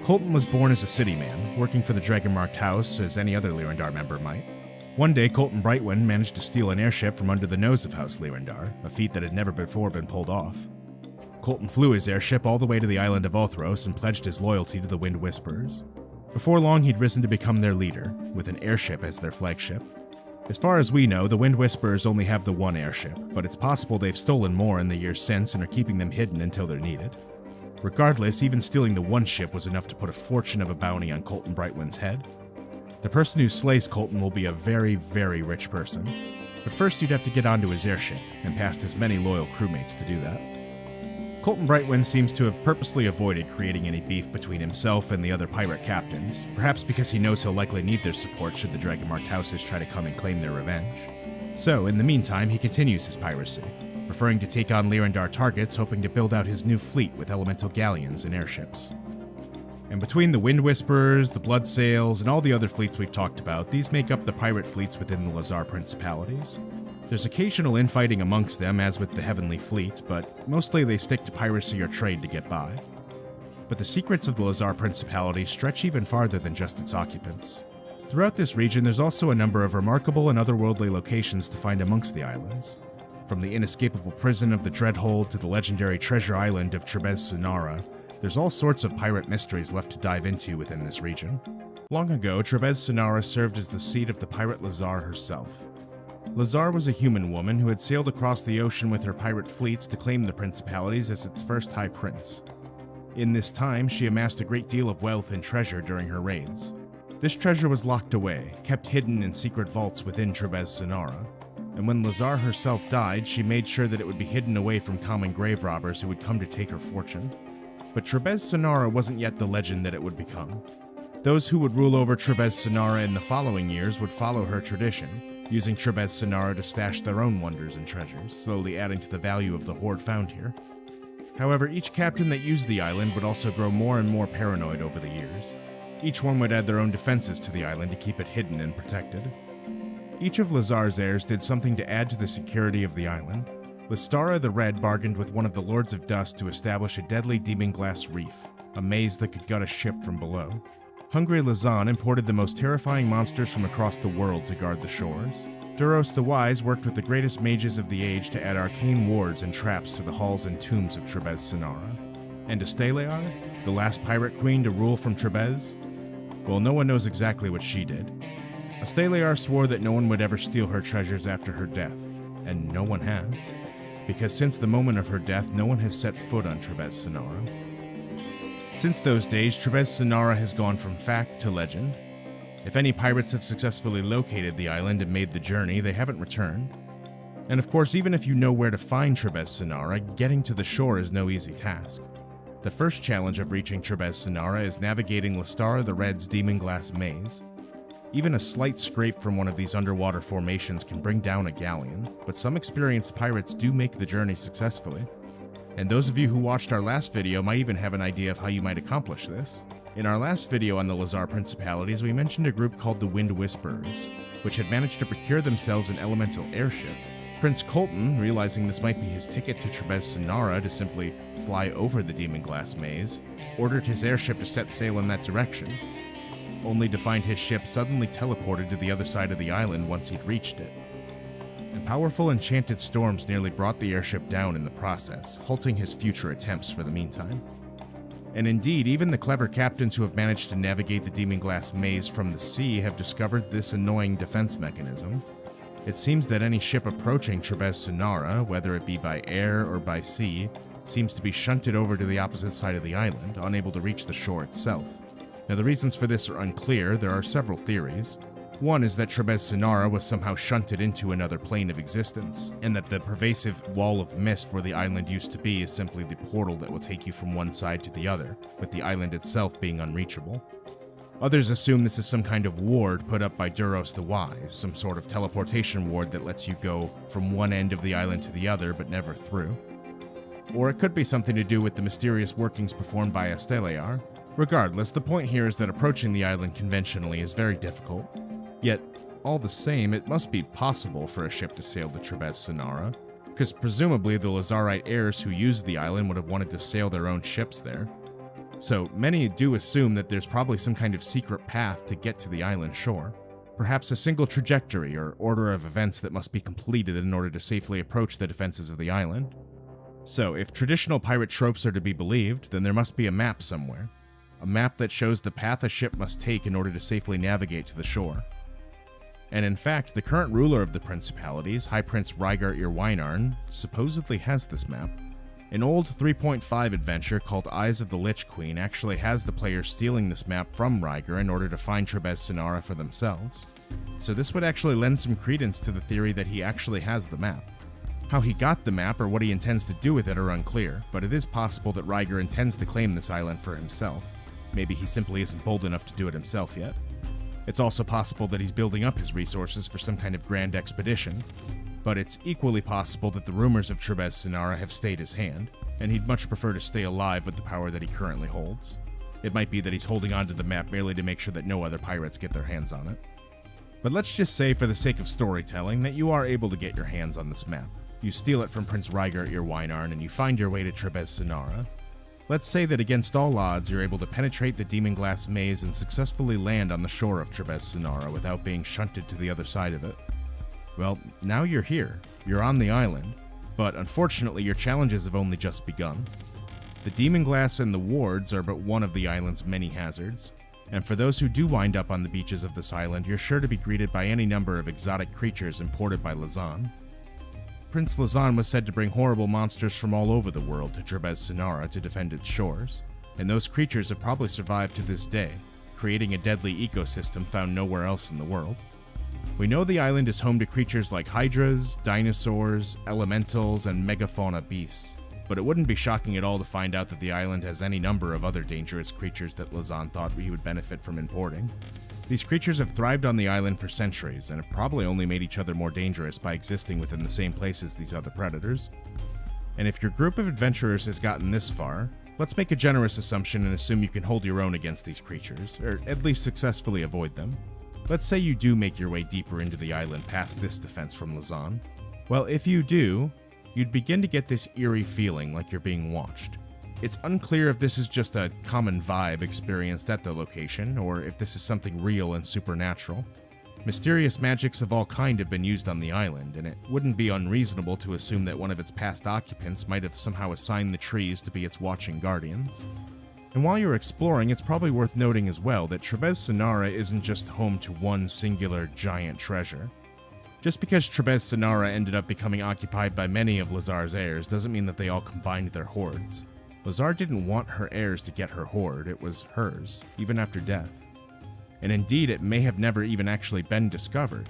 Colton was born as a city man, working for the Dragonmarked house as any other Lyrandar member might. One day, Colton Brightwind managed to steal an airship from under the nose of House Lyrandar, a feat that had never before been pulled off. Colton flew his airship all the way to the island of Orthros and pledged his loyalty to the Wind Whisperers. Before long, he'd risen to become their leader, with an airship as their flagship. As far as we know, the Wind Whisperers only have the one airship, but it's possible they've stolen more in the years since and are keeping them hidden until they're needed. Regardless, even stealing the one ship was enough to put a fortune of a bounty on Colton Brightwind's head. The person who slays Colton will be a very, very rich person, but first you'd have to get onto his airship, and past his many loyal crewmates to do that. Colton Brightwind seems to have purposely avoided creating any beef between himself and the other pirate captains, perhaps because he knows he'll likely need their support should the Dragonmarked houses try to come and claim their revenge. So, in the meantime, he continues his piracy, preferring to take on Lyrandar targets, hoping to build out his new fleet with elemental galleons and airships. And between the Wind Whisperers, the Bloodsails, and all the other fleets we've talked about, these make up the pirate fleets within the Lhazaar Principalities. There's occasional infighting amongst them, as with the Heavenly Fleet, but mostly they stick to piracy or trade to get by. But the secrets of the Lhazaar Principality stretch even farther than just its occupants. Throughout this region, there's also a number of remarkable and otherworldly locations to find amongst the islands. From the inescapable prison of the Dreadhold to the legendary treasure island of Trebez Sonara, there's all sorts of pirate mysteries left to dive into within this region. Long ago, Trebez Sonara served as the seat of the pirate Lhazaar herself. Lhazaar was a human woman who had sailed across the ocean with her pirate fleets to claim the principalities as its first high prince. In this time, she amassed a great deal of wealth and treasure during her raids. This treasure was locked away, kept hidden in secret vaults within Trebez Sonara, and when Lhazaar herself died, she made sure that it would be hidden away from common grave robbers who would come to take her fortune. But Trebez Sonara wasn't yet the legend that it would become. Those who would rule over Trebez Sonara in the following years would follow her tradition, using Trebez Sonara to stash their own wonders and treasures, slowly adding to the value of the hoard found here. However, each captain that used the island would also grow more and more paranoid over the years. Each one would add their own defenses to the island to keep it hidden and protected. Each of Lhazaar's heirs did something to add to the security of the island. Lystara the Red bargained with one of the Lords of Dust to establish a deadly demon glass reef, a maze that could gut a ship from below. Hungry Lhazaan imported the most terrifying monsters from across the world to guard the shores. Duros the Wise worked with the greatest mages of the age to add arcane wards and traps to the halls and tombs of Trebes-Senara. And Astalear, the last pirate queen to rule from Trebes? Well, no one knows exactly what she did. Astalear swore that no one would ever steal her treasures after her death, and no one has. Because since the moment of her death, no one has set foot on Trebes-Senara. Since those days, Trebes-Senara has gone from fact to legend. If any pirates have successfully located the island and made the journey, they haven't returned. And of course, even if you know where to find Trebes-Senara, getting to the shore is no easy task. The first challenge of reaching Trebes-Senara is navigating Lystara the Red's Demon Glass Maze. Even a slight scrape from one of these underwater formations can bring down a galleon, but some experienced pirates do make the journey successfully. And those of you who watched our last video might even have an idea of how you might accomplish this. In our last video on the Lhazaar Principalities, we mentioned a group called the Wind Whisperers, which had managed to procure themselves an elemental airship. Prince Colton, realizing this might be his ticket to Trebes-Senara to simply fly over the Demon Glass Maze, ordered his airship to set sail in that direction, only to find his ship suddenly teleported to the other side of the island once he'd reached it. And powerful enchanted storms nearly brought the airship down in the process, halting his future attempts for the meantime. And indeed, even the clever captains who have managed to navigate the Demon Glass Maze from the sea have discovered this annoying defense mechanism. It seems that any ship approaching Trebes-Senara, whether it be by air or by sea, seems to be shunted over to the opposite side of the island, unable to reach the shore itself. Now, the reasons for this are unclear. There are several theories. One is that Trebes-Senara was somehow shunted into another plane of existence, and that the pervasive wall of mist where the island used to be is simply the portal that will take you from one side to the other, with the island itself being unreachable. Others assume this is some kind of ward put up by Duros the Wise, some sort of teleportation ward that lets you go from one end of the island to the other but never through. Or it could be something to do with the mysterious workings performed by Astalear. Regardless, the point here is that approaching the island conventionally is very difficult. Yet, all the same, it must be possible for a ship to sail to Trebes-Senara, because presumably the Lhazaarite heirs who used the island would have wanted to sail their own ships there. So many do assume that there's probably some kind of secret path to get to the island shore. Perhaps a single trajectory or order of events that must be completed in order to safely approach the defenses of the island. So, if traditional pirate tropes are to be believed, then there must be a map somewhere. A map that shows the path a ship must take in order to safely navigate to the shore. And in fact, the current ruler of the Principalities, High Prince Rhaegar Irweinarn, supposedly has this map. An old 3.5 adventure called Eyes of the Lich Queen actually has the players stealing this map from Rhaegar in order to find Trebes-Senara for themselves. So this would actually lend some credence to the theory that he actually has the map. How he got the map or what he intends to do with it are unclear, but it is possible that Rhaegar intends to claim this island for himself. Maybe he simply isn't bold enough to do it himself yet. It's also possible that he's building up his resources for some kind of grand expedition, but it's equally possible that the rumors of Trebes-Senara have stayed his hand, and he'd much prefer to stay alive with the power that he currently holds. It might be that he's holding onto the map merely to make sure that no other pirates get their hands on it. But let's just say, for the sake of storytelling, that you are able to get your hands on this map. You steal it from Prince Rhaegar Irweinarn and you find your way to Trebes-Senara. Let's say that against all odds, you're able to penetrate the Demon Glass Maze and successfully land on the shore of Trebes-Senara without being shunted to the other side of it. Well, now you're here. You're on the island. But unfortunately, your challenges have only just begun. The Demon Glass and the wards are but one of the island's many hazards, and for those who do wind up on the beaches of this island, you're sure to be greeted by any number of exotic creatures imported by Lhazaar. Prince Lhazaar was said to bring horrible monsters from all over the world to Trebes-Senara to defend its shores, and those creatures have probably survived to this day, creating a deadly ecosystem found nowhere else in the world. We know the island is home to creatures like hydras, dinosaurs, elementals, and megafauna beasts, but it wouldn't be shocking at all to find out that the island has any number of other dangerous creatures that Lhazaar thought he would benefit from importing. These creatures have thrived on the island for centuries, and have probably only made each other more dangerous by existing within the same place as these other predators. And if your group of adventurers has gotten this far, let's make a generous assumption and assume you can hold your own against these creatures, or at least successfully avoid them. Let's say you do make your way deeper into the island past this defense from Lhazaar. Well, if you do, you'd begin to get this eerie feeling like you're being watched. It's unclear if this is just a common vibe experienced at the location, or if this is something real and supernatural. Mysterious magics of all kind have been used on the island, and it wouldn't be unreasonable to assume that one of its past occupants might have somehow assigned the trees to be its watching guardians. And while you're exploring, it's probably worth noting as well that Trebes Senara isn't just home to one singular giant treasure. Just because Trebes Senara ended up becoming occupied by many of Lhazaar's heirs doesn't mean that they all combined their hoards. Lhazaar didn't want her heirs to get her hoard, it was hers, even after death. And indeed, it may have never even actually been discovered.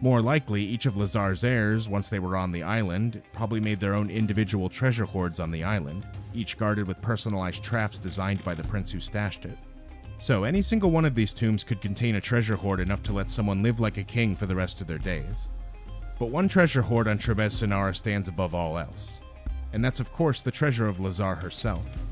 More likely, each of Lhazaar's heirs, once they were on the island, probably made their own individual treasure hoards on the island, each guarded with personalized traps designed by the prince who stashed it. So, any single one of these tombs could contain a treasure hoard enough to let someone live like a king for the rest of their days. But one treasure hoard on Trebes Senara stands above all else. And that's of course the treasure of Lhazaar herself.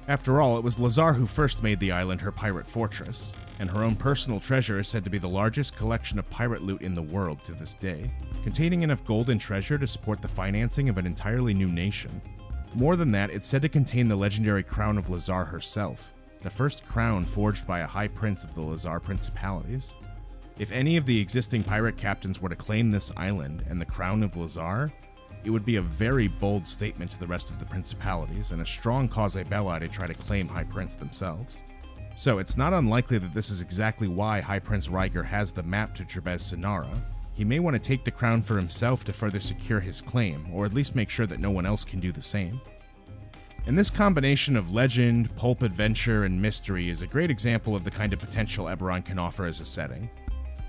After all, it was Lhazaar who first made the island her pirate fortress, and her own personal treasure is said to be the largest collection of pirate loot in the world to this day, containing enough gold and treasure to support the financing of an entirely new nation. More than that, it's said to contain the legendary crown of Lhazaar herself, the first crown forged by a high prince of the Lhazaar Principalities. If any of the existing pirate captains were to claim this island and the crown of Lhazaar, it would be a very bold statement to the rest of the principalities and a strong cause belli to try to claim High Prince themselves. So it's not unlikely that this is exactly why High Prince Rhaegar has the map to Trebes Senara. He may want to take the crown for himself to further secure his claim, or at least make sure that no one else can do the same. And this combination of legend, pulp adventure, and mystery is a great example of the kind of potential Eberron can offer as a setting.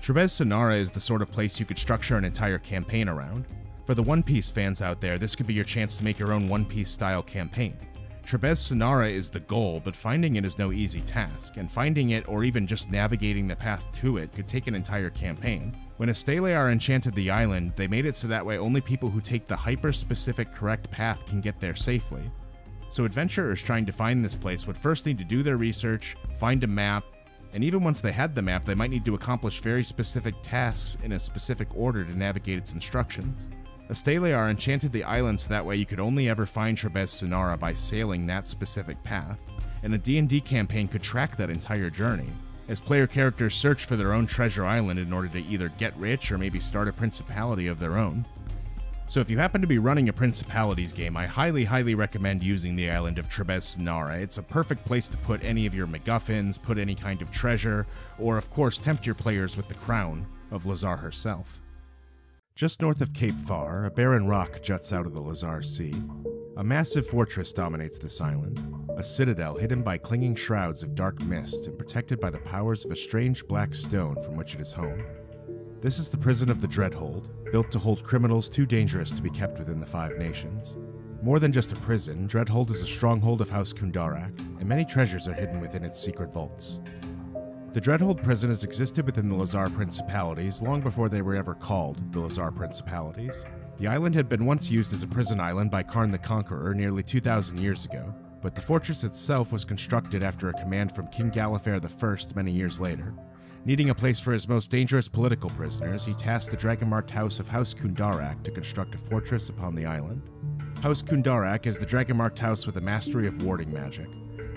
Trebes Senara is the sort of place you could structure an entire campaign around. For the One Piece fans out there, this could be your chance to make your own One Piece style campaign. Trebes Senara is the goal, but finding it is no easy task, and finding it or even just navigating the path to it could take an entire campaign. When Astelair enchanted the island, they made it so that way only people who take the hyper-specific correct path can get there safely. So adventurers trying to find this place would first need to do their research, find a map, and even once they had the map, they might need to accomplish very specific tasks in a specific order to navigate its instructions. Astelair enchanted the island so that way you could only ever find Trebes Senara by sailing that specific path, and a D&D campaign could track that entire journey, as player characters search for their own treasure island in order to either get rich or maybe start a principality of their own. So if you happen to be running a Principalities game, I highly recommend using the island of Trebes Senara. It's a perfect place to put any of your MacGuffins, put any kind of treasure, or of course tempt your players with the crown of Lhazaar herself. Just north of Cape Far, a barren rock juts out of the Lhazaar Sea. A massive fortress dominates this island, a citadel hidden by clinging shrouds of dark mist and protected by the powers of a strange black stone from which it is home. This is the prison of the Dreadhold, built to hold criminals too dangerous to be kept within the Five Nations. More than just a prison, Dreadhold is a stronghold of House Kundarak, and many treasures are hidden within its secret vaults. The Dreadhold prison has existed within the Lhazaar Principalities long before they were ever called the Lhazaar Principalities. The island had been once used as a prison island by Karn the Conqueror nearly 2,000 years ago, but the fortress itself was constructed after a command from King Gallifrey I many years later. Needing a place for his most dangerous political prisoners, he tasked the Dragonmarked House of House Kundarak to construct a fortress upon the island. House Kundarak is the Dragonmarked house with a mastery of warding magic.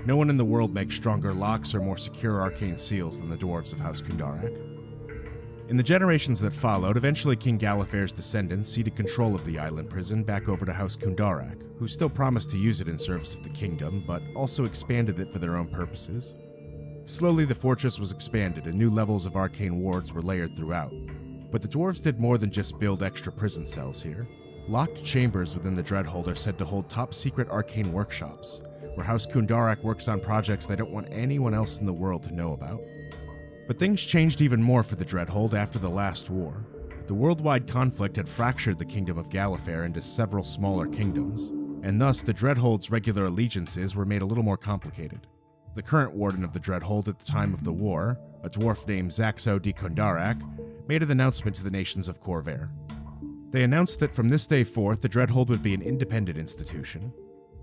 No one in the world makes stronger locks or more secure arcane seals than the dwarves of House Kundarak. In the generations that followed, eventually King Gallifrey's descendants ceded control of the island prison back over to House Kundarak, who still promised to use it in service of the kingdom, but also expanded it for their own purposes. Slowly the fortress was expanded and new levels of arcane wards were layered throughout. But the dwarves did more than just build extra prison cells here. Locked chambers within the Dreadhold are said to hold top-secret arcane workshops, where House Kundarak works on projects they don't want anyone else in the world to know about. But things changed even more for the Dreadhold after the last war. The worldwide conflict had fractured the kingdom of Gallifrey into several smaller kingdoms, and thus the Dreadhold's regular allegiances were made a little more complicated. The current warden of the Dreadhold at the time of the war, a dwarf named Zaxo de Kundarak, made an announcement to the nations of Corvair. They announced that from this day forth, the Dreadhold would be an independent institution.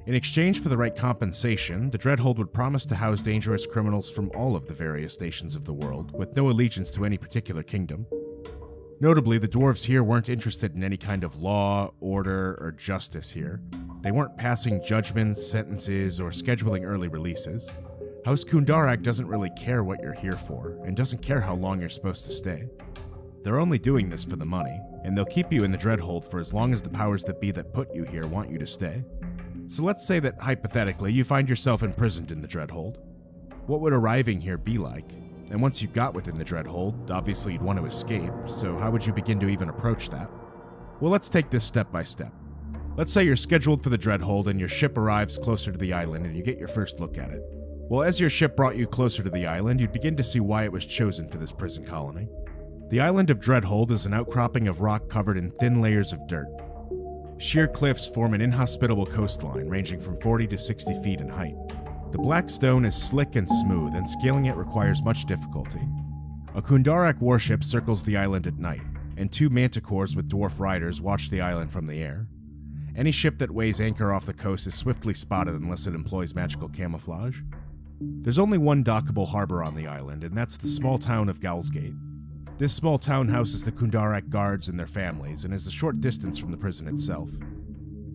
In exchange for the right compensation, the Dreadhold would promise to house dangerous criminals from all of the various nations of the world, with no allegiance to any particular kingdom. Notably, the dwarves here weren't interested in any kind of law, order, or justice here. They weren't passing judgments, sentences, or scheduling early releases. House Kundarak doesn't really care what you're here for, and doesn't care how long you're supposed to stay. They're only doing this for the money, and they'll keep you in the Dreadhold for as long as the powers that be that put you here want you to stay. So let's say that, hypothetically, you find yourself imprisoned in the Dreadhold. What would arriving here be like? And once you got within the Dreadhold, obviously you'd want to escape, so how would you begin to even approach that? Well, let's take this step by step. Let's say you're scheduled for the Dreadhold and your ship arrives closer to the island and you get your first look at it. Well, as your ship brought you closer to the island, you'd begin to see why it was chosen for this prison colony. The island of Dreadhold is an outcropping of rock covered in thin layers of dirt. Sheer cliffs form an inhospitable coastline ranging from 40 to 60 feet in height. The black stone is slick and smooth, and scaling it requires much difficulty. A Kundarak warship circles the island at night, and 2 manticores with dwarf riders watch the island from the air. Any ship that weighs anchor off the coast is swiftly spotted unless it employs magical camouflage. There's only one dockable harbor on the island, and that's the small town of Galsgate. This small town houses the Kundarak guards and their families, and is a short distance from the prison itself.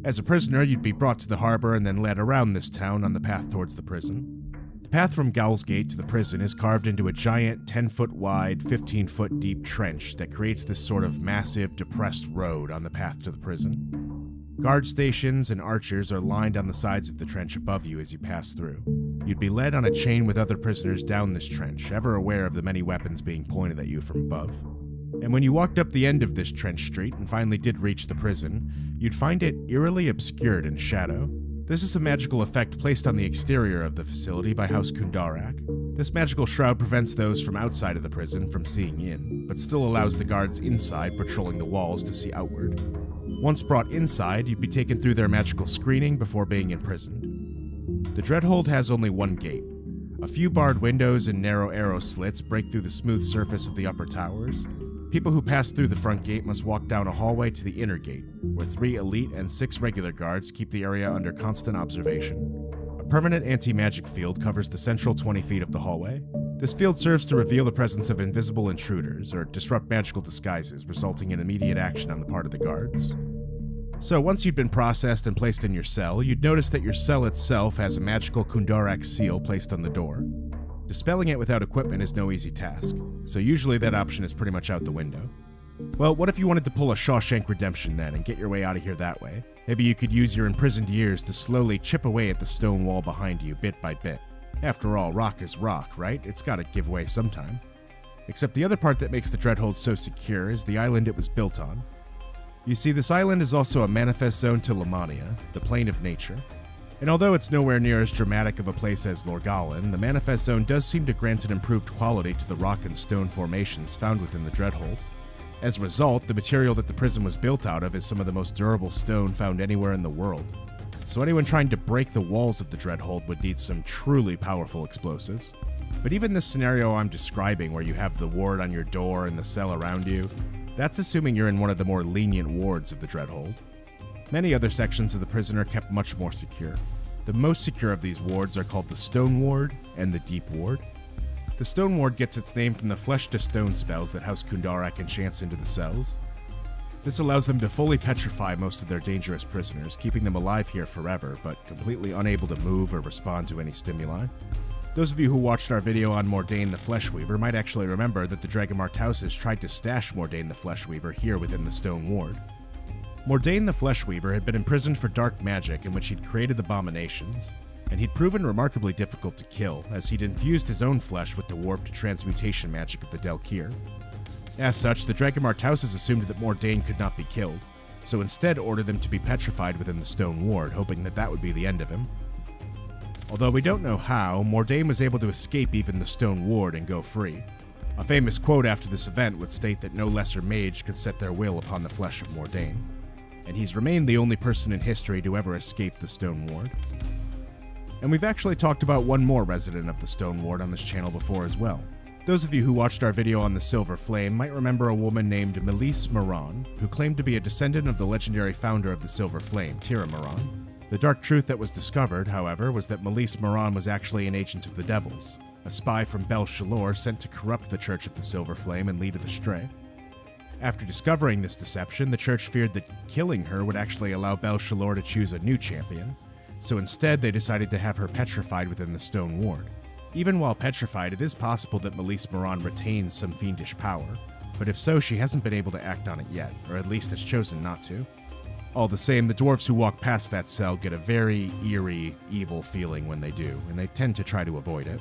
As a prisoner, you'd be brought to the harbor and then led around this town on the path towards the prison. The path from Galsgate to the prison is carved into a giant 10-foot wide, 15-foot deep trench that creates this sort of massive, depressed road on the path to the prison. Guard stations and archers are lined on the sides of the trench above you as you pass through. You'd be led on a chain with other prisoners down this trench, ever aware of the many weapons being pointed at you from above. And when you walked up the end of this trench street and finally did reach the prison, you'd find it eerily obscured in shadow. This is a magical effect placed on the exterior of the facility by House Kundarak. This magical shroud prevents those from outside of the prison from seeing in, but still allows the guards inside patrolling the walls to see outward. Once brought inside, you'd be taken through their magical screening before being imprisoned. The Dreadhold has only one gate. A few barred windows and narrow arrow slits break through the smooth surface of the upper towers. People who pass through the front gate must walk down a hallway to the inner gate, where 3 elite and 6 regular guards keep the area under constant observation. A permanent anti-magic field covers the central 20 feet of the hallway. This field serves to reveal the presence of invisible intruders, or disrupt magical disguises, resulting in immediate action on the part of the guards. So once you'd been processed and placed in your cell, you'd notice that your cell itself has a magical Kundarak seal placed on the door. Dispelling it without equipment is no easy task, so usually that option is pretty much out the window. Well, what if you wanted to pull a Shawshank Redemption then and get your way out of here that way? Maybe you could use your imprisoned years to slowly chip away at the stone wall behind you bit by bit. After all, rock is rock, right? It's gotta give way sometime. Except the other part that makes the Dreadhold so secure is the island it was built on. You see, this island is also a manifest zone to Lamania, the plane of nature. And although it's nowhere near as dramatic of a place as Lorgalen, the Manifest Zone does seem to grant an improved quality to the rock and stone formations found within the Dreadhold. As a result, the material that the prison was built out of is some of the most durable stone found anywhere in the world. So anyone trying to break the walls of the Dreadhold would need some truly powerful explosives. But even this scenario I'm describing, where you have the ward on your door and the cell around you, that's assuming you're in one of the more lenient wards of the Dreadhold. Many other sections of the prison are kept much more secure. The most secure of these wards are called the Stone Ward and the Deep Ward. The Stone Ward gets its name from the flesh to stone spells that House Kundarak enchants into the cells. This allows them to fully petrify most of their dangerous prisoners, keeping them alive here forever, but completely unable to move or respond to any stimuli. Those of you who watched our video on Mordain the Fleshweaver might actually remember that the Dragonmark houses tried to stash Mordain the Fleshweaver here within the Stone Ward. Mordain the Fleshweaver had been imprisoned for dark magic in which he'd created abominations, and he'd proven remarkably difficult to kill, as he'd infused his own flesh with the warped transmutation magic of the Daelkyr. As such, the Dragonmark houses assumed that Mordain could not be killed, so instead ordered them to be petrified within the Stone Ward, hoping that that would be the end of him. Although we don't know how, Mordain was able to escape even the Stone Ward and go free. A famous quote after this event would state that no lesser mage could set their will upon the flesh of Mordain. And he's remained the only person in history to ever escape the Stone Ward. And we've actually talked about one more resident of the Stone Ward on this channel before as well. Those of you who watched our video on the Silver Flame might remember a woman named Melise Moran, who claimed to be a descendant of the legendary founder of the Silver Flame, Tira Moran. The dark truth that was discovered, however, was that Melise Moran was actually an agent of the Devils, a spy from Bel Shalor sent to corrupt the Church of the Silver Flame and lead it astray. After discovering this deception, the Church feared that killing her would actually allow Bel Shalor to choose a new champion, so instead they decided to have her petrified within the Stone Ward. Even while petrified, it is possible that Melise Moran retains some fiendish power, but if so, she hasn't been able to act on it yet, or at least has chosen not to. All the same, the dwarves who walk past that cell get a very eerie, evil feeling when they do, and they tend to try to avoid it.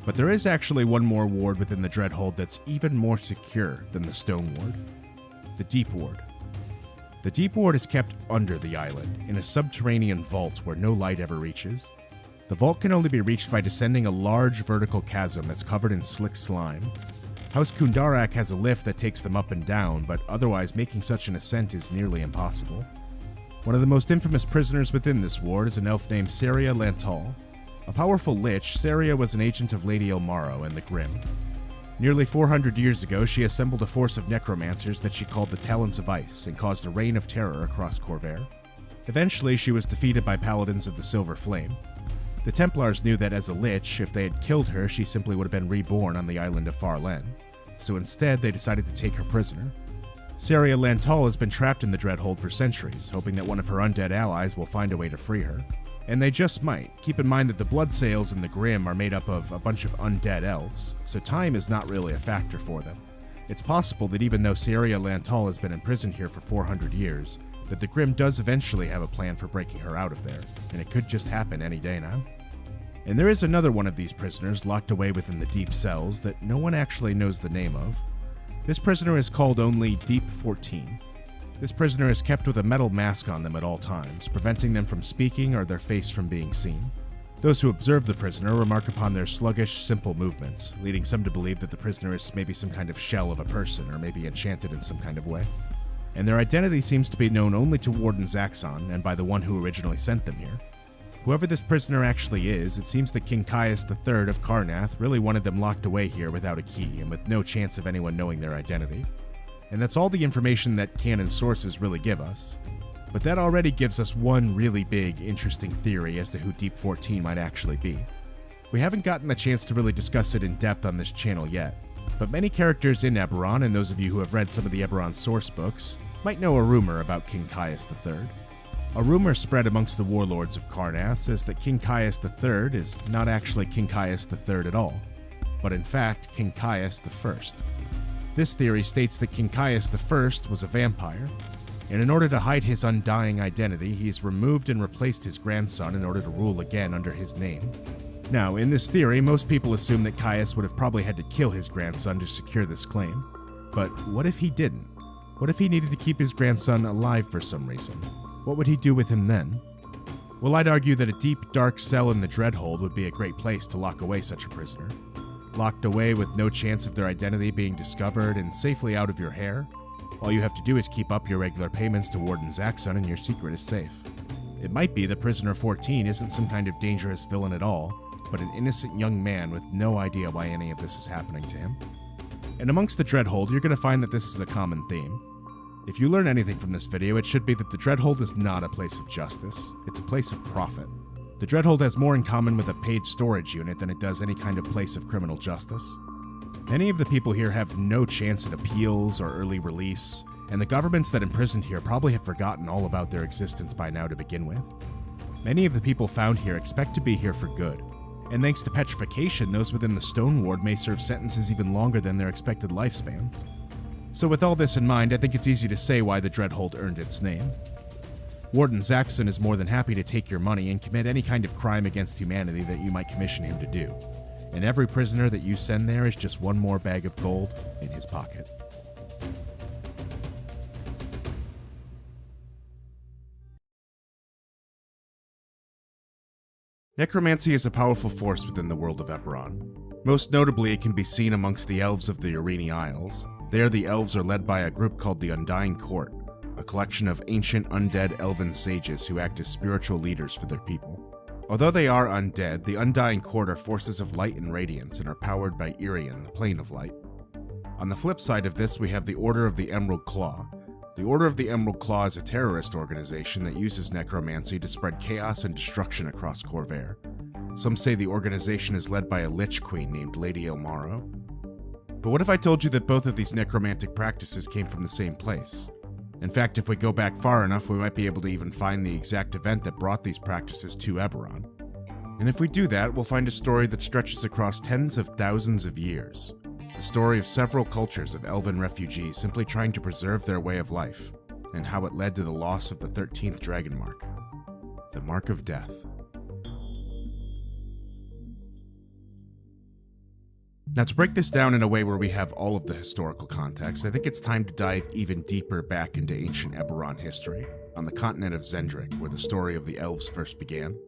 But there is actually one more ward within the Dreadhold that's even more secure than the Stone Ward. The Deep Ward. The Deep Ward is kept under the island, in a subterranean vault where no light ever reaches. The vault can only be reached by descending a large vertical chasm that's covered in slick slime. House Kundarak has a lift that takes them up and down, but otherwise making such an ascent is nearly impossible. One of the most infamous prisoners within this ward is an elf named Saria Lantal. A powerful lich, Saria was an agent of Lady Elmaro and the Grim. Nearly 400 years ago, she assembled a force of necromancers that she called the Talons of Ice and caused a reign of terror across Corvair. Eventually, she was defeated by paladins of the Silver Flame. The Templars knew that as a lich, if they had killed her, she simply would have been reborn on the island of Farlen. So instead, they decided to take her prisoner. Saria Lantal has been trapped in the Dreadhold for centuries, hoping that one of her undead allies will find a way to free her. And they just might. Keep in mind that the Bloodsails and the Grim are made up of a bunch of undead elves, so time is not really a factor for them. It's possible that even though Saria Lantal has been imprisoned here for 400 years, that the Grim does eventually have a plan for breaking her out of there, and it could just happen any day now. And there is another one of these prisoners locked away within the deep cells that no one actually knows the name of. This prisoner is called only Deep 14. This prisoner is kept with a metal mask on them at all times, preventing them from speaking or their face from being seen. Those who observe the prisoner remark upon their sluggish, simple movements, leading some to believe that the prisoner is maybe some kind of shell of a person or maybe enchanted in some kind of way. And their identity seems to be known only to Warden Zaxxon and by the one who originally sent them here. Whoever this prisoner actually is, it seems that King Caius III of Karrnath really wanted them locked away here without a key and with no chance of anyone knowing their identity. And that's all the information that canon sources really give us. But that already gives us one really big, interesting theory as to who Deep 14 might actually be. We haven't gotten a chance to really discuss it in depth on this channel yet, but many characters in Eberron, and those of you who have read some of the Eberron source books, might know a rumor about King Caius III. A rumor spread amongst the warlords of Karrnath says that King Caius III is not actually King Caius III at all, but in fact King Caius I. This theory states that King Caius I was a vampire, and in order to hide his undying identity, he's removed and replaced his grandson in order to rule again under his name. Now, in this theory, most people assume that Caius would have probably had to kill his grandson to secure this claim. But what if he didn't? What if he needed to keep his grandson alive for some reason? What would he do with him then? Well, I'd argue that a deep, dark cell in the Dreadhold would be a great place to lock away such a prisoner. Locked away with no chance of their identity being discovered and safely out of your hair, all you have to do is keep up your regular payments to Warden Zaxxon and your secret is safe. It might be that Prisoner 14 isn't some kind of dangerous villain at all, but an innocent young man with no idea why any of this is happening to him. And amongst the Dreadhold, you're going to find that this is a common theme. If you learn anything from this video, it should be that the Dreadhold is not a place of justice, it's a place of profit. The Dreadhold has more in common with a paid storage unit than it does any kind of place of criminal justice. Many of the people here have no chance at appeals or early release, and the governments that imprisoned here probably have forgotten all about their existence by now to begin with. Many of the people found here expect to be here for good, and thanks to petrification, those within the Stone Ward may serve sentences even longer than their expected lifespans. So with all this in mind, I think it's easy to say why the Dreadhold earned its name. Warden Zaxxon is more than happy to take your money and commit any kind of crime against humanity that you might commission him to do. And every prisoner that you send there is just one more bag of gold in his pocket. Necromancy is a powerful force within the world of Eberron. Most notably, it can be seen amongst the Elves of the Aureni Isles. There, the Elves are led by a group called the Undying Court, a collection of ancient undead elven sages who act as spiritual leaders for their people. Although they are undead, the Undying Court are forces of light and radiance and are powered by Irian, the Plane of Light. On the flip side of this, we have the Order of the Emerald Claw. The Order of the Emerald Claw is a terrorist organization that uses necromancy to spread chaos and destruction across Khorvaire. Some say the organization is led by a Lich Queen named Lady Ilmaro. But what if I told you that both of these necromantic practices came from the same place? In fact, if we go back far enough, we might be able to even find the exact event that brought these practices to Eberron. And if we do that, we'll find a story that stretches across tens of thousands of years. The story of several cultures of elven refugees simply trying to preserve their way of life, and how it led to the loss of the 13th Dragonmark, the Mark of Death. Now, to break this down in a way where we have all of the historical context, I think it's time to dive even deeper back into ancient Eberron history, on the continent of Zendrik, where the story of the Elves first began.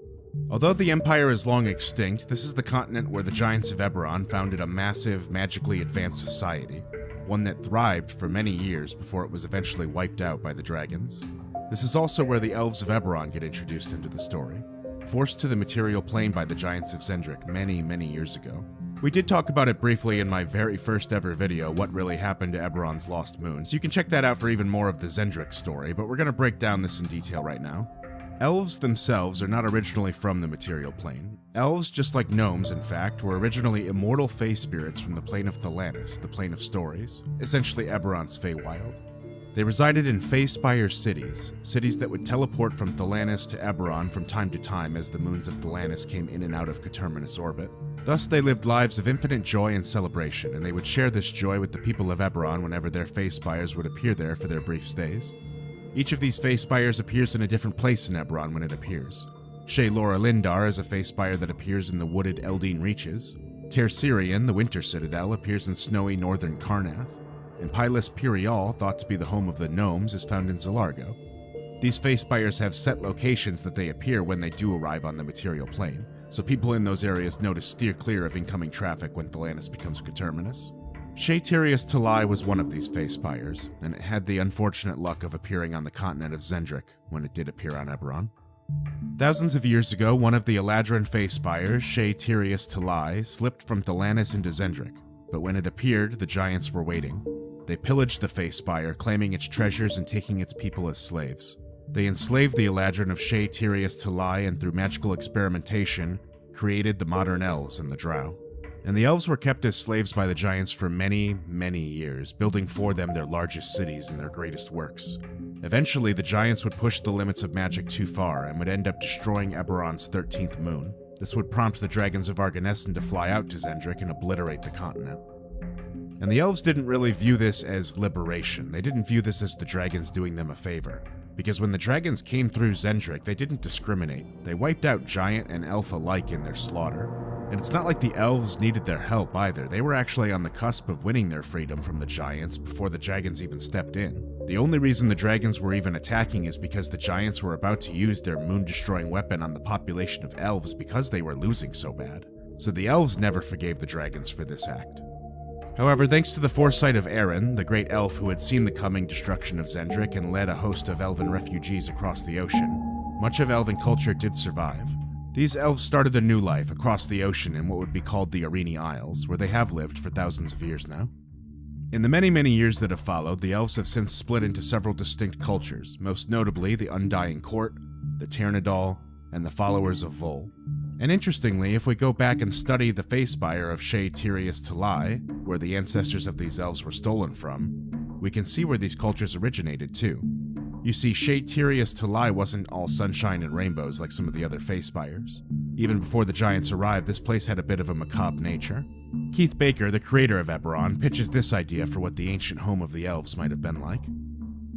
Although the Empire is long extinct, this is the continent where the Giants of Eberron founded a massive, magically advanced society, one that thrived for many years before it was eventually wiped out by the dragons. This is also where the Elves of Eberron get introduced into the story, forced to the material plane by the Giants of Zendrik many years ago. We did talk about it briefly in my very first ever video, What Really Happened to Eberron's Lost Moons. You can check that out for even more of the Zendrik story, but we're going to break down this in detail right now. Elves themselves are not originally from the material plane. Elves, just like gnomes in fact, were originally immortal fae spirits from the plane of Thelanis, the plane of stories, essentially Eberron's Feywild. They resided in Faespire cities, cities that would teleport from Thelanis to Eberron from time to time as the moons of Thelanis came in and out of coterminous orbit. Thus, they lived lives of infinite joy and celebration, and they would share this joy with the people of Eberron whenever their Faespires would appear there for their brief stays. Each of these Faespires appears in a different place in Eberron when it appears. Shea Laura Lindar is a Faespire that appears in the wooded Eldine Reaches. Ter Sirian, the Winter Citadel, appears in snowy northern Karnath, and Pylis Pirial, thought to be the home of the Gnomes, is found in Zilargo. These Faespires have set locations that they appear when they do arrive on the material plane, so people in those areas know to steer clear of incoming traffic when Thelanis becomes coterminous. Shea Tyrius Talai was one of these Faespires, and it had the unfortunate luck of appearing on the continent of Zendrik when it did appear on Eberron. Thousands of years ago, one of the Eladrin Faespires, Shea Tyrius Talai, slipped from Thelanis into Zendrik, but when it appeared, the Giants were waiting. They pillaged the Faespire, claiming its treasures and taking its people as slaves. They enslaved the Eladrin of Shea Tyrius Talai and through magical experimentation, created the modern Elves and the Drow. And the Elves were kept as slaves by the Giants for many years, building for them their largest cities and their greatest works. Eventually, the Giants would push the limits of magic too far and would end up destroying Eberron's 13th moon. This would prompt the dragons of Arganessen to fly out to Zendrik and obliterate the continent. And the Elves didn't really view this as liberation. They didn't view this as the dragons doing them a favor. Because when the dragons came through Zendrik, they didn't discriminate. They wiped out giant and elf alike in their slaughter. And it's not like the Elves needed their help either. They were actually on the cusp of winning their freedom from the Giants before the dragons even stepped in. The only reason the dragons were even attacking is because the Giants were about to use their moon-destroying weapon on the population of Elves because they were losing so bad. So the Elves never forgave the dragons for this act. However, thanks to the foresight of Eren, the great elf who had seen the coming destruction of Zendrik and led a host of elven refugees across the ocean, much of elven culture did survive. These elves started a new life across the ocean in what would be called the Arini Isles, where they have lived for thousands of years now. In the many years that have followed, the elves have since split into several distinct cultures, most notably the Undying Court, the Tyrnadal, and the followers of Vol. And interestingly, if we go back and study the Faespire of Shea Tyrius Talai, where the ancestors of these elves were stolen from, we can see where these cultures originated too. You see, Shea Tyrius Talai wasn't all sunshine and rainbows like some of the other Faespires. Even before the Giants arrived, this place had a bit of a macabre nature. Keith Baker, the creator of Eberron, pitches this idea for what the ancient home of the elves might have been like.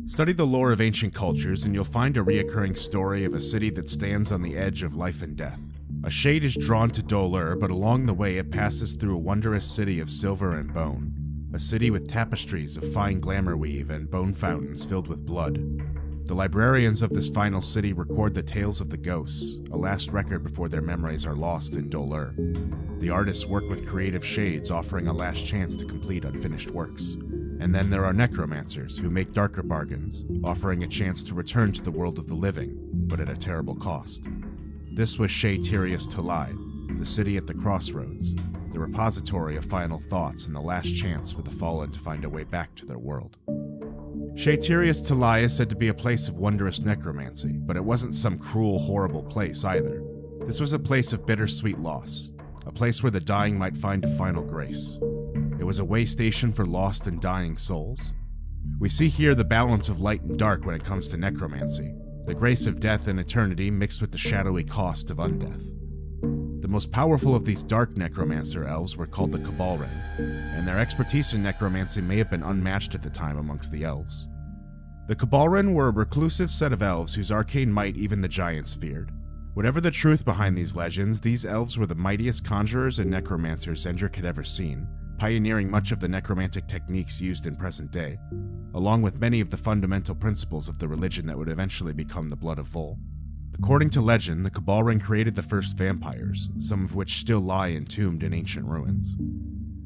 Study the lore of ancient cultures and you'll find a reoccurring story of a city that stands on the edge of life and death. A shade is drawn to Daelkyr, but along the way it passes through a wondrous city of silver and bone. A city with tapestries of fine glamour weave and bone fountains filled with blood. The librarians of this final city record the tales of the ghosts, a last record before their memories are lost in Daelkyr. The artists work with creative shades, offering a last chance to complete unfinished works. And then there are necromancers who make darker bargains, offering a chance to return to the world of the living, but at a terrible cost. This was Shea-Tyrius Talai, the city at the crossroads, the repository of final thoughts and the last chance for the Fallen to find a way back to their world. Shea-Tyrius Talai is said to be a place of wondrous necromancy, but it wasn't some cruel, horrible place either. This was a place of bittersweet loss, a place where the dying might find a final grace. It was a way station for lost and dying souls. We see here the balance of light and dark when it comes to necromancy, the grace of death and eternity mixed with the shadowy cost of undeath. The most powerful of these dark necromancer elves were called the Cabalren, and their expertise in necromancy may have been unmatched at the time amongst the elves. The Cabalren were a reclusive set of elves whose arcane might even the giants feared. Whatever the truth behind these legends, these elves were the mightiest conjurers and necromancers Xen'drik had ever seen, pioneering much of the necromantic techniques used in present day, along with many of the fundamental principles of the religion that would eventually become the Blood of Vol. According to legend, the Cabalren created the first vampires, some of which still lie entombed in ancient ruins.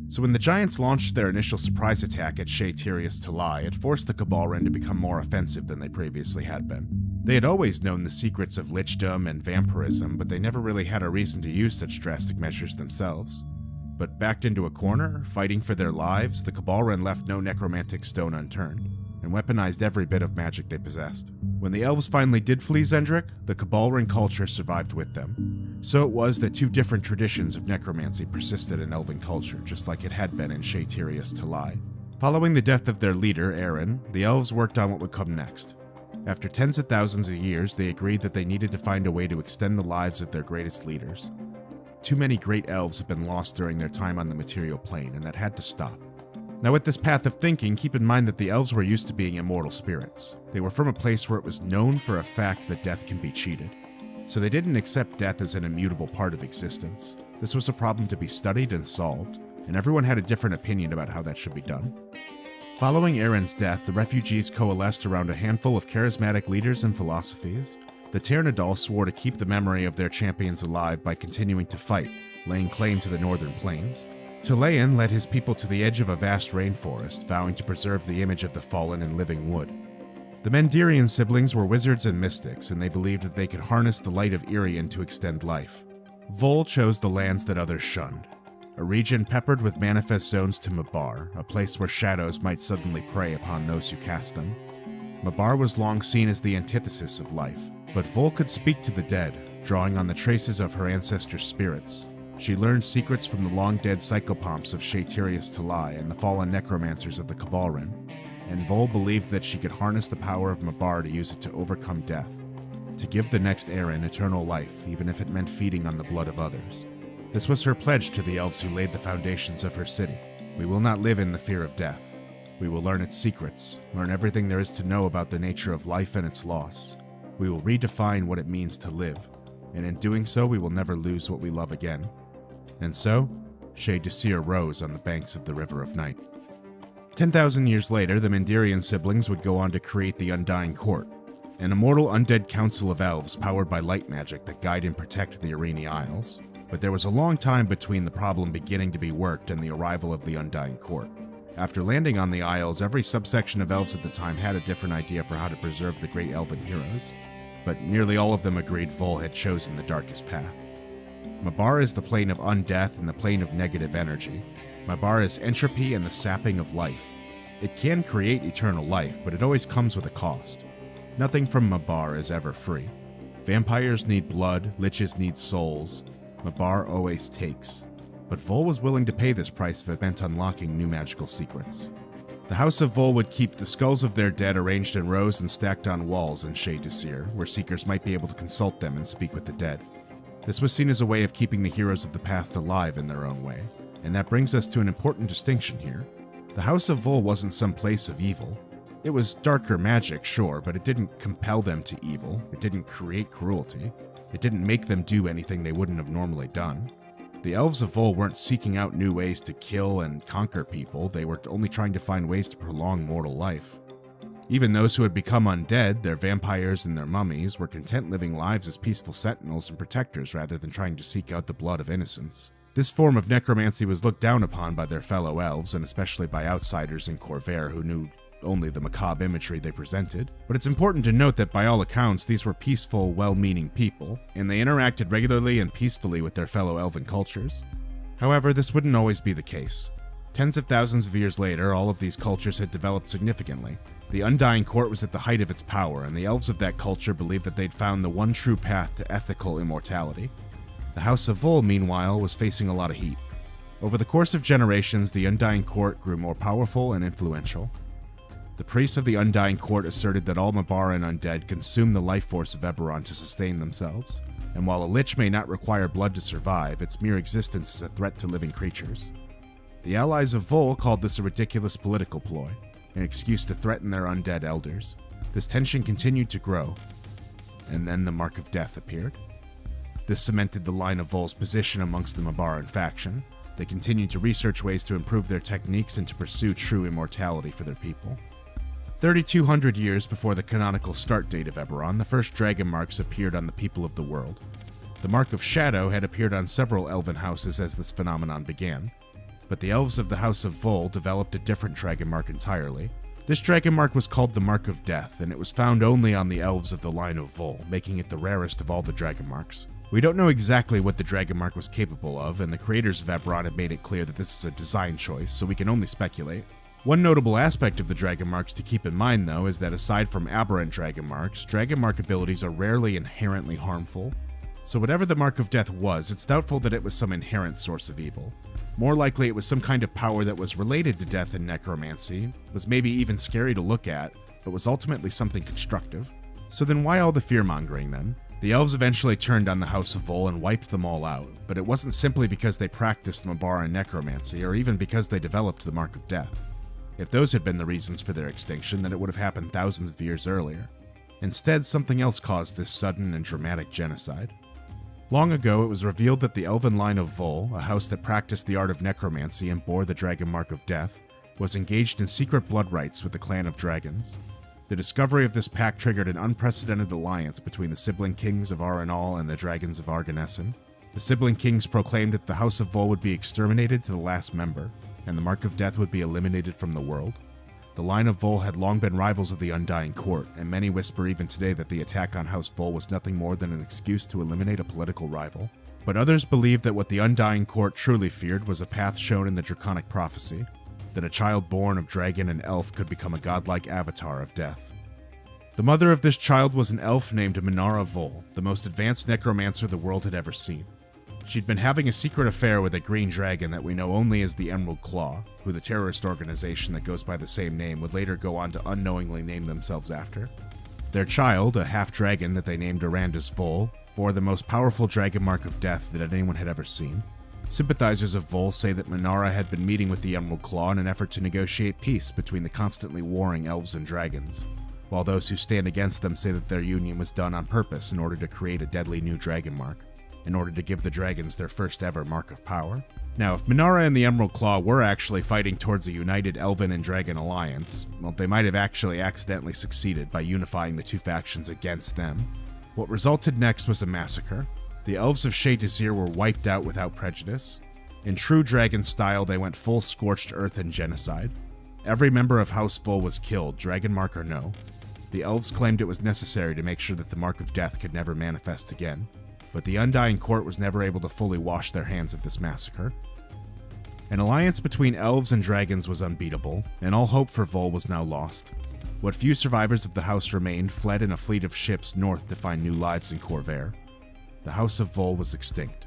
So when the giants launched their initial surprise attack at Shea-Tyrius Talai, it forced the Cabalren to become more offensive than they previously had been. They had always known the secrets of lichdom and vampirism, but they never really had a reason to use such drastic measures themselves. But backed into a corner, fighting for their lives, the Cabalren left no necromantic stone unturned, and weaponized every bit of magic they possessed. When the elves finally did flee Xen'drik, the Cabalren culture survived with them. So it was that two different traditions of necromancy persisted in elven culture, just like it had been in Shea-Tyrius Talai. Following the death of their leader, Aaron, the elves worked on what would come next. After tens of thousands of years, they agreed that they needed to find a way to extend the lives of their greatest leaders. Too many great elves have been lost during their time on the material plane, and that had to stop. Now with this path of thinking, keep in mind that the elves were used to being immortal spirits. They were from a place where it was known for a fact that death can be cheated. So they didn't accept death as an immutable part of existence. This was a problem to be studied and solved, and everyone had a different opinion about how that should be done. Following Aaron's death, the refugees coalesced around a handful of charismatic leaders and philosophies. The Tyrnadal swore to keep the memory of their champions alive by continuing to fight, laying claim to the northern plains. Talayan led his people to the edge of a vast rainforest, vowing to preserve the image of the fallen in living wood. The Mendirian siblings were wizards and mystics, and they believed that they could harness the light of Irian to extend life. Vol chose the lands that others shunned, a region peppered with manifest zones to Mabar, a place where shadows might suddenly prey upon those who cast them. Mabar was long seen as the antithesis of life, but Vol could speak to the dead, drawing on the traces of her ancestors' spirits. She learned secrets from the long-dead psychopomps of Shea-Tyrius Talai and the fallen necromancers of the Cabalren, and Vol believed that she could harness the power of Mabar to use it to overcome death, to give the next Aaron eternal life, even if it meant feeding on the blood of others. This was her pledge to the elves who laid the foundations of her city. We will not live in the fear of death. We will learn its secrets, learn everything there is to know about the nature of life and its loss. We will redefine what it means to live, and in doing so we will never lose what we love again. And so, Shea-Tyrius rose on the banks of the River of Night. 10,000 years later, the Mendirian siblings would go on to create the Undying Court, an immortal undead council of elves powered by light magic that guide and protect the Arini Isles. But there was a long time between the problem beginning to be worked and the arrival of the Undying Court. After landing on the Isles, every subsection of elves at the time had a different idea for how to preserve the great elven heroes, but nearly all of them agreed Vol had chosen the darkest path. Mabar is the plane of undeath and the plane of negative energy. Mabar is entropy and the sapping of life. It can create eternal life, but it always comes with a cost. Nothing from Mabar is ever free. Vampires need blood, liches need souls. Mabar always takes. But Vol was willing to pay this price if it meant unlocking new magical secrets. The House of Vol would keep the skulls of their dead arranged in rows and stacked on walls in Shea-Tyrius, where seekers might be able to consult them and speak with the dead. This was seen as a way of keeping the heroes of the past alive in their own way, and that brings us to an important distinction here. The House of Vol wasn't some place of evil. It was darker magic, sure, but it didn't compel them to evil, it didn't create cruelty, it didn't make them do anything they wouldn't have normally done. The Elves of Vol weren't seeking out new ways to kill and conquer people, they were only trying to find ways to prolong mortal life. Even those who had become undead, their vampires and their mummies, were content living lives as peaceful sentinels and protectors rather than trying to seek out the blood of innocents. This form of necromancy was looked down upon by their fellow elves, and especially by outsiders in Khorvaire who knew only the macabre imagery they presented, but it's important to note that by all accounts these were peaceful, well-meaning people, and they interacted regularly and peacefully with their fellow elven cultures. However, this wouldn't always be the case. Tens of thousands of years later, all of these cultures had developed significantly. The Undying Court was at the height of its power, and the elves of that culture believed that they'd found the one true path to ethical immortality. The House of Uul, meanwhile, was facing a lot of heat. Over the course of generations, the Undying Court grew more powerful and influential. The priests of the Undying Court asserted that all Mabaran undead consume the life force of Eberron to sustain themselves, and while a lich may not require blood to survive, its mere existence is a threat to living creatures. The allies of Uul called this a ridiculous political ploy, an excuse to threaten their undead elders. This tension continued to grow, and then the Mark of Death appeared. This cemented the line of Uul's position amongst the Mabaran faction. They continued to research ways to improve their techniques and to pursue true immortality for their people. 3,200 years before the canonical start date of Eberron, the first Dragonmarks appeared on the people of the world. The Mark of Shadow had appeared on several elven houses as this phenomenon began, but the elves of the House of Uul developed a different Dragonmark entirely. This Dragonmark was called the Mark of Death, and it was found only on the elves of the line of Uul, making it the rarest of all the Dragonmarks. We don't know exactly what the Dragonmark was capable of, and the creators of Eberron have made it clear that this is a design choice, so we can only speculate. One notable aspect of the Dragonmarks to keep in mind, though, is that aside from Aberrant Dragonmarks, Dragonmark abilities are rarely inherently harmful. So whatever the Mark of Death was, it's doubtful that it was some inherent source of evil. More likely it was some kind of power that was related to death and necromancy, was maybe even scary to look at, but was ultimately something constructive. So then why all the fear-mongering then? The elves eventually turned on the House of Uul and wiped them all out, but it wasn't simply because they practiced Mabaran necromancy, or even because they developed the Mark of Death. If those had been the reasons for their extinction, then it would have happened thousands of years earlier. Instead, something else caused this sudden and dramatic genocide. Long ago, it was revealed that the elven line of Uul, a house that practiced the art of necromancy and bore the Dragon Mark of Death, was engaged in secret blood rites with the Clan of Dragons. The discovery of this pact triggered an unprecedented alliance between the sibling kings of Arenal and the dragons of Arganessen. The sibling kings proclaimed that the House of Uul would be exterminated to the last member, and the Mark of Death would be eliminated from the world. The line of Uul had long been rivals of the Undying Court, and many whisper even today that the attack on House Uul was nothing more than an excuse to eliminate a political rival. But others believe that what the Undying Court truly feared was a path shown in the Draconic prophecy, that a child born of dragon and elf could become a godlike avatar of death. The mother of this child was an elf named Minara Uul, the most advanced necromancer the world had ever seen. She'd been having a secret affair with a green dragon that we know only as the Emerald Claw, who the terrorist organization that goes by the same name would later go on to unknowingly name themselves after. Their child, a half-dragon that they named Aranda's Uul, bore the most powerful Dragon Mark of Death that anyone had ever seen. Sympathizers of Uul say that Minara had been meeting with the Emerald Claw in an effort to negotiate peace between the constantly warring elves and dragons, while those who stand against them say that their union was done on purpose in order to create a deadly new Dragon Mark, in order to give the dragons their first ever Mark of Power. Now, if Minara and the Emerald Claw were actually fighting towards a united Elven and Dragon alliance, well, they might have actually accidentally succeeded by unifying the two factions against them. What resulted next was a massacre. The Elves of Shea Desir were wiped out without prejudice. In true dragon style, they went full scorched earth and genocide. Every member of House Uul was killed, Dragonmark or no. The Elves claimed it was necessary to make sure that the Mark of Death could never manifest again, but the Undying Court was never able to fully wash their hands of this massacre. An alliance between elves and dragons was unbeatable, and all hope for Uul was now lost. What few survivors of the house remained fled in a fleet of ships north to find new lives in Corvair. The House of Uul was extinct.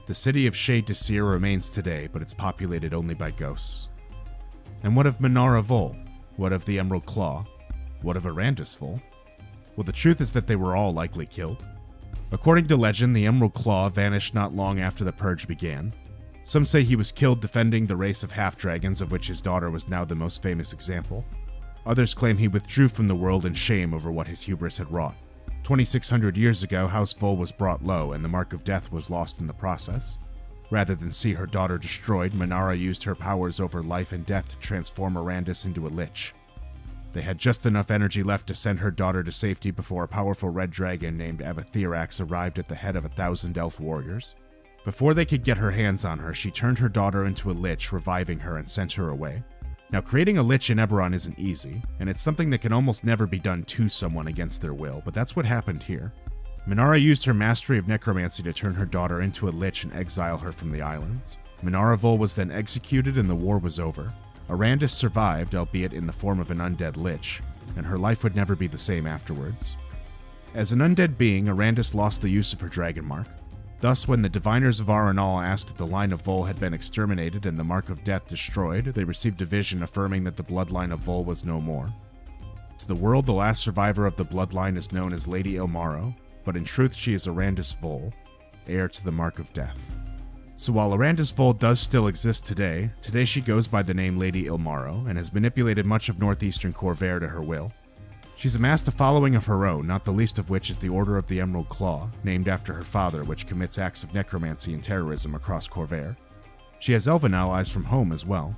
The city of Shea Desir remains today, but it's populated only by ghosts. And what of Minara Uul? What of the Emerald Claw? What of Aranda's Uul? Well, the truth is that they were all likely killed. According to legend, the Emerald Claw vanished not long after the Purge began. Some say he was killed defending the race of half-dragons, of which his daughter was now the most famous example. Others claim he withdrew from the world in shame over what his hubris had wrought. 2,600 years ago, House Uul was brought low, and the Mark of Death was lost in the process. Rather than see her daughter destroyed, Minara used her powers over life and death to transform Arandis into a lich. They had just enough energy left to send her daughter to safety before a powerful red dragon named Avathirax arrived at the head of 1,000 elf warriors. Before they could get her hands on her, she turned her daughter into a lich, reviving her and sent her away. Now, creating a Lich in Eberron isn't easy, and it's something that can almost never be done to someone against their will, but that's what happened here. Minara used her mastery of necromancy to turn her daughter into a Lich and exile her from the islands. Minara Vol was then executed and the war was over. Arandis survived, albeit in the form of an undead Lich, and her life would never be the same afterwards. As an undead being, Arandis lost the use of her Dragonmark. Thus, when the diviners of Aranal asked if the line of Vol had been exterminated and the Mark of Death destroyed, they received a vision affirming that the bloodline of Vol was no more. To the world, the last survivor of the bloodline is known as Lady Ilmaro, but in truth she is Arandis Vol, heir to the Mark of Death. So while Arandis Vol does still exist today she goes by the name Lady Ilmaro and has manipulated much of northeastern Khorvaire to her will. She's amassed a following of her own, not the least of which is the Order of the Emerald Claw, named after her father, which commits acts of necromancy and terrorism across Khorvaire. She has elven allies from home as well.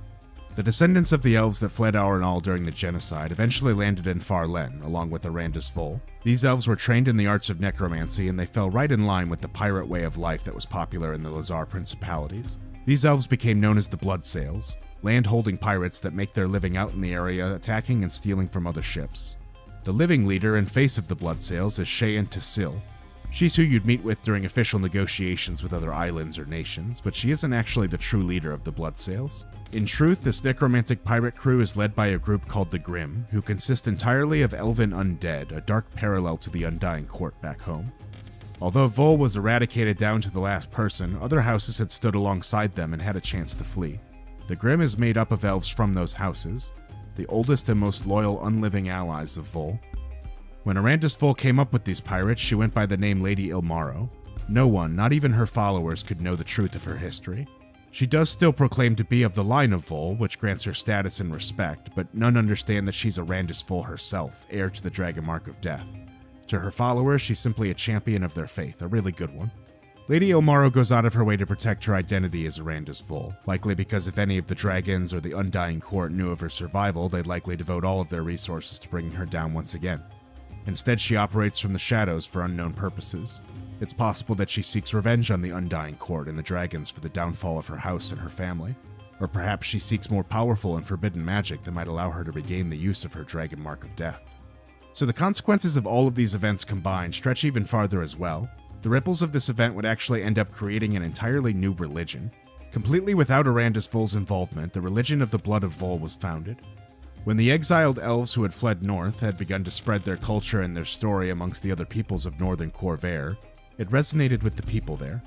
The descendants of the elves that fled Aranal during the genocide eventually landed in Farlen, along with Arandis Vol. These elves were trained in the arts of necromancy, and they fell right in line with the pirate way of life that was popular in the Lhazaar Principalities. These elves became known as the Bloodsails, land-holding pirates that make their living out in the area, attacking and stealing from other ships. The living leader and face of the Bloodsails is Shayan Tasil. She's who you'd meet with during official negotiations with other islands or nations, but she isn't actually the true leader of the Bloodsails. In truth, this necromantic pirate crew is led by a group called the Grimm, who consist entirely of elven undead, a dark parallel to the Undying Court back home. Although Vol was eradicated down to the last person, other houses had stood alongside them and had a chance to flee. The Grimm is made up of elves from those houses, the oldest and most loyal unliving allies of Vol. When Arandis Vol came up with these pirates, she went by the name Lady Ilmaro. No one, not even her followers, could know the truth of her history. She does still proclaim to be of the line of Vol, which grants her status and respect, but none understand that she's Arandis Vol herself, heir to the Dragonmark of Death. To her followers, she's simply a champion of their faith, a really good one. Lady Ilmaro goes out of her way to protect her identity as Arandis Vol, likely because if any of the dragons or the Undying Court knew of her survival, they'd likely devote all of their resources to bringing her down once again. Instead, she operates from the shadows for unknown purposes. It's possible that she seeks revenge on the Undying Court and the dragons for the downfall of her house and her family. Or perhaps she seeks more powerful and forbidden magic that might allow her to regain the use of her Dragonmark of Death. So the consequences of all of these events combined stretch even farther as well. The ripples of this event would actually end up creating an entirely new religion. Completely without Arandis Vol's involvement, the religion of the Blood of Vol was founded. When the exiled elves who had fled north had begun to spread their culture and their story amongst the other peoples of northern Khorvaire, it resonated with the people there.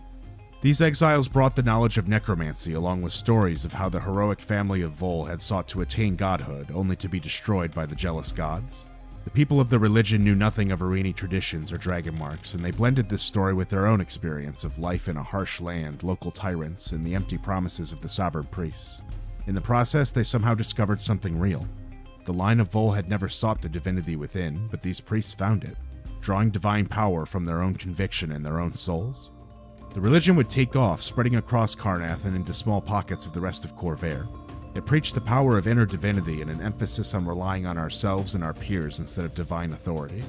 These exiles brought the knowledge of necromancy along with stories of how the heroic family of Vol had sought to attain godhood only to be destroyed by the jealous gods. The people of the religion knew nothing of Arini traditions or Dragonmarks, and they blended this story with their own experience of life in a harsh land, local tyrants, and the empty promises of the sovereign priests. In the process, they somehow discovered something real. The line of Vol had never sought the divinity within, but these priests found it, drawing divine power from their own conviction and their own souls. The religion would take off, spreading across Carnath and into small pockets of the rest of Khorvaire. It preached the power of inner divinity and an emphasis on relying on ourselves and our peers instead of divine authority.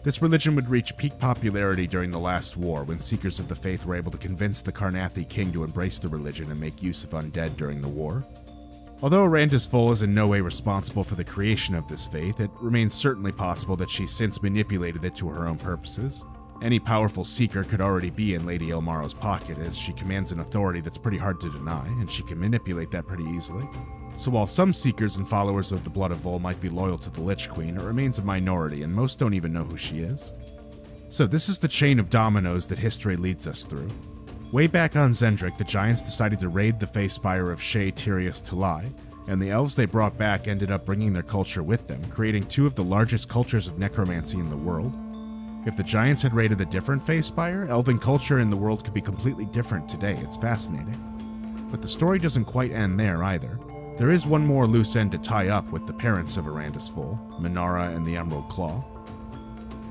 This religion would reach peak popularity during the last war when seekers of the faith were able to convince the Carnathi king to embrace the religion and make use of undead during the war. Although Arandis Vol is in no way responsible for the creation of this faith, it remains certainly possible that she's since manipulated it to her own purposes. Any powerful seeker could already be in Lady Ilmaro's pocket, as she commands an authority that's pretty hard to deny, and she can manipulate that pretty easily. So while some seekers and followers of the Blood of Vol might be loyal to the Lich Queen, it remains a minority, and most don't even know who she is. So this is the chain of dominoes that history leads us through. Way back on Zendrik, the Giants decided to raid the Fae Spire of Shay Tyrius Talai, and the elves they brought back ended up bringing their culture with them, creating two of the largest cultures of necromancy in the world. If the Giants had raided a different Fae Spire, elven culture in the world could be completely different today. It's fascinating. But the story doesn't quite end there either. There is one more loose end to tie up with the parents of Arandis Vol, Minara and the Emerald Claw.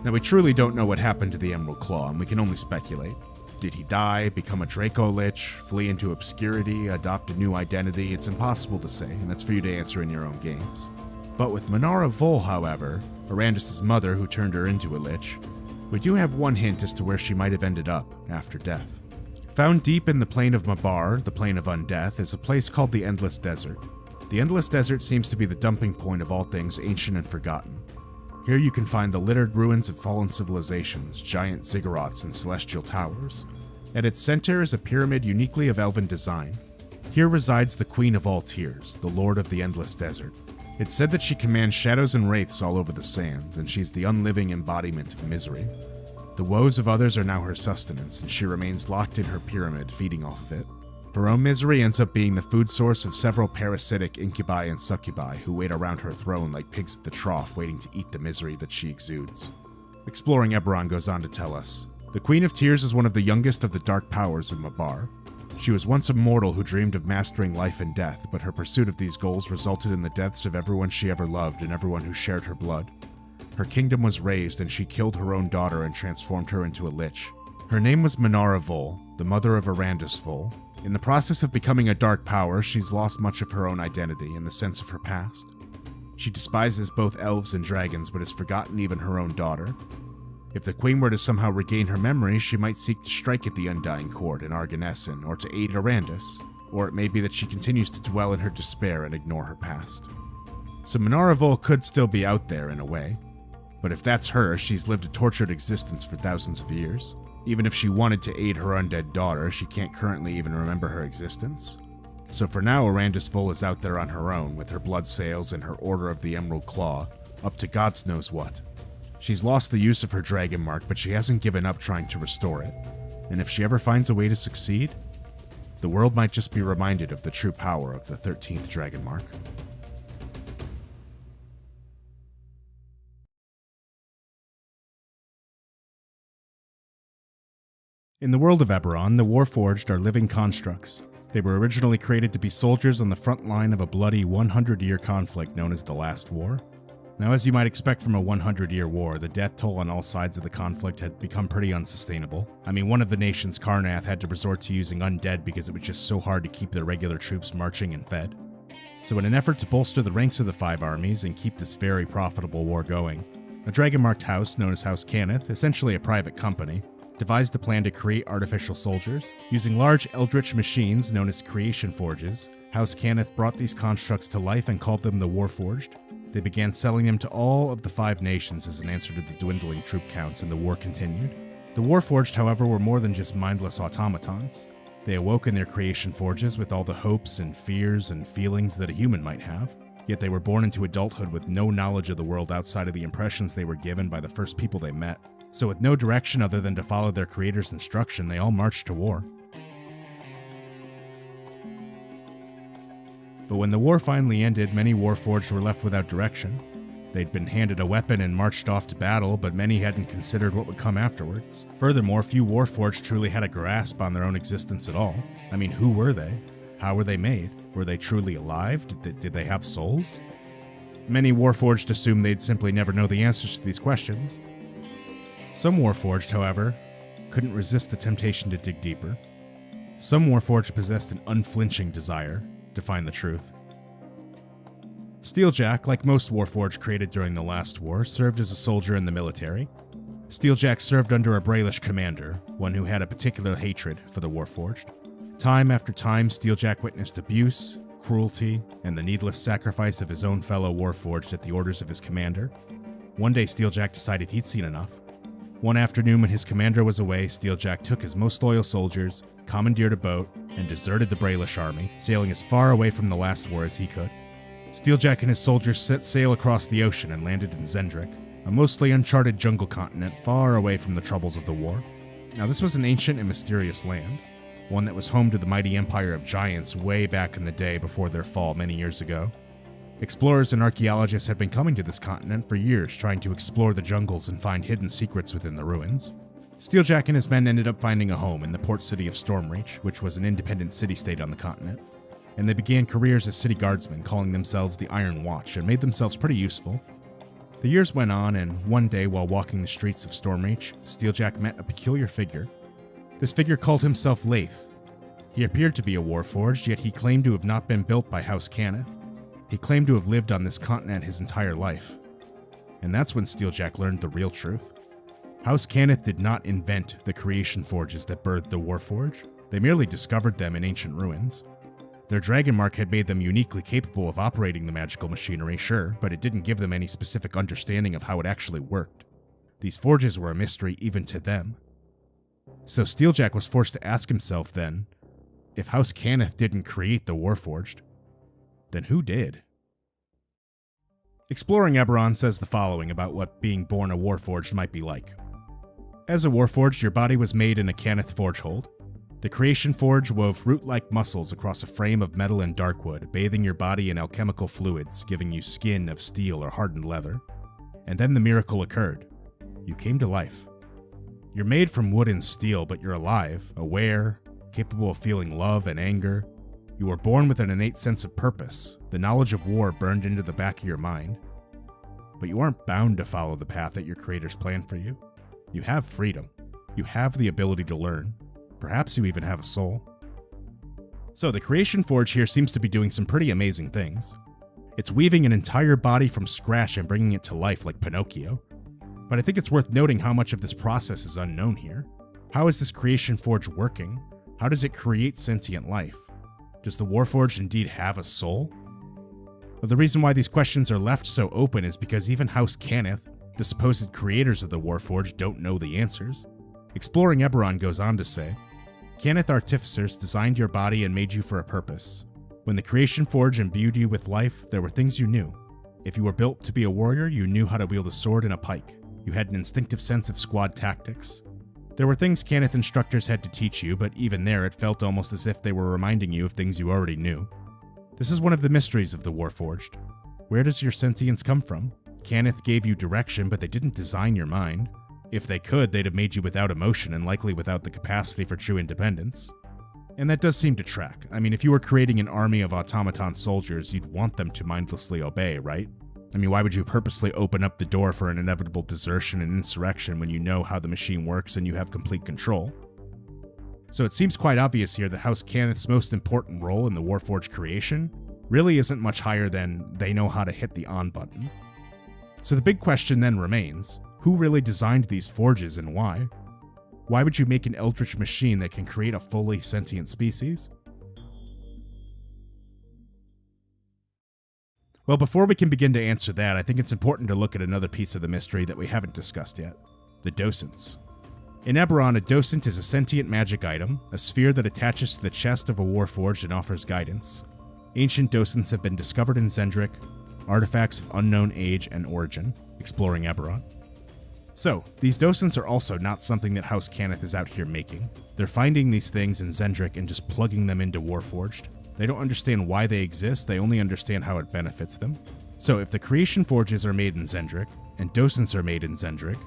Now we truly don't know what happened to the Emerald Claw, and we can only speculate. Did he die, become a Draco Lich, flee into obscurity, adopt a new identity? It's impossible to say, and that's for you to answer in your own games. But with Minara Vol, however, Arandis' mother who turned her into a Lich, we do have one hint as to where she might have ended up after death. Found deep in the plain of Mabar, the plain of undeath, is a place called the Endless Desert. The Endless Desert seems to be the dumping point of all things ancient and forgotten. Here you can find the littered ruins of fallen civilizations, giant ziggurats, and celestial towers. At its center is a pyramid uniquely of elven design. Here resides the Queen of all Tears, the Lord of the Endless Desert. It's said that she commands shadows and wraiths all over the sands, and she's the unliving embodiment of misery. The woes of others are now her sustenance, and she remains locked in her pyramid, feeding off of it. Her own misery ends up being the food source of several parasitic incubi and succubi who wait around her throne like pigs at the trough waiting to eat the misery that she exudes. Exploring Eberron goes on to tell us, the Queen of Tears is one of the youngest of the dark powers of Mabar. She was once a mortal who dreamed of mastering life and death, but her pursuit of these goals resulted in the deaths of everyone she ever loved and everyone who shared her blood. Her kingdom was razed and she killed her own daughter and transformed her into a lich. Her name was Manara Vol, the mother of Arandis Vol. In the process of becoming a dark power, she's lost much of her own identity and the sense of her past. She despises both elves and dragons, but has forgotten even her own daughter. If the queen were to somehow regain her memory, she might seek to strike at the Undying Court in Arganessen, or to aid Arandis, or it may be that she continues to dwell in her despair and ignore her past. So Manara Vol could still be out there in a way, but if that's her, she's lived a tortured existence for thousands of years. Even if she wanted to aid her undead daughter, she can't currently even remember her existence. So for now, Arandis Vol is out there on her own, with her blood sails and her Order of the Emerald Claw, up to God's knows what. She's lost the use of her Dragonmark, but she hasn't given up trying to restore it. And if she ever finds a way to succeed, the world might just be reminded of the true power of the 13th Dragonmark. In the world of Eberron, the Warforged are living constructs. They were originally created to be soldiers on the front line of a bloody 100-year conflict known as the Last War. Now, as you might expect from a 100-year war, the death toll on all sides of the conflict had become pretty unsustainable. I mean, one of the nations, Karrnath, had to resort to using undead because it was just so hard to keep their regular troops marching and fed. So in an effort to bolster the ranks of the five armies and keep this very profitable war going, a Dragonmarked house known as House Cannith, essentially a private company, devised a plan to create artificial soldiers. Using large eldritch machines known as creation forges, House Cannith brought these constructs to life and called them the Warforged. They began selling them to all of the 5 nations as an answer to the dwindling troop counts, and the war continued. The Warforged, however, were more than just mindless automatons. They awoke in their creation forges with all the hopes and fears and feelings that a human might have, yet they were born into adulthood with no knowledge of the world outside of the impressions they were given by the first people they met. So with no direction other than to follow their creator's instruction, they all marched to war. But when the war finally ended, many Warforged were left without direction. They'd been handed a weapon and marched off to battle, but many hadn't considered what would come afterwards. Furthermore, few Warforged truly had a grasp on their own existence at all. I mean, who were they? How were they made? Were they truly alive? Did they have souls? Many Warforged assumed they'd simply never know the answers to these questions. Some Warforged, however, couldn't resist the temptation to dig deeper. Some Warforged possessed an unflinching desire to find the truth. Steeljack, like most Warforged created during the last war, served as a soldier in the military. Steeljack served under a Braelish commander, one who had a particular hatred for the Warforged. Time after time, Steeljack witnessed abuse, cruelty, and the needless sacrifice of his own fellow Warforged at the orders of his commander. One day, Steeljack decided he'd seen enough. One afternoon when his commander was away, Steeljack took his most loyal soldiers, commandeered a boat, and deserted the Braelish army, sailing as far away from the last war as he could. Steeljack and his soldiers set sail across the ocean and landed in Zendrik, a mostly uncharted jungle continent far away from the troubles of the war. Now, this was an ancient and mysterious land, one that was home to the mighty empire of giants way back in the day before their fall many years ago. Explorers and archaeologists had been coming to this continent for years, trying to explore the jungles and find hidden secrets within the ruins. Steeljack and his men ended up finding a home in the port city of Stormreach, which was an independent city-state on the continent. And they began careers as city guardsmen, calling themselves the Iron Watch, and made themselves pretty useful. The years went on, and one day while walking the streets of Stormreach, Steeljack met a peculiar figure. This figure called himself Laith. He appeared to be a Warforged, yet he claimed to have not been built by House Cannith. He claimed to have lived on this continent his entire life. And that's when Steeljack learned the real truth. House Cannith did not invent the creation forges that birthed the Warforged. They merely discovered them in ancient ruins. Their Dragonmark had made them uniquely capable of operating the magical machinery, sure, but it didn't give them any specific understanding of how it actually worked. These forges were a mystery even to them. So Steeljack was forced to ask himself then, if House Cannith didn't create the Warforged, then who did? Exploring Eberron says the following about what being born a Warforged might be like. As a Warforged, your body was made in a Cannith forge hold. The Creation Forge wove root-like muscles across a frame of metal and darkwood, bathing your body in alchemical fluids, giving you skin of steel or hardened leather. And then the miracle occurred. You came to life. You're made from wood and steel, but you're alive, aware, capable of feeling love and anger. You were born with an innate sense of purpose, the knowledge of war burned into the back of your mind. But you aren't bound to follow the path that your creators planned for you. You have freedom. You have the ability to learn. Perhaps you even have a soul. So the Creation Forge here seems to be doing some pretty amazing things. It's weaving an entire body from scratch and bringing it to life like Pinocchio. But I think it's worth noting how much of this process is unknown here. How is this Creation Forge working? How does it create sentient life? Does the Warforged indeed have a soul? Well, the reason why these questions are left so open is because even House Cannith, the supposed creators of the Warforged, don't know the answers. Exploring Eberron goes on to say, Cannith artificers designed your body and made you for a purpose. When the Creation Forge imbued you with life, there were things you knew. If you were built to be a warrior, you knew how to wield a sword and a pike. You had an instinctive sense of squad tactics. There were things Cannith instructors had to teach you, but even there it felt almost as if they were reminding you of things you already knew. This is one of the mysteries of the Warforged. Where does your sentience come from? Cannith gave you direction, but they didn't design your mind. If they could, they'd have made you without emotion and likely without the capacity for true independence. And that does seem to track. I mean, if you were creating an army of automaton soldiers, you'd want them to mindlessly obey, right? I mean, why would you purposely open up the door for an inevitable desertion and insurrection when you know how the machine works and you have complete control? So it seems quite obvious here that House Cannith's most important role in the Warforged creation really isn't much higher than they know how to hit the on button. So the big question then remains, who really designed these forges and why? Why would you make an eldritch machine that can create a fully sentient species? Well, before we can begin to answer that, I think it's important to look at another piece of the mystery that we haven't discussed yet, the docents. In Eberron, a docent is a sentient magic item, a sphere that attaches to the chest of a Warforged and offers guidance. Ancient docents have been discovered in Zendrik, artifacts of unknown age and origin, exploring Eberron. So, these docents are also not something that House Cannith is out here making. They're finding these things in Zendrik and just plugging them into Warforged. They don't understand why they exist, they only understand how it benefits them. So if the Creation Forges are made in Zendrik, and docents are made in Zendrik,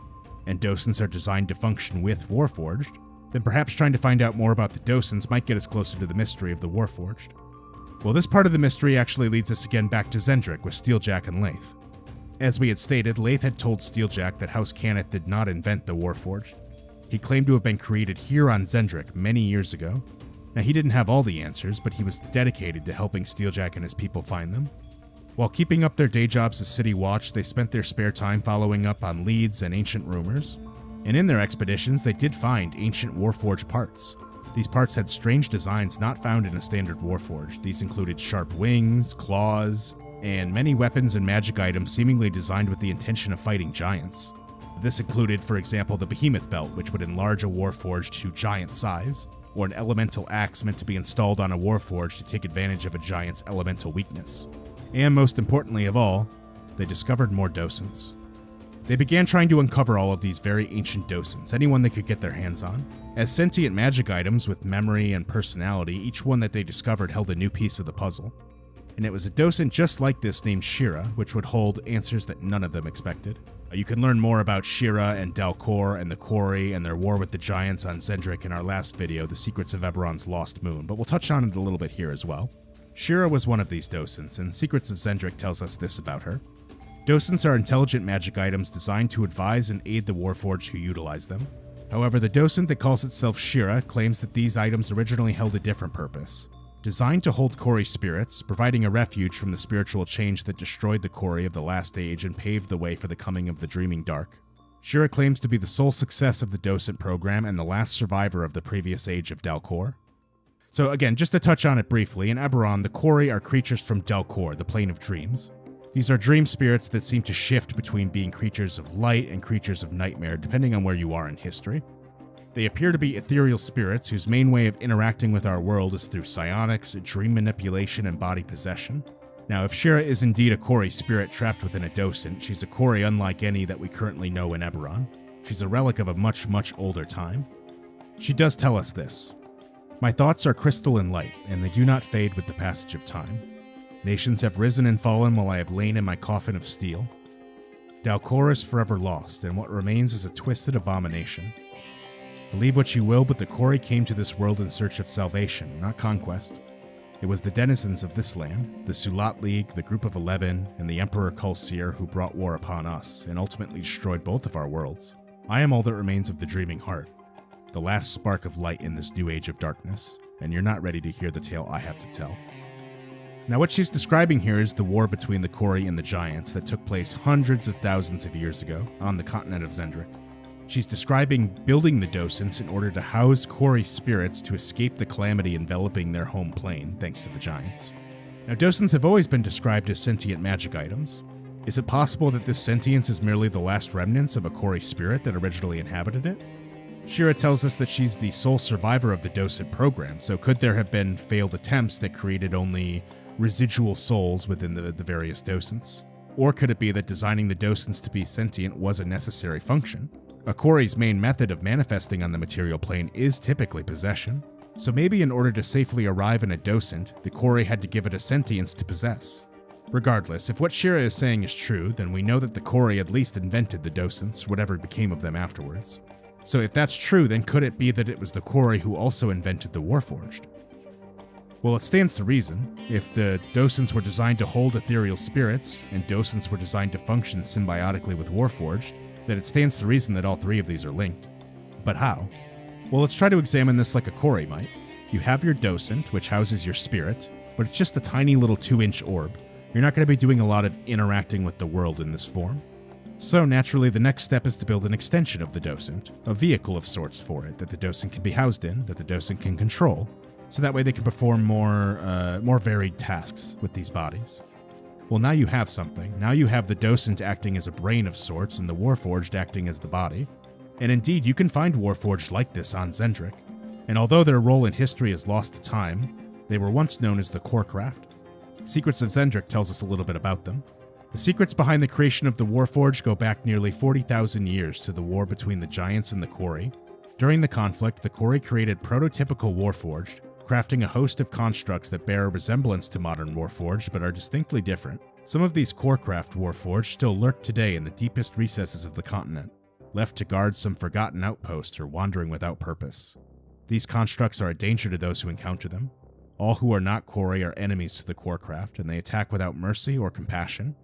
and docents are designed to function with Warforged, then perhaps trying to find out more about the docents might get us closer to the mystery of the Warforged. Well, this part of the mystery actually leads us again back to Zendrik with Steeljack and Laith. As we had stated, Laith had told Steeljack that House Cannith did not invent the Warforged. He claimed to have been created here on Zendrik many years ago. Now, he didn't have all the answers, but he was dedicated to helping Steeljack and his people find them. While keeping up their day jobs as City Watch, they spent their spare time following up on leads and ancient rumors. And in their expeditions, they did find ancient Warforged parts. These parts had strange designs not found in a standard Warforged. These included sharp wings, claws, and many weapons and magic items seemingly designed with the intention of fighting giants. This included, for example, the Behemoth Belt, which would enlarge a Warforged to giant size, or an elemental axe meant to be installed on a Warforged to take advantage of a giant's elemental weakness. And most importantly of all, they discovered more docents. They began trying to uncover all of these very ancient docents, anyone they could get their hands on. As sentient magic items with memory and personality, each one that they discovered held a new piece of the puzzle. And it was a docent just like this named Shira, which would hold answers that none of them expected. You can learn more about Shira and Daelkyr and the Quarry and their war with the giants on Zendrik in our last video, The Secrets of Eberron's Lost Moon, but we'll touch on it a little bit here as well. Shira was one of these docents, and Secrets of Zendrik tells us this about her. Docents are intelligent magic items designed to advise and aid the Warforged who utilize them. However, the docent that calls itself Shira claims that these items originally held a different purpose. Designed to hold Quarry spirits, providing a refuge from the spiritual change that destroyed the Quarry of the Last Age and paved the way for the coming of the Dreaming Dark. Shira claims to be the sole success of the docent program and the last survivor of the previous age of Daelkyr. So again, just to touch on it briefly, in Eberron, the Kori are creatures from Daelkyr, the Plane of Dreams. These are dream spirits that seem to shift between being creatures of light and creatures of nightmare, depending on where you are in history. They appear to be ethereal spirits whose main way of interacting with our world is through psionics, dream manipulation, and body possession. Now, if Shira is indeed a Kori spirit trapped within a docent, she's a Kori unlike any that we currently know in Eberron. She's a relic of a much, much older time. She does tell us this. My thoughts are crystal and light, and they do not fade with the passage of time. Nations have risen and fallen while I have lain in my coffin of steel. Daelkyr is forever lost, and what remains is a twisted abomination. Believe what you will, but the Kori came to this world in search of salvation, not conquest. It was the denizens of this land, the Sulat League, the Group of 11, and the Emperor Kulsir who brought war upon us, and ultimately destroyed both of our worlds. I am all that remains of the Dreaming Heart, the last spark of light in this new age of darkness, and you're not ready to hear the tale I have to tell. Now what she's describing here is the war between the Kori and the Giants that took place hundreds of thousands of years ago on the continent of Zendrik. She's describing building the docents in order to house Kori spirits to escape the calamity enveloping their home plane, thanks to the Giants. Now docents have always been described as sentient magic items. Is it possible that this sentience is merely the last remnants of a Kori spirit that originally inhabited it? Shira tells us that she's the sole survivor of the docent program, so could there have been failed attempts that created only residual souls within the various docents? Or could it be that designing the docents to be sentient was a necessary function? A Kori's main method of manifesting on the material plane is typically possession, so maybe in order to safely arrive in a docent, the Kori had to give it a sentience to possess. Regardless, if what Shira is saying is true, then we know that the Kori at least invented the docents, whatever became of them afterwards. So if that's true, then could it be that it was the Kori who also invented the Warforged? Well, it stands to reason. If the docents were designed to hold ethereal spirits, and docents were designed to function symbiotically with Warforged, then it stands to reason that all three of these are linked. But how? Well, let's try to examine this like a Kori might. You have your docent, which houses your spirit, but it's just a tiny little 2-inch orb. You're not going to be doing a lot of interacting with the world in this form. So naturally, the next step is to build an extension of the docent, a vehicle of sorts for it that the docent can be housed in, that the docent can control, so that way they can perform more varied tasks with these bodies. Well, now you have something. Now you have the docent acting as a brain of sorts and the Warforged acting as the body. And indeed, you can find Warforged like this on Zendrik. And although their role in history is lost to time, they were once known as the Corecraft. Secrets of Zendrik tells us a little bit about them. The secrets behind the creation of the Warforged go back nearly 40,000 years to the war between the Giants and the Kori. During the conflict, the Kori created prototypical Warforged, crafting a host of constructs that bear a resemblance to modern Warforged but are distinctly different. Some of these Corecraft Warforged still lurk today in the deepest recesses of the continent, left to guard some forgotten outpost or wandering without purpose. These constructs are a danger to those who encounter them. All who are not Kori are enemies to the Corecraft, and they attack without mercy or compassion.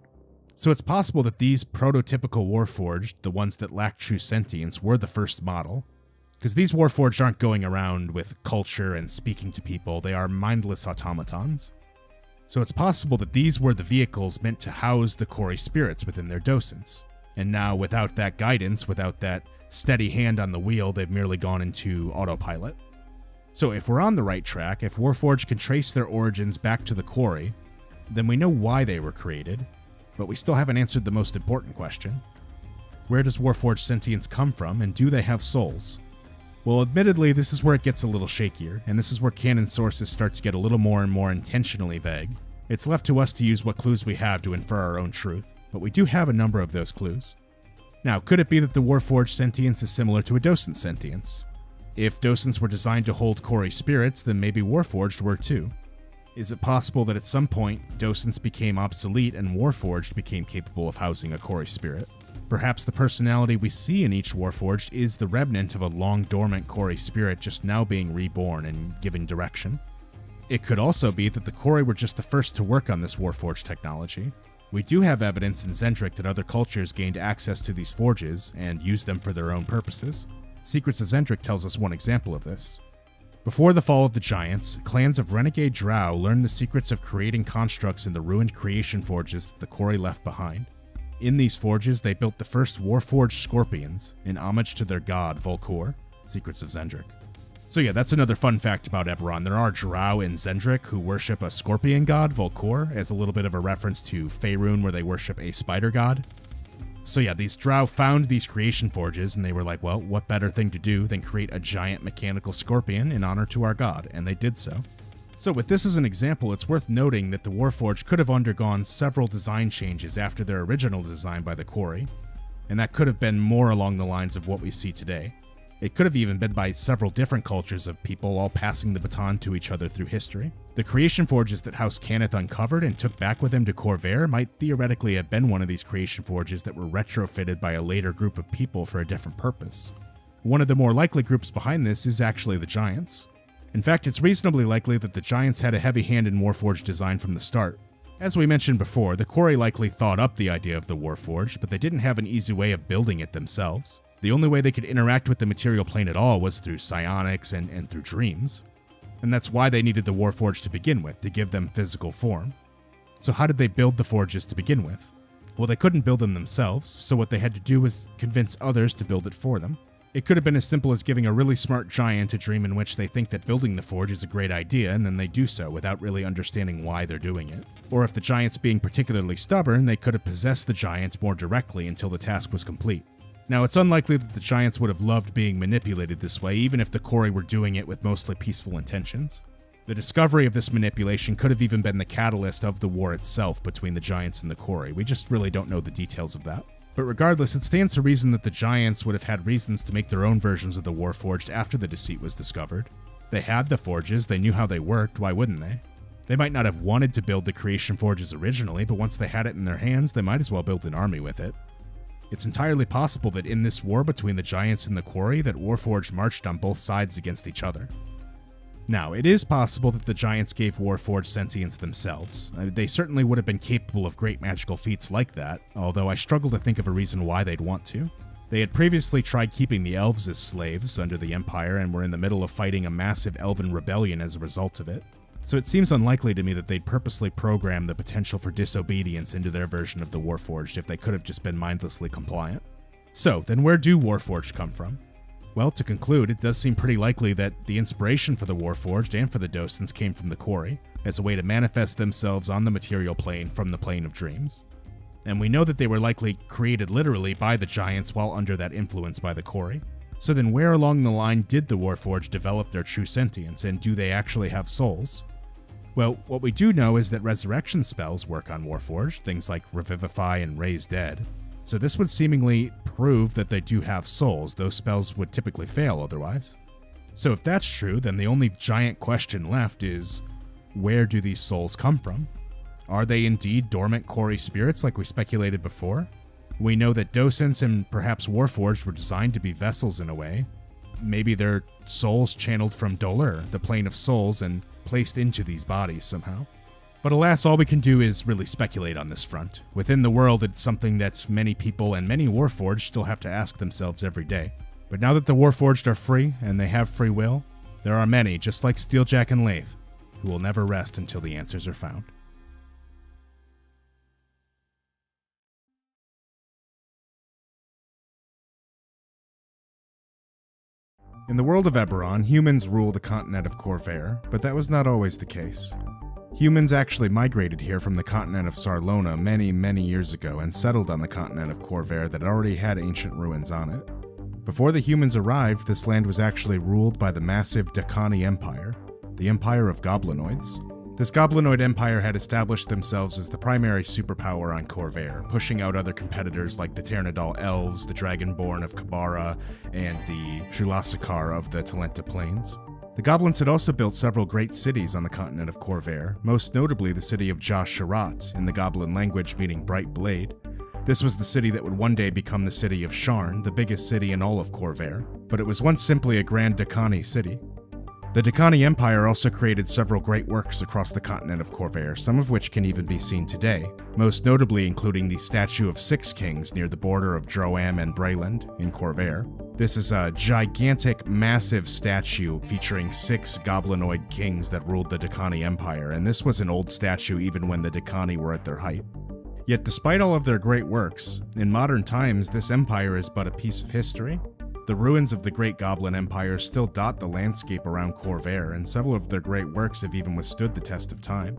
So it's possible that these prototypical Warforged, the ones that lack true sentience, were the first model. Because these Warforged aren't going around with culture and speaking to people, they are mindless automatons. So it's possible that these were the vehicles meant to house the Kori spirits within their docents. And now, without that guidance, without that steady hand on the wheel, they've merely gone into autopilot. So if we're on the right track, if Warforged can trace their origins back to the Kori, then we know why they were created, but we still haven't answered the most important question. Where does Warforged sentience come from, and do they have souls? Well, admittedly, this is where it gets a little shakier, and this is where canon sources start to get a little more and more intentionally vague. It's left to us to use what clues we have to infer our own truth, but we do have a number of those clues. Now, could it be that the Warforged sentience is similar to a docent sentience? If docents were designed to hold Kori spirits, then maybe Warforged were too. Is it possible that at some point, docents became obsolete and Warforged became capable of housing a Kori spirit? Perhaps the personality we see in each Warforged is the remnant of a long-dormant Kori spirit just now being reborn and giving direction. It could also be that the Kori were just the first to work on this Warforged technology. We do have evidence in Zendrik that other cultures gained access to these forges and used them for their own purposes. Secrets of Zendrik tells us one example of this. Before the fall of the Giants, clans of renegade Drow learned the secrets of creating constructs in the ruined creation forges that the Kori left behind. In these forges, they built the first Warforged scorpions in homage to their god Volkor, Secrets of Zendrik. So yeah, that's another fun fact about Eberron. There are Drow in Zendrik who worship a scorpion god, Volkor, as a little bit of a reference to Faerun where they worship a spider god. So yeah, these Drow found these creation forges and they were like, well, what better thing to do than create a giant mechanical scorpion in honor to our god, and they did so. So with this as an example, it's worth noting that the Warforged could have undergone several design changes after their original design by the quarry, and that could have been more along the lines of what we see today. It could have even been by several different cultures of people all passing the baton to each other through history. The creation forges that House Cannith uncovered and took back with him to Khorvaire might theoretically have been one of these creation forges that were retrofitted by a later group of people for a different purpose. One of the more likely groups behind this is actually the Giants. In fact, it's reasonably likely that the Giants had a heavy hand in Warforged design from the start. As we mentioned before, the quarry likely thought up the idea of the Warforged, but they didn't have an easy way of building it themselves. The only way they could interact with the material plane at all was through psionics and through dreams. And that's why they needed the Warforged to begin with, to give them physical form. So how did they build the forges to begin with? Well, they couldn't build them themselves, so what they had to do was convince others to build it for them. It could have been as simple as giving a really smart giant a dream in which they think that building the forge is a great idea, and then they do so without really understanding why they're doing it. Or if the giant's being particularly stubborn, they could have possessed the giant more directly until the task was complete. Now, it's unlikely that the Giants would have loved being manipulated this way, even if the quarry were doing it with mostly peaceful intentions. The discovery of this manipulation could have even been the catalyst of the war itself between the Giants and the quarry. We just really don't know the details of that. But regardless, it stands to reason that the Giants would have had reasons to make their own versions of the Warforged after the deceit was discovered. They had the forges, they knew how they worked, why wouldn't they? They might not have wanted to build the creation forges originally, but once they had it in their hands, they might as well build an army with it. It's entirely possible that in this war between the Giants and the quarry that Warforged marched on both sides against each other. Now, it is possible that the Giants gave Warforged sentience themselves. They certainly would have been capable of great magical feats like that, although I struggle to think of a reason why they'd want to. They had previously tried keeping the Elves as slaves under the Empire and were in the middle of fighting a massive elven rebellion as a result of it. So it seems unlikely to me that they'd purposely program the potential for disobedience into their version of the Warforged if they could have just been mindlessly compliant. So, then where do Warforged come from? Well, to conclude, it does seem pretty likely that the inspiration for the Warforged and for the Docents came from the quarry, as a way to manifest themselves on the material plane from the plane of dreams. And we know that they were likely created literally by the Giants while under that influence by the quarry. So then where along the line did the Warforged develop their true sentience, and do they actually have souls? Well, what we do know is that resurrection spells work on Warforged, things like Revivify and Raise Dead. So this would seemingly prove that they do have souls. Those spells would typically fail otherwise. So if that's true, then the only giant question left is, where do these souls come from? Are they indeed dormant quarry spirits like we speculated before? We know that Docents and perhaps Warforged were designed to be vessels in a way. Maybe they're souls channeled from Daelkyr, the plane of souls, and placed into these bodies somehow. But alas, all we can do is really speculate on this front. Within the world, it's something that many people and many Warforged still have to ask themselves every day. But now that the Warforged are free, and they have free will, there are many, just like Steeljack and Lathe, who will never rest until the answers are found. In the world of Eberron, humans rule the continent of Khorvaire, but that was not always the case. Humans actually migrated here from the continent of Sarlona many years ago and settled on the continent of Khorvaire that already had ancient ruins on it. Before the humans arrived, this land was actually ruled by the massive Dakani Empire, the Empire of Goblinoids. This Goblinoid Empire had established themselves as the primary superpower on Khorvaire, pushing out other competitors like the Ternadal Elves, the Dragonborn of Kabara, and the Julasakar of the Talenta Plains. The Goblins had also built several great cities on the continent of Khorvaire, most notably the city of Jasharat, in the Goblin language meaning Bright Blade. This was the city that would one day become the city of Sharn, the biggest city in all of Khorvaire, but it was once simply a grand Dakani city. The Dakani Empire also created several great works across the continent of Khorvaire, some of which can even be seen today, most notably including the statue of 6 kings near the border of Droaam and Breland in Khorvaire. This is a gigantic, massive statue featuring 6 goblinoid kings that ruled the Dakani Empire, and this was an old statue even when the Dakani were at their height. Yet despite all of their great works, in modern times this empire is but a piece of history. The ruins of the Great Goblin Empire still dot the landscape around Khorvaire, and several of their great works have even withstood the test of time.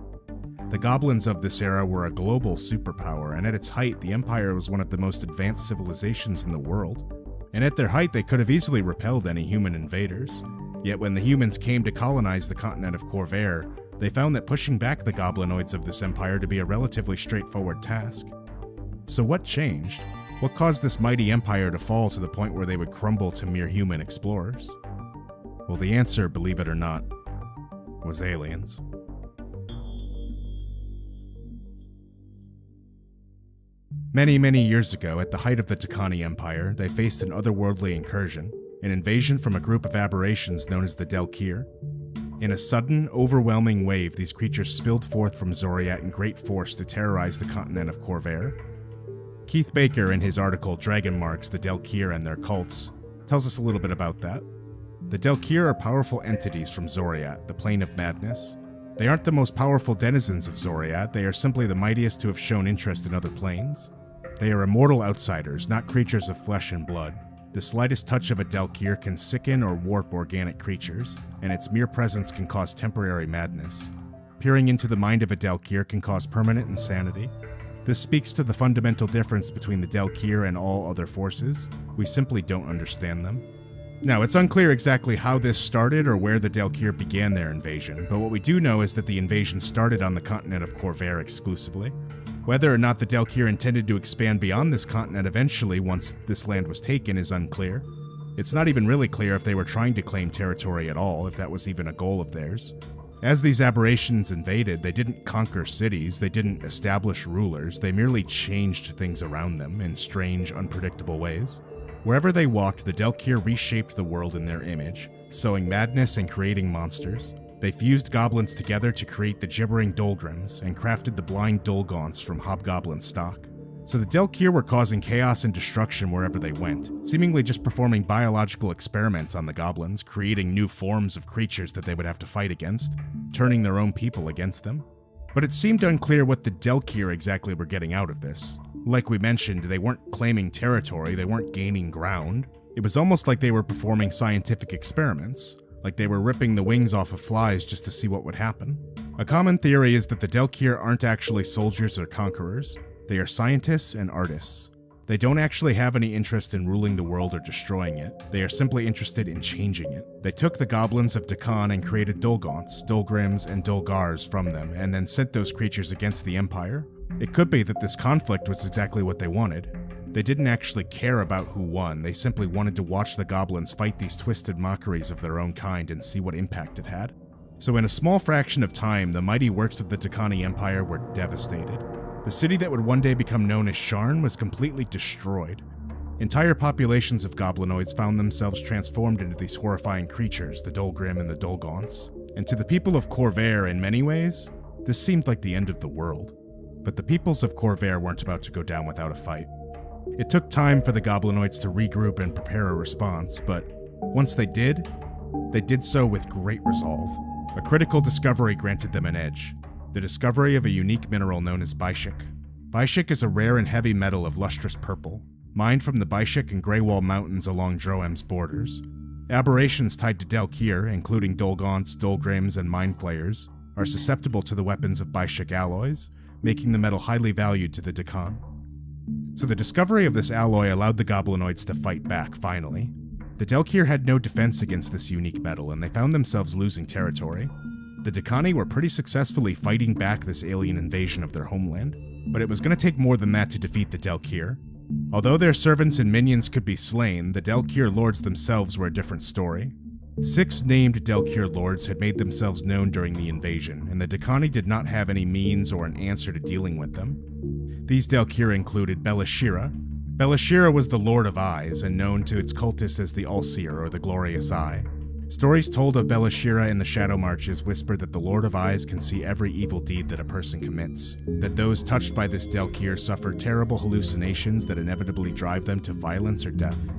The goblins of this era were a global superpower, and at its height, the Empire was one of the most advanced civilizations in the world. And at their height, they could have easily repelled any human invaders. Yet when the humans came to colonize the continent of Khorvaire, they found that pushing back the goblinoids of this empire to be a relatively straightforward task. So what changed? What caused this mighty empire to fall to the point where they would crumble to mere human explorers? Well, the answer, believe it or not, was aliens. Many years ago, at the height of the Takani Empire, they faced an otherworldly incursion, an invasion from a group of aberrations known as the Daelkyr. In a sudden, overwhelming wave, these creatures spilled forth from Xoriat in great force to terrorize the continent of Khorvaire. Keith Baker, in his article Dragonmarks, the Daelkyr and Their Cults, tells us a little bit about that. The Daelkyr are powerful entities from Xoriat, the Plane of Madness. They aren't the most powerful denizens of Xoriat, they are simply the mightiest to have shown interest in other planes. They are immortal outsiders, not creatures of flesh and blood. The slightest touch of a Daelkyr can sicken or warp organic creatures, and its mere presence can cause temporary madness. Peering into the mind of a Daelkyr can cause permanent insanity. This speaks to the fundamental difference between the Daelkyr and all other forces. We simply don't understand them. Now, it's unclear exactly how this started or where the Daelkyr began their invasion, but what we do know is that the invasion started on the continent of Khorvaire exclusively. Whether or not the Daelkyr intended to expand beyond this continent eventually once this land was taken is unclear. It's not even really clear if they were trying to claim territory at all, if that was even a goal of theirs. As these aberrations invaded, they didn't conquer cities, they didn't establish rulers, they merely changed things around them in strange, unpredictable ways. Wherever they walked, the Daelkyr reshaped the world in their image, sowing madness and creating monsters. They fused goblins together to create the gibbering Dolgrims, and crafted the blind Dolgaunts from hobgoblin stock. So the Daelkyr were causing chaos and destruction wherever they went, seemingly just performing biological experiments on the goblins, creating new forms of creatures that they would have to fight against, turning their own people against them. But it seemed unclear what the Daelkyr exactly were getting out of this. Like we mentioned, they weren't claiming territory, they weren't gaining ground. It was almost like they were performing scientific experiments, like they were ripping the wings off of flies just to see what would happen. A common theory is that the Daelkyr aren't actually soldiers or conquerors, they are scientists and artists. They don't actually have any interest in ruling the world or destroying it, they are simply interested in changing it. They took the goblins of Dhakaan and created Dolgaunts, Dolgrims, and Dolgars from them, and then sent those creatures against the Empire. It could be that this conflict was exactly what they wanted. They didn't actually care about who won, they simply wanted to watch the goblins fight these twisted mockeries of their own kind and see what impact it had. So in a small fraction of time, the mighty works of the Takani Empire were devastated. The city that would one day become known as Sharn was completely destroyed. Entire populations of goblinoids found themselves transformed into these horrifying creatures, the Dolgrim and the Dolgaunts. And to the people of Khorvaire, in many ways, this seemed like the end of the world. But the peoples of Khorvaire weren't about to go down without a fight. It took time for the goblinoids to regroup and prepare a response, but once they did so with great resolve. A critical discovery granted them an edge. The discovery of a unique mineral known as Baishik. Baishik is a rare and heavy metal of lustrous purple, mined from the Baishik and Greywall Mountains along Droaam's borders. Aberrations tied to Daelkyr, including Dolgaunts, Dolgrims, and Mind Flayers, are susceptible to the weapons of Baishik alloys, making the metal highly valued to the Dhakaan. So the discovery of this alloy allowed the goblinoids to fight back, finally. The Daelkyr had no defense against this unique metal, and they found themselves losing territory. The Dhaakani were pretty successfully fighting back this alien invasion of their homeland, but it was going to take more than that to defeat the Daelkyr. Although their servants and minions could be slain, the Daelkyr lords themselves were a different story. 6 named Daelkyr lords had made themselves known during the invasion, and the Dhaakani did not have any means or an answer to dealing with them. These Daelkyr included Belashira. Belashira was the Lord of Eyes, and known to its cultists as the All-Seer or the Glorious Eye. Stories told of Belashira in the Shadow Marches whispered that the Lord of Eyes can see every evil deed that a person commits, that those touched by this Daelkyr suffer terrible hallucinations that inevitably drive them to violence or death.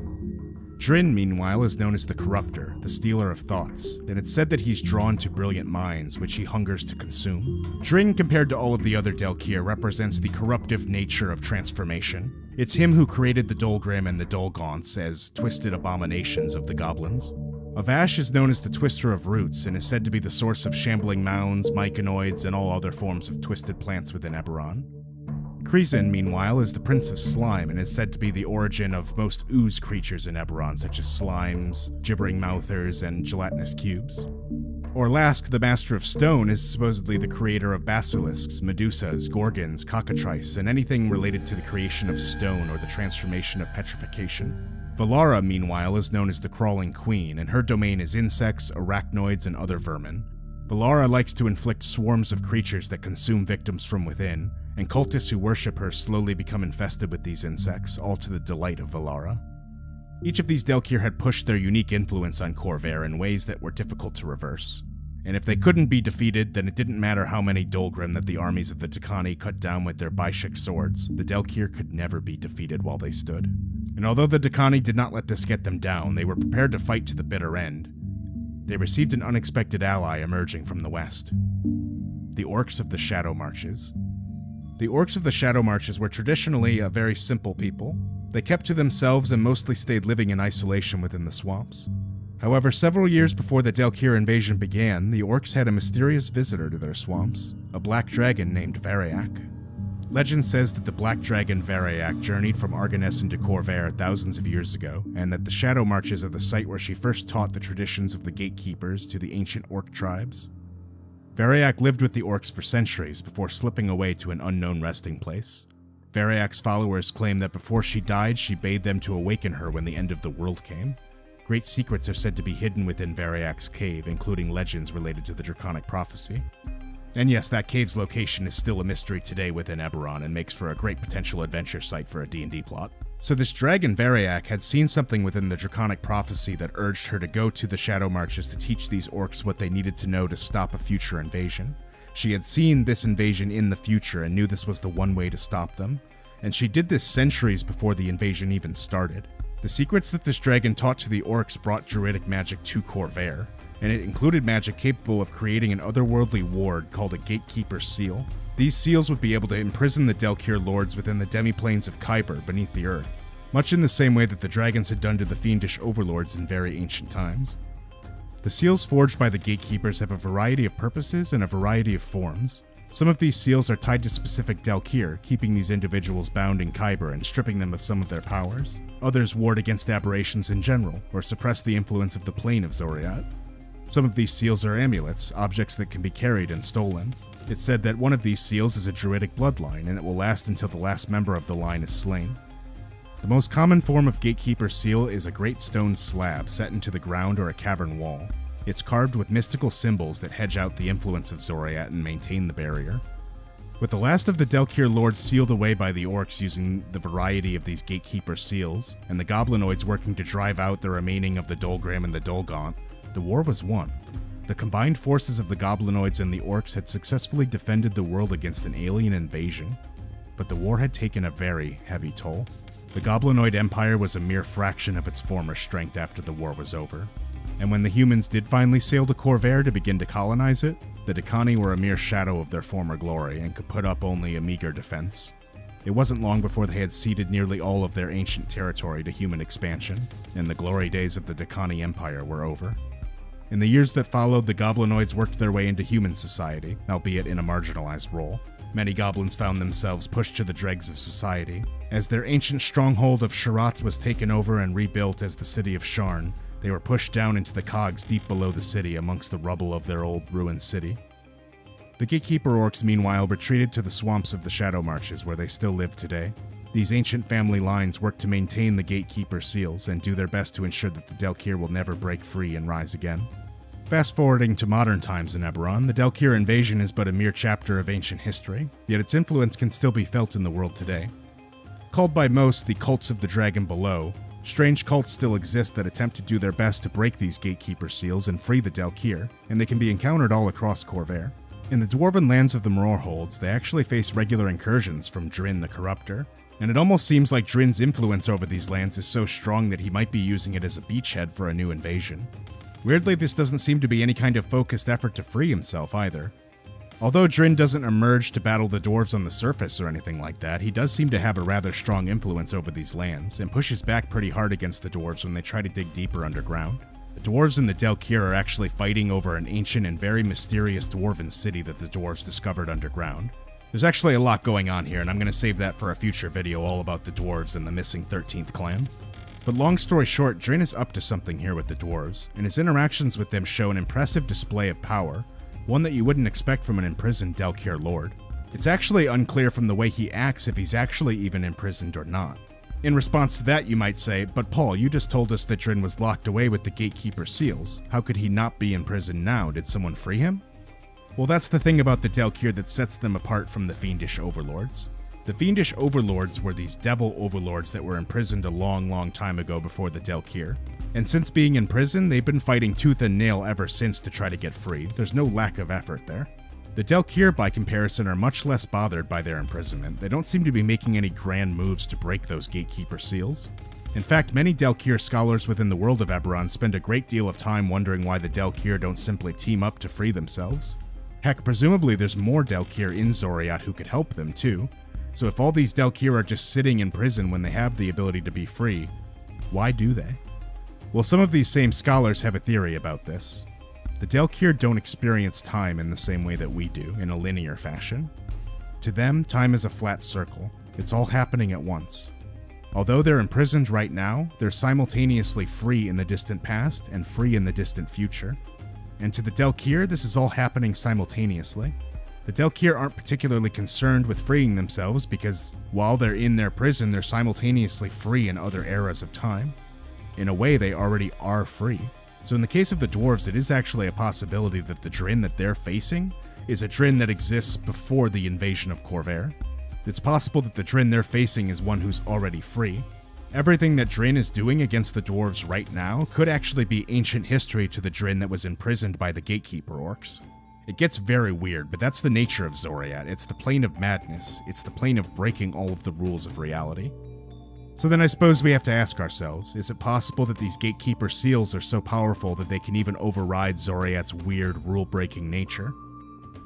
Drin, meanwhile, is known as the Corruptor, the Stealer of Thoughts, and it's said that he's drawn to brilliant minds, which he hungers to consume. Drin, compared to all of the other Daelkyr, represents the corruptive nature of transformation. It's him who created the Dolgrim and the Dolgaunts as twisted abominations of the goblins. Avash is known as the Twister of Roots and is said to be the source of shambling mounds, myconoids, and all other forms of twisted plants within Eberron. Krizin, meanwhile, is the Prince of Slime and is said to be the origin of most ooze creatures in Eberron, such as slimes, gibbering mouthers, and gelatinous cubes. Orlask, the Master of Stone, is supposedly the creator of basilisks, medusas, gorgons, cockatrice, and anything related to the creation of stone or the transformation of petrification. Valara, meanwhile, is known as the Crawling Queen, and her domain is insects, arachnoids, and other vermin. Valara likes to inflict swarms of creatures that consume victims from within, and cultists who worship her slowly become infested with these insects, all to the delight of Valara. Each of these Daelkyr had pushed their unique influence on Khorvaire in ways that were difficult to reverse. And if they couldn't be defeated, then it didn't matter how many Dolgrim that the armies of the Dracani cut down with their Baishik swords, the Daelkyr could never be defeated while they stood. And although the Dracani did not let this get them down, they were prepared to fight to the bitter end. They received an unexpected ally emerging from the west. The Orcs of the Shadow Marches. The Orcs of the Shadow Marches were traditionally a very simple people. They kept to themselves and mostly stayed living in isolation within the swamps. However, several years before the Daelkyr Invasion began, the Orcs had a mysterious visitor to their swamps, a black dragon named Variak. Legend says that the black dragon Variak journeyed from Arganes into Khorvaire thousands of years ago, and that the Shadow Marches are the site where she first taught the traditions of the gatekeepers to the ancient Orc tribes. Variak lived with the Orcs for centuries before slipping away to an unknown resting place. Variak's followers claim that before she died, she bade them to awaken her when the end of the world came. Great secrets are said to be hidden within Variak's cave, including legends related to the Draconic prophecy. And yes, that cave's location is still a mystery today within Eberron and makes for a great potential adventure site for a D&D plot. So this dragon Variak had seen something within the Draconic prophecy that urged her to go to the Shadow Marches to teach these orcs what they needed to know to stop a future invasion. She had seen this invasion in the future and knew this was the one way to stop them. And she did this centuries before the invasion even started. The secrets that this dragon taught to the orcs brought druidic magic to Khorvaire, and it included magic capable of creating an otherworldly ward called a Gatekeeper Seal. These seals would be able to imprison the Daelkyr lords within the demi-planes of Khyber beneath the earth, much in the same way that the dragons had done to the fiendish overlords in very ancient times. The seals forged by the gatekeepers have a variety of purposes and a variety of forms. Some of these seals are tied to specific Daelkyr, keeping these individuals bound in Khyber and stripping them of some of their powers. Others ward against aberrations in general, or suppress the influence of the plane of Xoriat. Some of these seals are amulets, objects that can be carried and stolen. It's said that one of these seals is a druidic bloodline, and it will last until the last member of the line is slain. The most common form of Gatekeeper seal is a great stone slab set into the ground or a cavern wall. It's carved with mystical symbols that hedge out the influence of Xoriat and maintain the barrier. With the last of the Daelkyr lords sealed away by the orcs using the variety of these Gatekeeper seals, and the goblinoids working to drive out the remaining of the Dolgrim and the Dolgaunt, the war was won. The combined forces of the goblinoids and the orcs had successfully defended the world against an alien invasion, but the war had taken a very heavy toll. The goblinoid empire was a mere fraction of its former strength after the war was over, and when the humans did finally sail to Khorvaire to begin to colonize it, the Dracani were a mere shadow of their former glory and could put up only a meager defense. It wasn't long before they had ceded nearly all of their ancient territory to human expansion, and the glory days of the Dracani Empire were over. In the years that followed, the goblinoids worked their way into human society, albeit in a marginalized role. Many goblins found themselves pushed to the dregs of society. As their ancient stronghold of Sharat was taken over and rebuilt as the city of Sharn, they were pushed down into the cogs deep below the city amongst the rubble of their old ruined city. The Gatekeeper orcs meanwhile retreated to the swamps of the Shadow Marches where they still live today. These ancient family lines work to maintain the Gatekeeper seals and do their best to ensure that the Daelkyr will never break free and rise again. Fast forwarding to modern times in Eberron, the Daelkyr Invasion is but a mere chapter of ancient history, yet its influence can still be felt in the world today. Called by most the cults of the dragon below, strange cults still exist that attempt to do their best to break these Gatekeeper seals and free the Daelkyr, and they can be encountered all across Khorvaire. In the dwarven lands of the Mororholds, they actually face regular incursions from Drin the Corruptor. And it almost seems like Drin's influence over these lands is so strong that he might be using it as a beachhead for a new invasion. Weirdly, this doesn't seem to be any kind of focused effort to free himself either. Although Drin doesn't emerge to battle the dwarves on the surface or anything like that, he does seem to have a rather strong influence over these lands, and pushes back pretty hard against the dwarves when they try to dig deeper underground. The dwarves and the Daelkyr are actually fighting over an ancient and very mysterious dwarven city that the dwarves discovered underground. There's actually a lot going on here, and I'm going to save that for a future video all about the dwarves and the missing 13th clan. But long story short, Drin is up to something here with the dwarves, and his interactions with them show an impressive display of power, one that you wouldn't expect from an imprisoned Daelkyr lord. It's actually unclear from the way he acts if he's actually even imprisoned or not. In response to that, you might say, but Paul, you just told us that Drin was locked away with the gatekeeper seals. How could he not be in prison now? Did someone free him? Well, that's the thing about the Daelkyr that sets them apart from the fiendish overlords. The fiendish overlords were these devil overlords that were imprisoned a long time ago before the Daelkyr. And since being in prison, they've been fighting tooth and nail ever since to try to get free. There's no lack of effort there. The Daelkyr, by comparison, are much less bothered by their imprisonment. They don't seem to be making any grand moves to break those gatekeeper seals. In fact, many Daelkyr scholars within the world of Eberron spend a great deal of time wondering why the Daelkyr don't simply team up to free themselves. Heck, presumably there's more Daelkyr in Xoriat who could help them too. So if all these Daelkyr are just sitting in prison when they have the ability to be free, why do they? Well, some of these same scholars have a theory about this. The Daelkyr don't experience time in the same way that we do, in a linear fashion. To them, time is a flat circle. It's all happening at once. Although they're imprisoned right now, they're simultaneously free in the distant past and free in the distant future. And to the Daelkyr, this is all happening simultaneously. The Daelkyr aren't particularly concerned with freeing themselves because while they're in their prison, they're simultaneously free in other eras of time. In a way, they already are free. So in the case of the dwarves, it is actually a possibility that the Drin that they're facing is a Drin that exists before the invasion of Khorvaire. It's possible that the Drin they're facing is one who's already free. Everything that Drin is doing against the dwarves right now could actually be ancient history to the Drin that was imprisoned by the gatekeeper orcs. It gets very weird, but that's the nature of Xoriat. It's the plane of madness. It's the plane of breaking all of the rules of reality. So then I suppose we have to ask ourselves, is it possible that these gatekeeper seals are so powerful that they can even override Xoriat's weird, rule-breaking nature?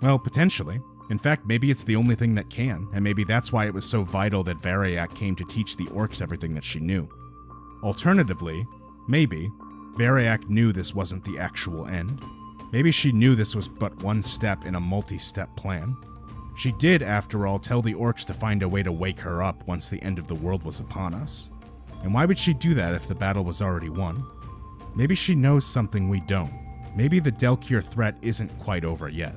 Well, potentially. In fact, maybe it's the only thing that can, and maybe that's why it was so vital that Variac came to teach the orcs everything that she knew. Alternatively, maybe, Variac knew this wasn't the actual end. Maybe she knew this was but one step in a multi-step plan. She did, after all, tell the orcs to find a way to wake her up once the end of the world was upon us. And why would she do that if the battle was already won? Maybe she knows something we don't. Maybe the Daelkyr threat isn't quite over yet.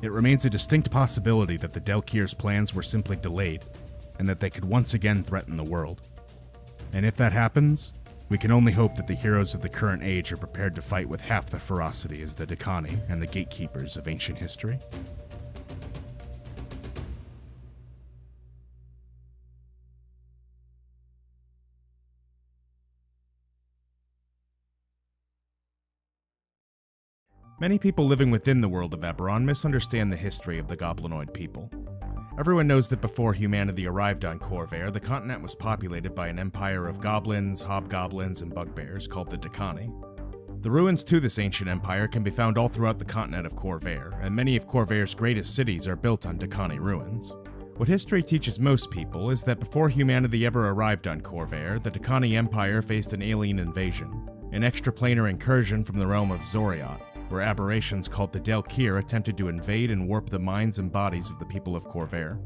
It remains a distinct possibility that the Daelkyr's plans were simply delayed, and that they could once again threaten the world. And if that happens, we can only hope that the heroes of the current age are prepared to fight with half the ferocity as the Draconic and the gatekeepers of ancient history. Many people living within the world of Eberron misunderstand the history of the goblinoid people. Everyone knows that before humanity arrived on Khorvaire, the continent was populated by an empire of goblins, hobgoblins, and bugbears called the Draconic. The ruins to this ancient empire can be found all throughout the continent of Khorvaire, and many of Khorvaire's greatest cities are built on Draconic ruins. What history teaches most people is that before humanity ever arrived on Khorvaire, the Draconic Empire faced an alien invasion, an extraplanar incursion from the realm of Xoriat, where aberrations called the Daelkyr attempted to invade and warp the minds and bodies of the people of Khorvaire.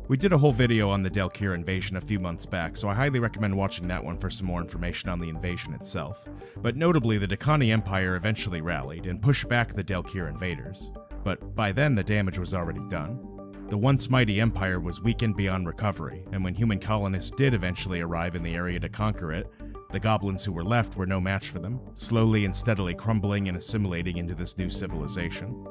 We did a whole video on the Daelkyr Invasion a few months back, so I highly recommend watching that one for some more information on the invasion itself. But notably, the Draconic Empire eventually rallied and pushed back the Daelkyr invaders, but by then the damage was already done. The once mighty empire was weakened beyond recovery, and when human colonists did eventually arrive in the area to conquer it, the goblins who were left were no match for them, slowly and steadily crumbling and assimilating into this new civilization.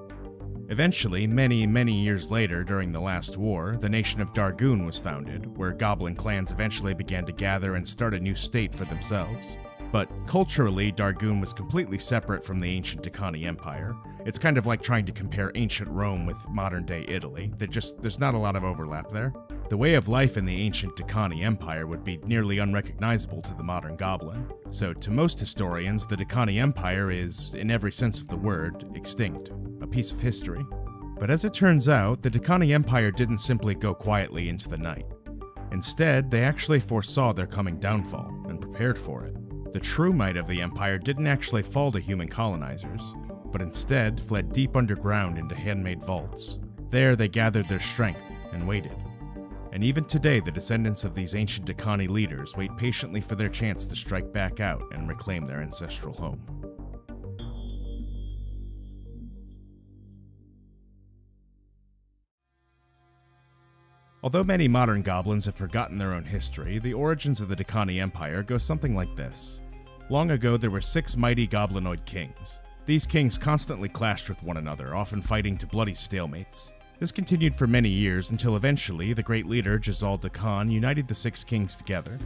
Eventually, many years later, during the last war, the nation of Dargoon was founded, where goblin clans eventually began to gather and start a new state for themselves. But culturally, Dargoon was completely separate from the ancient Draconic Empire. It's kind of like trying to compare ancient Rome with modern-day Italy. There's not a lot of overlap there. The way of life in the ancient Dakani Empire would be nearly unrecognizable to the modern goblin, so to most historians, the Dakani Empire is, in every sense of the word, extinct, a piece of history. But as it turns out, the Dakani Empire didn't simply go quietly into the night. Instead, they actually foresaw their coming downfall and prepared for it. The true might of the empire didn't actually fall to human colonizers, but instead fled deep underground into handmade vaults. There they gathered their strength and waited. And even today, the descendants of these ancient Dakani leaders wait patiently for their chance to strike back out and reclaim their ancestral home. Although many modern goblins have forgotten their own history, the origins of the Dakani Empire go something like this. Long ago, there were 6 mighty goblinoid kings. These kings constantly clashed with one another, often fighting to bloody stalemates. This continued for many years until eventually the great leader Uul Dhakaan united the 6 kings together.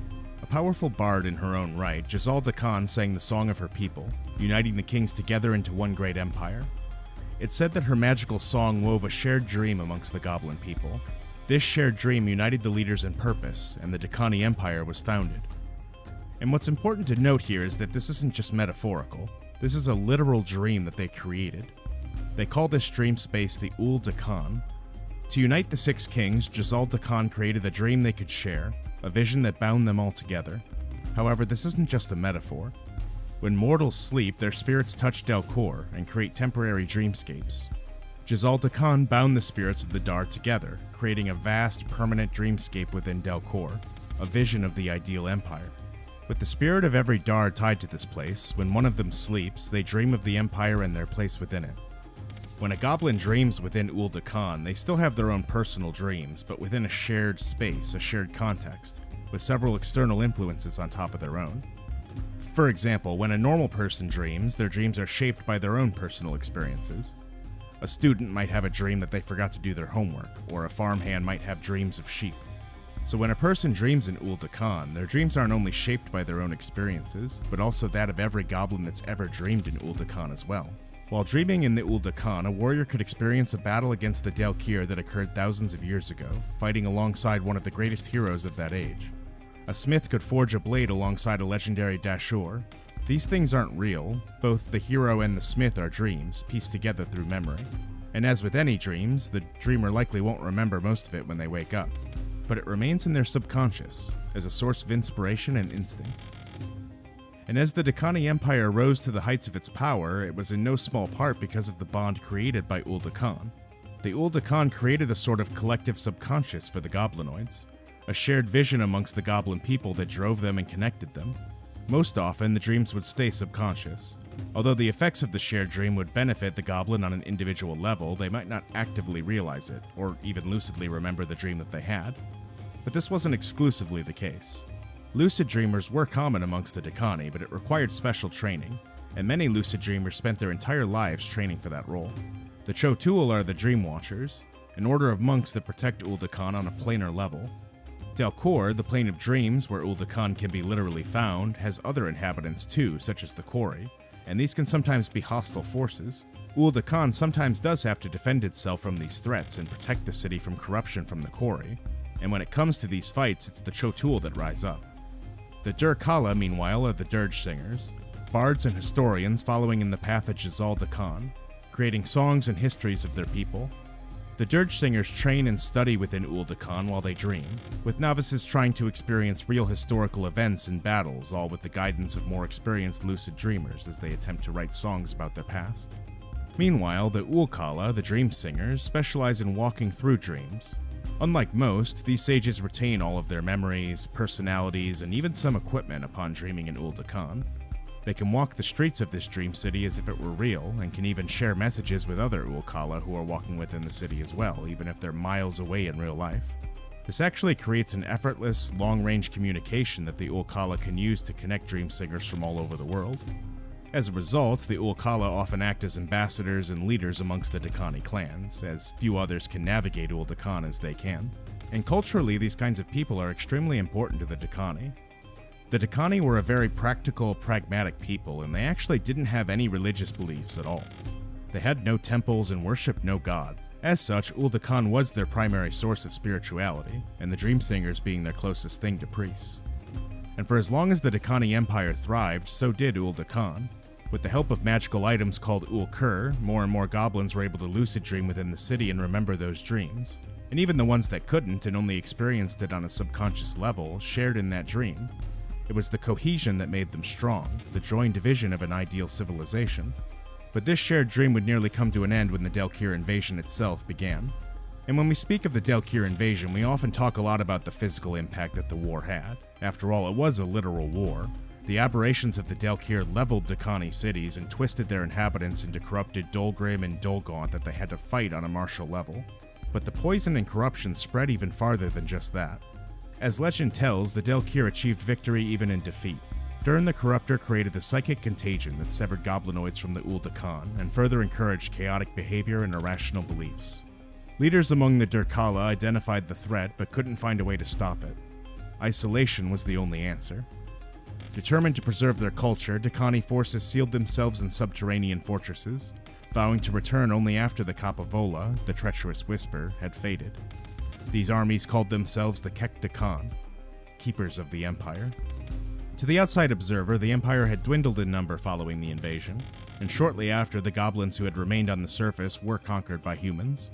A powerful bard in her own right, Uul Dhakaan sang the song of her people, uniting the kings together into one great empire. It's said that her magical song wove a shared dream amongst the goblin people. This shared dream united the leaders in purpose, and the Dakani Empire was founded. And what's important to note here is that this isn't just metaphorical. This is a literal dream that they created. They call this dream space the Uul Dhakaan. To unite the 6 kings, Uul Dhakaan created a dream they could share, a vision that bound them all together. However, this isn't just a metaphor. When mortals sleep, their spirits touch Daelkyr and create temporary dreamscapes. Uul Dhakaan bound the spirits of the Dar together, creating a vast, permanent dreamscape within Daelkyr, a vision of the ideal empire. With the spirit of every Dar tied to this place, when one of them sleeps, they dream of the empire and their place within it. When a goblin dreams within Uul Dhakaan, they still have their own personal dreams, but within a shared space, a shared context, with several external influences on top of their own. For example, when a normal person dreams, their dreams are shaped by their own personal experiences. A student might have a dream that they forgot to do their homework, or a farmhand might have dreams of sheep. So when a person dreams in Uul Dhakaan, their dreams aren't only shaped by their own experiences, but also that of every goblin that's ever dreamed in Uul Dhakaan as well. While dreaming in the Uul Dhakaan, a warrior could experience a battle against the Daelkyr that occurred thousands of years ago, fighting alongside one of the greatest heroes of that age. A smith could forge a blade alongside a legendary Dashur. These things aren't real. Both the hero and the smith are dreams, pieced together through memory. And as with any dreams, the dreamer likely won't remember most of it when they wake up, but it remains in their subconscious as a source of inspiration and instinct. And as the Dakani Empire rose to the heights of its power, it was in no small part because of the bond created by Uul Dhakaan. The Uul Dhakaan created a sort of collective subconscious for the goblinoids, a shared vision amongst the goblin people that drove them and connected them. Most often, the dreams would stay subconscious. Although the effects of the shared dream would benefit the goblin on an individual level, they might not actively realize it, or even lucidly remember the dream that they had. But this wasn't exclusively the case. Lucid dreamers were common amongst the Dakani, but it required special training, and many lucid dreamers spent their entire lives training for that role. The Cho'Tuul are the Dream Watchers, an order of monks that protect Uul Dhakaan on a planar level. Daelkyr, the Plane of Dreams, where Uul Dhakaan can be literally found, has other inhabitants too, such as the Quarry, and these can sometimes be hostile forces. Uul Dhakaan sometimes does have to defend itself from these threats and protect the city from corruption from the Quarry, and when it comes to these fights, it's the Cho'Tuul that rise up. The Dur-Kala, meanwhile, are the dirge singers, bards and historians following in the path of Uul Dhakaan, creating songs and histories of their people. The dirge singers train and study within Uul Dhakaan while they dream, with novices trying to experience real historical events and battles, all with the guidance of more experienced lucid dreamers as they attempt to write songs about their past. Meanwhile, the Uul Kala, the dream singers, specialize in walking through dreams. Unlike most, these sages retain all of their memories, personalities, and even some equipment upon dreaming in Uul Dhakaan. They can walk the streets of this dream city as if it were real, and can even share messages with other Uul Kala who are walking within the city as well, even if they're miles away in real life. This actually creates an effortless, long-range communication that the Uul Kala can use to connect dream singers from all over the world. As a result, the Uul Kala often act as ambassadors and leaders amongst the Dakani clans, as few others can navigate Uul Dhakaan as they can. And culturally, these kinds of people are extremely important to the Dakani. The Dakani were a very practical, pragmatic people, and they actually didn't have any religious beliefs at all. They had no temples and worshipped no gods. As such, Uul Dhakaan was their primary source of spirituality, and the Dream Singers being their closest thing to priests. And for as long as the Dhaakani Empire thrived, so did Uul Dhakaan. With the help of magical items called Uul Khur, more and more goblins were able to lucid dream within the city and remember those dreams. And even the ones that couldn't and only experienced it on a subconscious level shared in that dream. It was the cohesion that made them strong, the joined vision of an ideal civilization. But this shared dream would nearly come to an end when the Daelkyr Invasion itself began. And when we speak of the Daelkyr Invasion, we often talk a lot about the physical impact that the war had. After all, it was a literal war. The aberrations of the Daelkyr leveled Dhaakani cities and twisted their inhabitants into corrupted Dulgrim and Dulgaunt that they had to fight on a martial level. But the poison and corruption spread even farther than just that. As legend tells, the Daelkyr achieved victory even in defeat. Durn the Corruptor created the psychic contagion that severed goblinoids from the Uul Dhakaan and further encouraged chaotic behavior and irrational beliefs. Leaders among the Durkala identified the threat but couldn't find a way to stop it. Isolation was the only answer. Determined to preserve their culture, Dhaakani forces sealed themselves in subterranean fortresses, vowing to return only after the Kapavola, the treacherous whisper, had faded. These armies called themselves the Kek Dhakaan, keepers of the Empire. To the outside observer, the Empire had dwindled in number following the invasion, and shortly after, the goblins who had remained on the surface were conquered by humans.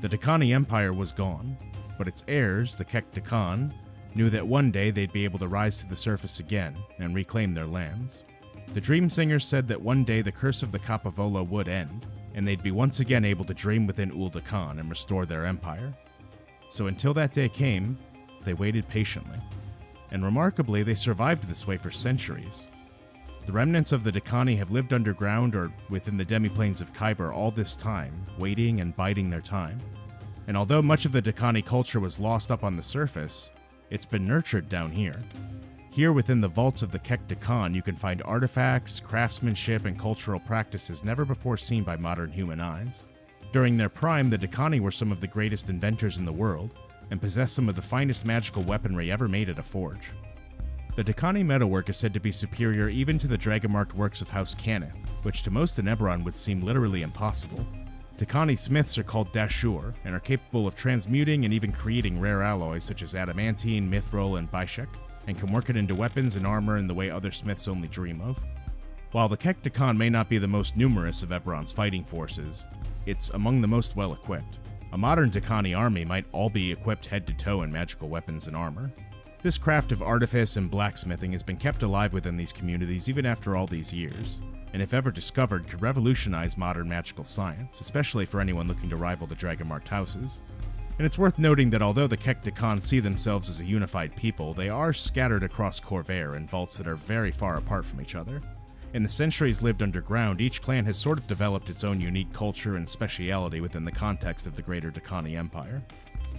The Dhaakani Empire was gone, but its heirs, the Kek Dhakaan, knew that one day they'd be able to rise to the surface again and reclaim their lands. The Dream Singers said that one day the curse of the Kapavola would end, and they'd be once again able to dream within Uul Dhakaan and restore their empire. So until that day came, they waited patiently. And remarkably, they survived this way for centuries. The remnants of the Dhaakani have lived underground or within the demi-plains of Khyber all this time, waiting and biding their time. And although much of the Dhaakani culture was lost up on the surface, it's been nurtured down here. Here within the vaults of the Kek Dhakaan, you can find artifacts, craftsmanship, and cultural practices never before seen by modern human eyes. During their prime, the Dhaakani were some of the greatest inventors in the world, and possessed some of the finest magical weaponry ever made at a forge. The Dhaakani metalwork is said to be superior even to the Dragonmark works of House Cannith, which to most in Eberron would seem literally impossible. Dhaakani smiths are called Dashur, and are capable of transmuting and even creating rare alloys such as adamantine, mithril, and bishek, and can work it into weapons and armor in the way other smiths only dream of. While the Kek Dhakaan may not be the most numerous of Eberron's fighting forces, it's among the most well-equipped. A modern Dhaakani army might all be equipped head to toe in magical weapons and armor. This craft of artifice and blacksmithing has been kept alive within these communities even after all these years, and if ever discovered could revolutionize modern magical science, especially for anyone looking to rival the Dragonmarked houses. And it's worth noting that although the Kek Dhakaan see themselves as a unified people, they are scattered across Khorvaire in vaults that are very far apart from each other. In the centuries lived underground, each clan has sort of developed its own unique culture and speciality within the context of the greater Dhaakani Empire.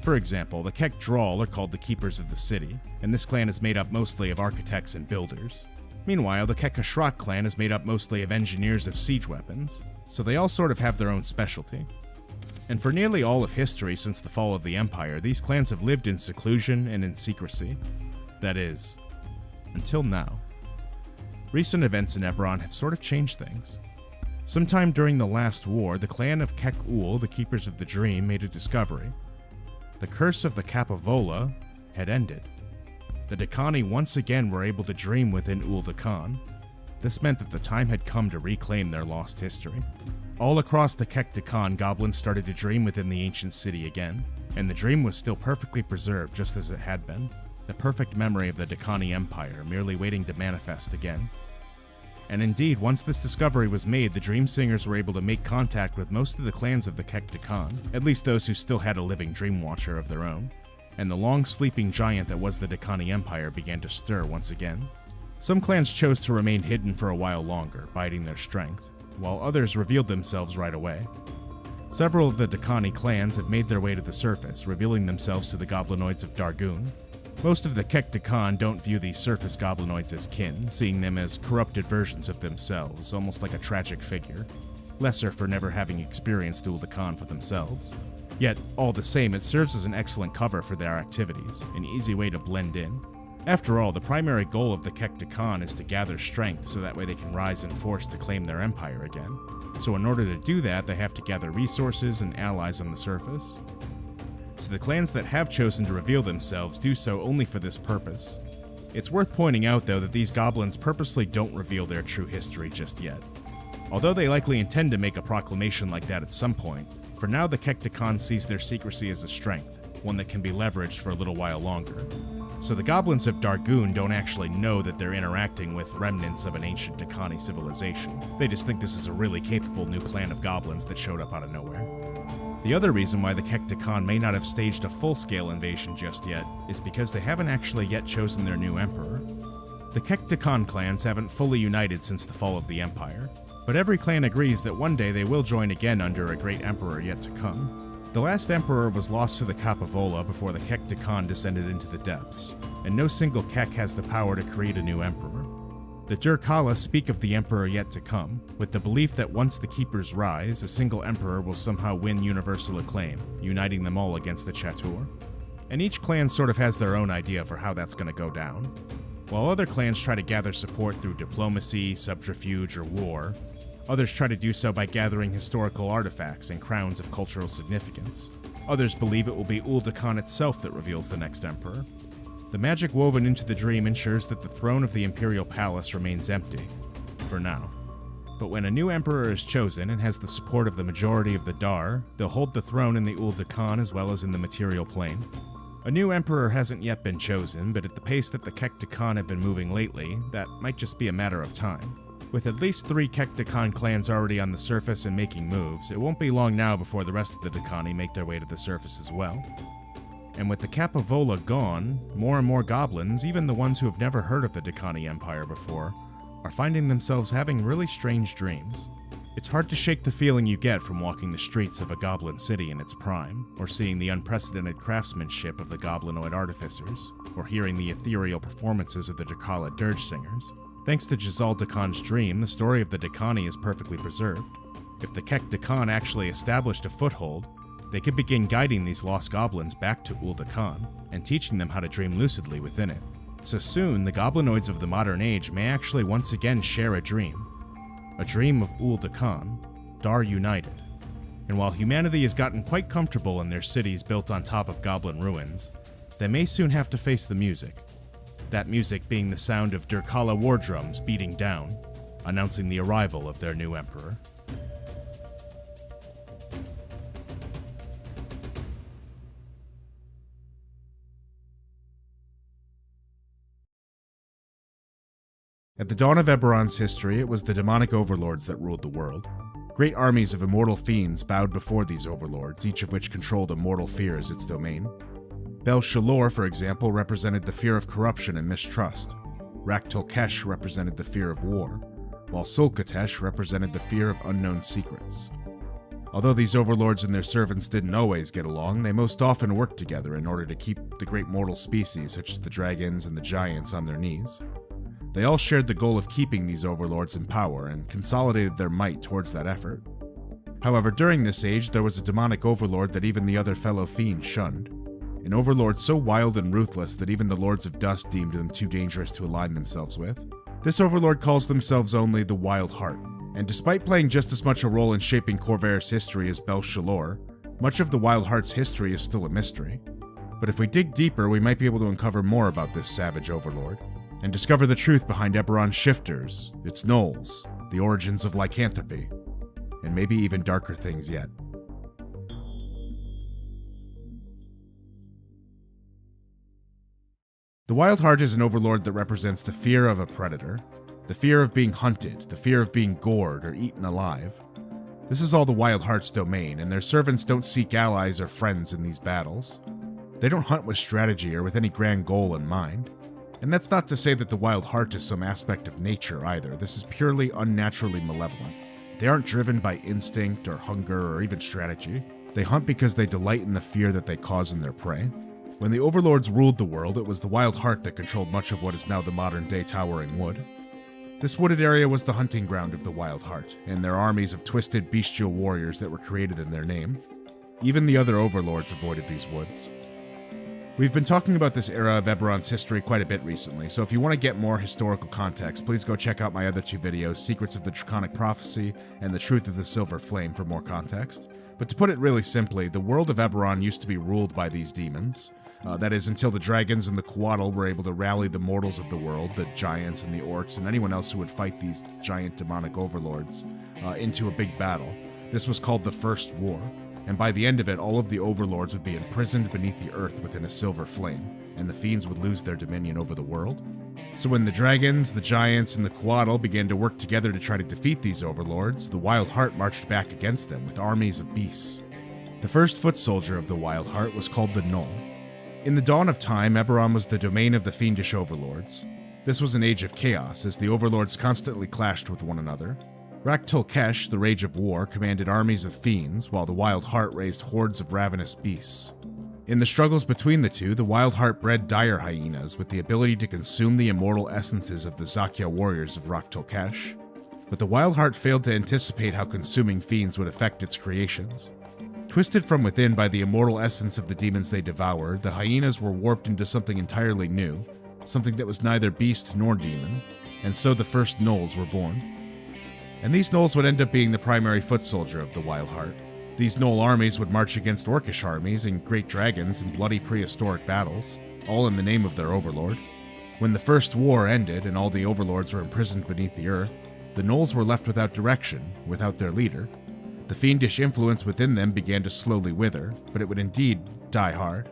For example, the Kek Drawl are called the Keepers of the City, and this clan is made up mostly of architects and builders. Meanwhile, the Kek Hashrak clan is made up mostly of engineers of siege weapons, so they all sort of have their own specialty. And for nearly all of history since the fall of the Empire, these clans have lived in seclusion and in secrecy. That is, until now. Recent events in Eberron have sort of changed things. Sometime during the last war, the clan of Kek Uul, the Keepers of the Dream, made a discovery. The curse of the Kapavola had ended. The Dhaakani once again were able to dream within Uul Dhakaan. This meant that the time had come to reclaim their lost history. All across the Kek Dhakaan, goblins started to dream within the ancient city again, and the dream was still perfectly preserved just as it had been. The perfect memory of the Dhaakani Empire, merely waiting to manifest again. And indeed, once this discovery was made, the Dream Singers were able to make contact with most of the clans of the Kek Dhakaan, at least those who still had a living Dream Watcher of their own, and the long sleeping giant that was the Dhaakani Empire began to stir once again. Some clans chose to remain hidden for a while longer, biding their strength, while others revealed themselves right away. Several of the Dhaakani clans have made their way to the surface, revealing themselves to the goblinoids of Dargoon. Most of the Kek Dhakaan don't view these surface goblinoids as kin, seeing them as corrupted versions of themselves, almost like a tragic figure, lesser for never having experienced Uul Dhakaan for themselves. Yet, all the same, it serves as an excellent cover for their activities, an easy way to blend in. After all, the primary goal of the Kek Dhakaan is to gather strength so that way they can rise in force to claim their empire again. So in order to do that, they have to gather resources and allies on the surface. So the clans that have chosen to reveal themselves do so only for this purpose. It's worth pointing out though that these goblins purposely don't reveal their true history just yet. Although they likely intend to make a proclamation like that at some point, for now the Kektakan sees their secrecy as a strength, one that can be leveraged for a little while longer. So the goblins of Dargoon don't actually know that they're interacting with remnants of an ancient Dakani civilization. They just think this is a really capable new clan of goblins that showed up out of nowhere. The other reason why the Kektakan may not have staged a full-scale invasion just yet is because they haven't actually yet chosen their new emperor. The Kektakan clans haven't fully united since the fall of the Empire, but every clan agrees that one day they will join again under a great emperor yet to come. The last emperor was lost to the Kapavola before the Kektakan descended into the depths, and no single Kek has the power to create a new emperor. The Durkala speak of the emperor yet to come, with the belief that once the Keepers rise, a single emperor will somehow win universal acclaim, uniting them all against the Chatur. And each clan sort of has their own idea for how that's going to go down. While other clans try to gather support through diplomacy, subterfuge, or war, others try to do so by gathering historical artifacts and crowns of cultural significance. Others believe it will be Uul Dhakaan itself that reveals the next emperor. The magic woven into the dream ensures that the throne of the Imperial Palace remains empty, for now. But when a new emperor is chosen and has the support of the majority of the Dar, they'll hold the throne in the Uul Dhakaan as well as in the material plane. A new emperor hasn't yet been chosen, but at the pace that the Kektakan have been moving lately, that might just be a matter of time. With at least 3 Kektakan clans already on the surface and making moves, it won't be long now before the rest of the Dakani make their way to the surface as well. And with the Kapavola gone, more and more goblins, even the ones who have never heard of the Dakani Empire before, are finding themselves having really strange dreams. It's hard to shake the feeling you get from walking the streets of a goblin city in its prime, or seeing the unprecedented craftsmanship of the goblinoid artificers, or hearing the ethereal performances of the Drakala dirge singers. Thanks to Jazal Dakan's dream, the story of the Dakani is perfectly preserved. If the Kektakan actually established a foothold, they could begin guiding these lost goblins back to Uul Dhakaan, and teaching them how to dream lucidly within it. So soon, the goblinoids of the modern age may actually once again share a dream of Uul Dhakaan, Dar united. And while humanity has gotten quite comfortable in their cities built on top of goblin ruins, they may soon have to face the music. That music being the sound of Durkala war drums beating down, announcing the arrival of their new emperor. At the dawn of Eberron's history, it was the demonic overlords that ruled the world. Great armies of immortal fiends bowed before these overlords, each of which controlled a mortal fear as its domain. Bel-Shalor, for example, represented the fear of corruption and mistrust. Rak-Tolkesh represented the fear of war, while Sulkatesh represented the fear of unknown secrets. Although these overlords and their servants didn't always get along, they most often worked together in order to keep the great mortal species such as the dragons and the giants on their knees. They all shared the goal of keeping these overlords in power and consolidated their might towards that effort. However, during this age, there was a demonic overlord that even the other fellow fiends shunned. An overlord so wild and ruthless that even the Lords of Dust deemed them too dangerous to align themselves with. This overlord calls themselves only the Wild Heart, and despite playing just as much a role in shaping Khorvair's history as Bel-Shalor, much of the Wild Heart's history is still a mystery. But if we dig deeper, we might be able to uncover more about this savage overlord, and discover the truth behind Eberron's shifters, its gnolls, the origins of lycanthropy, and maybe even darker things yet. The Wild Heart is an overlord that represents the fear of a predator, the fear of being hunted, the fear of being gored or eaten alive. This is all the Wild Heart's domain, and their servants don't seek allies or friends in these battles. They don't hunt with strategy or with any grand goal in mind. And that's not to say that the Wild Heart is some aspect of nature either. This is purely unnaturally malevolent. They aren't driven by instinct or hunger or even strategy. They hunt because they delight in the fear that they cause in their prey. When the overlords ruled the world, it was the Wild Heart that controlled much of what is now the modern-day Towering Wood. This wooded area was the hunting ground of the Wild Heart, and their armies of twisted bestial warriors that were created in their name. Even the other overlords avoided these woods. We've been talking about this era of Eberron's history quite a bit recently, so if you want to get more historical context, please go check out my other two videos, Secrets of the Draconic Prophecy and The Truth of the Silver Flame, for more context. But to put it really simply, the world of Eberron used to be ruled by these demons. That is, until the dragons and the Coatl were able to rally the mortals of the world, the giants and the orcs, and anyone else who would fight these giant demonic overlords, into a big battle. This was called the First War, and by the end of it, all of the overlords would be imprisoned beneath the earth within a silver flame, and the fiends would lose their dominion over the world. So when the dragons, the giants, and the Coatl began to work together to try to defeat these overlords, the Wild Heart marched back against them with armies of beasts. The first foot soldier of the Wild Heart was called the Gnoll. In the dawn of time, Eberron was the domain of the fiendish overlords. This was an age of chaos, as the overlords constantly clashed with one another. Rak'tulkesh, the Rage of War, commanded armies of fiends, while the Wild Heart raised hordes of ravenous beasts. In the struggles between the two, the Wild Heart bred dire hyenas with the ability to consume the immortal essences of the Zakya warriors of Rak'tulkesh. But the Wild Heart failed to anticipate how consuming fiends would affect its creations. Twisted from within by the immortal essence of the demons they devoured, the hyenas were warped into something entirely new, something that was neither beast nor demon, and so the first gnolls were born. And these gnolls would end up being the primary foot soldier of the Wild Heart. These gnoll armies would march against orcish armies and great dragons in bloody prehistoric battles, all in the name of their overlord. When the First War ended and all the overlords were imprisoned beneath the earth, the gnolls were left without direction, without their leader. The fiendish influence within them began to slowly wither, but it would indeed die hard.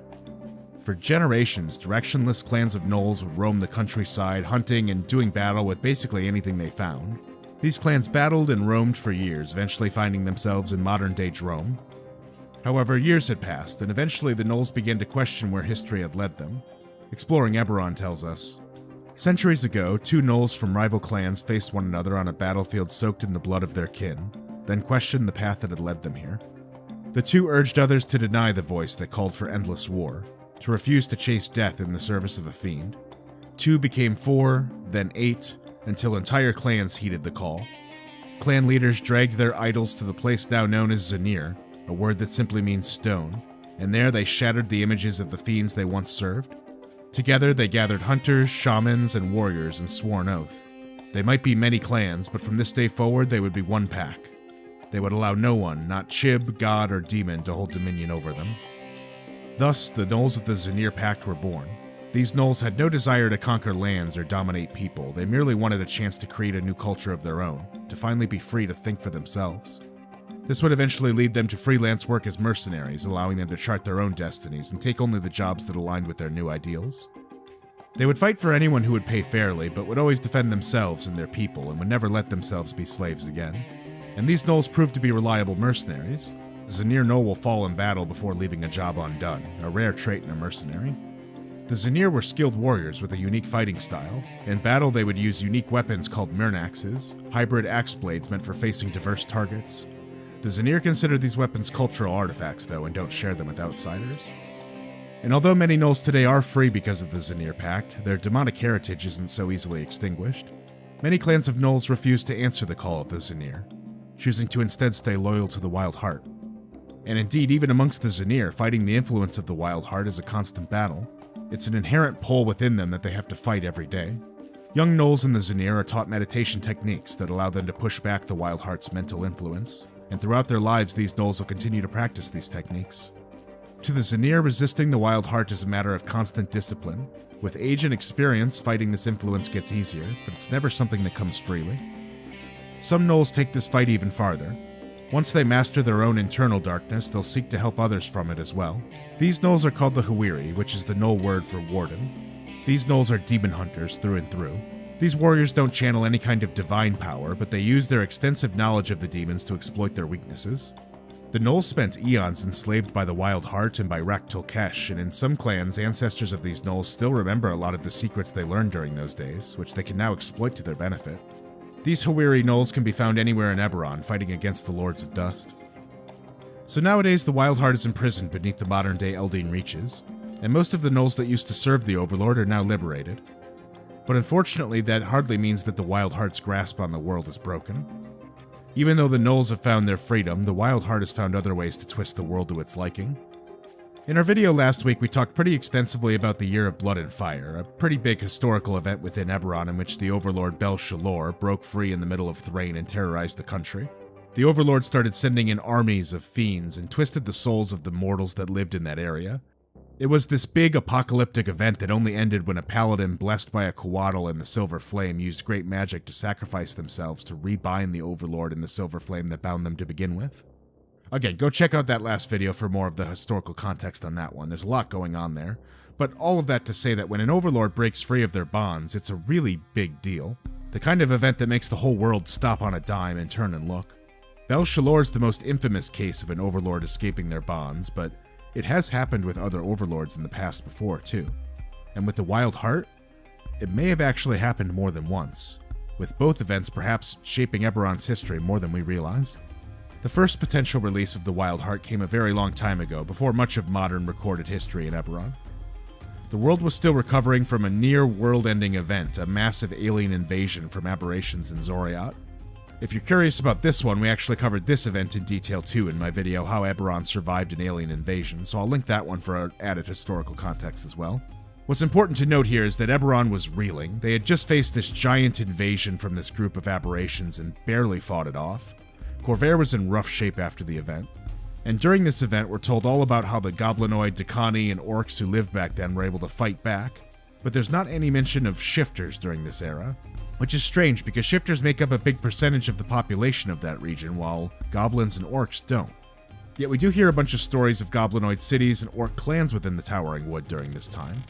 For generations, directionless clans of gnolls would roam the countryside, hunting and doing battle with basically anything they found. These clans battled and roamed for years, eventually finding themselves in modern-day Droaam. However, years had passed, and eventually the gnolls began to question where history had led them. Exploring Eberron tells us, centuries ago, two gnolls from rival clans faced one another on a battlefield soaked in the blood of their kin, then questioned the path that had led them here. The two urged others to deny the voice that called for endless war, to refuse to chase death in the service of a fiend. 2 became 4, then 8, until entire clans heeded the call. Clan leaders dragged their idols to the place now known as Zanir, a word that simply means stone, and there they shattered the images of the fiends they once served. Together they gathered hunters, shamans, and warriors and swore an oath. They might be many clans, but from this day forward they would be one pack. They would allow no one, not Chib, god, or demon, to hold dominion over them. Thus, the gnolls of the Zanir Pact were born. These gnolls had no desire to conquer lands or dominate people, they merely wanted a chance to create a new culture of their own, to finally be free to think for themselves. This would eventually lead them to freelance work as mercenaries, allowing them to chart their own destinies and take only the jobs that aligned with their new ideals. They would fight for anyone who would pay fairly, but would always defend themselves and their people, and would never let themselves be slaves again. And these gnolls proved to be reliable mercenaries. The Zanir gnoll will fall in battle before leaving a job undone, a rare trait in a mercenary. The Zanir were skilled warriors with a unique fighting style. In battle they would use unique weapons called Mirnaxes, hybrid axe blades meant for facing diverse targets. The Zanir consider these weapons cultural artifacts though, and don't share them with outsiders. And although many gnolls today are free because of the Zanir Pact, their demonic heritage isn't so easily extinguished. Many clans of gnolls refuse to answer the call of the Zanir, choosing to instead stay loyal to the Wild Heart. And indeed, even amongst the Zanir, fighting the influence of the Wild Heart is a constant battle. It's an inherent pull within them that they have to fight every day. Young gnolls in the Zanir are taught meditation techniques that allow them to push back the Wild Heart's mental influence, and throughout their lives these gnolls will continue to practice these techniques. To the Zanir, resisting the Wild Heart is a matter of constant discipline. With age and experience, fighting this influence gets easier, but it's never something that comes freely. Some gnolls take this fight even farther. Once they master their own internal darkness, they'll seek to help others from it as well. These gnolls are called the Huiri, which is the gnoll word for warden. These gnolls are demon hunters through and through. These warriors don't channel any kind of divine power, but they use their extensive knowledge of the demons to exploit their weaknesses. The gnolls spent eons enslaved by the Wild Heart and by Rak'tulkesh, and in some clans, ancestors of these gnolls still remember a lot of the secrets they learned during those days, which they can now exploit to their benefit. These Huiri gnolls can be found anywhere in Eberron, fighting against the Lords of Dust. So nowadays, the Wild Heart is imprisoned beneath the modern-day Eldeen reaches, and most of the gnolls that used to serve the Overlord are now liberated. But unfortunately, that hardly means that the Wild Heart's grasp on the world is broken. Even though the gnolls have found their freedom, the Wild Heart has found other ways to twist the world to its liking. In our video last week, we talked pretty extensively about the Year of Blood and Fire, a pretty big historical event within Eberron in which the Overlord Bel-Shalor broke free in the middle of Thrain and terrorized the country. The Overlord started sending in armies of fiends and twisted the souls of the mortals that lived in that area. It was this big apocalyptic event that only ended when a paladin blessed by a Coatl and the Silver Flame used great magic to sacrifice themselves to rebind the Overlord and the Silver Flame that bound them to begin with. Again, go check out that last video for more of the historical context on that one. There's a lot going on there. But all of that to say that when an Overlord breaks free of their bonds, it's a really big deal. The kind of event that makes the whole world stop on a dime and turn and look. Bel-Shalor is the most infamous case of an Overlord escaping their bonds, but it has happened with other Overlords in the past before, too. And with the Wild Heart, it may have actually happened more than once, with both events perhaps shaping Eberron's history more than we realize. The first potential release of the Wild Heart came a very long time ago, before much of modern recorded history in Eberron. The world was still recovering from a near world-ending event, a massive alien invasion from aberrations in Xoriat. If you're curious about this one, we actually covered this event in detail too in my video How Eberron Survived an Alien Invasion, so I'll link that one for added historical context as well. What's important to note here is that Eberron was reeling. They had just faced this giant invasion from this group of aberrations and barely fought it off. Khorvaire was in rough shape after the event, and during this event we're told all about how the goblinoid, Dakani, and orcs who lived back then were able to fight back, but there's not any mention of shifters during this era, which is strange because shifters make up a big percentage of the population of that region while goblins and orcs don't. Yet we do hear a bunch of stories of goblinoid cities and orc clans within the Towering Wood during this time.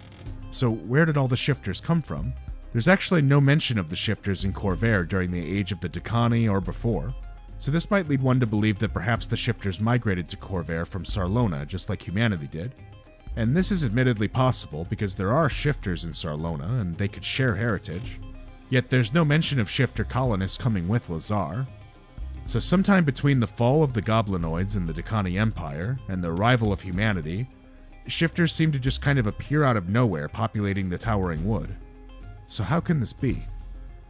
So where did all the shifters come from? There's actually no mention of the shifters in Khorvaire during the age of the Dakani or before. So this might lead one to believe that perhaps the shifters migrated to Khorvaire from Sarlona, just like humanity did. And this is admittedly possible because there are shifters in Sarlona, and they could share heritage. Yet there's no mention of shifter colonists coming with Lhazaar. So sometime between the fall of the goblinoids in the Dakani Empire and the arrival of humanity, shifters seem to just kind of appear out of nowhere populating the Towering Wood. So how can this be?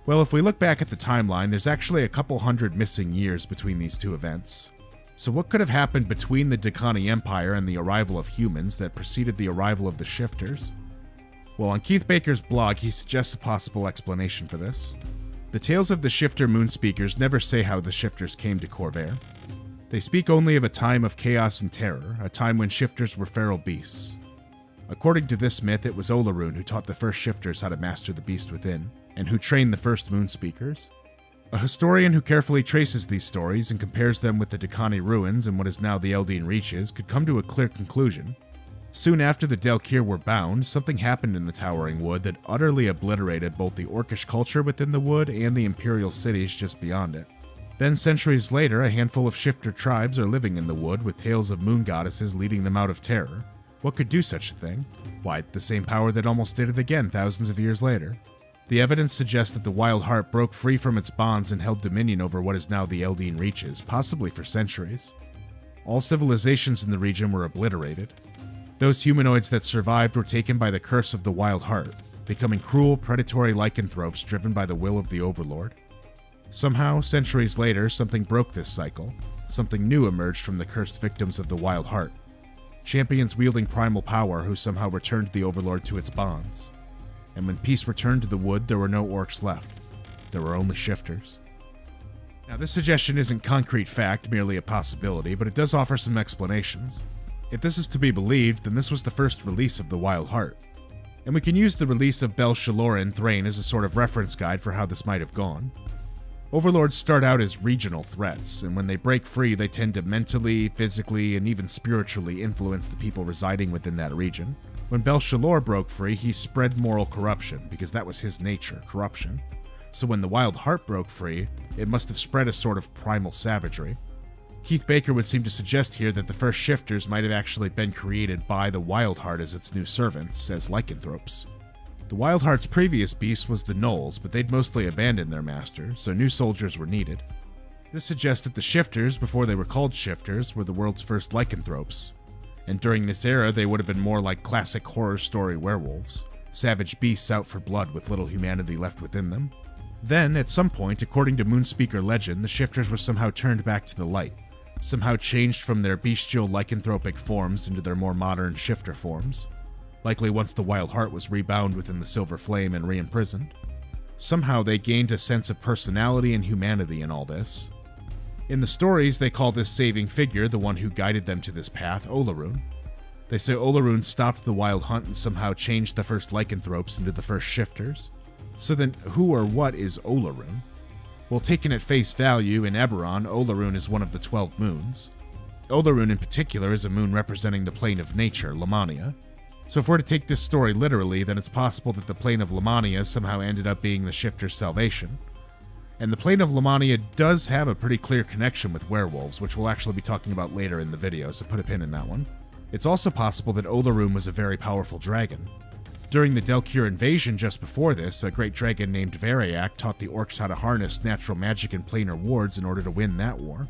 Well, if we look back at the timeline, there's actually a couple hundred missing years between these two events. So what could have happened between the Dakani Empire and the arrival of humans that preceded the arrival of the shifters? Well, on Keith Baker's blog, he suggests a possible explanation for this. The tales of the shifter moonspeakers never say how the shifters came to Khorvaire. They speak only of a time of chaos and terror, a time when shifters were feral beasts. According to this myth, it was Olorun who taught the first shifters how to master the beast within, and who trained the first moonspeakers. A historian who carefully traces these stories and compares them with the Dakani ruins and what is now the Eldeen Reaches could come to a clear conclusion. Soon after the Daelkyr were bound, something happened in the Towering Wood that utterly obliterated both the Orcish culture within the wood and the Imperial cities just beyond it. Then centuries later, a handful of shifter tribes are living in the wood with tales of moon goddesses leading them out of terror. What could do such a thing? Why, the same power that almost did it again thousands of years later. The evidence suggests that the Wild Heart broke free from its bonds and held dominion over what is now the Eldeen Reaches, possibly for centuries. All civilizations in the region were obliterated. Those humanoids that survived were taken by the curse of the Wild Heart, becoming cruel, predatory lycanthropes driven by the will of the Overlord. Somehow, centuries later, something broke this cycle. Something new emerged from the cursed victims of the Wild Heart. Champions wielding primal power who somehow returned the Overlord to its bonds. And when peace returned to the wood, there were no orcs left. There were only shifters. Now, this suggestion isn't concrete fact, merely a possibility, but it does offer some explanations. If this is to be believed, then this was the first release of the Wild Heart. And we can use the release of Bel-Shalor in Thrain as a sort of reference guide for how this might have gone. Overlords start out as regional threats, and when they break free, they tend to mentally, physically, and even spiritually influence the people residing within that region. When Bel-Shalor broke free, he spread moral corruption, because that was his nature, corruption. So when the Wild Heart broke free, it must have spread a sort of primal savagery. Keith Baker would seem to suggest here that the first shifters might have actually been created by the Wild Heart as its new servants, as lycanthropes. The Wild Heart's previous beast was the Gnolls, but they'd mostly abandoned their master, so new soldiers were needed. This suggests that the shifters, before they were called shifters, were the world's first lycanthropes. And during this era, they would have been more like classic horror story werewolves, savage beasts out for blood with little humanity left within them. Then, at some point, according to Moonspeaker legend, the shifters were somehow turned back to the light, somehow changed from their bestial lycanthropic forms into their more modern shifter forms, likely once the Wild Heart was rebound within the Silver Flame and re-imprisoned. Somehow they gained a sense of personality and humanity in all this. In the stories, they call this saving figure, the one who guided them to this path, Olorun. They say Olorun stopped the Wild Hunt and somehow changed the first lycanthropes into the first shifters. So then, who or what is Olorun? Well, taken at face value, in Eberron, Olorun is one of the 12 moons. Olorun in particular is a moon representing the plane of nature, Lamania. So if we're to take this story literally, then it's possible that the plane of Lamania somehow ended up being the shifter's salvation. And the plane of Lamania does have a pretty clear connection with werewolves, which we'll actually be talking about later in the video, so put a pin in that one. It's also possible that Olorun was a very powerful dragon. During the Daelkyr Invasion just before this, a great dragon named Variac taught the orcs how to harness natural magic and planar wards in order to win that war.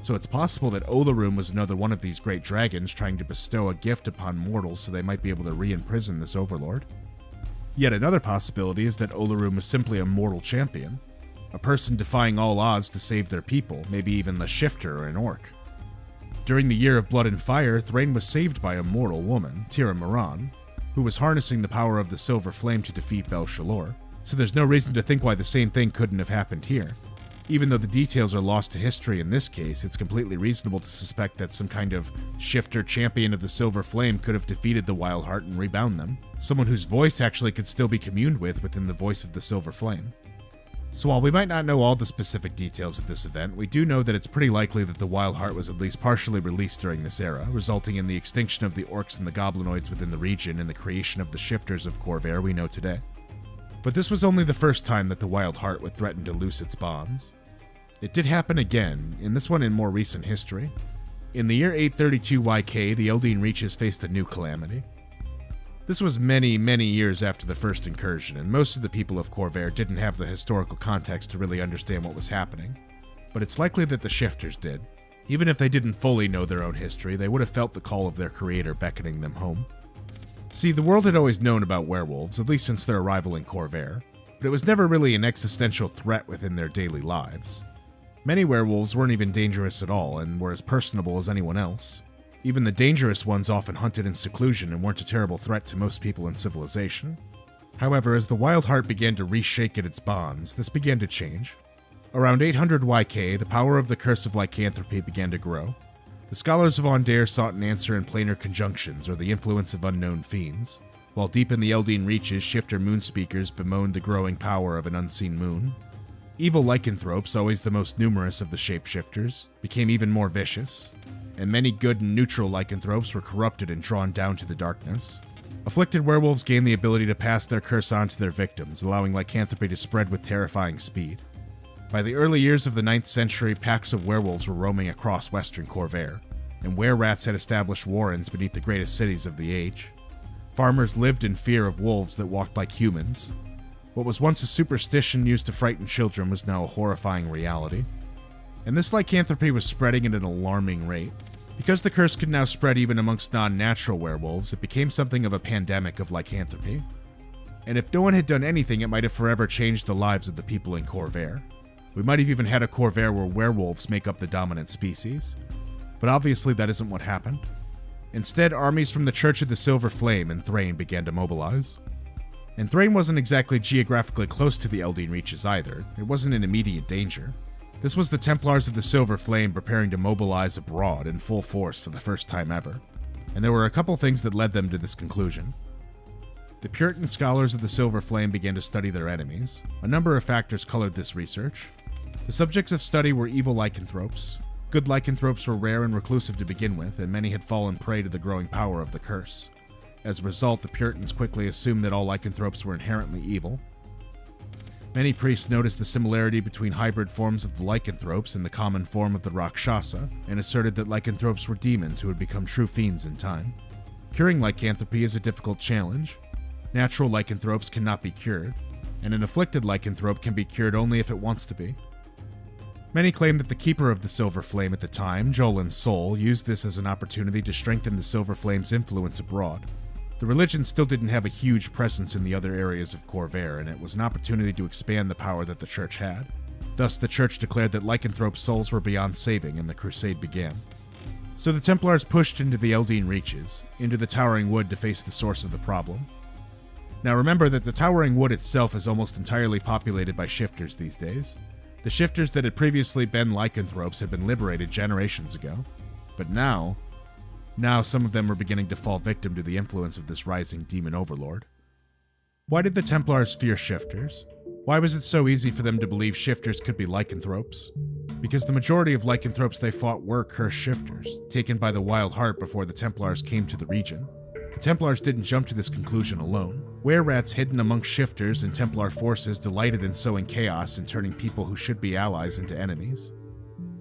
So it's possible that Olorun was another one of these great dragons trying to bestow a gift upon mortals so they might be able to re-imprison this overlord. Yet another possibility is that Olorun was simply a mortal champion, a person defying all odds to save their people, maybe even the shifter or an orc. During the Year of Blood and Fire, Thrain was saved by a mortal woman, Tira Moran, who was harnessing the power of the Silver Flame to defeat Bel-Shalor, so there's no reason to think why the same thing couldn't have happened here. Even though the details are lost to history in this case, it's completely reasonable to suspect that some kind of shifter champion of the Silver Flame could have defeated the Wild Heart and rebound them, someone whose voice actually could still be communed with within the voice of the Silver Flame. So while we might not know all the specific details of this event, we do know that it's pretty likely that the Wild Heart was at least partially released during this era, resulting in the extinction of the orcs and the goblinoids within the region and the creation of the shifters of Khorvaire we know today. But this was only the first time that the Wild Heart would threaten to loose its bonds. It did happen again, and this one in more recent history. In the year 832 YK, the Eldeen Reaches faced a new calamity. This was many years after the first incursion, and most of the people of Khorvaire didn't have the historical context to really understand what was happening. But it's likely that the shifters did. Even if they didn't fully know their own history, they would have felt the call of their creator beckoning them home. See, the world had always known about werewolves, at least since their arrival in Khorvaire, but it was never really an existential threat within their daily lives. Many werewolves weren't even dangerous at all, and were as personable as anyone else. Even the dangerous ones often hunted in seclusion and weren't a terrible threat to most people in civilization. However, as the Wild Heart began to reshake at its bonds, this began to change. Around 800 YK, the power of the Curse of Lycanthropy began to grow. The scholars of Aundair sought an answer in planar conjunctions or the influence of unknown fiends, while deep in the Eldeen Reaches, shifter moonspeakers bemoaned the growing power of an unseen moon. Evil lycanthropes, always the most numerous of the shapeshifters, became even more vicious, and many good and neutral lycanthropes were corrupted and drawn down to the darkness. Afflicted werewolves gained the ability to pass their curse on to their victims, allowing lycanthropy to spread with terrifying speed. By the early years of the 9th century, packs of werewolves were roaming across western Khorvaire, and were-rats had established warrens beneath the greatest cities of the age. Farmers lived in fear of wolves that walked like humans. What was once a superstition used to frighten children was now a horrifying reality. And this lycanthropy was spreading at an alarming rate. Because the curse could now spread even amongst non-natural werewolves, it became something of a pandemic of lycanthropy. And if no one had done anything, it might have forever changed the lives of the people in Khorvaire. We might have even had a Khorvaire where werewolves make up the dominant species. But obviously that isn't what happened. Instead, armies from the Church of the Silver Flame and Thrain began to mobilize. And Thrain wasn't exactly geographically close to the Eldeen Reaches either. It wasn't in immediate danger. This was the Templars of the Silver Flame preparing to mobilize abroad in full force for the first time ever. And there were a couple things that led them to this conclusion. The Puritan scholars of the Silver Flame began to study their enemies. A number of factors colored this research. The subjects of study were evil lycanthropes. Good lycanthropes were rare and reclusive to begin with, and many had fallen prey to the growing power of the curse. As a result, the Puritans quickly assumed that all lycanthropes were inherently evil. Many priests noticed the similarity between hybrid forms of the lycanthropes and the common form of the Rakshasa, and asserted that lycanthropes were demons who would become true fiends in time. Curing lycanthropy is a difficult challenge. Natural lycanthropes cannot be cured, and an afflicted lycanthrope can be cured only if it wants to be. Many claim that the keeper of the Silver Flame at the time, Jolan Sol, used this as an opportunity to strengthen the Silver Flame's influence abroad. The religion still didn't have a huge presence in the other areas of Khorvaire, and it was an opportunity to expand the power that the church had. Thus, the church declared that lycanthrope souls were beyond saving, and the crusade began. So the Templars pushed into the Eldeen Reaches, into the Towering Wood to face the source of the problem. Now remember that the Towering Wood itself is almost entirely populated by shifters these days. The shifters that had previously been lycanthropes had been liberated generations ago, but now some of them were beginning to fall victim to the influence of this rising demon overlord. Why did the Templars fear shifters? Why was it so easy for them to believe shifters could be lycanthropes? Because the majority of lycanthropes they fought were cursed shifters, taken by the Wild Heart before the Templars came to the region. The Templars didn't jump to this conclusion alone. Were-rats hidden amongst shifters and Templar forces delighted in sowing chaos and turning people who should be allies into enemies.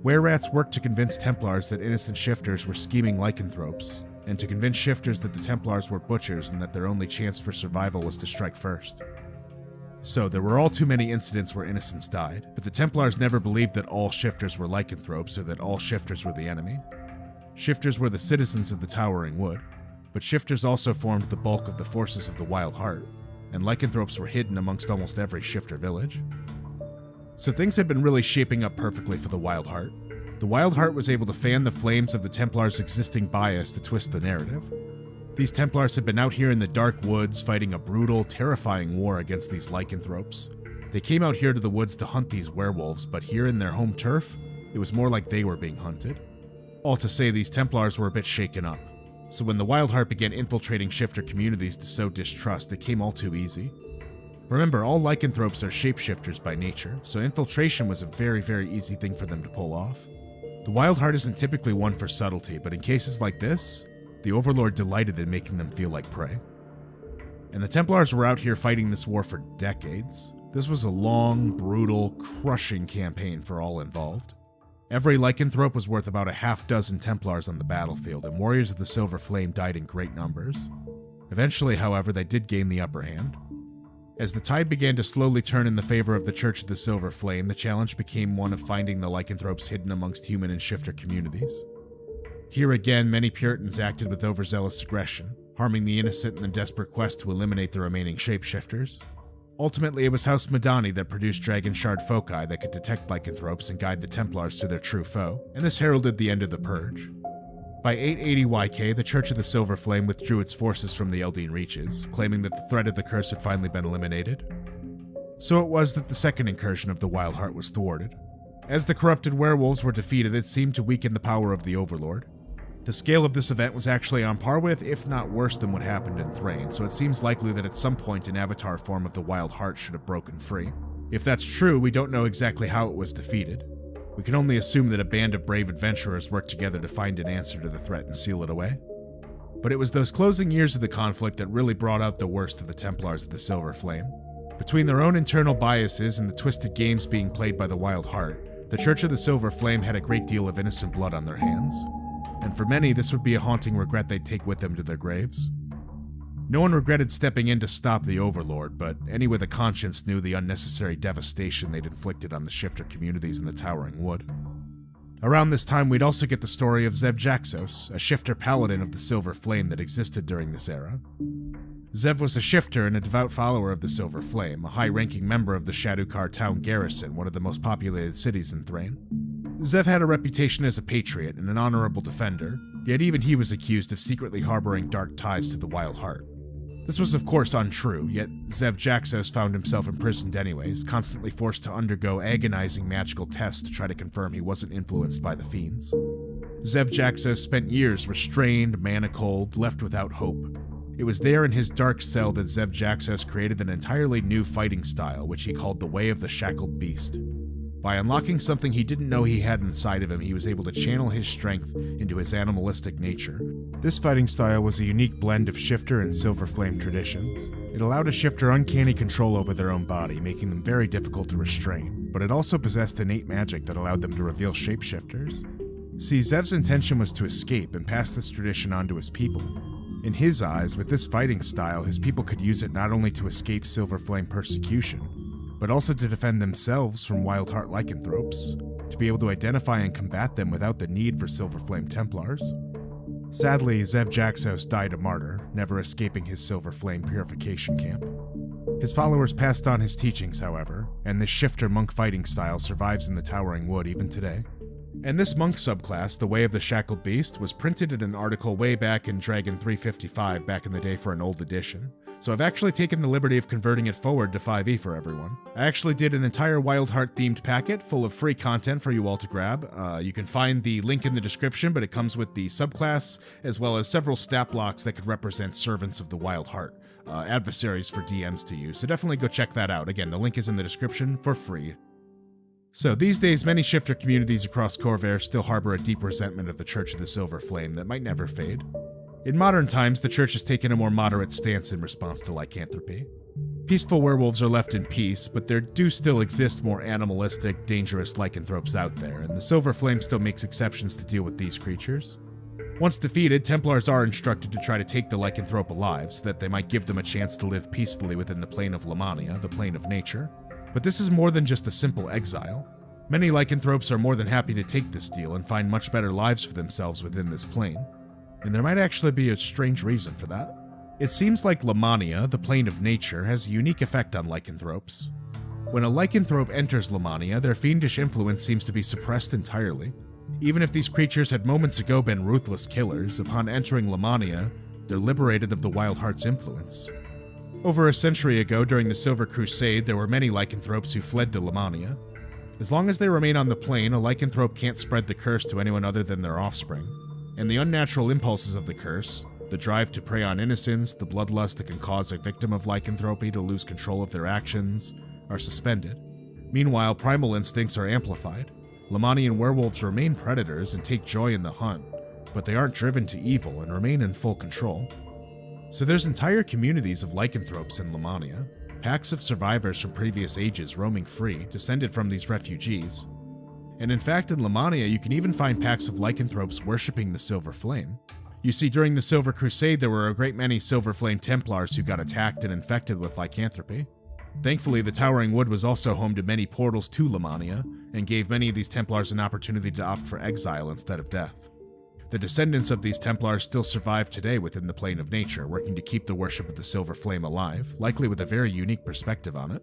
Were-rats worked to convince Templars that innocent shifters were scheming lycanthropes, and to convince shifters that the Templars were butchers and that their only chance for survival was to strike first. So there were all too many incidents where innocents died, but the Templars never believed that all shifters were lycanthropes or that all shifters were the enemy. Shifters were the citizens of the Towering Wood, but shifters also formed the bulk of the forces of the Wild Heart, and lycanthropes were hidden amongst almost every shifter village. So things had been really shaping up perfectly for the Wild Heart. The Wild Heart was able to fan the flames of the Templars' existing bias to twist the narrative. These Templars had been out here in the dark woods fighting a brutal, terrifying war against these lycanthropes. They came out here to the woods to hunt these werewolves, but here in their home turf, it was more like they were being hunted. All to say, these Templars were a bit shaken up. So when the Wild Heart began infiltrating shifter communities to sow distrust, it came all too easy. Remember, all lycanthropes are shapeshifters by nature, so infiltration was a very, very easy thing for them to pull off. The Wild Heart isn't typically one for subtlety, but in cases like this, the Overlord delighted in making them feel like prey. And the Templars were out here fighting this war for decades. This was a long, brutal, crushing campaign for all involved. Every lycanthrope was worth about a half-dozen Templars on the battlefield, and warriors of the Silver Flame died in great numbers. Eventually, however, they did gain the upper hand. As the tide began to slowly turn in the favor of the Church of the Silver Flame, the challenge became one of finding the lycanthropes hidden amongst human and shifter communities. Here again, many Puritans acted with overzealous aggression, harming the innocent in the desperate quest to eliminate the remaining shapeshifters. Ultimately, it was House Madani that produced Dragon Shard Foci that could detect lycanthropes and guide the Templars to their true foe, and this heralded the end of the Purge. By 880 YK, the Church of the Silver Flame withdrew its forces from the Eldeen Reaches, claiming that the threat of the curse had finally been eliminated. So it was that the second incursion of the Wild Heart was thwarted. As the corrupted werewolves were defeated, it seemed to weaken the power of the Overlord. The scale of this event was actually on par with, if not worse than what happened in Thrain, so it seems likely that at some point an avatar form of the Wild Heart should have broken free. If that's true, we don't know exactly how it was defeated. We can only assume that a band of brave adventurers worked together to find an answer to the threat and seal it away. But it was those closing years of the conflict that really brought out the worst of the Templars of the Silver Flame. Between their own internal biases and the twisted games being played by the Wild Heart, the Church of the Silver Flame had a great deal of innocent blood on their hands. And for many, this would be a haunting regret they'd take with them to their graves. No one regretted stepping in to stop the Overlord, but any with a conscience knew the unnecessary devastation they'd inflicted on the shifter communities in the Towering Wood. Around this time, we'd also get the story of Zev Jaxos, a shifter paladin of the Silver Flame that existed during this era. Zev was a shifter and a devout follower of the Silver Flame, a high-ranking member of the Shadowkar town garrison, one of the most populated cities in Thrain. Zev had a reputation as a patriot and an honorable defender, yet even he was accused of secretly harboring dark ties to the Wild Heart. This was of course untrue, yet Zev Jaxos found himself imprisoned anyways, constantly forced to undergo agonizing magical tests to try to confirm he wasn't influenced by the fiends. Zev Jaxos spent years restrained, manacled, left without hope. It was there in his dark cell that Zev Jaxos created an entirely new fighting style, which he called the Way of the Shackled Beast. By unlocking something he didn't know he had inside of him, he was able to channel his strength into his animalistic nature. This fighting style was a unique blend of shifter and Silver Flame traditions. It allowed a shifter uncanny control over their own body, making them very difficult to restrain, but it also possessed innate magic that allowed them to reveal shapeshifters. See, Zev's intention was to escape and pass this tradition on to his people. In his eyes, with this fighting style, his people could use it not only to escape Silver Flame persecution, but also to defend themselves from Wild Heart lycanthropes, to be able to identify and combat them without the need for Silver Flame Templars. Sadly, Zev Jaxos died a martyr, never escaping his Silver Flame purification camp. His followers passed on his teachings, however, and this shifter monk fighting style survives in the Towering Wood even today. And this monk subclass, the Way of the Shackled Beast, was printed in an article way back in Dragon 355 back in the day for an old edition. So I've actually taken the liberty of converting it forward to 5e for everyone. I actually did an entire Wildheart themed packet full of free content for you all to grab. You can find the link in the description, but it comes with the subclass, as well as several stat blocks that could represent servants of the Wildheart, adversaries for DMs to use. So definitely go check that out. Again, the link is in the description for free. So these days, many shifter communities across Khorvaire still harbor a deep resentment of the Church of the Silver Flame that might never fade. In modern times, the Church has taken a more moderate stance in response to lycanthropy. Peaceful werewolves are left in peace, but there do still exist more animalistic, dangerous lycanthropes out there, and the Silver Flame still makes exceptions to deal with these creatures. Once defeated, Templars are instructed to try to take the lycanthrope alive so that they might give them a chance to live peacefully within the plane of Lamania, the plane of nature. But this is more than just a simple exile. Many lycanthropes are more than happy to take this deal and find much better lives for themselves within this plane. And there might actually be a strange reason for that. It seems like Lamania, the plane of nature, has a unique effect on lycanthropes. When a lycanthrope enters Lamania, their fiendish influence seems to be suppressed entirely. Even if these creatures had moments ago been ruthless killers, upon entering Lamania, they're liberated of the Wildheart's influence. Over a century ago, during the Silver Crusade, there were many lycanthropes who fled to Lamania. As long as they remain on the plane, a lycanthrope can't spread the curse to anyone other than their offspring. And the unnatural impulses of the curse, the drive to prey on innocents, the bloodlust that can cause a victim of lycanthropy to lose control of their actions, are suspended. Meanwhile, primal instincts are amplified. Lamanian werewolves remain predators and take joy in the hunt, but they aren't driven to evil and remain in full control. So there's entire communities of lycanthropes in Lamania, packs of survivors from previous ages roaming free, descended from these refugees. And in fact, in Lamania, you can even find packs of lycanthropes worshipping the Silver Flame. You see, during the Silver Crusade, there were a great many Silver Flame Templars who got attacked and infected with lycanthropy. Thankfully, the Towering Wood was also home to many portals to Lamania, and gave many of these Templars an opportunity to opt for exile instead of death. The descendants of these Templars still survive today within the plane of nature, working to keep the worship of the Silver Flame alive, likely with a very unique perspective on it.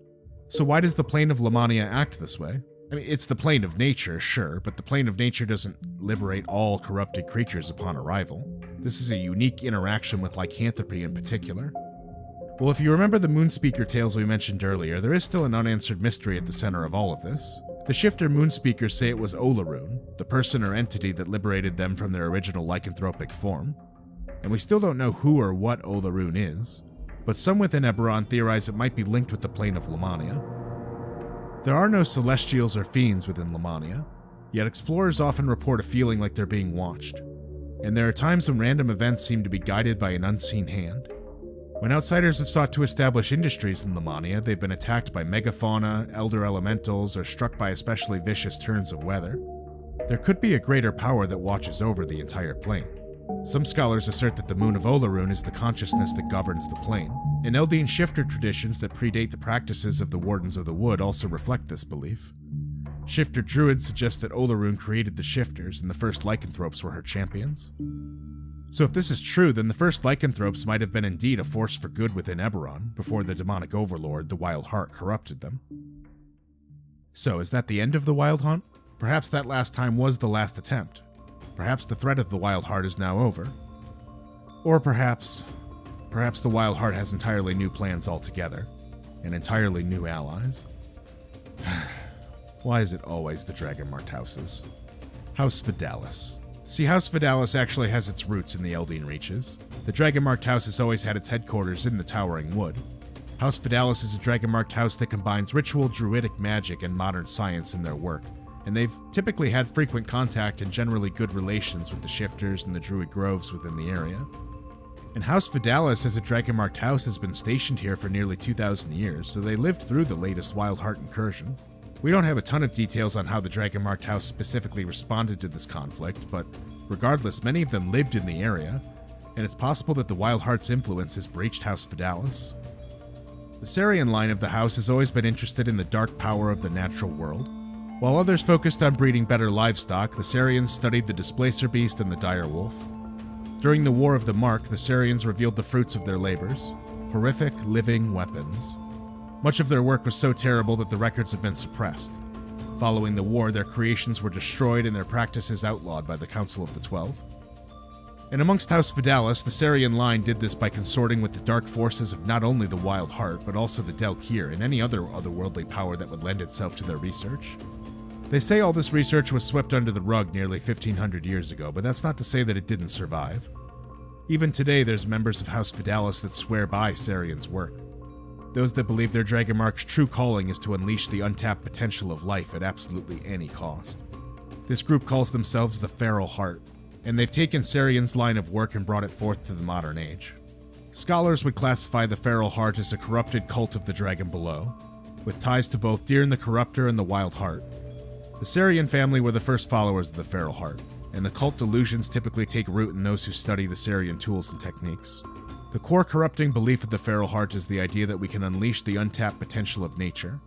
So why does the plane of Lamania act this way? I mean, it's the plane of nature, sure, but the plane of nature doesn't liberate all corrupted creatures upon arrival. This is a unique interaction with lycanthropy in particular. Well, if you remember the Moonspeaker tales we mentioned earlier, there is still an unanswered mystery at the center of all of this. The shifter Moonspeakers say it was Olaroon, the person or entity that liberated them from their original lycanthropic form. And we still don't know who or what Olaroon is, but some within Eberron theorize it might be linked with the plane of Lamania. There are no celestials or fiends within Lamania, yet explorers often report a feeling like they're being watched. And there are times when random events seem to be guided by an unseen hand. When outsiders have sought to establish industries in Lamania, they've been attacked by megafauna, elder elementals, or struck by especially vicious turns of weather. There could be a greater power that watches over the entire plane. Some scholars assert that the Moon of Olaroon is the consciousness that governs the plane, and Eldeen shifter traditions that predate the practices of the Wardens of the Wood also reflect this belief. Shifter druids suggest that Olaroon created the shifters, and the first lycanthropes were her champions. So if this is true, then the first lycanthropes might have been indeed a force for good within Eberron, before the demonic overlord, the Wild Heart, corrupted them. So is that the end of the Wild Hunt? Perhaps that last time was the last attempt. Perhaps the threat of the Wild Heart is now over. Or perhaps the Wild Heart has entirely new plans altogether, and entirely new allies. Why is it always the Dragonmark houses? House Vidalis. See, House Vidalis actually has its roots in the Eldeen Reaches. The Dragonmark house has always had its headquarters in the Towering Wood. House Vidalis is a Dragonmark house that combines ritual druidic magic and modern science in their work, and they've typically had frequent contact and generally good relations with the shifters and the druid groves within the area. And House Vidalis as a Dragonmark house has been stationed here for nearly 2,000 years, so they lived through the latest Wild Heart incursion. We don't have a ton of details on how the Dragonmark house specifically responded to this conflict, but regardless, many of them lived in the area, and it's possible that the Wild Heart's influence has breached House Vidalis. The Sarian line of the house has always been interested in the dark power of the natural world. While others focused on breeding better livestock, the Sarians studied the Displacer Beast and the Direwolf. During the War of the Mark, the Sarians revealed the fruits of their labors: horrific living weapons. Much of their work was so terrible that the records have been suppressed. Following the war, their creations were destroyed and their practices outlawed by the Council of the 12. And amongst House Vidalis, the Sarian line did this by consorting with the dark forces of not only the Wild Heart, but also the Daelkyr and any other otherworldly power that would lend itself to their research. They say all this research was swept under the rug nearly 1500 years ago, but that's not to say that it didn't survive. Even today, there's members of House Vidalis that swear by Sarian's work. Those that believe their Dragonmark's true calling is to unleash the untapped potential of life at absolutely any cost. This group calls themselves the Feral Heart, and they've taken Sarian's line of work and brought it forth to the modern age. Scholars would classify the Feral Heart as a corrupted cult of the dragon below, with ties to both Dirn the Corruptor and the Wild Heart. The Sarian family were the first followers of the Feral Heart, and the cult delusions typically take root in those who study the Sarian tools and techniques. The core corrupting belief of the Feral Heart is the idea that we can unleash the untapped potential of nature,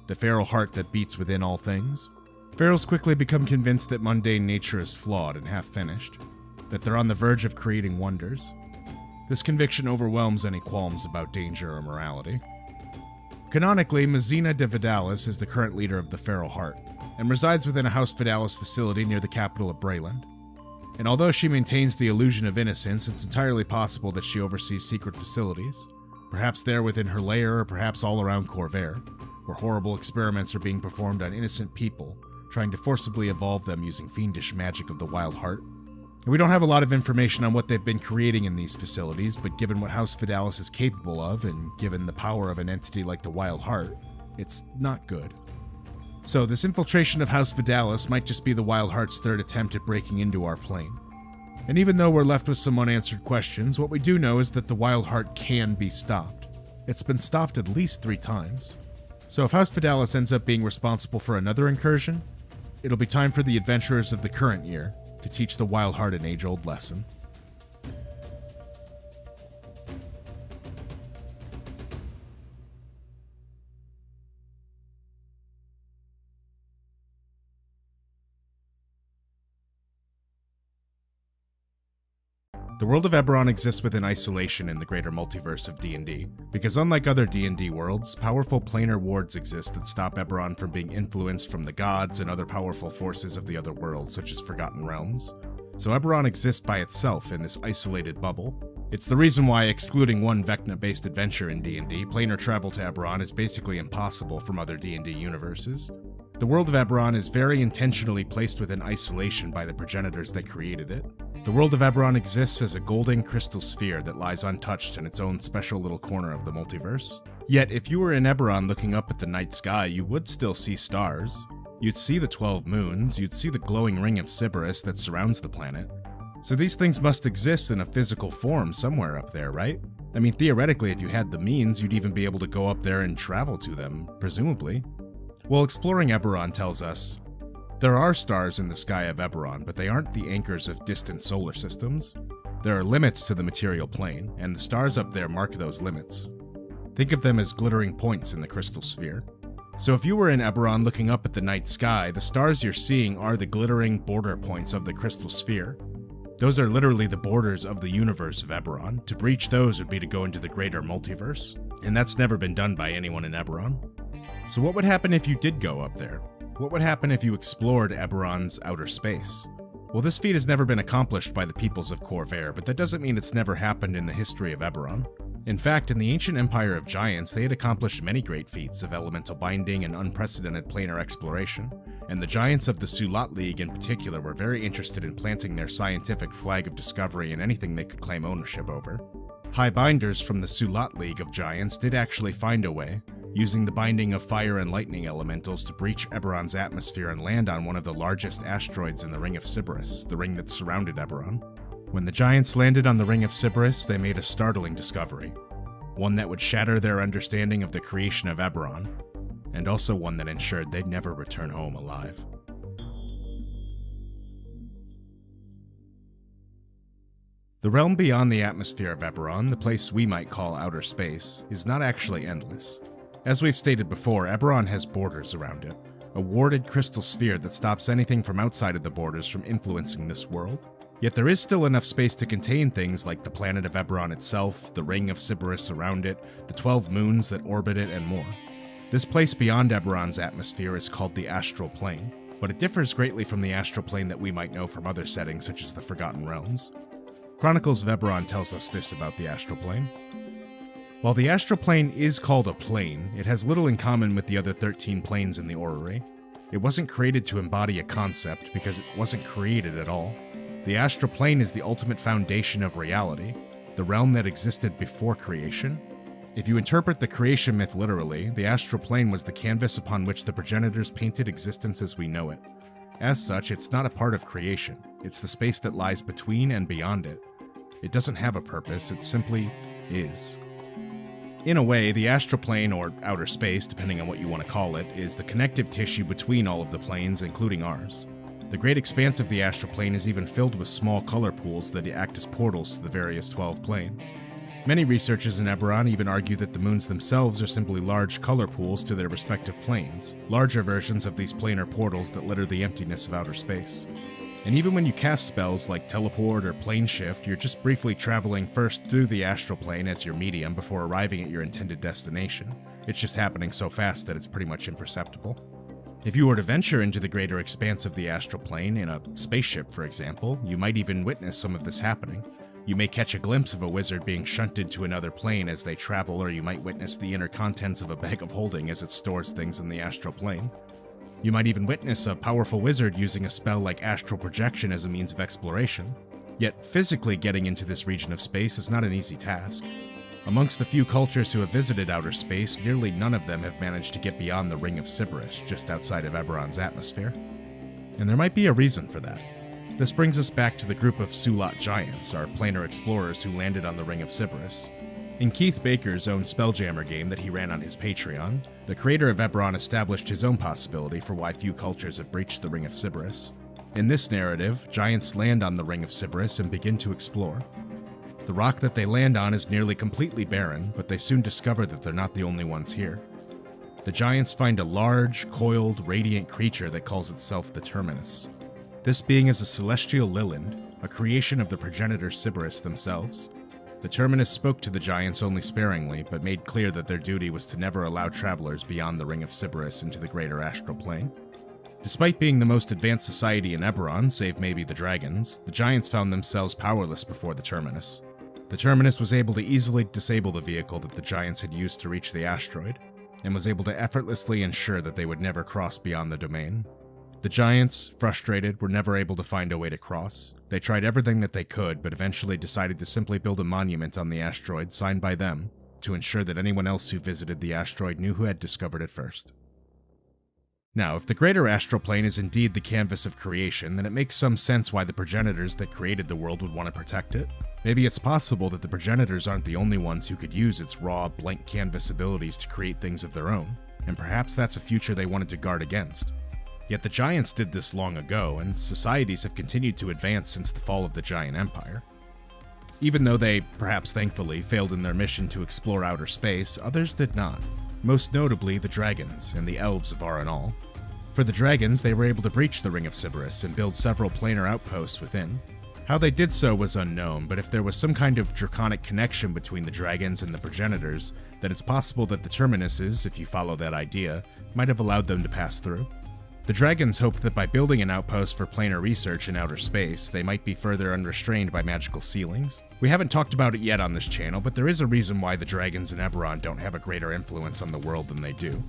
the Feral Heart that beats within all things. Ferals quickly become convinced that mundane nature is flawed and half-finished, that they're on the verge of creating wonders. This conviction overwhelms any qualms about danger or morality. Canonically, Mazina de Vidalis is the current leader of the Feral Heart, and resides within a House Vidalis facility near the capital of Breland. And although she maintains the illusion of innocence, it's entirely possible that she oversees secret facilities, perhaps there within her lair or perhaps all around Khorvaire, where horrible experiments are being performed on innocent people, trying to forcibly evolve them using fiendish magic of the Wild Heart. And we don't have a lot of information on what they've been creating in these facilities, but given what House Vidalis is capable of, and given the power of an entity like the Wild Heart, it's not good. So this infiltration of House Vidalis might just be the Wild Heart's third attempt at breaking into our plane. And even though we're left with some unanswered questions, what we do know is that the Wild Heart can be stopped. It's been stopped at least 3 times. So if House Vidalis ends up being responsible for another incursion, it'll be time for the adventurers of the current year to teach the Wild Heart an age-old lesson. The world of Eberron exists within isolation in the greater multiverse of D&D, because unlike other D&D worlds, powerful planar wards exist that stop Eberron from being influenced from the gods and other powerful forces of the other worlds, such as Forgotten Realms. So Eberron exists by itself in this isolated bubble. It's the reason why, excluding one Vecna-based adventure in D&D, planar travel to Eberron is basically impossible from other D&D universes. The world of Eberron is very intentionally placed within isolation by the progenitors that created it. The world of Eberron exists as a golden crystal sphere that lies untouched in its own special little corner of the multiverse. Yet, if you were in Eberron looking up at the night sky, you would still see stars. You'd see the 12 moons, you'd see the glowing ring of Sybaris that surrounds the planet. So these things must exist in a physical form somewhere up there, right? I mean, theoretically, if you had the means, you'd even be able to go up there and travel to them, presumably. Well, exploring Eberron tells us, there are stars in the sky of Eberron, but they aren't the anchors of distant solar systems. There are limits to the material plane, and the stars up there mark those limits. Think of them as glittering points in the crystal sphere. So if you were in Eberron looking up at the night sky, the stars you're seeing are the glittering border points of the crystal sphere. Those are literally the borders of the universe of Eberron. To breach those would be to go into the greater multiverse, and that's never been done by anyone in Eberron. So what would happen if you did go up there? What would happen if you explored Eberron's outer space? Well, this feat has never been accomplished by the peoples of Khorvaire, but that doesn't mean it's never happened in the history of Eberron. In fact, in the ancient empire of giants, they had accomplished many great feats of elemental binding and unprecedented planar exploration, and the giants of the Sulat League in particular were very interested in planting their scientific flag of discovery in anything they could claim ownership over. High binders from the Sulat League of Giants did actually find a way, using the binding of fire and lightning elementals to breach Eberron's atmosphere and land on one of the largest asteroids in the Ring of Sybaris, the ring that surrounded Eberron. When the giants landed on the Ring of Sybaris, they made a startling discovery, one that would shatter their understanding of the creation of Eberron, and also one that ensured they'd never return home alive. The realm beyond the atmosphere of Eberron, the place we might call outer space, is not actually endless. As we've stated before, Eberron has borders around it, a warded crystal sphere that stops anything from outside of the borders from influencing this world. Yet there is still enough space to contain things like the planet of Eberron itself, the ring of Sybaris around it, the 12 moons that orbit it, and more. This place beyond Eberron's atmosphere is called the Astral Plane, but it differs greatly from the Astral Plane that we might know from other settings such as the Forgotten Realms. Chronicles of Eberron tells us this about the Astral Plane. While the Astral Plane is called a plane, it has little in common with the other 13 planes in the orrery. It wasn't created to embody a concept because it wasn't created at all. The Astral Plane is the ultimate foundation of reality, the realm that existed before creation. If you interpret the creation myth literally, the Astral Plane was the canvas upon which the progenitors painted existence as we know it. As such, it's not a part of creation, it's the space that lies between and beyond it. It doesn't have a purpose, it simply is. In a way, the Astral Plane, or outer space, depending on what you want to call it, is the connective tissue between all of the planes, including ours. The great expanse of the Astral Plane is even filled with small color pools that act as portals to the various 12 planes. Many researchers in Eberron even argue that the moons themselves are simply large color pools to their respective planes, larger versions of these planar portals that litter the emptiness of outer space. And even when you cast spells like teleport or plane shift, you're just briefly traveling first through the astral plane as your medium before arriving at your intended destination. It's just happening so fast that it's pretty much imperceptible. If you were to venture into the greater expanse of the astral plane in a spaceship, for example, you might even witness some of this happening. You may catch a glimpse of a wizard being shunted to another plane as they travel, or you might witness the inner contents of a bag of holding as it stores things in the astral plane. You might even witness a powerful wizard using a spell like astral projection as a means of exploration. Yet physically getting into this region of space is not an easy task. Amongst the few cultures who have visited outer space, nearly none of them have managed to get beyond the Ring of Sybaris, just outside of Eberron's atmosphere. And there might be a reason for that. This brings us back to the group of Sulat giants, our planar explorers who landed on the Ring of Sybaris. In Keith Baker's own Spelljammer game that he ran on his Patreon, the creator of Eberron established his own possibility for why few cultures have breached the Ring of Sybaris. In this narrative, giants land on the Ring of Sybaris and begin to explore. The rock that they land on is nearly completely barren, but they soon discover that they're not the only ones here. The giants find a large, coiled, radiant creature that calls itself the Terminus. This being is a celestial Leyland, a creation of the progenitor Sybaris themselves. The Terminus spoke to the giants only sparingly, but made clear that their duty was to never allow travelers beyond the Ring of Sybaris into the greater astral plane. Despite being the most advanced society in Eberron, save maybe the dragons, the giants found themselves powerless before the Terminus. The Terminus was able to easily disable the vehicle that the giants had used to reach the asteroid, and was able to effortlessly ensure that they would never cross beyond the domain. The giants, frustrated, were never able to find a way to cross. They tried everything that they could, but eventually decided to simply build a monument on the asteroid signed by them, to ensure that anyone else who visited the asteroid knew who had discovered it first. Now, if the greater astral plane is indeed the canvas of creation, then it makes some sense why the progenitors that created the world would want to protect it. Maybe it's possible that the progenitors aren't the only ones who could use its raw, blank canvas abilities to create things of their own, and perhaps that's a future they wanted to guard against. Yet the giants did this long ago, and societies have continued to advance since the fall of the giant empire. Even though they, perhaps thankfully, failed in their mission to explore outer space, others did not. Most notably the dragons and the elves of Aranal. For the dragons, they were able to breach the Ring of Sybaris and build several planar outposts within. How they did so was unknown, but if there was some kind of draconic connection between the dragons and the progenitors, then it's possible that the Terminuses, if you follow that idea, might have allowed them to pass through. The dragons hoped that by building an outpost for planar research in outer space, they might be further unrestrained by magical ceilings. We haven't talked about it yet on this channel, but there is a reason why the dragons in Eberron don't have a greater influence on the world than they do.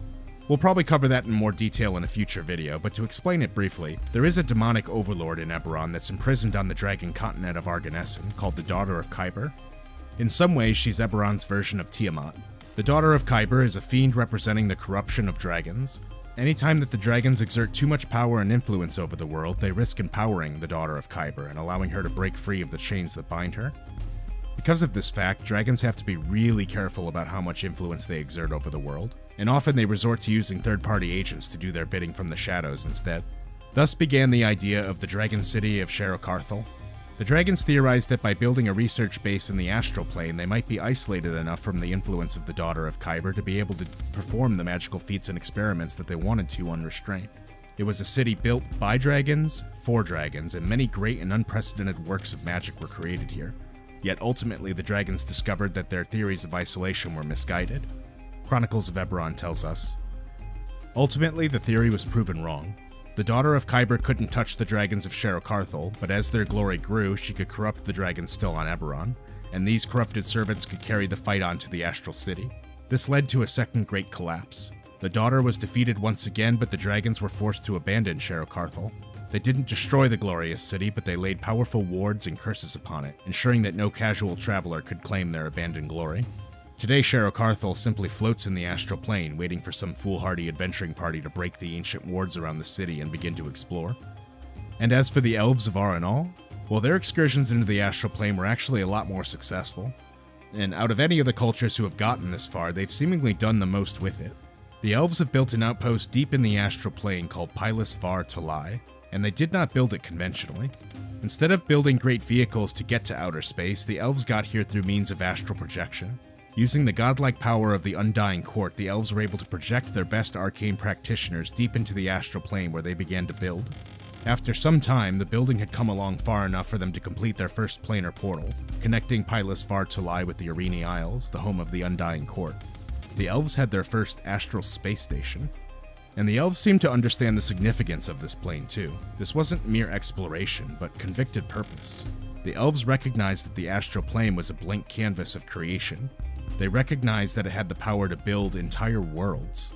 We'll probably cover that in more detail in a future video, but to explain it briefly, there is a demonic overlord in Eberron that's imprisoned on the dragon continent of Arganessen, called the Daughter of Khyber. In some ways, she's Eberron's version of Tiamat. The Daughter of Khyber is a fiend representing the corruption of dragons. Anytime that the dragons exert too much power and influence over the world, they risk empowering the Daughter of Khyber and allowing her to break free of the chains that bind her. Because of this fact, dragons have to be really careful about how much influence they exert over the world, and often they resort to using third-party agents to do their bidding from the shadows instead. Thus began the idea of the Dragon City of Sherokarthal. The dragons theorized that by building a research base in the astral plane, they might be isolated enough from the influence of the Daughter of Khyber to be able to perform the magical feats and experiments that they wanted to unrestrained. It was a city built by dragons, for dragons, and many great and unprecedented works of magic were created here. Yet ultimately the dragons discovered that their theories of isolation were misguided. Chronicles of Eberron tells us, Ultimately, the theory was proven wrong. The Daughter of Khyber couldn't touch the dragons of Shero-Karthal, but as their glory grew, she could corrupt the dragons still on Eberron, and these corrupted servants could carry the fight on to the Astral City. This led to a second great collapse. The Daughter was defeated once again, but the dragons were forced to abandon Shero-Karthal. They didn't destroy the glorious city, but they laid powerful wards and curses upon it, ensuring that no casual traveler could claim their abandoned glory. Today, Shero-Karthal simply floats in the astral plane, waiting for some foolhardy adventuring party to break the ancient wards around the city and begin to explore. And as for the Elves of Arenal, well, their excursions into the astral plane were actually a lot more successful. And out of any of the cultures who have gotten this far, they've seemingly done the most with it. The Elves have built an outpost deep in the astral plane called Pylas Var Talai, and they did not build it conventionally. Instead of building great vehicles to get to outer space, the Elves got here through means of astral projection. Using the godlike power of the Undying Court, the Elves were able to project their best arcane practitioners deep into the astral plane where they began to build. After some time, the building had come along far enough for them to complete their first planar portal, connecting Pylas Var Talai with the Arini Isles, the home of the Undying Court. The Elves had their first astral space station. And the Elves seemed to understand the significance of this plane too. This wasn't mere exploration, but convicted purpose. The Elves recognized that the astral plane was a blank canvas of creation. They recognized that it had the power to build entire worlds,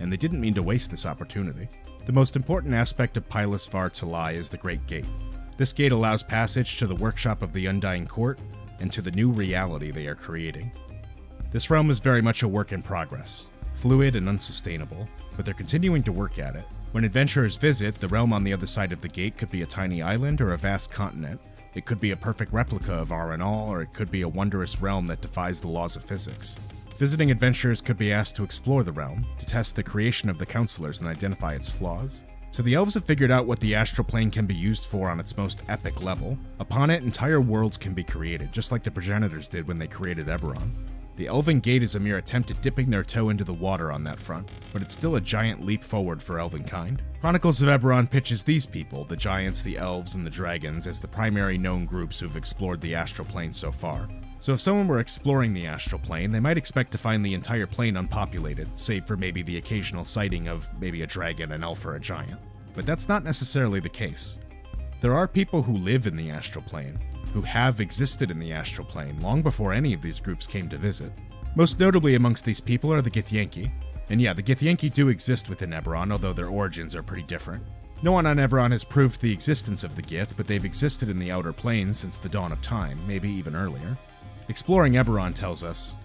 and they didn't mean to waste this opportunity. The most important aspect of Pylas Var Talai is the Great Gate. This gate allows passage to the workshop of the Undying Court and to the new reality they are creating. This realm is very much a work in progress, fluid and unsustainable, but they're continuing to work at it. When adventurers visit, the realm on the other side of the gate could be a tiny island or a vast continent. It could be a perfect replica of Arenal, or it could be a wondrous realm that defies the laws of physics. Visiting adventurers could be asked to explore the realm, to test the creation of the counselors and identify its flaws. So the Elves have figured out what the astral plane can be used for on its most epic level. Upon it, entire worlds can be created, just like the progenitors did when they created Eberron. The Elven Gate is a mere attempt at dipping their toe into the water on that front, but it's still a giant leap forward for Elvenkind. Chronicles of Eberron pitches these people, the Giants, the Elves, and the Dragons, as the primary known groups who've explored the astral plane so far. So if someone were exploring the astral plane, they might expect to find the entire plane unpopulated, save for maybe the occasional sighting of maybe a dragon, an elf, or a giant. But that's not necessarily the case. There are people who live in the astral plane, who have existed in the astral plane long before any of these groups came to visit. Most notably amongst these people are the Githyanki. And yeah, the Githyanki do exist within Eberron, although their origins are pretty different. No one on Eberron has proved the existence of the Gith, but they've existed in the Outer Planes since the dawn of time, maybe even earlier. Exploring Eberron tells us,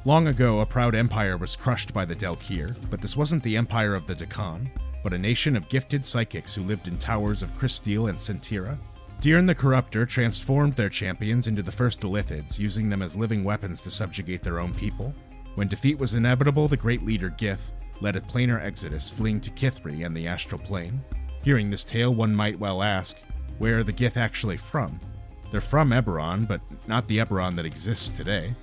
long ago a proud empire was crushed by the Daelkyr, but this wasn't the empire of the Dhakaan, but a nation of gifted psychics who lived in towers of Crysteel and Sentira. Dirn the Corruptor transformed their champions into the first Illithids, using them as living weapons to subjugate their own people. When defeat was inevitable, the great leader Gith led a planar exodus, fleeing to Kithri and the astral plane. Hearing this tale, one might well ask, where are the Gith actually from? They're from Eberron, but not the Eberron that exists today.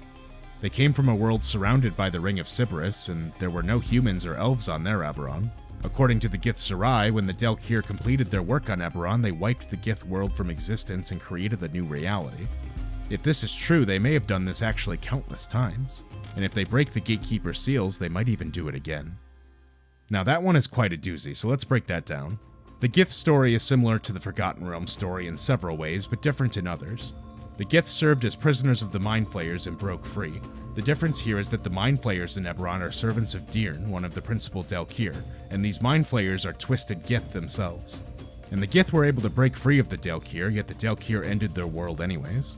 They came from a world surrounded by the Ring of Sybaris, and there were no humans or elves on their Eberron. According to the Gith Sarai, when the Daelkyr completed their work on Eberron, they wiped the Gith world from existence and created a new reality. If this is true, they may have done this actually countless times, and if they break the Gatekeeper seals, they might even do it again. Now that one is quite a doozy, so let's break that down. The Gith story is similar to the Forgotten Realm story in several ways, but different in others. The Gith served as prisoners of the Mind Flayers and broke free. The difference here is that the Mind Flayers in Eberron are servants of Dirn, one of the principal Daelkyr, and these Mind Flayers are twisted Gith themselves. And the Gith were able to break free of the Daelkyr, yet the Daelkyr ended their world anyways.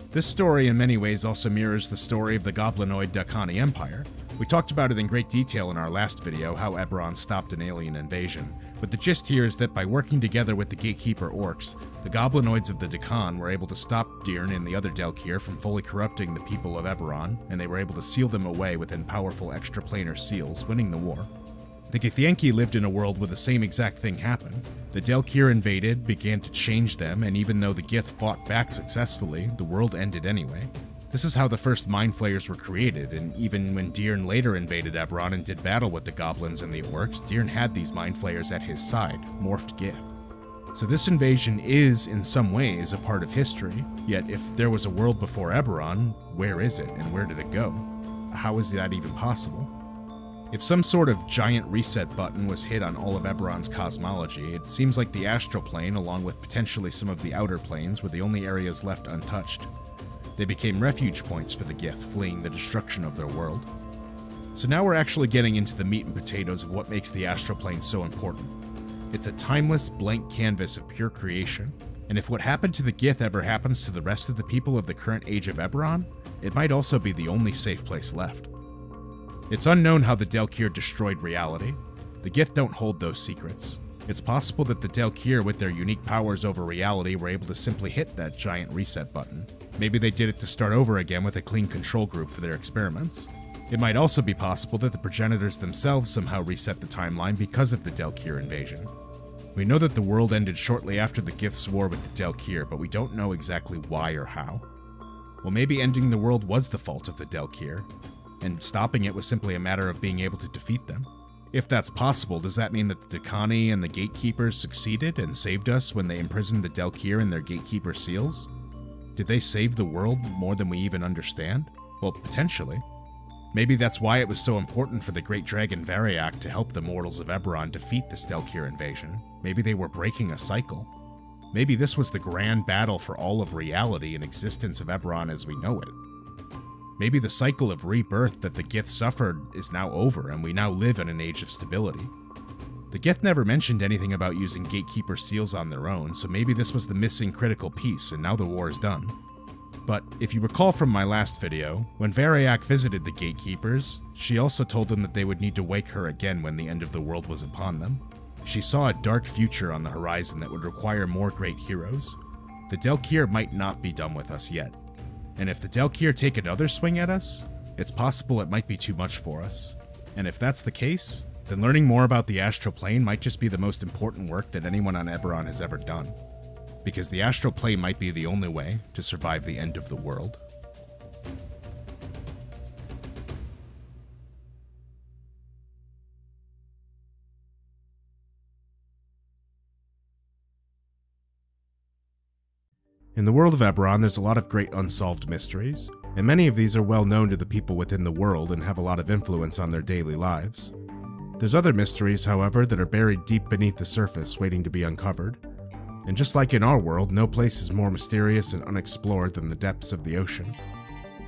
This story in many ways also mirrors the story of the goblinoid Dakani Empire. We talked about it in great detail in our last video, how Eberron stopped an alien invasion, but the gist here is that by working together with the Gatekeeper Orcs, the goblinoids of the Dakan were able to stop Dirn and the other Daelkyr from fully corrupting the people of Eberron, and they were able to seal them away within powerful extraplanar seals, winning the war. The Githyanki lived in a world where the same exact thing happened. The Daelkyr invaded, began to change them, and even though the Gith fought back successfully, the world ended anyway. This is how the first Mind Flayers were created, and even when Dirn later invaded Eberron and did battle with the goblins and the orcs, Dirn had these Mind Flayers at his side, morphed Gith. So this invasion is, in some ways, a part of history, yet if there was a world before Eberron, where is it, and where did it go? How is that even possible? If some sort of giant reset button was hit on all of Eberron's cosmology, it seems like the astral plane, along with potentially some of the outer planes, were the only areas left untouched. They became refuge points for the Gith, fleeing the destruction of their world. So now we're actually getting into the meat and potatoes of what makes the astral plane so important. It's a timeless, blank canvas of pure creation, and if what happened to the Gith ever happens to the rest of the people of the current age of Eberron, it might also be the only safe place left. It's unknown how the Daelkyr destroyed reality. The Gith don't hold those secrets. It's possible that the Daelkyr, with their unique powers over reality, were able to simply hit that giant reset button. Maybe they did it to start over again with a clean control group for their experiments. It might also be possible that the progenitors themselves somehow reset the timeline because of the Daelkyr invasion. We know that the world ended shortly after the Gith's war with the Daelkyr, but we don't know exactly why or how. Well, maybe ending the world was the fault of the Daelkyr, and stopping it was simply a matter of being able to defeat them. If that's possible, does that mean that the Dakani and the Gatekeepers succeeded and saved us when they imprisoned the Daelkyr in their Gatekeeper seals? Did they save the world more than we even understand? Well, potentially. Maybe that's why it was so important for the great dragon Variac to help the mortals of Eberron defeat this Daelkyr invasion. Maybe they were breaking a cycle. Maybe this was the grand battle for all of reality and existence of Eberron as we know it. Maybe the cycle of rebirth that the Gith suffered is now over and we now live in an age of stability. The Gith never mentioned anything about using Gatekeeper seals on their own, so maybe this was the missing critical piece and now the war is done. But if you recall from my last video, when Variac visited the Gatekeepers, she also told them that they would need to wake her again when the end of the world was upon them. She saw a dark future on the horizon that would require more great heroes. The Daelkyr might not be done with us yet. And if the Daelkyr take another swing at us, it's possible it might be too much for us. And if that's the case, then learning more about the astral plane might just be the most important work that anyone on Eberron has ever done. Because the astral plane might be the only way to survive the end of the world. In the world of Eberron, there's a lot of great unsolved mysteries, and many of these are well known to the people within the world and have a lot of influence on their daily lives. There's other mysteries, however, that are buried deep beneath the surface waiting to be uncovered. And just like in our world, no place is more mysterious and unexplored than the depths of the ocean.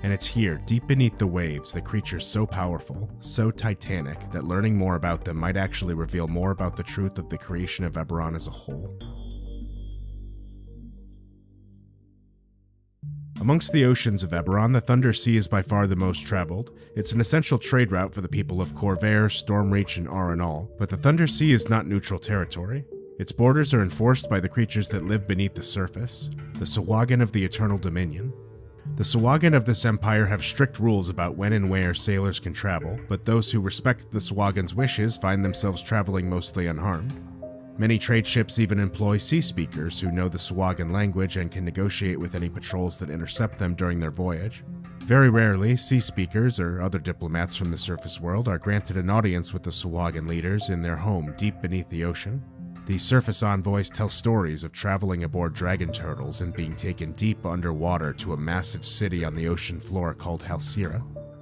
And it's here, deep beneath the waves, that creatures so powerful, so titanic, that learning more about them might actually reveal more about the truth of the creation of Eberron as a whole. Amongst the oceans of Eberron, the Thunder Sea is by far the most traveled. It's an essential trade route for the people of Khorvaire, Stormreach, and Arenal, but the Thunder Sea is not neutral territory. Its borders are enforced by the creatures that live beneath the surface, the Sahuagin of the Eternal Dominion. The Sahuagin of this empire have strict rules about when and where sailors can travel, but those who respect the Sahuagin's wishes find themselves traveling mostly unharmed. Many trade ships even employ sea speakers who know the Sahuagin language and can negotiate with any patrols that intercept them during their voyage. Very rarely, sea speakers or other diplomats from the surface world are granted an audience with the Sahuagin leaders in their home deep beneath the ocean. These surface envoys tell stories of traveling aboard dragon turtles and being taken deep underwater to a massive city on the ocean floor called Halcira.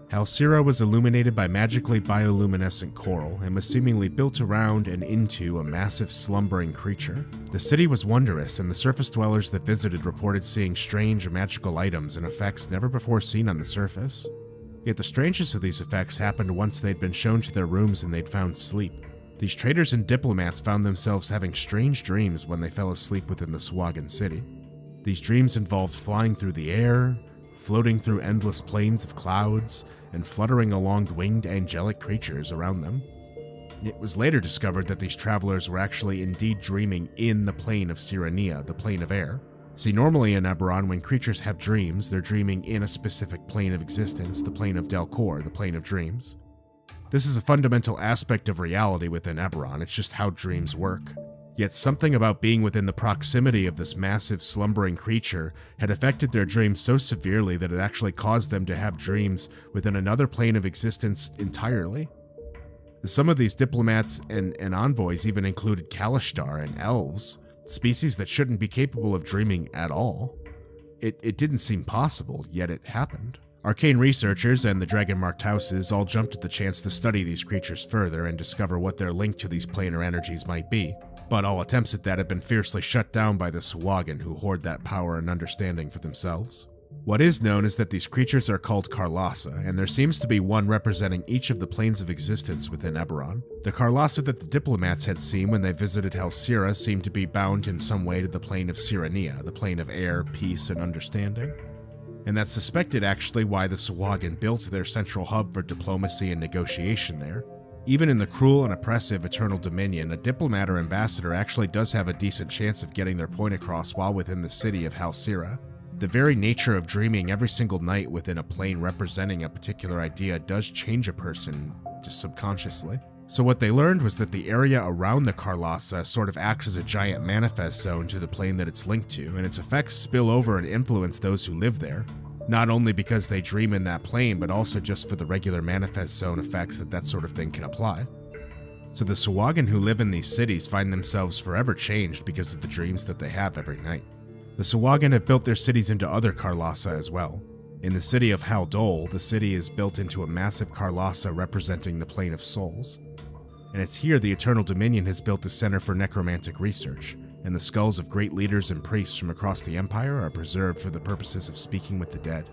Halcira was illuminated by magically bioluminescent coral and was seemingly built around and into a massive slumbering creature. The city was wondrous, and the surface dwellers that visited reported seeing strange magical items and effects never before seen on the surface. Yet the strangest of these effects happened once they'd been shown to their rooms and they'd found sleep. These traders and diplomats found themselves having strange dreams when they fell asleep within the Sahuagin city. These dreams involved flying through the air, floating through endless plains of clouds, and fluttering along winged angelic creatures around them. It was later discovered that these travelers were actually indeed dreaming in the plane of Sirenia, the plane of air. See, normally in Eberron, when creatures have dreams, they're dreaming in a specific plane of existence, the plane of Daelkyr, the plane of dreams. This is a fundamental aspect of reality within Eberron, it's just how dreams work. Yet something about being within the proximity of this massive slumbering creature had affected their dreams so severely that it actually caused them to have dreams within another plane of existence entirely. Some of these diplomats and envoys even included Kalishtar and Elves, species that shouldn't be capable of dreaming at all. It didn't seem possible, yet it happened. Arcane researchers and the Dragonmark houses all jumped at the chance to study these creatures further and discover what their link to these planar energies might be, but all attempts at that have been fiercely shut down by the Sahuagin, who hoard that power and understanding for themselves. What is known is that these creatures are called Karlasa, and there seems to be one representing each of the planes of existence within Eberron. The Karlasa that the diplomats had seen when they visited Helsira seemed to be bound in some way to the plane of Sirenia, the plane of air, peace, and understanding. And that's suspected actually why the Sahuagin built their central hub for diplomacy and negotiation there. Even in the cruel and oppressive Eternal Dominion, a diplomat or ambassador actually does have a decent chance of getting their point across while within the city of Helsira. The very nature of dreaming every single night within a plane representing a particular idea does change a person, just subconsciously. So what they learned was that the area around the Karlasa sort of acts as a giant manifest zone to the plane that it's linked to, and its effects spill over and influence those who live there. Not only because they dream in that plane, but also just for the regular manifest zone effects that sort of thing can apply. So the Sahuagin who live in these cities find themselves forever changed because of the dreams that they have every night. The Sahuagin have built their cities into other Karlasa as well. In the city of Haldol, the city is built into a massive Karlasa representing the plane of souls. And it's here the Eternal Dominion has built a center for necromantic research, and the skulls of great leaders and priests from across the Empire are preserved for the purposes of speaking with the dead.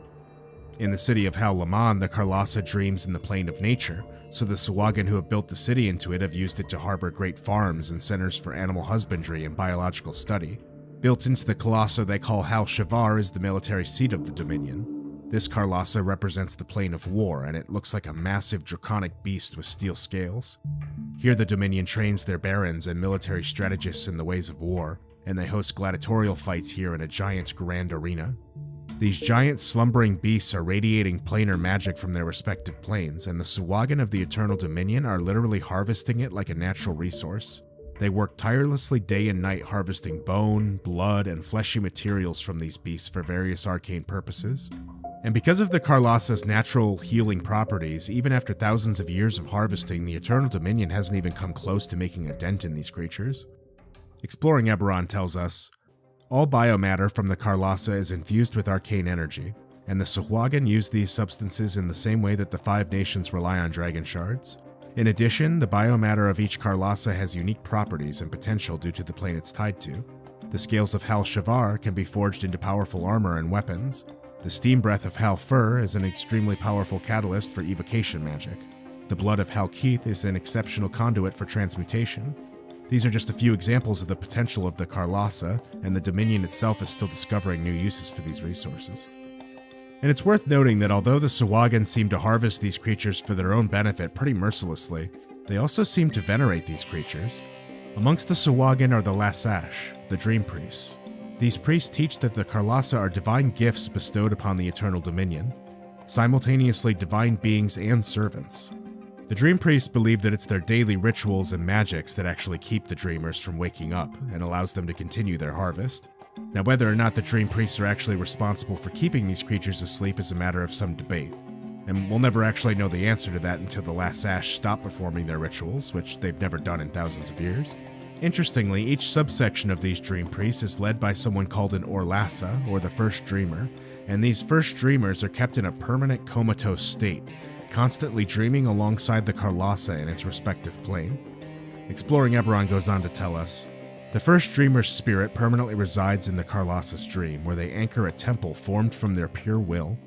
In the city of Hal Laman, the Karlasa dreams in the plane of nature, so the Sahuagin who have built the city into it have used it to harbor great farms and centers for animal husbandry and biological study. Built into the Karlasa they call Hal Shavar is the military seat of the Dominion. This Karlasa represents the plane of war, and it looks like a massive draconic beast with steel scales. Here the Dominion trains their barons and military strategists in the ways of war, and they host gladiatorial fights here in a giant grand arena. These giant slumbering beasts are radiating planar magic from their respective planes, and the Sahuagin of the Eternal Dominion are literally harvesting it like a natural resource. They work tirelessly day and night harvesting bone, blood, and fleshy materials from these beasts for various arcane purposes. And because of the Karlasa's natural healing properties, even after thousands of years of harvesting, the Eternal Dominion hasn't even come close to making a dent in these creatures. Exploring Eberron tells us, all biomatter from the Karlasa is infused with arcane energy, and the Sahuagin use these substances in the same way that the Five Nations rely on dragon shards. In addition, the biomatter of each Karlasa has unique properties and potential due to the plane it's tied to. The scales of Hal Shavar can be forged into powerful armor and weapons. The steam breath of Hal Fur is an extremely powerful catalyst for evocation magic. The blood of Hal Keith is an exceptional conduit for transmutation. These are just a few examples of the potential of the Karlasa, and the Dominion itself is still discovering new uses for these resources. And it's worth noting that although the Sahuagin seem to harvest these creatures for their own benefit pretty mercilessly, they also seem to venerate these creatures. Amongst the Sahuagin are the Lasash, the Dream Priests. These priests teach that the Karlasa are divine gifts bestowed upon the Eternal Dominion, simultaneously divine beings and servants. The Dream Priests believe that it's their daily rituals and magics that actually keep the Dreamers from waking up and allows them to continue their harvest. Now, whether or not the Dream Priests are actually responsible for keeping these creatures asleep is a matter of some debate, and we'll never actually know the answer to that until the Lasash stop performing their rituals, which they've never done in thousands of years. Interestingly, each subsection of these Dream Priests is led by someone called an Orlasa, or the First Dreamer, and these First Dreamers are kept in a permanent comatose state, constantly dreaming alongside the Karlasa in its respective plane. Exploring Eberron goes on to tell us, the First Dreamer's spirit permanently resides in the Karlasa's dream, where they anchor a temple formed from their pure will.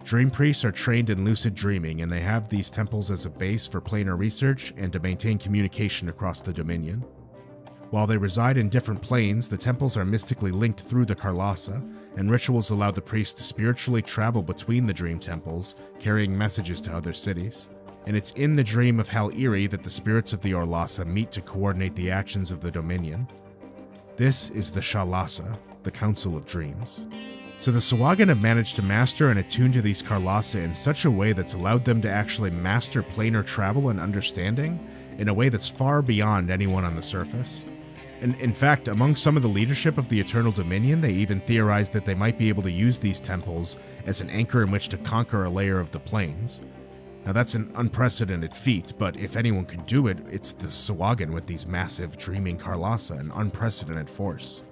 Dream Priests are trained in lucid dreaming, and they have these temples as a base for planar research and to maintain communication across the Dominion. While they reside in different planes, the temples are mystically linked through the Karlasa, and rituals allow the priests to spiritually travel between the dream temples, carrying messages to other cities. And it's in the dream of Hal Iri that the spirits of the Orlasa meet to coordinate the actions of the Dominion. This is the Shalasa, the Council of Dreams. So the Sahuagin have managed to master and attune to these Karlasa in such a way that's allowed them to actually master planar travel and understanding in a way that's far beyond anyone on the surface. And in fact, among some of the leadership of the Eternal Dominion, they even theorized that they might be able to use these temples as an anchor in which to conquer a layer of the planes. Now that's an unprecedented feat, but if anyone can do it, it's the Sahuagin with these massive dreaming Karlasa, an unprecedented force.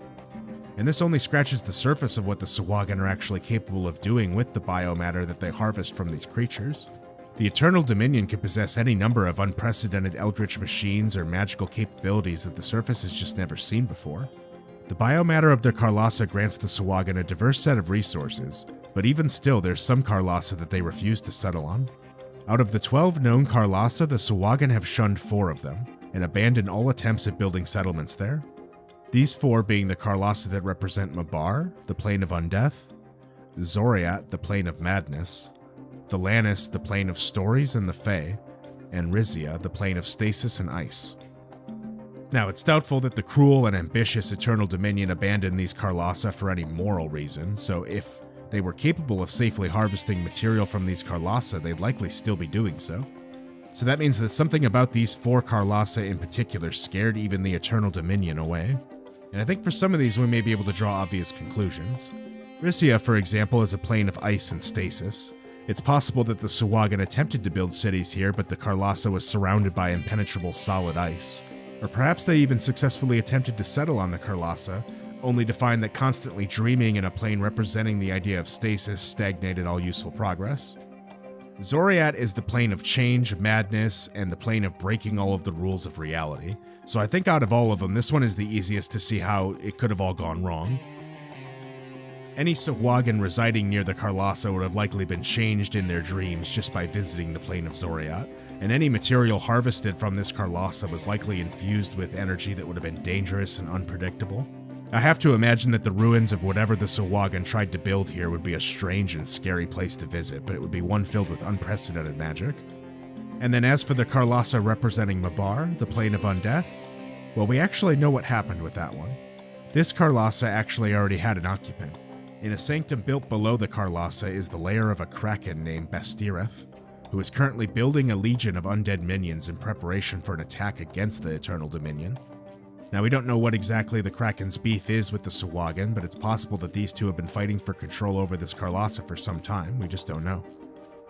And this only scratches the surface of what the Sahuagin are actually capable of doing with the biomatter that they harvest from these creatures. The Eternal Dominion can possess any number of unprecedented eldritch machines or magical capabilities that the surface has just never seen before. The biomatter of their Karlasa grants the Sahuagin a diverse set of resources, but even still there's some Karlasa that they refuse to settle on. Out of the 12 known Karlasa, the Sahuagin have shunned 4 of them, and abandoned all attempts at building settlements there. These 4 being the Karlasa that represent Mabar, the Plane of Undeath, Zoriat, the Plane of Madness, Thelanis, the Plane of Stories and the Fae, and Rizia, the Plane of Stasis and Ice. Now, it's doubtful that the cruel and ambitious Eternal Dominion abandoned these Karlasa for any moral reason, so if they were capable of safely harvesting material from these Karlasa, they'd likely still be doing so. So that means that something about these 4 Karlasa in particular scared even the Eternal Dominion away. And I think for some of these we may be able to draw obvious conclusions. Rizia, for example, is a plane of ice and stasis. It's possible that the Sahuagin attempted to build cities here, but the Karlasa was surrounded by impenetrable solid ice. Or perhaps they even successfully attempted to settle on the Karlasa, only to find that constantly dreaming in a plane representing the idea of stasis stagnated all useful progress. Zoriat is the plane of change, madness, and the plane of breaking all of the rules of reality, so I think out of all of them, this one is the easiest to see how it could have all gone wrong. Any Sahuagin residing near the Karlasa would have likely been changed in their dreams just by visiting the plane of Zoriat, and any material harvested from this Karlasa was likely infused with energy that would have been dangerous and unpredictable. I have to imagine that the ruins of whatever the Sahuagin tried to build here would be a strange and scary place to visit, but it would be one filled with unprecedented magic. And then as for the Karlasa representing Mabar, the Plane of Undeath, well, we actually know what happened with that one. This Karlasa actually already had an occupant. In a sanctum built below the Karlasa is the lair of a kraken named Bastireth, who is currently building a legion of undead minions in preparation for an attack against the Eternal Dominion. Now, we don't know what exactly the Kraken's beef is with the Sahuagin, but it's possible that these two have been fighting for control over this Karlasa for some time, we just don't know.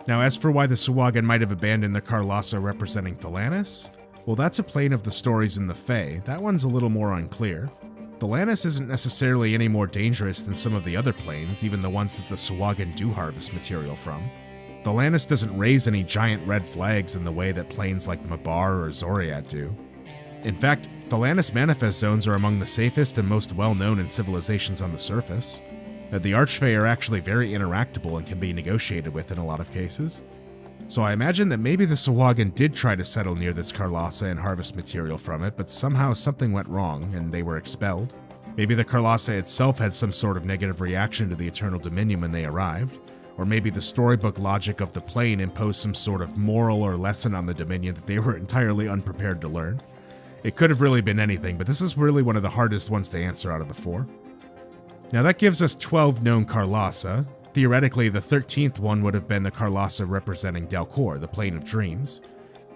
Now, as for why the Sahuagin might have abandoned the Karlasa representing Thelanis, well, that's a plane of the stories in the Fae. That one's a little more unclear. Thelanis isn't necessarily any more dangerous than some of the other planes, even the ones that the Sahuagin do harvest material from. Thelanis doesn't raise any giant red flags in the way that planes like Mabar or Zoriat do. In fact, Thelanis manifest zones are among the safest and most well-known in civilizations on the surface. The Archfey are actually very interactable and can be negotiated with in a lot of cases. So I imagine that maybe the Sahuagin did try to settle near this Karlasa and harvest material from it, but somehow something went wrong and they were expelled. Maybe the Karlasa itself had some sort of negative reaction to the Eternal Dominion when they arrived, or maybe the storybook logic of the plane imposed some sort of moral or lesson on the Dominion that they were entirely unprepared to learn. It could have really been anything, but this is really one of the hardest ones to answer out of the 4. Now that gives us 12 known Karlasa. Theoretically, the 13th one would have been the Karlasa representing Daelkyr, the Plane of Dreams.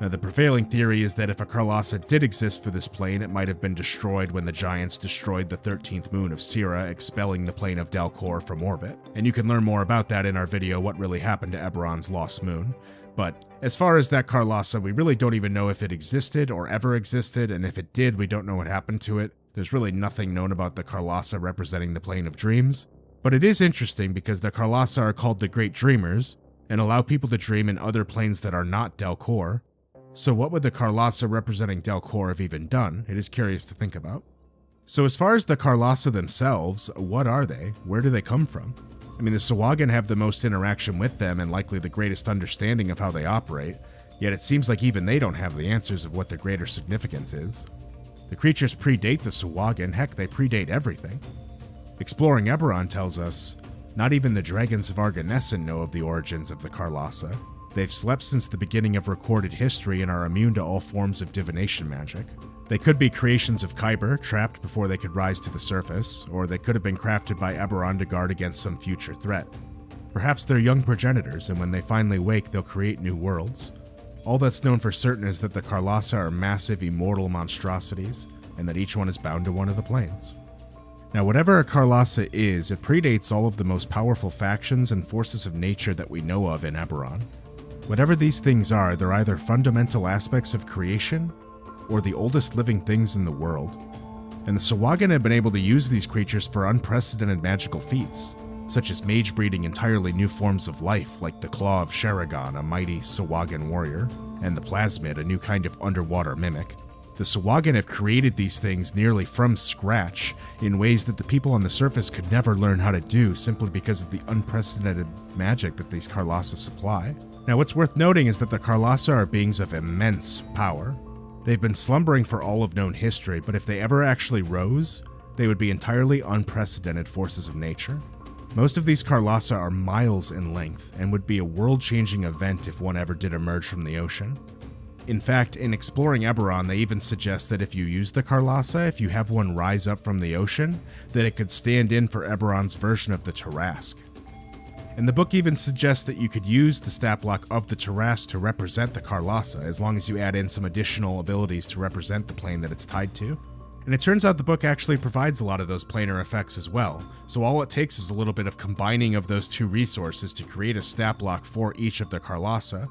Now, the prevailing theory is that if a Karlasa did exist for this plane, it might have been destroyed when the Giants destroyed the 13th moon of Sira, expelling the plane of Daelkyr from orbit. And you can learn more about that in our video, What Really Happened to Eberron's Lost Moon. But as far as that Karlasa, we really don't even know if it existed or ever existed, and if it did, we don't know what happened to it. There's really nothing known about the Karlasa representing the Plane of Dreams. But it is interesting because the Karlasa are called the Great Dreamers, and allow people to dream in other planes that are not Daelkyr. So what would the Karlasa representing Daelkyr have even done? It is curious to think about. So as far as the Karlasa themselves, what are they? Where do they come from? I mean, the Sahuagin have the most interaction with them and likely the greatest understanding of how they operate, yet it seems like even they don't have the answers of what their greater significance is. The creatures predate the Sahuagin, heck, they predate everything. Exploring Eberron tells us, not even the dragons of Arganessen know of the origins of the Karlasa. They've slept since the beginning of recorded history and are immune to all forms of divination magic. They could be creations of Khyber, trapped before they could rise to the surface, or they could have been crafted by Eberron to guard against some future threat. Perhaps they're young progenitors, and when they finally wake, they'll create new worlds. All that's known for certain is that the Karlasa are massive, immortal monstrosities, and that each one is bound to one of the planes. Now, whatever a Karlasa is, it predates all of the most powerful factions and forces of nature that we know of in Eberron. Whatever these things are, they're either fundamental aspects of creation, or the oldest living things in the world. and the Sahuagin have been able to use these creatures for unprecedented magical feats, such as mage breeding entirely new forms of life like the Claw of Sharagon, a mighty Sahuagin warrior, and the Plasmid, a new kind of underwater mimic. The Sahuagin have created these things nearly from scratch in ways that the people on the surface could never learn how to do simply because of the unprecedented magic that these Karlasa supply. Now, what's worth noting is that the Karlasa are beings of immense power. They've been slumbering for all of known history, but if they ever actually rose, they would be entirely unprecedented forces of nature. Most of these Karlasa are miles in length and would be a world-changing event if one ever did emerge from the ocean. In fact, in exploring Eberron, they even suggest that if you use the Karlasa, if you have one rise up from the ocean, that it could stand in for Eberron's version of the Tarrasque. And the book even suggests that you could use the stat block of the Tarrasque to represent the Karlasa, as long as you add in some additional abilities to represent the plane that it's tied to. And it turns out the book actually provides a lot of those planar effects as well, so all it takes is a little bit of combining of those two resources to create a stat block for each of the Karlasa.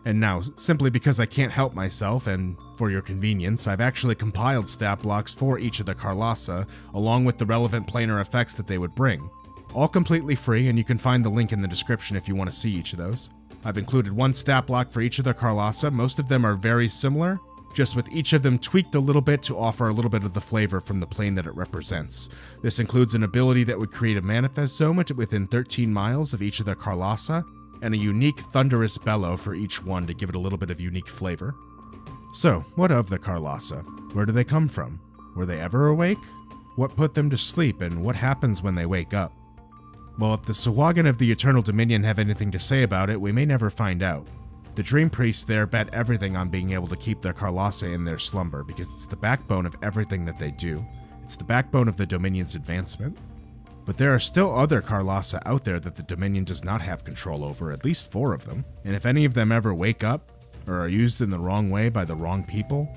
And now, simply because I can't help myself, and for your convenience, I've actually compiled stat blocks for each of the Karlasa, along with the relevant planar effects that they would bring. All completely free, and you can find the link in the description if you want to see each of those. I've included one stat block for each of the Karlasa. Most of them are very similar, just with each of them tweaked a little bit to offer a little bit of the flavor from the plane that it represents. This includes an ability that would create a manifest zone within 13 miles of each of the Karlasa, and a unique thunderous bellow for each one to give it a little bit of unique flavor. So, what of the Karlasa? Where do they come from? Were they ever awake? What put them to sleep, and what happens when they wake up? Well, if the Sahuagin of the Eternal Dominion have anything to say about it, we may never find out. The Dream Priests there bet everything on being able to keep their Karlasa in their slumber, because it's the backbone of everything that they do. It's the backbone of the Dominion's advancement. But there are still other Karlasa out there that the Dominion does not have control over, at least 4 of them. And if any of them ever wake up, or are used in the wrong way by the wrong people,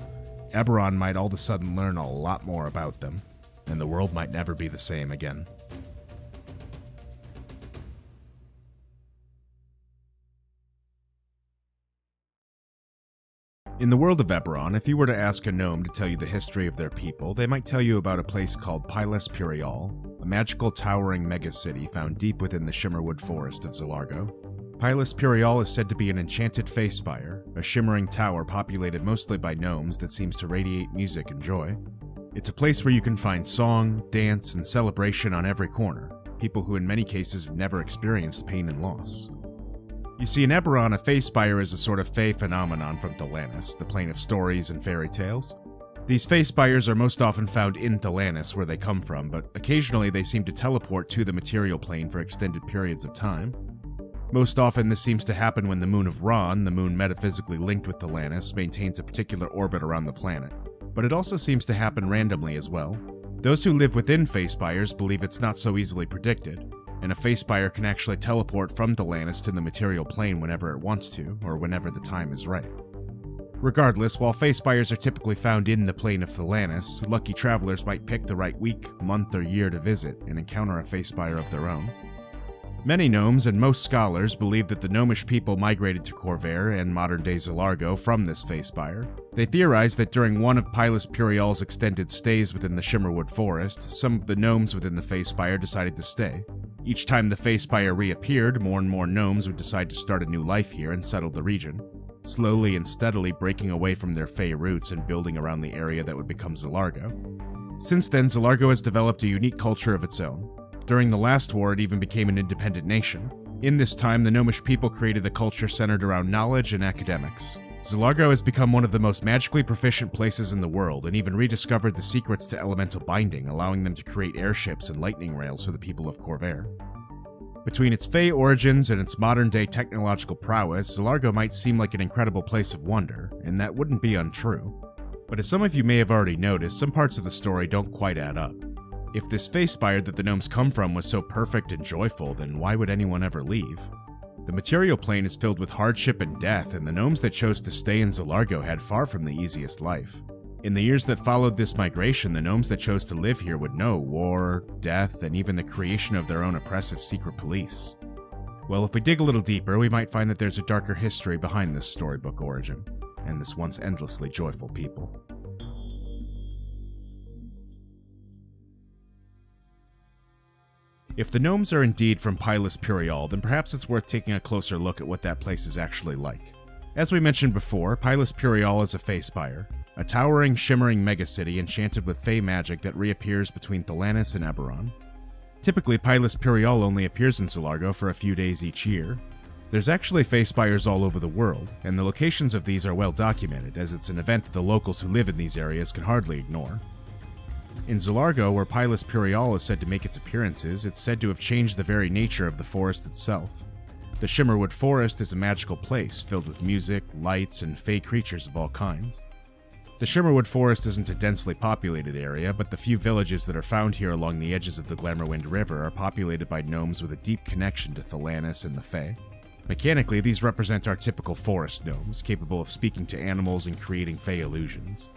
Eberron might all of a sudden learn a lot more about them, and the world might never be the same again. In the world of Eberron, if you were to ask a gnome to tell you the history of their people, they might tell you about a place called Pyles Pirial, a magical towering megacity found deep within the Shimmerwood Forest of Zilargo. Pyles Pirial is said to be an enchanted face spire, a shimmering tower populated mostly by gnomes that seems to radiate music and joy. It's a place where you can find song, dance, and celebration on every corner, people who in many cases have never experienced pain and loss. You see, in Eberron, a Fae Spire is a sort of Fae phenomenon from Thelanis, the plane of stories and fairy tales. These Fae Spires are most often found in Thelanis, where they come from, but occasionally they seem to teleport to the material plane for extended periods of time. Most often this seems to happen when the moon of Ron, the moon metaphysically linked with Thelanis, maintains a particular orbit around the planet. But it also seems to happen randomly as well. Those who live within Fae Spires believe it's not so easily predicted, and a Fae Spire can actually teleport from Thelanis to the material plane whenever it wants to, or whenever the time is right. Regardless, while Fae Spires are typically found in the plane of Thelanis, lucky travelers might pick the right week, month, or year to visit and encounter a Fae Spire of their own. Many gnomes and most scholars believe that the gnomish people migrated to Khorvaire and modern-day Zilargo from this Fae Spire. They theorize that during one of Pyles Pirial's extended stays within the Shimmerwood Forest, some of the gnomes within the Fae Spire decided to stay. Each time the Fae Spire reappeared, more and more gnomes would decide to start a new life here and settle the region, slowly and steadily breaking away from their Fae roots and building around the area that would become Zilargo. Since then, Zilargo has developed a unique culture of its own. During the last war, it even became an independent nation. In this time, the gnomish people created a culture centered around knowledge and academics. Zilargo has become one of the most magically proficient places in the world, and even rediscovered the secrets to elemental binding, allowing them to create airships and lightning rails for the people of Khorvaire. Between its Fae origins and its modern-day technological prowess, Zilargo might seem like an incredible place of wonder, and that wouldn't be untrue. But as some of you may have already noticed, some parts of the story don't quite add up. If this Fae Spire that the gnomes come from was so perfect and joyful, then why would anyone ever leave? The material plane is filled with hardship and death, and the gnomes that chose to stay in Zilargo had far from the easiest life. In the years that followed this migration, the gnomes that chose to live here would know war, death, and even the creation of their own oppressive secret police. Well, if we dig a little deeper, we might find that there's a darker history behind this storybook origin, and this once endlessly joyful people. If the gnomes are indeed from Pylis Pirial, then perhaps it's worth taking a closer look at what that place is actually like. As we mentioned before, Pylis Pirial is a Fey spire, a towering, shimmering megacity enchanted with Fey magic that reappears between Thelanis and Eberron. Typically, Pylis Pirial only appears in Zilargo for a few days each year. There's actually Fey spires all over the world, and the locations of these are well documented, as it's an event that the locals who live in these areas can hardly ignore. In Zilargo, where Pylis Pirial is said to make its appearances, it's said to have changed the very nature of the forest itself. The Shimmerwood Forest is a magical place filled with music, lights, and Fey creatures of all kinds. The Shimmerwood Forest isn't a densely populated area, but the few villages that are found here along the edges of the Glamourwind River are populated by gnomes with a deep connection to Thelanis and the Fey. Mechanically, these represent our typical forest gnomes, capable of speaking to animals and creating Fey illusions.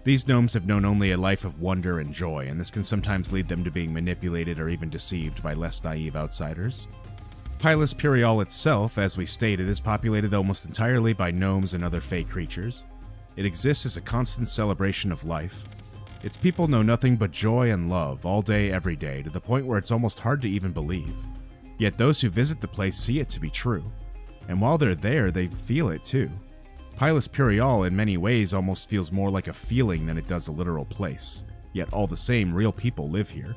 These gnomes have known only a life of wonder and joy, and this can sometimes lead them to being manipulated or even deceived by less naive outsiders. Pylis Pirial itself, as we stated, is populated almost entirely by gnomes and other Fey creatures. It exists as a constant celebration of life. Its people know nothing but joy and love all day, every day, to the point where it's almost hard to even believe. Yet those who visit the place see it to be true, and while they're there, they feel it too. Pylis Pirial in many ways almost feels more like a feeling than it does a literal place, yet all the same, real people live here.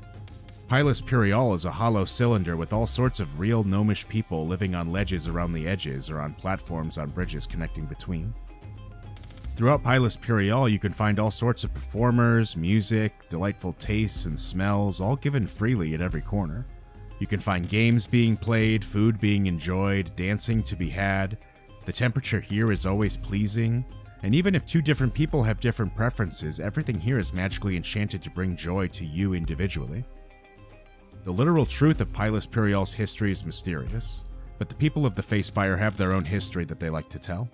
Pylis Pirial is a hollow cylinder with all sorts of real gnomish people living on ledges around the edges or on platforms on bridges connecting between. Throughout Pylis Pirial, you can find all sorts of performers, music, delightful tastes, and smells, all given freely at every corner. You can find games being played, food being enjoyed, dancing to be had. The temperature here is always pleasing, and even if two different people have different preferences, everything here is magically enchanted to bring joy to you individually. The literal truth of Pylis Pirial's history is mysterious, but the people of the Fey Spire have their own history that they like to tell.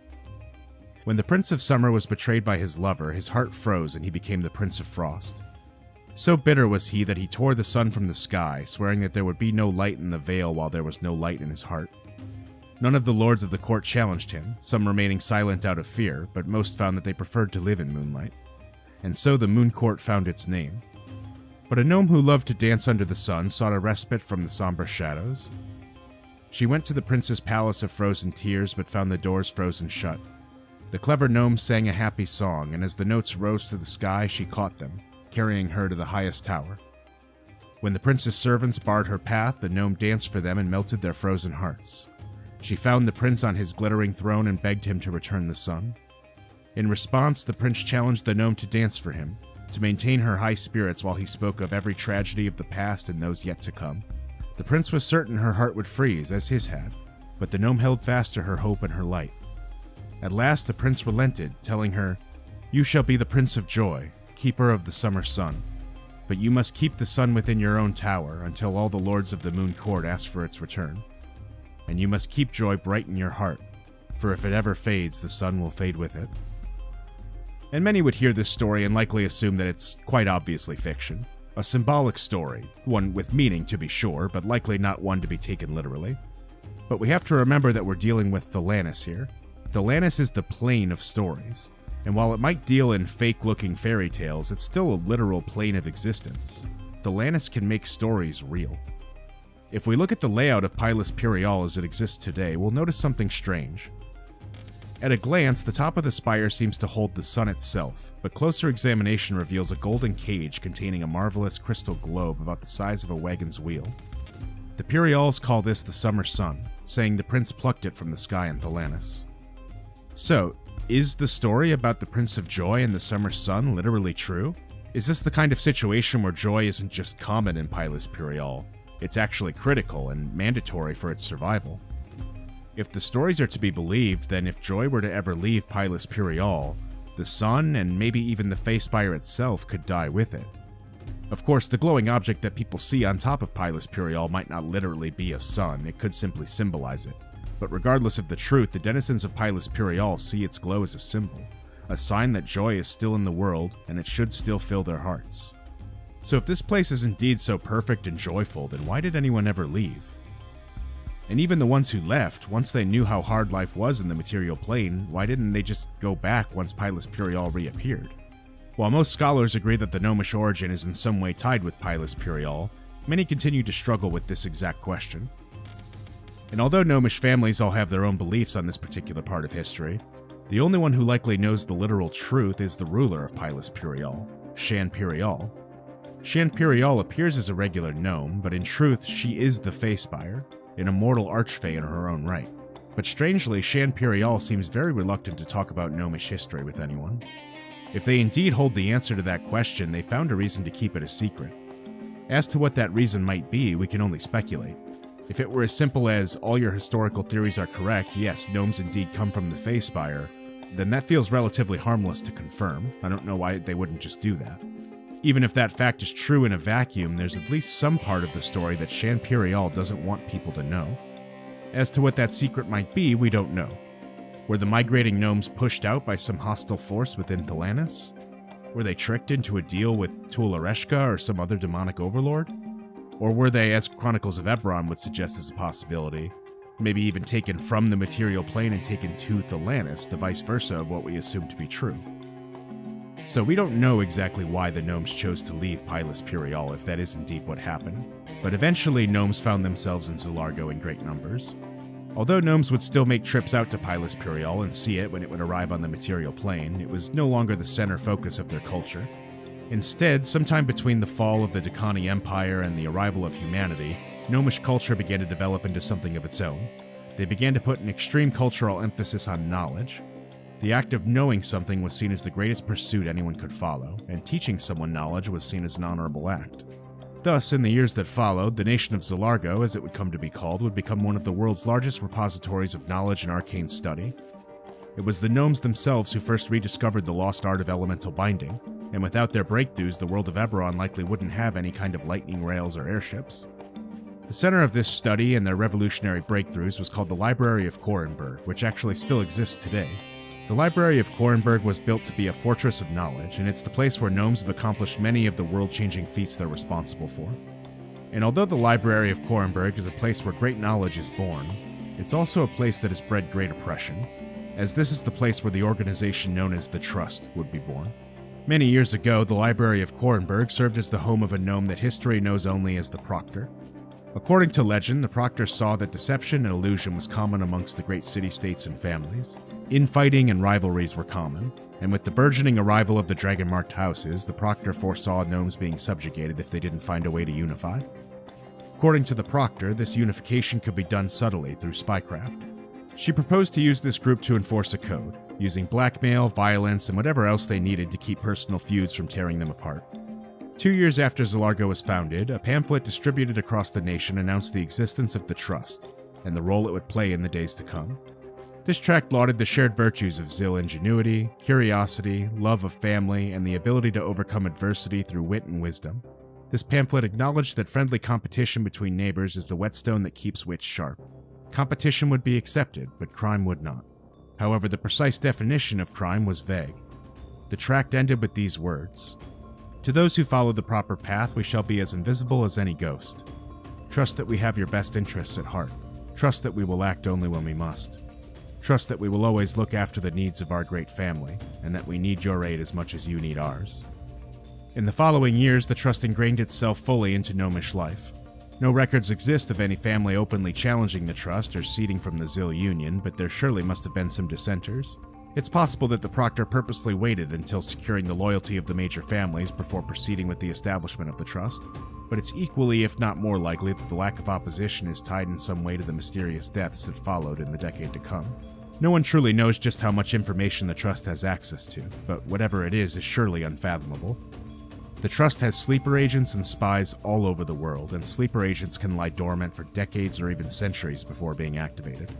When the Prince of Summer was betrayed by his lover, his heart froze and he became the Prince of Frost. So bitter was he that he tore the sun from the sky, swearing that there would be no light in the Vale while there was no light in his heart. None of the lords of the court challenged him, some remaining silent out of fear, but most found that they preferred to live in moonlight. And so the Moon Court found its name. But a gnome who loved to dance under the sun sought a respite from the somber shadows. She went to the prince's palace of frozen tears, but found the doors frozen shut. The clever gnome sang a happy song, and as the notes rose to the sky, she caught them, carrying her to the highest tower. When the prince's servants barred her path, the gnome danced for them and melted their frozen hearts. She found the prince on his glittering throne and begged him to return the sun. In response, the prince challenged the gnome to dance for him, to maintain her high spirits while he spoke of every tragedy of the past and those yet to come. The prince was certain her heart would freeze, as his had, but the gnome held fast to her hope and her light. At last the prince relented, telling her, "You shall be the Prince of Joy, keeper of the summer sun. But you must keep the sun within your own tower until all the lords of the Moon Court ask for its return. And you must keep joy bright in your heart, for if it ever fades, the sun will fade with it." And many would hear this story and likely assume that it's quite obviously fiction. A symbolic story, one with meaning to be sure, but likely not one to be taken literally. But we have to remember that we're dealing with Thelanis here. Thelanis is the plane of stories, and while it might deal in fake-looking fairy tales, it's still a literal plane of existence. Thelanis can make stories real. If we look at the layout of Pylis Pirial as it exists today, we'll notice something strange. At a glance, the top of the spire seems to hold the sun itself, but closer examination reveals a golden cage containing a marvelous crystal globe about the size of a wagon's wheel. The Pirials call this the Summer Sun, saying the prince plucked it from the sky in Thelanis. So, is the story about the Prince of Joy and the Summer Sun literally true? Is this the kind of situation where joy isn't just common in Pylis Pirial? It's actually critical and mandatory for its survival. If the stories are to be believed, then if joy were to ever leave Pylis Pirial, the sun and maybe even the Fey Spire itself could die with it. Of course, the glowing object that people see on top of Pylis Pirial might not literally be a sun, it could simply symbolize it. But regardless of the truth, the denizens of Pylis Pirial see its glow as a symbol, a sign that joy is still in the world and it should still fill their hearts. So if this place is indeed so perfect and joyful, then why did anyone ever leave? And even the ones who left, once they knew how hard life was in the material plane, why didn't they just go back once Pylis Pirial reappeared? While most scholars agree that the gnomish origin is in some way tied with Pylis Pirial, Many continue to struggle with this exact question. And although Gnomish families all have their own beliefs on this particular part of history, the only one who likely knows the literal truth is the ruler of Pylis Pirial, Shan Pirial. Shan Pirial appears as a regular gnome, but in truth she is the Faespire, an immortal archfey in her own right. But strangely, Shan Pirial seems very reluctant to talk about gnomish history with anyone. If they indeed hold the answer to that question, they found a reason to keep it a secret. As to what that reason might be, we can only speculate. If it were as simple as, all your historical theories are correct, yes, gnomes indeed come from the Faespire, then that feels relatively harmless to confirm. I don't know why they wouldn't just do that. Even if that fact is true in a vacuum, there's at least some part of the story that Shan Pirial doesn't want people to know. As to what that secret might be, we don't know. Were the migrating gnomes pushed out by some hostile force within Thelanis? Were they tricked into a deal with Tulareshka or some other demonic overlord? Or were they, as Chronicles of Eberron would suggest as a possibility, maybe even taken from the material plane and taken to Thelanis, the vice versa of what we assume to be true? So we don't know exactly why the gnomes chose to leave Pylis Pirial if that is indeed what happened, but eventually gnomes found themselves in Zilargo in great numbers. Although gnomes would still make trips out to Pylis Pirial and see it when it would arrive on the material plane, it was no longer the center focus of their culture. Instead, sometime between the fall of the Dakani Empire and the arrival of humanity, gnomish culture began to develop into something of its own. They began to put an extreme cultural emphasis on knowledge. The act of knowing something was seen as the greatest pursuit anyone could follow, and teaching someone knowledge was seen as an honorable act. Thus, in the years that followed, the nation of Zilargo, as it would come to be called, would become one of the world's largest repositories of knowledge and arcane study. It was the gnomes themselves who first rediscovered the lost art of elemental binding, and without their breakthroughs, the world of Eberron likely wouldn't have any kind of lightning rails or airships. The center of this study and their revolutionary breakthroughs was called the Library of Korenberg, which actually still exists today. The Library of Korenberg was built to be a fortress of knowledge, and it's the place where gnomes have accomplished many of the world-changing feats they're responsible for. And although the Library of Korenberg is a place where great knowledge is born, it's also a place that has bred great oppression, as this is the place where the organization known as the Trust would be born. Many years ago, the Library of Korenberg served as the home of a gnome that history knows only as the Proctor. According to legend, the Proctor saw that deception and illusion was common amongst the great city-states and families. Infighting and rivalries were common, and with the burgeoning arrival of the Dragonmarked houses, the Proctor foresaw gnomes being subjugated if they didn't find a way to unify. According to the Proctor, this unification could be done subtly through spycraft. She proposed to use this group to enforce a code, using blackmail, violence, and whatever else they needed to keep personal feuds from tearing them apart. 2 years after Zilargo was founded, a pamphlet distributed across the nation announced the existence of the Trust, and the role it would play in the days to come. This tract lauded the shared virtues of Zil ingenuity, curiosity, love of family, and the ability to overcome adversity through wit and wisdom. This pamphlet acknowledged that friendly competition between neighbors is the whetstone that keeps wits sharp. Competition would be accepted, but crime would not. However, the precise definition of crime was vague. The tract ended with these words: "To those who follow the proper path, we shall be as invisible as any ghost. Trust that we have your best interests at heart. Trust that we will act only when we must. Trust that we will always look after the needs of our great family, and that we need your aid as much as you need ours." In the following years, the Trust ingrained itself fully into gnomish life. No records exist of any family openly challenging the Trust or seceding from the Zil Union, but there surely must have been some dissenters. It's possible that the Proctor purposely waited until securing the loyalty of the major families before proceeding with the establishment of the Trust, but it's equally, if not more likely, that the lack of opposition is tied in some way to the mysterious deaths that followed in the decade to come. No one truly knows just how much information the Trust has access to, but whatever it is surely unfathomable. The Trust has sleeper agents and spies all over the world, and sleeper agents can lie dormant for decades or even centuries before being activated.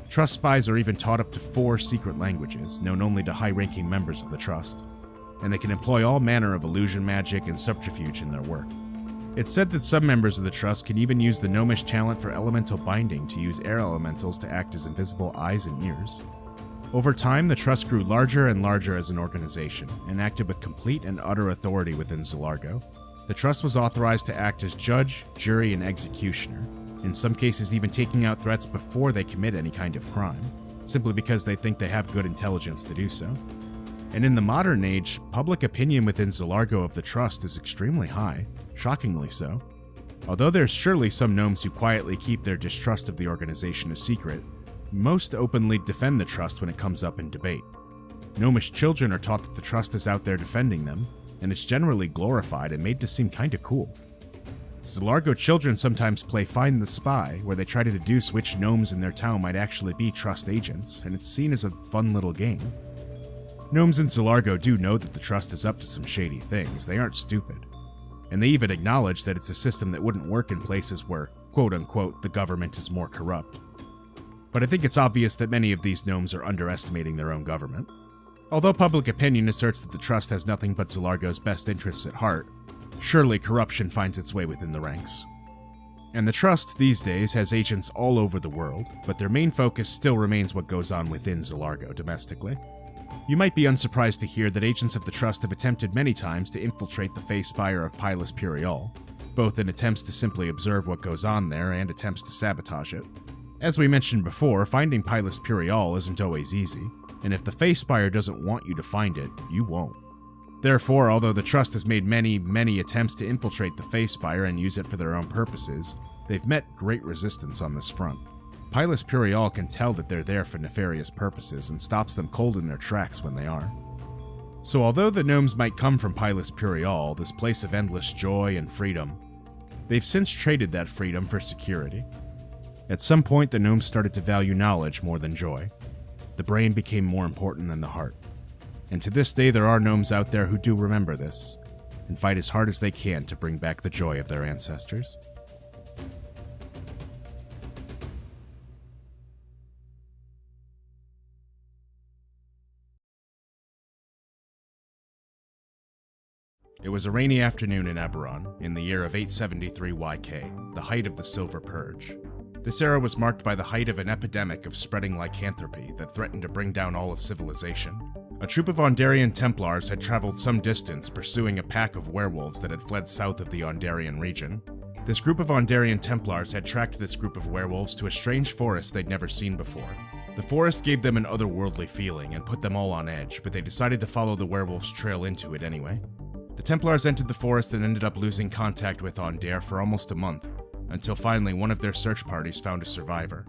Trust spies are even taught up to 4 secret languages, known only to high-ranking members of the Trust, and they can employ all manner of illusion magic and subterfuge in their work. It's said that some members of the Trust can even use the gnomish talent for elemental binding to use air elementals to act as invisible eyes and ears. Over time, the Trust grew larger and larger as an organization, and acted with complete and utter authority within Zilargo. The Trust was authorized to act as judge, jury, and executioner, in some cases even taking out threats before they commit any kind of crime, simply because they think they have good intelligence to do so. And in the modern age, public opinion within Zilargo of the Trust is extremely high, shockingly so. Although there's surely some gnomes who quietly keep their distrust of the organization a secret, most openly defend the trust when it comes up in debate. Gnomish children are taught that the trust is out there defending them, and it's generally glorified and made to seem kinda cool. Zilargo children sometimes play Find the Spy, where they try to deduce which gnomes in their town might actually be trust agents, and it's seen as a fun little game. Gnomes in Zilargo do know that the trust is up to some shady things, they aren't stupid. And they even acknowledge that it's a system that wouldn't work in places where, quote-unquote, the government is more corrupt. But I think it's obvious that many of these gnomes are underestimating their own government. Although public opinion asserts that the trust has nothing but Zilargo's best interests at heart, surely corruption finds its way within the ranks. And the trust these days has agents all over the world, but their main focus still remains what goes on within Zilargo domestically. You might be unsurprised to hear that agents of the trust have attempted many times to infiltrate the Fae Spire of Pilus Puriol, both in attempts to simply observe what goes on there and attempts to sabotage it. As we mentioned before, finding Pilus Puriol isn't always easy, and if the Fae Spire doesn't want you to find it, you won't. Therefore, although the Trust has made many attempts to infiltrate the Fae Spire and use it for their own purposes, they've met great resistance on this front. Pilus Puriol can tell that they're there for nefarious purposes and stops them cold in their tracks when they are. So although the gnomes might come from Pilus Puriol, this place of endless joy and freedom, they've since traded that freedom for security. At some point, the gnomes started to value knowledge more than joy. The brain became more important than the heart. And to this day, there are gnomes out there who do remember this, and fight as hard as they can to bring back the joy of their ancestors. It was a rainy afternoon in Eberron, in the year of 873 YK, the height of the Silver Purge. This era was marked by the height of an epidemic of spreading lycanthropy that threatened to bring down all of civilization. A troop of Ondarian Templars had traveled some distance pursuing a pack of werewolves that had fled south of the Ondarian region. This group of Ondarian Templars had tracked this group of werewolves to a strange forest they'd never seen before. The forest gave them an otherworldly feeling and put them all on edge, but they decided to follow the werewolves' trail into it anyway. The Templars entered the forest and ended up losing contact with Ondare for almost a month, until finally one of their search parties found a survivor.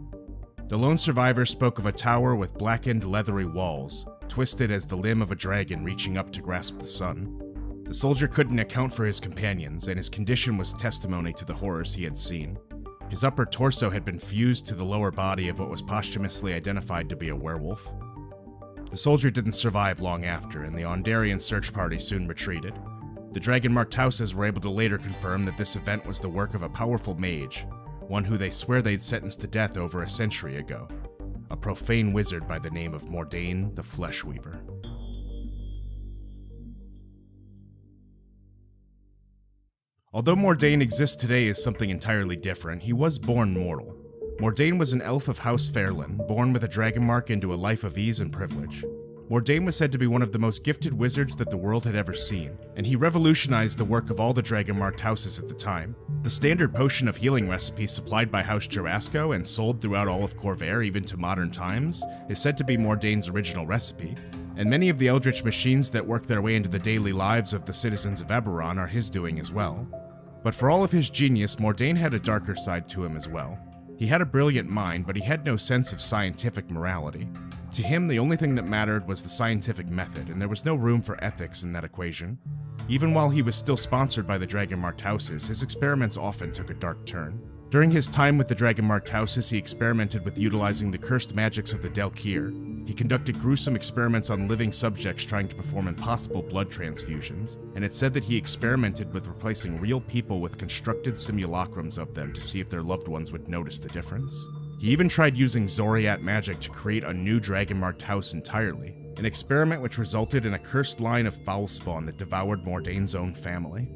The lone survivor spoke of a tower with blackened, leathery walls, twisted as the limb of a dragon reaching up to grasp the sun. The soldier couldn't account for his companions, and his condition was testimony to the horrors he had seen. His upper torso had been fused to the lower body of what was posthumously identified to be a werewolf. The soldier didn't survive long after, and the Ondarian search party soon retreated. The Dragonmark houses were able to later confirm that this event was the work of a powerful mage, one who they swear they'd sentenced to death over a century ago, a profane wizard by the name of Mordain the Fleshweaver. Although Mordain exists today as something entirely different, he was born mortal. Mordain was an elf of House Faerlin, born with a Dragonmark into a life of ease and privilege. Mordain was said to be one of the most gifted wizards that the world had ever seen, and he revolutionized the work of all the Dragonmarked houses at the time. The standard potion of healing recipe supplied by House Jorasco and sold throughout all of Corvair even to modern times is said to be Mordain's original recipe, and many of the eldritch machines that work their way into the daily lives of the citizens of Eberron are his doing as well. But for all of his genius, Mordain had a darker side to him as well. He had a brilliant mind, but he had no sense of scientific morality. To him, the only thing that mattered was the scientific method, and there was no room for ethics in that equation. Even while he was still sponsored by the Dragonmarked houses, his experiments often took a dark turn. During his time with the Dragonmarked houses, he experimented with utilizing the cursed magics of the Daelkyr. He conducted gruesome experiments on living subjects trying to perform impossible blood transfusions, and it's said that he experimented with replacing real people with constructed simulacrums of them to see if their loved ones would notice the difference. He even tried using Zoriat magic to create a new Dragonmarked house entirely, an experiment which resulted in a cursed line of foul spawn that devoured Mordain's own family.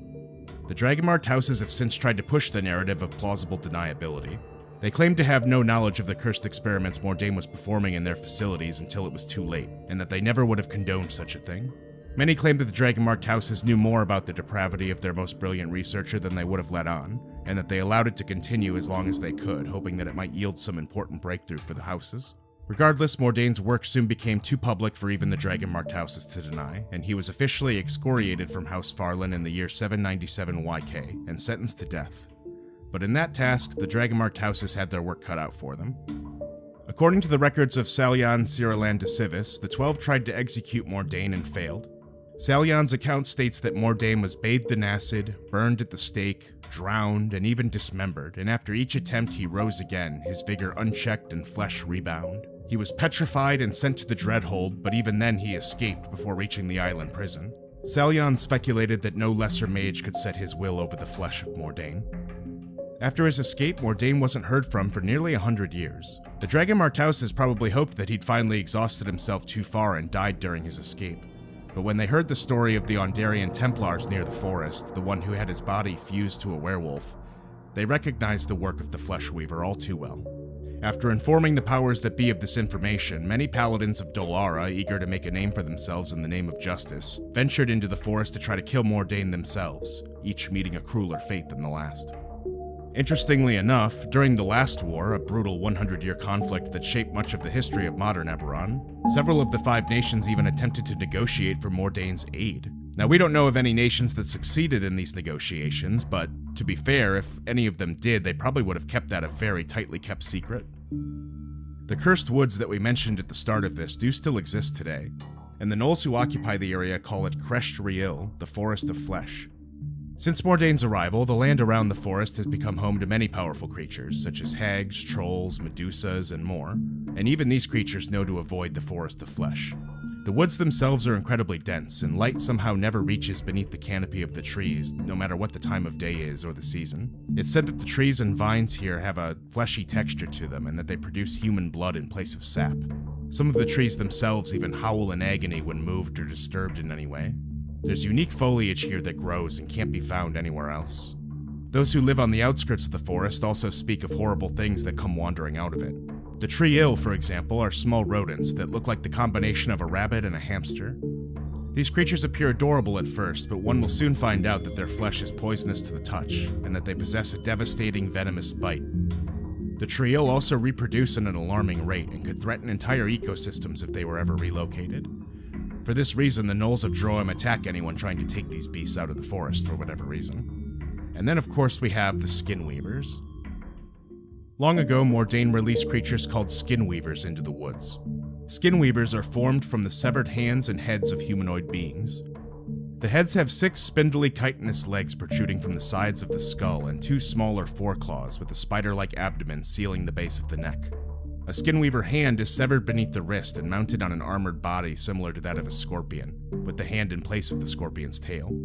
The Dragonmarked houses have since tried to push the narrative of plausible deniability. They claim to have no knowledge of the cursed experiments Mordain was performing in their facilities until it was too late, and that they never would have condoned such a thing. Many claim that the Dragonmarked houses knew more about the depravity of their most brilliant researcher than they would have let on, and that they allowed it to continue as long as they could, hoping that it might yield some important breakthrough for the houses. Regardless, Mordain's work soon became too public for even the Dragonmarked houses to deny, and he was officially excoriated from House Farlin in the year 797 YK and sentenced to death. but in that task, the Dragonmark houses had their work cut out for them. According to the records of Salyan Siralan de Civis, the 12 tried to execute Mordain and failed. Salyan's account states that Mordain was bathed in acid, burned at the stake, drowned, and even dismembered, and after each attempt he rose again, his vigor unchecked and flesh rebound. He was petrified and sent to the Dreadhold, but even then he escaped before reaching the island prison. Salyan speculated that no lesser mage could set his will over the flesh of Mordain. After his escape, Mordain wasn't heard from for nearly 100 years. The Dragonmark houses probably hoped that he'd finally exhausted himself too far and died during his escape. But when they heard the story of the Ondarian Templars near the forest, the one who had his body fused to a werewolf, they recognized the work of the Fleshweaver all too well. After informing the powers that be of this information, many paladins of Dolara, eager to make a name for themselves in the name of justice, ventured into the forest to try to kill Mordain themselves, each meeting a crueler fate than the last. Interestingly enough, during the last war, a brutal 100-year conflict that shaped much of the history of modern Eberron, several of the 5 nations even attempted to negotiate for Mordain's aid. Now, we don't know of any nations that succeeded in these negotiations, but to be fair, if any of them did, they probably would have kept that a very tightly kept secret. The cursed woods that we mentioned at the start of this do still exist today, and the gnolls who occupy the area call it Cresht Riil, the Forest of Flesh. Since Mordain's arrival, the land around the forest has become home to many powerful creatures, such as hags, trolls, medusas, and more, and even these creatures know to avoid the Forest of Flesh. The woods themselves are incredibly dense, and light somehow never reaches beneath the canopy of the trees, no matter what the time of day is or the season. It's said that the trees and vines here have a fleshy texture to them, and that they produce human blood in place of sap. Some of the trees themselves even howl in agony when moved or disturbed in any way. There's unique foliage here that grows and can't be found anywhere else. Those who live on the outskirts of the forest also speak of horrible things that come wandering out of it. The tree ill, for example, are small rodents that look like the combination of a rabbit and a hamster. These creatures appear adorable at first, but one will soon find out that their flesh is poisonous to the touch, and that they possess a devastating venomous bite. The tree ill also reproduce at an alarming rate and could threaten entire ecosystems if they were ever relocated. For this reason, the gnolls of Droaam attack anyone trying to take these beasts out of the forest for whatever reason. And then of course we have the Skinweavers. Long ago, Mordain released creatures called Skinweavers into the woods. Skinweavers are formed from the severed hands and heads of humanoid beings. The heads have 6 spindly chitinous legs protruding from the sides of the skull and 2 smaller foreclaws with a spider-like abdomen sealing the base of the neck. A Skinweaver hand is severed beneath the wrist and mounted on an armored body similar to that of a scorpion, with the hand in place of the scorpion's tail.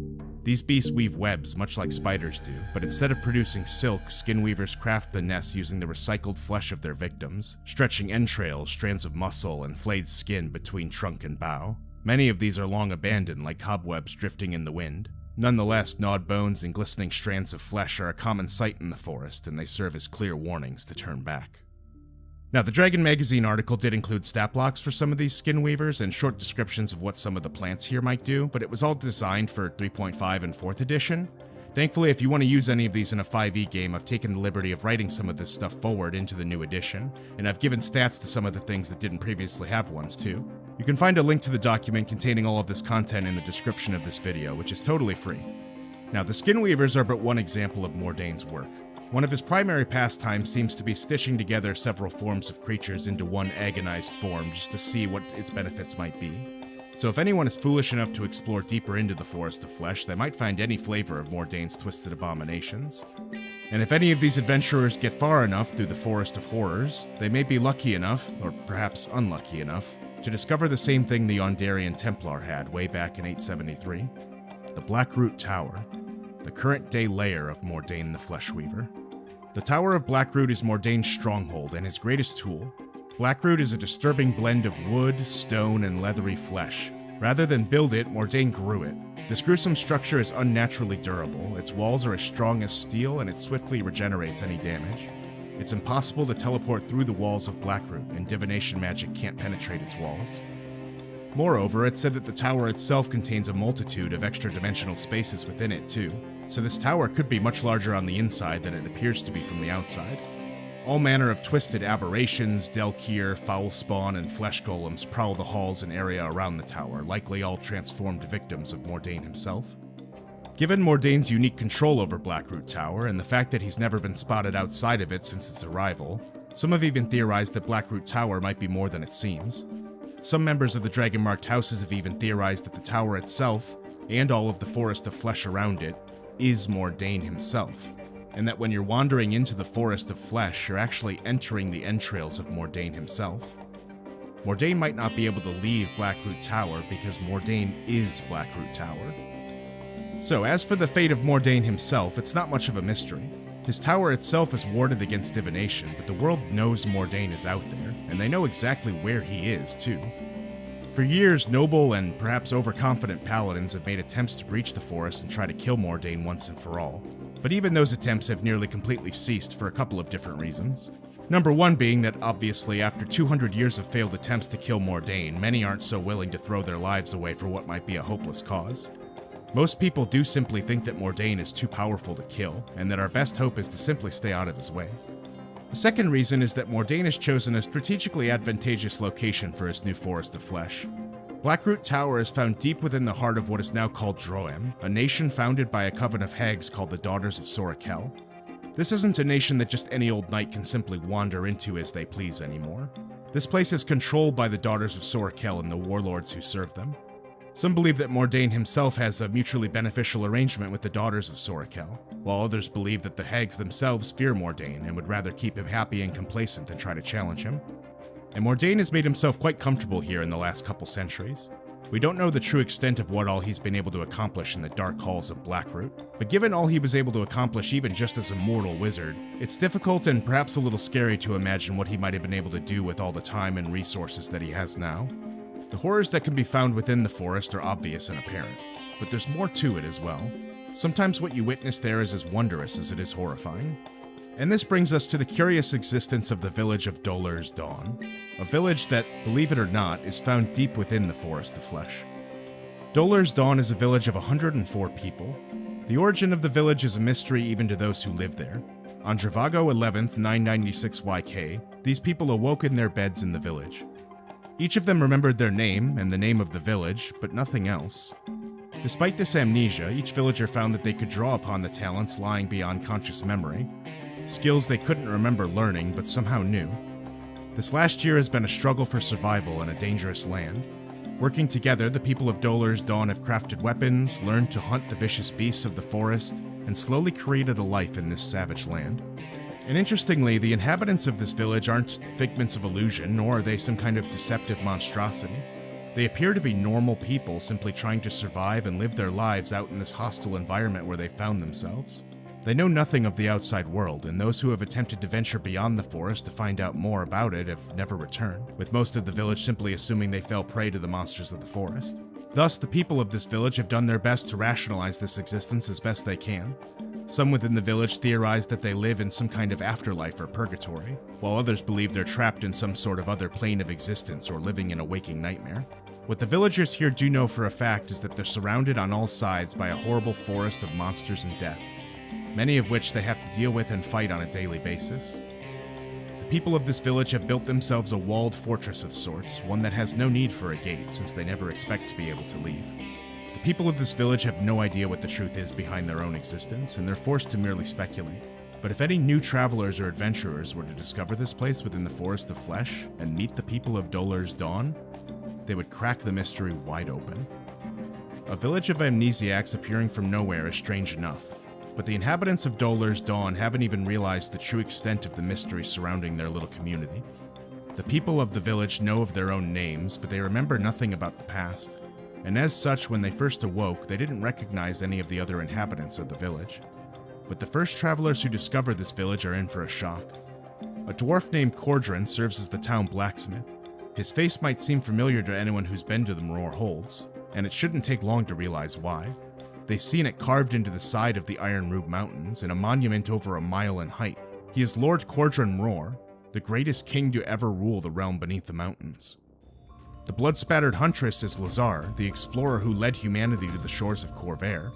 These beasts weave webs much like spiders do, but instead of producing silk, Skinweavers craft the nests using the recycled flesh of their victims, stretching entrails, strands of muscle, and flayed skin between trunk and bough. Many of these are long abandoned, like cobwebs drifting in the wind. Nonetheless, gnawed bones and glistening strands of flesh are a common sight in the forest, and they serve as clear warnings to turn back. Now, the Dragon Magazine article did include stat blocks for some of these Skinweavers and short descriptions of what some of the plants here might do, but it was all designed for 3.5 and 4th edition. Thankfully, if you want to use any of these in a 5e game, I've taken the liberty of writing some of this stuff forward into the new edition, and I've given stats to some of the things that didn't previously have ones too. You can find a link to the document containing all of this content in the description of this video, which is totally free. Now, the Skinweavers are but one example of Mordain's work. One of his primary pastimes seems to be stitching together several forms of creatures into one agonized form just to see what its benefits might be. So if anyone is foolish enough to explore deeper into the Forest of Flesh, they might find any flavor of Mordain's twisted abominations. And if any of these adventurers get far enough through the Forest of Horrors, they may be lucky enough, or perhaps unlucky enough, to discover the same thing the Ondarian Templar had way back in 873. The Blackroot Tower, the current-day lair of Mordain the Fleshweaver. The Tower of Blackroot is Mordain's stronghold and his greatest tool. Blackroot is a disturbing blend of wood, stone, and leathery flesh. Rather than build it, Mordain grew it. This gruesome structure is unnaturally durable, its walls are as strong as steel, and it swiftly regenerates any damage. It's impossible to teleport through the walls of Blackroot, and divination magic can't penetrate its walls. Moreover, it's said that the tower itself contains a multitude of extra-dimensional spaces within it too, so this tower could be much larger on the inside than it appears to be from the outside. All manner of twisted aberrations, Daelkyr, foul spawn, and flesh golems prowl the halls and area around the tower, likely all transformed victims of Mordain himself. Given Mordain's unique control over Blackroot Tower and the fact that he's never been spotted outside of it since its arrival, some have even theorized that Blackroot Tower might be more than it seems. Some members of the Dragonmarked houses have even theorized that the tower itself, and all of the Forest of Flesh around it, is Mordain himself, and that when you're wandering into the Forest of Flesh, you're actually entering the entrails of Mordain himself. Mordain might not be able to leave Blackroot Tower because Mordain is Blackroot Tower. So, as for the fate of Mordain himself, it's not much of a mystery. His tower itself is warded against divination, but the world knows Mordain is out there, and they know exactly where he is, too. For years, noble and perhaps overconfident paladins have made attempts to breach the forest and try to kill Mordain once and for all, but even those attempts have nearly completely ceased for a couple of different reasons. Number one being that, obviously, after 200 years of failed attempts to kill Mordain, many aren't so willing to throw their lives away for what might be a hopeless cause. Most people do simply think that Mordain is too powerful to kill, and that our best hope is to simply stay out of his way. The second reason is that Mordain has chosen a strategically advantageous location for his new Forest of Flesh. Blackroot Tower is found deep within the heart of what is now called Droaam, a nation founded by a coven of hags called the Daughters of Zilargo. This isn't a nation that just any old knight can simply wander into as they please anymore. This place is controlled by the Daughters of Zilargo and the warlords who serve them. Some believe that Mordain himself has a mutually beneficial arrangement with the Daughters of Zilargo, while others believe that the hags themselves fear Mordain and would rather keep him happy and complacent than try to challenge him. And Mordain has made himself quite comfortable here in the last couple centuries. We don't know the true extent of what all he's been able to accomplish in the dark halls of Blackroot, but given all he was able to accomplish even just as a mortal wizard, it's difficult and perhaps a little scary to imagine what he might have been able to do with all the time and resources that he has now. The horrors that can be found within the forest are obvious and apparent, but there's more to it as well. Sometimes what you witness there is as wondrous as it is horrifying. And this brings us to the curious existence of the village of Daelkyr's Dawn, a village that, believe it or not, is found deep within the Forest of Flesh. Daelkyr's Dawn is a village of 104 people. The origin of the village is a mystery even to those who live there. On Dravago 11th, 996 YK, these people awoke in their beds in the village. Each of them remembered their name and the name of the village, but nothing else. Despite this amnesia, each villager found that they could draw upon the talents lying beyond conscious memory, skills they couldn't remember learning but somehow knew. This last year has been a struggle for survival in a dangerous land. Working together, the people of Daelkyr's Dawn have crafted weapons, learned to hunt the vicious beasts of the forest, and slowly created a life in this savage land. And interestingly, the inhabitants of this village aren't figments of illusion, nor are they some kind of deceptive monstrosity. They appear to be normal people simply trying to survive and live their lives out in this hostile environment where they found themselves. They know nothing of the outside world, and those who have attempted to venture beyond the forest to find out more about it have never returned, with most of the village simply assuming they fell prey to the monsters of the forest. Thus, the people of this village have done their best to rationalize this existence as best they can. Some within the village theorize that they live in some kind of afterlife or purgatory, while others believe they're trapped in some sort of other plane of existence or living in a waking nightmare. What the villagers here do know for a fact is that they're surrounded on all sides by a horrible forest of monsters and death, many of which they have to deal with and fight on a daily basis. The people of this village have built themselves a walled fortress of sorts, one that has no need for a gate since they never expect to be able to leave. The people of this village have no idea what the truth is behind their own existence, and they're forced to merely speculate. But if any new travelers or adventurers were to discover this place within the Forest of Flesh and meet the people of Daelkyr's Dawn, they would crack the mystery wide open. A village of amnesiacs appearing from nowhere is strange enough, but the inhabitants of Daelkyr's Dawn haven't even realized the true extent of the mystery surrounding their little community. The people of the village know of their own names, but they remember nothing about the past. And as such, when they first awoke, they didn't recognize any of the other inhabitants of the village. But the first travelers who discover this village are in for a shock. A dwarf named Cordrin serves as the town blacksmith. His face might seem familiar to anyone who's been to the Moror Holds, and it shouldn't take long to realize why. They've seen it carved into the side of the Iron Rube Mountains in a monument over a mile in height. He is Lord Cordrin Moror, the greatest king to ever rule the realm beneath the mountains. The blood-spattered huntress is Lhazaar, the explorer who led humanity to the shores of Khorvaire.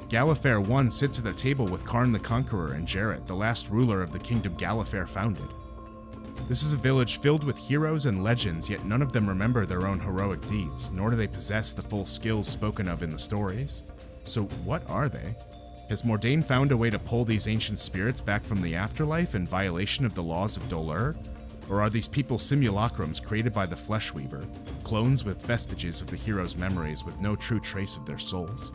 Gallifare I sits at a table with Karn the Conqueror and Jarrett, the last ruler of the kingdom Gallifare founded. This is a village filled with heroes and legends, yet none of them remember their own heroic deeds, nor do they possess the full skills spoken of in the stories. So what are they? Has Mordain found a way to pull these ancient spirits back from the afterlife in violation of the laws of Daelkyr? Or are these people simulacrums created by the Fleshweaver, clones with vestiges of the hero's memories with no true trace of their souls?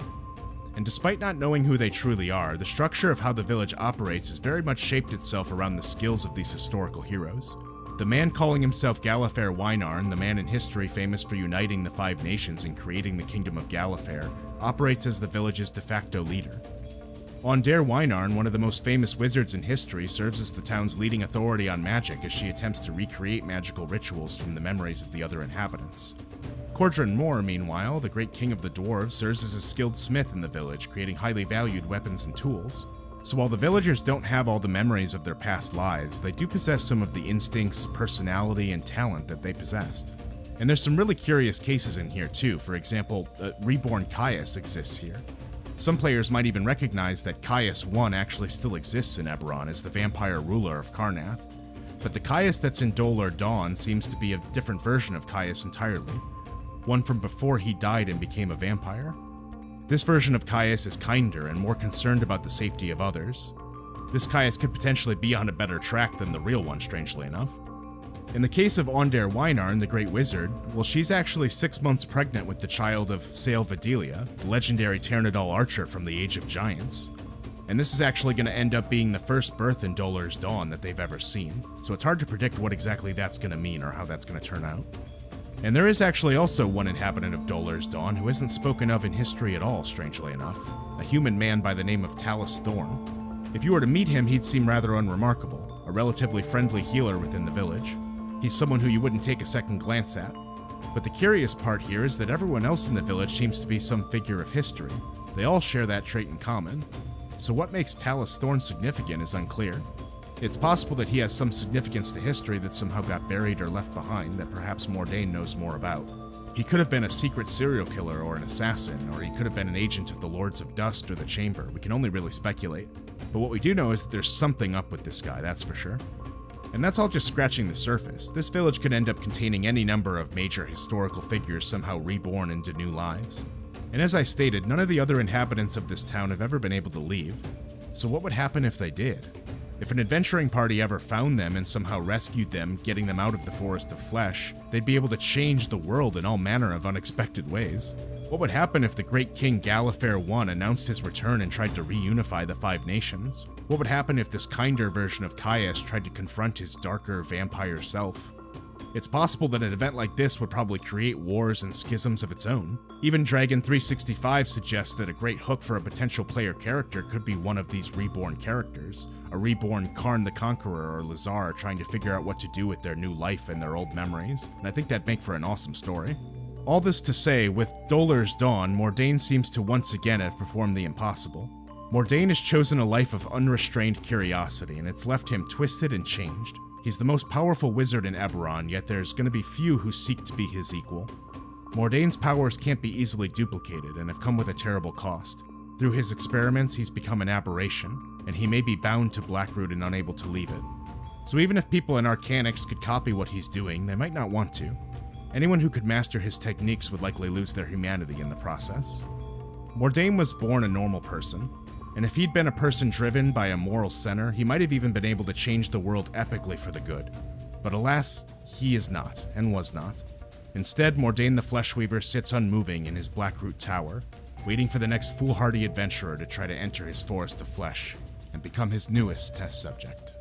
And despite not knowing who they truly are, the structure of how the village operates has very much shaped itself around the skills of these historical heroes. The man calling himself Galafair Wynarn, the man in history famous for uniting the Five Nations and creating the Kingdom of Galafair, operates as the village's de facto leader. Ondair Wynarn, one of the most famous wizards in history, serves as the town's leading authority on magic as she attempts to recreate magical rituals from the memories of the other inhabitants. Cordran Mor, meanwhile, the great king of the dwarves, serves as a skilled smith in the village, creating highly valued weapons and tools. So while the villagers don't have all the memories of their past lives, they do possess some of the instincts, personality, and talent that they possessed. And there's some really curious cases in here too. For example, reborn Caius exists here. Some players might even recognize that Caius I actually still exists in Eberron as the vampire ruler of Karrnath, but the Caius that's in Dol Ur Dawn seems to be a different version of Caius entirely, one from before he died and became a vampire. This version of Caius is kinder and more concerned about the safety of others. This Caius could potentially be on a better track than the real one, strangely enough. In the case of Ondair Wynarn, the Great Wizard, well, she's actually 6 months pregnant with the child of Sael Vidilia, the legendary Ternadal archer from the Age of Giants. And this is actually going to end up being the first birth in Dol Ur's Dawn that they've ever seen, so it's hard to predict what exactly that's going to mean or how that's going to turn out. And there is actually also one inhabitant of Dol Ur's Dawn who isn't spoken of in history at all, strangely enough, a human man by the name of Talus Thorn. If you were to meet him, he'd seem rather unremarkable, a relatively friendly healer within the village. He's someone who you wouldn't take a second glance at. But the curious part here is that everyone else in the village seems to be some figure of history. They all share that trait in common. So what makes Talus Thorn significant is unclear. It's possible that he has some significance to history that somehow got buried or left behind that perhaps Mordain knows more about. He could have been a secret serial killer or an assassin, or he could have been an agent of the Lords of Dust or the Chamber. We can only really speculate. But what we do know is that there's something up with this guy, that's for sure. And that's all just scratching the surface. This village could end up containing any number of major historical figures somehow reborn into new lives. And as I stated, none of the other inhabitants of this town have ever been able to leave. So what would happen if they did? If an adventuring party ever found them and somehow rescued them, getting them out of the Forest of Flesh, they'd be able to change the world in all manner of unexpected ways. What would happen if the great king Galafair I announced his return and tried to reunify the Five Nations? What would happen if this kinder version of Caius tried to confront his darker vampire self? It's possible that an event like this would probably create wars and schisms of its own. Even Dragon 365 suggests that a great hook for a potential player character could be one of these reborn characters, a reborn Karn the Conqueror or Lhazaar trying to figure out what to do with their new life and their old memories, and I think that'd make for an awesome story. All this to say, with Dol Ur's Dawn, Mordain seems to once again have performed the impossible. Mordain has chosen a life of unrestrained curiosity, and it's left him twisted and changed. He's the most powerful wizard in Eberron, yet there's going to be few who seek to be his equal. Mordain's powers can't be easily duplicated and have come with a terrible cost. Through his experiments, he's become an aberration, and he may be bound to Blackroot and unable to leave it. So even if people in Arcanics could copy what he's doing, they might not want to. Anyone who could master his techniques would likely lose their humanity in the process. Mordain was born a normal person, and if he'd been a person driven by a moral center, he might have even been able to change the world epically for the good. But alas, he is not, and was not. Instead, Mordain the Fleshweaver sits unmoving in his Blackroot Tower, waiting for the next foolhardy adventurer to try to enter his Forest of Flesh, and become his newest test subject.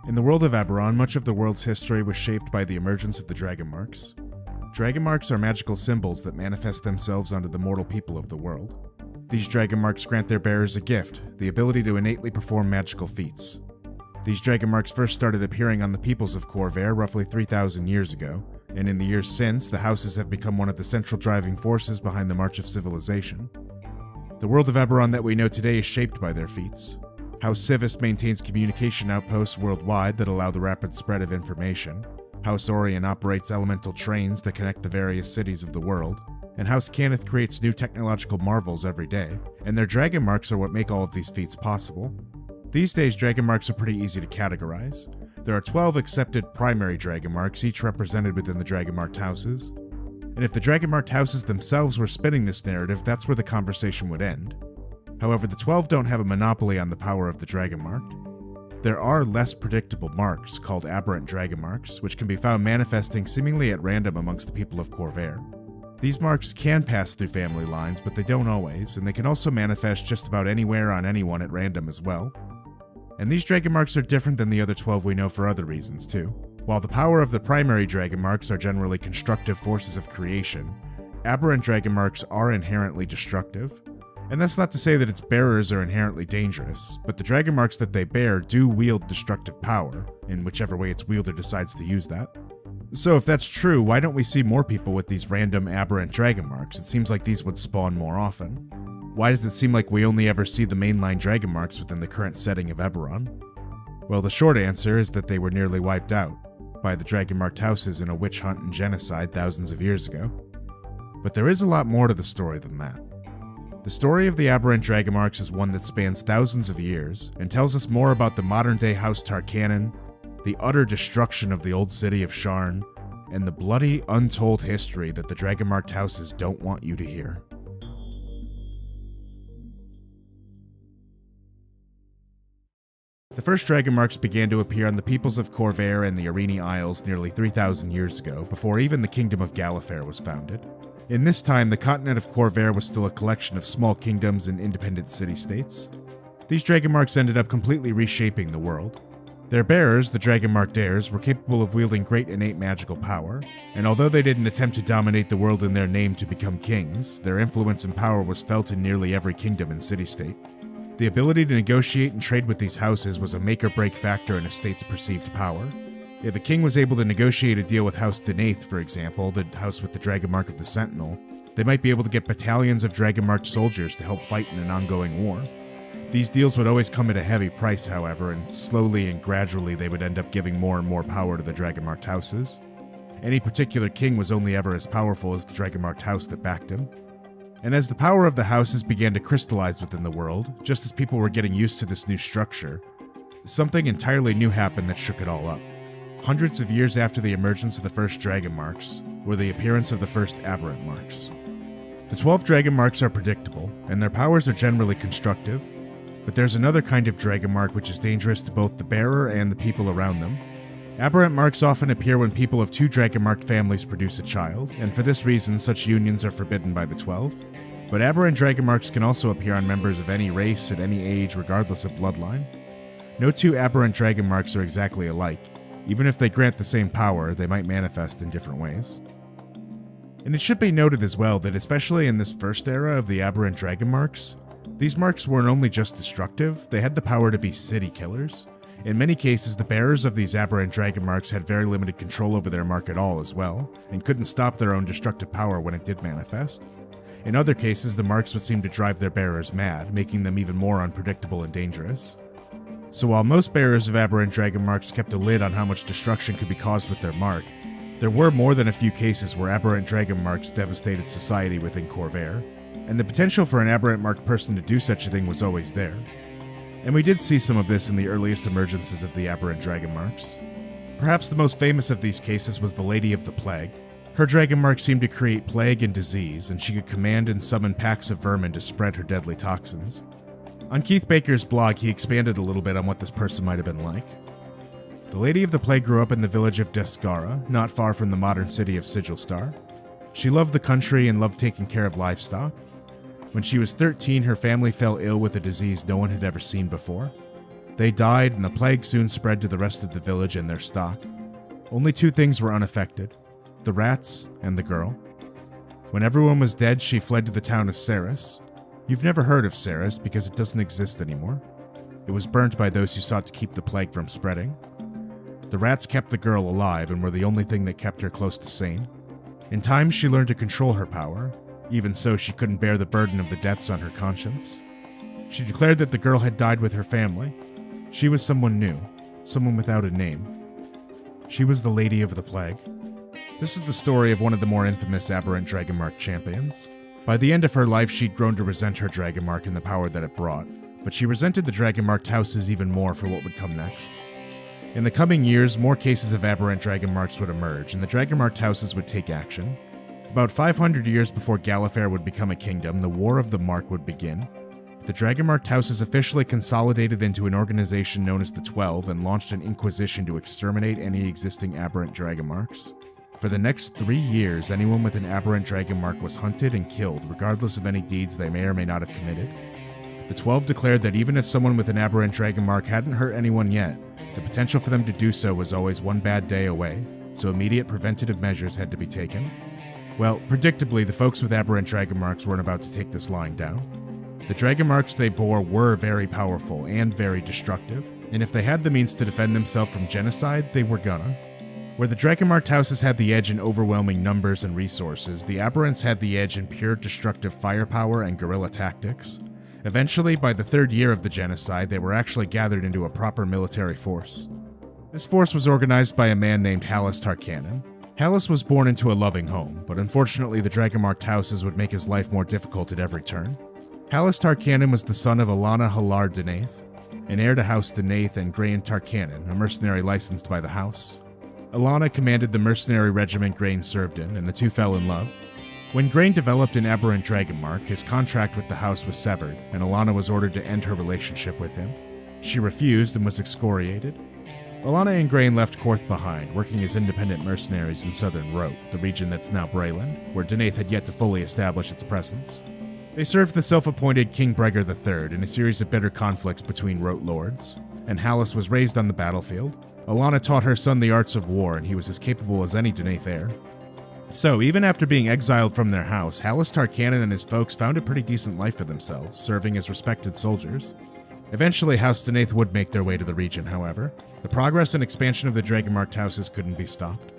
In the world of Eberron, much of the world's history was shaped by the emergence of the Dragonmarks. Dragonmarks are magical symbols that manifest themselves onto the mortal people of the world. These Dragonmarks grant their bearers a gift, the ability to innately perform magical feats. These Dragonmarks first started appearing on the peoples of Khorvaire roughly 3,000 years ago, and in the years since, the houses have become one of the central driving forces behind the march of civilization. The world of Eberron that we know today is shaped by their feats. House Civis maintains communication outposts worldwide that allow the rapid spread of information. House Orion operates elemental trains that connect the various cities of the world. And House Cannith creates new technological marvels every day, and their Dragonmarks are what make all of these feats possible. These days, Dragonmarks are pretty easy to categorize. There are 12 accepted primary Dragonmarks, each represented within the Dragonmarked houses. And if the Dragonmarked houses themselves were spinning this narrative, that's where the conversation would end. However, the 12 don't have a monopoly on the power of the Dragonmarked. There are less predictable marks, called Aberrant Dragonmarks, which can be found manifesting seemingly at random amongst the people of Khorvaire. These marks can pass through family lines, but they don't always, and they can also manifest just about anywhere on anyone at random as well. And these Dragonmarks are different than the other 12 we know for other reasons too. While the power of the primary Dragonmarks are generally constructive forces of creation, Aberrant Dragonmarks are inherently destructive. And that's not to say that its bearers are inherently dangerous, but the Dragonmarks that they bear do wield destructive power, in whichever way its wielder decides to use that. So if that's true, why don't we see more people with these random Aberrant Dragonmarks? It seems like these would spawn more often. Why does it seem like we only ever see the mainline Dragonmarks within the current setting of Eberron? Well, the short answer is that they were nearly wiped out by the Dragonmarked houses in a witch hunt and genocide thousands of years ago. But there is a lot more to the story than that. The story of the Aberrant Dragonmarks is one that spans thousands of years and tells us more about the modern-day House Tarkanan, the utter destruction of the old city of Sharn, and the bloody, untold history that the Dragonmarked houses don't want you to hear. The first Dragonmarks began to appear on the peoples of Khorvaire and the Arini Isles nearly 3,000 years ago, before even the Kingdom of Gallifrey was founded. In this time, the continent of Khorvaire was still a collection of small kingdoms and independent city-states. These Dragonmarks ended up completely reshaping the world. Their bearers, the Dragonmarked heirs, were capable of wielding great innate magical power, and although they didn't attempt to dominate the world in their name to become kings, their influence and power was felt in nearly every kingdom and city-state. The ability to negotiate and trade with these houses was a make-or-break factor in a state's perceived power. If a king was able to negotiate a deal with House Denaith, for example, the house with the Dragonmark of the Sentinel, they might be able to get battalions of Dragonmarked soldiers to help fight in an ongoing war. These deals would always come at a heavy price, however, and slowly and gradually they would end up giving more and more power to the Dragonmarked houses. Any particular king was only ever as powerful as the Dragonmarked house that backed him. And as the power of the houses began to crystallize within the world, just as people were getting used to this new structure, something entirely new happened that shook it all up. Hundreds of years after the emergence of the first Dragonmarks were the appearance of the first Aberrant Marks. The 12 Dragonmarks are predictable, and their powers are generally constructive, but there's another kind of Dragonmark which is dangerous to both the bearer and the people around them. Aberrant Marks often appear when people of two Dragonmarked families produce a child, and for this reason such unions are forbidden by the 12. But Aberrant Dragonmarks can also appear on members of any race at any age regardless of bloodline. No two Aberrant Dragonmarks are exactly alike. Even if they grant the same power, they might manifest in different ways. And it should be noted as well that especially in this first era of the Aberrant Dragonmarks, these marks weren't only just destructive, they had the power to be city killers. In many cases, the bearers of these Aberrant Dragonmarks had very limited control over their mark at all as well, and couldn't stop their own destructive power when it did manifest. In other cases, the marks would seem to drive their bearers mad, making them even more unpredictable and dangerous. So while most bearers of Aberrant Dragonmarks kept a lid on how much destruction could be caused with their mark, there were more than a few cases where Aberrant Dragonmarks devastated society within Khorvaire, and the potential for an Aberrant Marked person to do such a thing was always there. And we did see some of this in the earliest emergences of the Aberrant Dragonmarks. Perhaps the most famous of these cases was the Lady of the Plague. Her Dragonmark seemed to create plague and disease, and she could command and summon packs of vermin to spread her deadly toxins. On Keith Baker's blog, he expanded a little bit on what this person might have been like. The Lady of the Plague grew up in the village of Deskara, not far from the modern city of Sigilstar. She loved the country and loved taking care of livestock. When she was 13, her family fell ill with a disease no one had ever seen before. They died, and the plague soon spread to the rest of the village and their stock. Only two things were unaffected: the rats and the girl. When everyone was dead, she fled to the town of Saris. You've never heard of Saris because it doesn't exist anymore. It was burnt by those who sought to keep the plague from spreading. The rats kept the girl alive and were the only thing that kept her close to sane. In time, she learned to control her power. Even so, she couldn't bear the burden of the deaths on her conscience. She declared that the girl had died with her family. She was someone new, someone without a name. She was the Lady of the Plague. This is the story of one of the more infamous Aberrant Dragonmark champions. By the end of her life, she'd grown to resent her Dragonmark and the power that it brought, but she resented the Dragonmarked houses even more for what would come next. In the coming years, more cases of Aberrant Dragonmarks would emerge, and the Dragonmarked houses would take action. About 500 years before Gallifrey would become a kingdom, the War of the Mark would begin. The Dragonmarked houses officially consolidated into an organization known as the 12 and launched an inquisition to exterminate any existing Aberrant Dragonmarks. For the next 3 years, anyone with an Aberrant Dragonmark was hunted and killed, regardless of any deeds they may or may not have committed. The 12 declared that even if someone with an Aberrant Dragonmark hadn't hurt anyone yet, the potential for them to do so was always one bad day away, so immediate preventative measures had to be taken. Well, predictably, the folks with Aberrant Dragonmarks weren't about to take this lying down. The Dragonmarks they bore were very powerful and very destructive, and if they had the means to defend themselves from genocide, they were gonna. Where the Dragonmarked houses had the edge in overwhelming numbers and resources, the Aberrants had the edge in pure destructive firepower and guerrilla tactics. Eventually, by the 3rd year of the genocide, they were actually gathered into a proper military force. This force was organized by a man named Halas Tarkanan. Halas was born into a loving home, but unfortunately the Dragonmarked houses would make his life more difficult at every turn. Halas Tarkanan was the son of Alana Halar Denaith, an heir to House Denaith and Grain Tarkanan, a mercenary licensed by the house. Alana commanded the mercenary regiment Grain served in, and the two fell in love. When Grain developed an Aberrant Dragonmark, his contract with the house was severed, and Alana was ordered to end her relationship with him. She refused and was excoriated. Alana and Grain left Korth behind, working as independent mercenaries in southern Rote, the region that's now Brayland, where Denaith had yet to fully establish its presence. They served the self-appointed King Bregar III in a series of bitter conflicts between Rote lords, and Halas was raised on the battlefield. Alana taught her son the arts of war, and he was as capable as any Denaith heir. So, even after being exiled from their house, Halas Tarkanan and his folks found a pretty decent life for themselves, serving as respected soldiers. Eventually, House Denaith would make their way to the region, however. The progress and expansion of the Dragonmarked houses couldn't be stopped.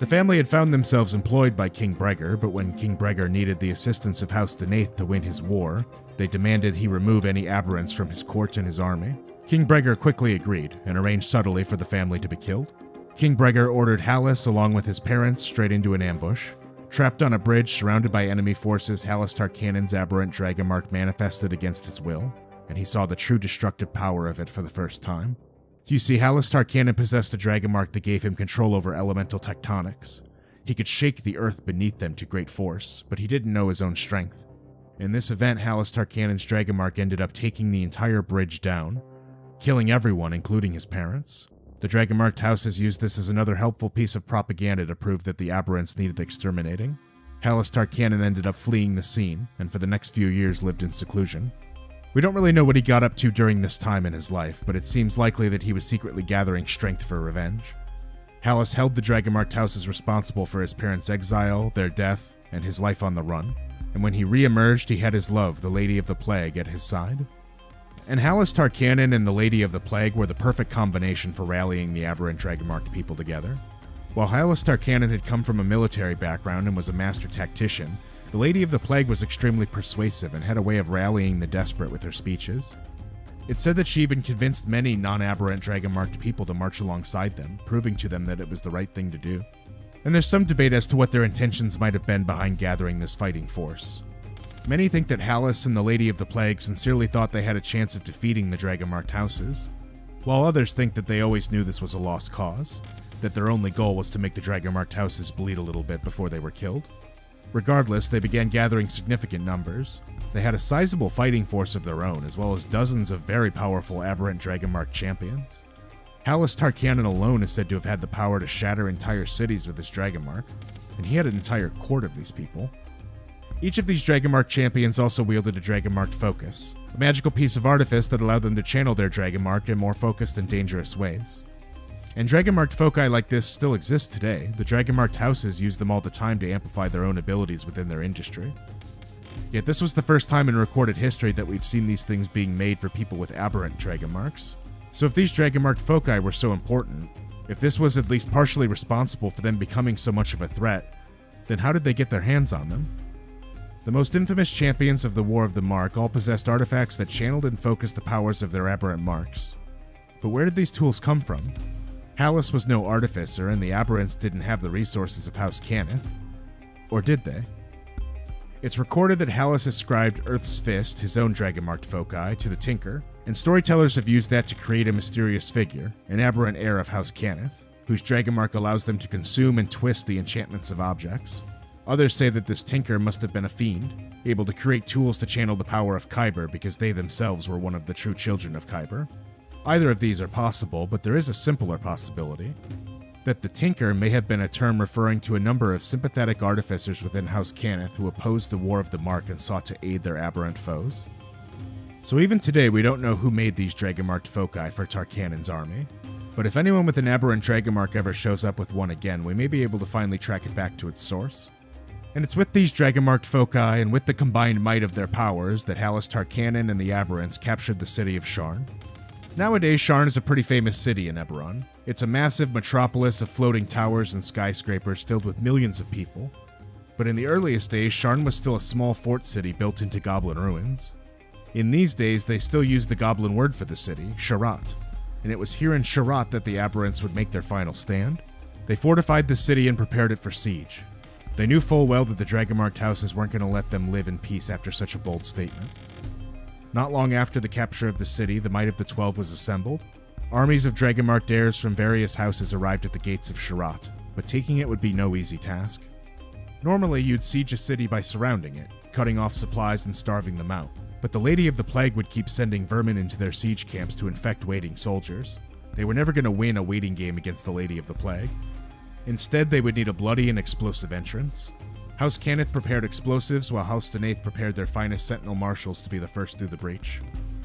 The family had found themselves employed by King Bregar, but when King Bregar needed the assistance of House Denaith to win his war, they demanded he remove any aberrants from his court and his army. King Bregar quickly agreed, and arranged subtly for the family to be killed. King Bregar ordered Halas, along with his parents, straight into an ambush. Trapped on a bridge surrounded by enemy forces, Halas Tarkanan's Aberrant Dragonmark manifested against his will, and he saw the true destructive power of it for the first time. You see, Halas Tarkanan possessed a Dragonmark that gave him control over elemental tectonics. He could shake the earth beneath them to great force, but he didn't know his own strength. In this event, Halas Tarkanan's Dragonmark ended up taking the entire bridge down, killing everyone, including his parents. The Dragonmarked houses used this as another helpful piece of propaganda to prove that the Aberrants needed exterminating. Halas Tarkanan ended up fleeing the scene, and for the next few years lived in seclusion. We don't really know what he got up to during this time in his life, but it seems likely that he was secretly gathering strength for revenge. Halas held the Dragonmarked houses responsible for his parents' exile, their death, and his life on the run, and when he re-emerged, he had his love, the Lady of the Plague, at his side. And Halas Tarkanan and the Lady of the Plague were the perfect combination for rallying the Aberrant Dragonmarked people together. While Halas Tarkanan had come from a military background and was a master tactician, the Lady of the Plague was extremely persuasive and had a way of rallying the desperate with her speeches. It's said that she even convinced many non-Aberrant Dragonmarked people to march alongside them, proving to them that it was the right thing to do. And there's some debate as to what their intentions might have been behind gathering this fighting force. Many think that Halas and the Lady of the Plague sincerely thought they had a chance of defeating the Dragonmarked houses, while others think that they always knew this was a lost cause, that their only goal was to make the Dragonmarked houses bleed a little bit before they were killed. Regardless, they began gathering significant numbers. They had a sizable fighting force of their own, as well as dozens of very powerful Aberrant Dragonmark champions. Halas Tarkanan alone is said to have had the power to shatter entire cities with his Dragonmark, and he had an entire court of these people. Each of these Dragonmark champions also wielded a Dragonmarked focus, a magical piece of artifice that allowed them to channel their Dragonmark in more focused and dangerous ways. And Dragonmarked foci like this still exist today. The Dragonmarked houses use them all the time to amplify their own abilities within their industry. Yet this was the first time in recorded history that we've seen these things being made for people with Aberrant Dragonmarks. So if these Dragonmarked foci were so important, if this was at least partially responsible for them becoming so much of a threat, then how did they get their hands on them? The most infamous champions of the War of the Mark all possessed artifacts that channeled and focused the powers of their Aberrant marks. But where did these tools come from? Halas was no artificer, and the Aberrants didn't have the resources of House Cannith. Or did they? It's recorded that Halas ascribed Earth's Fist, his own Dragonmarked foci, to the Tinker, and storytellers have used that to create a mysterious figure, an aberrant heir of House Cannith, whose Dragonmark allows them to consume and twist the enchantments of objects. Others say that this Tinker must have been a fiend, able to create tools to channel the power of Khyber because they themselves were one of the true children of Khyber. Either of these are possible, but there is a simpler possibility. That the Tinker may have been a term referring to a number of sympathetic artificers within House Cannith who opposed the War of the Mark and sought to aid their aberrant foes. So even today we don't know who made these Dragonmarked foci for Tarkanon's army, but if anyone with an aberrant Dragonmark ever shows up with one again, we may be able to finally track it back to its source. And it's with these Dragonmarked foci and with the combined might of their powers that Halas Tarkanon and the Aberrants captured the city of Sharn. Nowadays, Sharn is a pretty famous city in Eberron. It's a massive metropolis of floating towers and skyscrapers filled with millions of people. But in the earliest days, Sharn was still a small fort city built into goblin ruins. In these days, they still use the goblin word for the city, Sharat, and it was here in Sharat that the Aberrants would make their final stand. They fortified the city and prepared it for siege. They knew full well that the Dragonmarked houses weren't going to let them live in peace after such a bold statement. Not long after the capture of the city, the Might of the 12 was assembled. Armies of Dragonmarked heirs from various houses arrived at the gates of Sharat, but taking it would be no easy task. Normally, you'd siege a city by surrounding it, cutting off supplies and starving them out, but the Lady of the Plague would keep sending vermin into their siege camps to infect waiting soldiers. They were never going to win a waiting game against the Lady of the Plague. Instead, they would need a bloody and explosive entrance. House Cannith prepared explosives, while House Denaith prepared their finest sentinel marshals to be the first through the breach.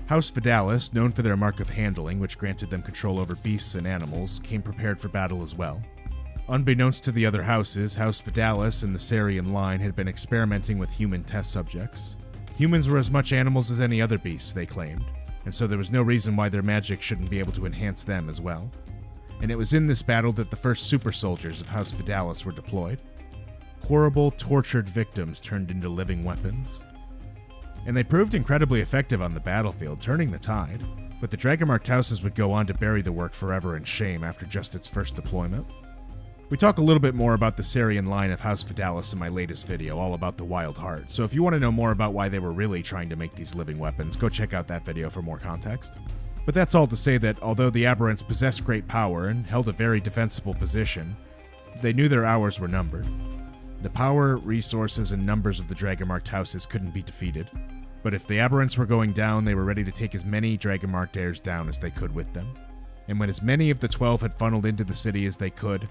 House Vidalis, known for their mark of handling, which granted them control over beasts and animals, came prepared for battle as well. Unbeknownst to the other houses, House Vidalis and the Sarian line had been experimenting with human test subjects. Humans were as much animals as any other beasts, they claimed, and so there was no reason why their magic shouldn't be able to enhance them as well. And it was in this battle that the first super soldiers of House Vidalis were deployed. Horrible, tortured victims turned into living weapons. And they proved incredibly effective on the battlefield, turning the tide, but the Dragonmarked houses would go on to bury the work forever in shame after just its first deployment. We talk a little bit more about the Sarian line of House Vidalis in my latest video, all about the Wild Heart, so if you want to know more about why they were really trying to make these living weapons, go check out that video for more context. But that's all to say that although the Aberrants possessed great power and held a very defensible position, they knew their hours were numbered. The power, resources, and numbers of the Dragonmarked houses couldn't be defeated, but if the Aberrants were going down, they were ready to take as many Dragonmarked heirs down as they could with them. And when as many of the 12 had funneled into the city as they could,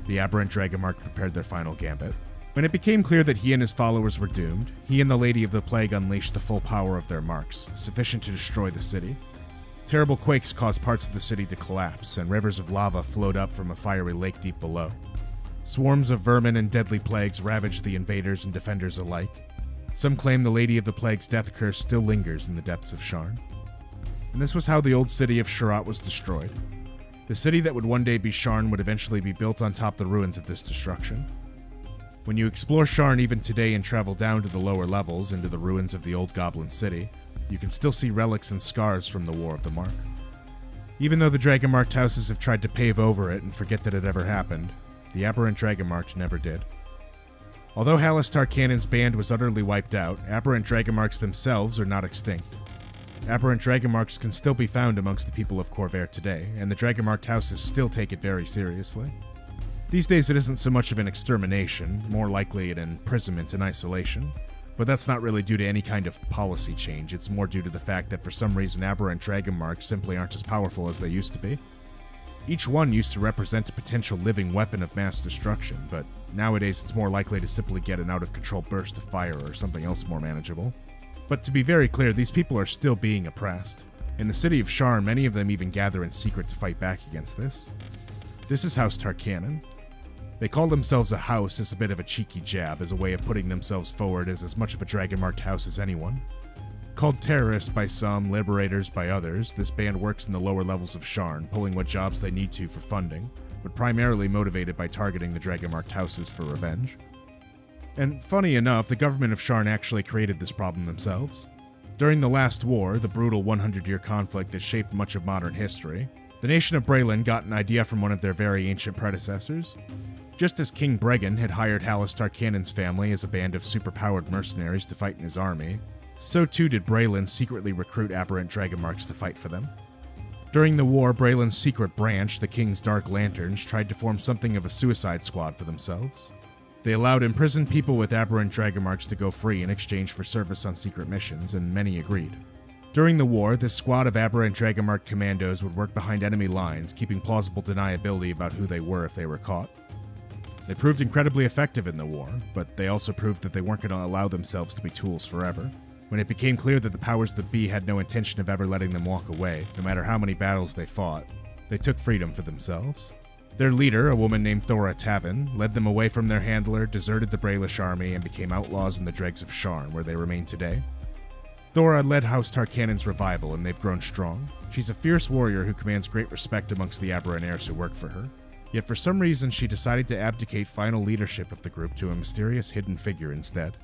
the Aberrant Dragonmark prepared their final gambit. When it became clear that he and his followers were doomed, he and the Lady of the Plague unleashed the full power of their marks, sufficient to destroy the city. Terrible quakes caused parts of the city to collapse, and rivers of lava flowed up from a fiery lake deep below. Swarms of vermin and deadly plagues ravaged the invaders and defenders alike. Some claim the Lady of the Plague's death curse still lingers in the depths of Sharn. And this was how the old city of Sharat was destroyed. The city that would one day be Sharn would eventually be built on top the ruins of this destruction. When you explore Sharn even today and travel down to the lower levels into the ruins of the old Goblin City, you can still see relics and scars from the War of the Mark. Even though the Dragonmarked houses have tried to pave over it and forget that it ever happened, the Aberrant Dragonmarks never did. Although Halas Tarkanon's band was utterly wiped out, Aberrant Dragonmarks themselves are not extinct. Aberrant Dragonmarks can still be found amongst the people of Khorvaire today, and the Dragonmarked houses still take it very seriously. These days it isn't so much of an extermination, more likely an imprisonment and isolation, but that's not really due to any kind of policy change, it's more due to the fact that for some reason Aberrant Dragonmarks simply aren't as powerful as they used to be. Each one used to represent a potential living weapon of mass destruction, but nowadays it's more likely to simply get an out-of-control burst of fire or something else more manageable. But to be very clear, these people are still being oppressed. In the city of Sharn, many of them even gather in secret to fight back against this. This is House Tarkanon. They call themselves a house as a bit of a cheeky jab, as a way of putting themselves forward as much of a Dragonmarked house as anyone. Called terrorists by some, liberators by others, this band works in the lower levels of Sharn, pulling what jobs they need to for funding, but primarily motivated by targeting the Dragonmarked houses for revenge. And funny enough, the government of Sharn actually created this problem themselves. During the last war, the brutal 100-year conflict that shaped much of modern history, the nation of Braylon got an idea from one of their very ancient predecessors. Just as King Bregan had hired Lhazaar Principalities' family as a band of superpowered mercenaries to fight in his army, so too did Braylon secretly recruit Aberrant Dragonmarks to fight for them. During the war, Braylon's secret branch, the King's Dark Lanterns, tried to form something of a suicide squad for themselves. They allowed imprisoned people with Aberrant Dragonmarks to go free in exchange for service on secret missions, and many agreed. During the war, this squad of Aberrant Dragonmark commandos would work behind enemy lines, keeping plausible deniability about who they were if they were caught. They proved incredibly effective in the war, but they also proved that they weren't going to allow themselves to be tools forever. When it became clear that the powers that be had no intention of ever letting them walk away, no matter how many battles they fought, they took freedom for themselves. Their leader, a woman named Thora Tavin, led them away from their handler, deserted the Braylish army, and became outlaws in the dregs of Sharn, where they remain today. Thora led House Tarkanon's revival, and they've grown strong. She's a fierce warrior who commands great respect amongst the Aberrant heirs who work for her. Yet for some reason, she decided to abdicate final leadership of the group to a mysterious hidden figure instead.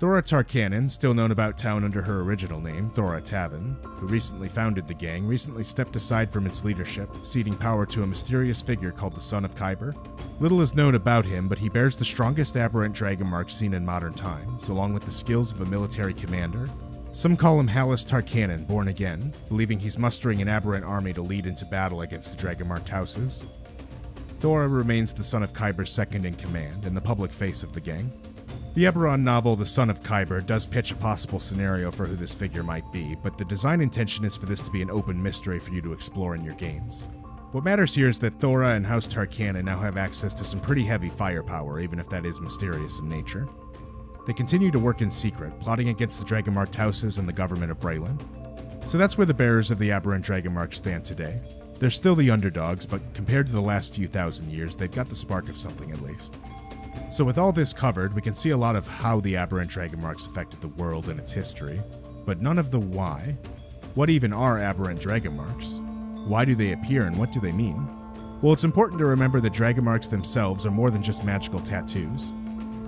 Thora Tarkanon, still known about town under her original name, Thora Tavin, who recently founded the gang, recently stepped aside from its leadership, ceding power to a mysterious figure called the Son of Khyber. Little is known about him, but he bears the strongest Aberrant Dragonmark seen in modern times, along with the skills of a military commander. Some call him Lhazaar Principalities, born again, believing he's mustering an Aberrant army to lead into battle against the Dragonmarked houses. Thora remains the Son of Khyber's second in command, and the public face of the gang. The Eberron novel The Son of Khyber does pitch a possible scenario for who this figure might be, but the design intention is for this to be an open mystery for you to explore in your games. What matters here is that Thora and House Tarkanon now have access to some pretty heavy firepower, even if that is mysterious in nature. They continue to work in secret, plotting against the Dragonmarked houses and the government of Braylon. So that's where the bearers of the Aberrant Dragonmark stand today. They're still the underdogs, but compared to the last few thousand years, they've got the spark of something at least. So with all this covered, we can see a lot of how the Aberrant Dragonmarks affected the world and its history, but none of the why. What even are Aberrant Dragonmarks? Why do they appear and what do they mean? Well, it's important to remember that Dragonmarks themselves are more than just magical tattoos.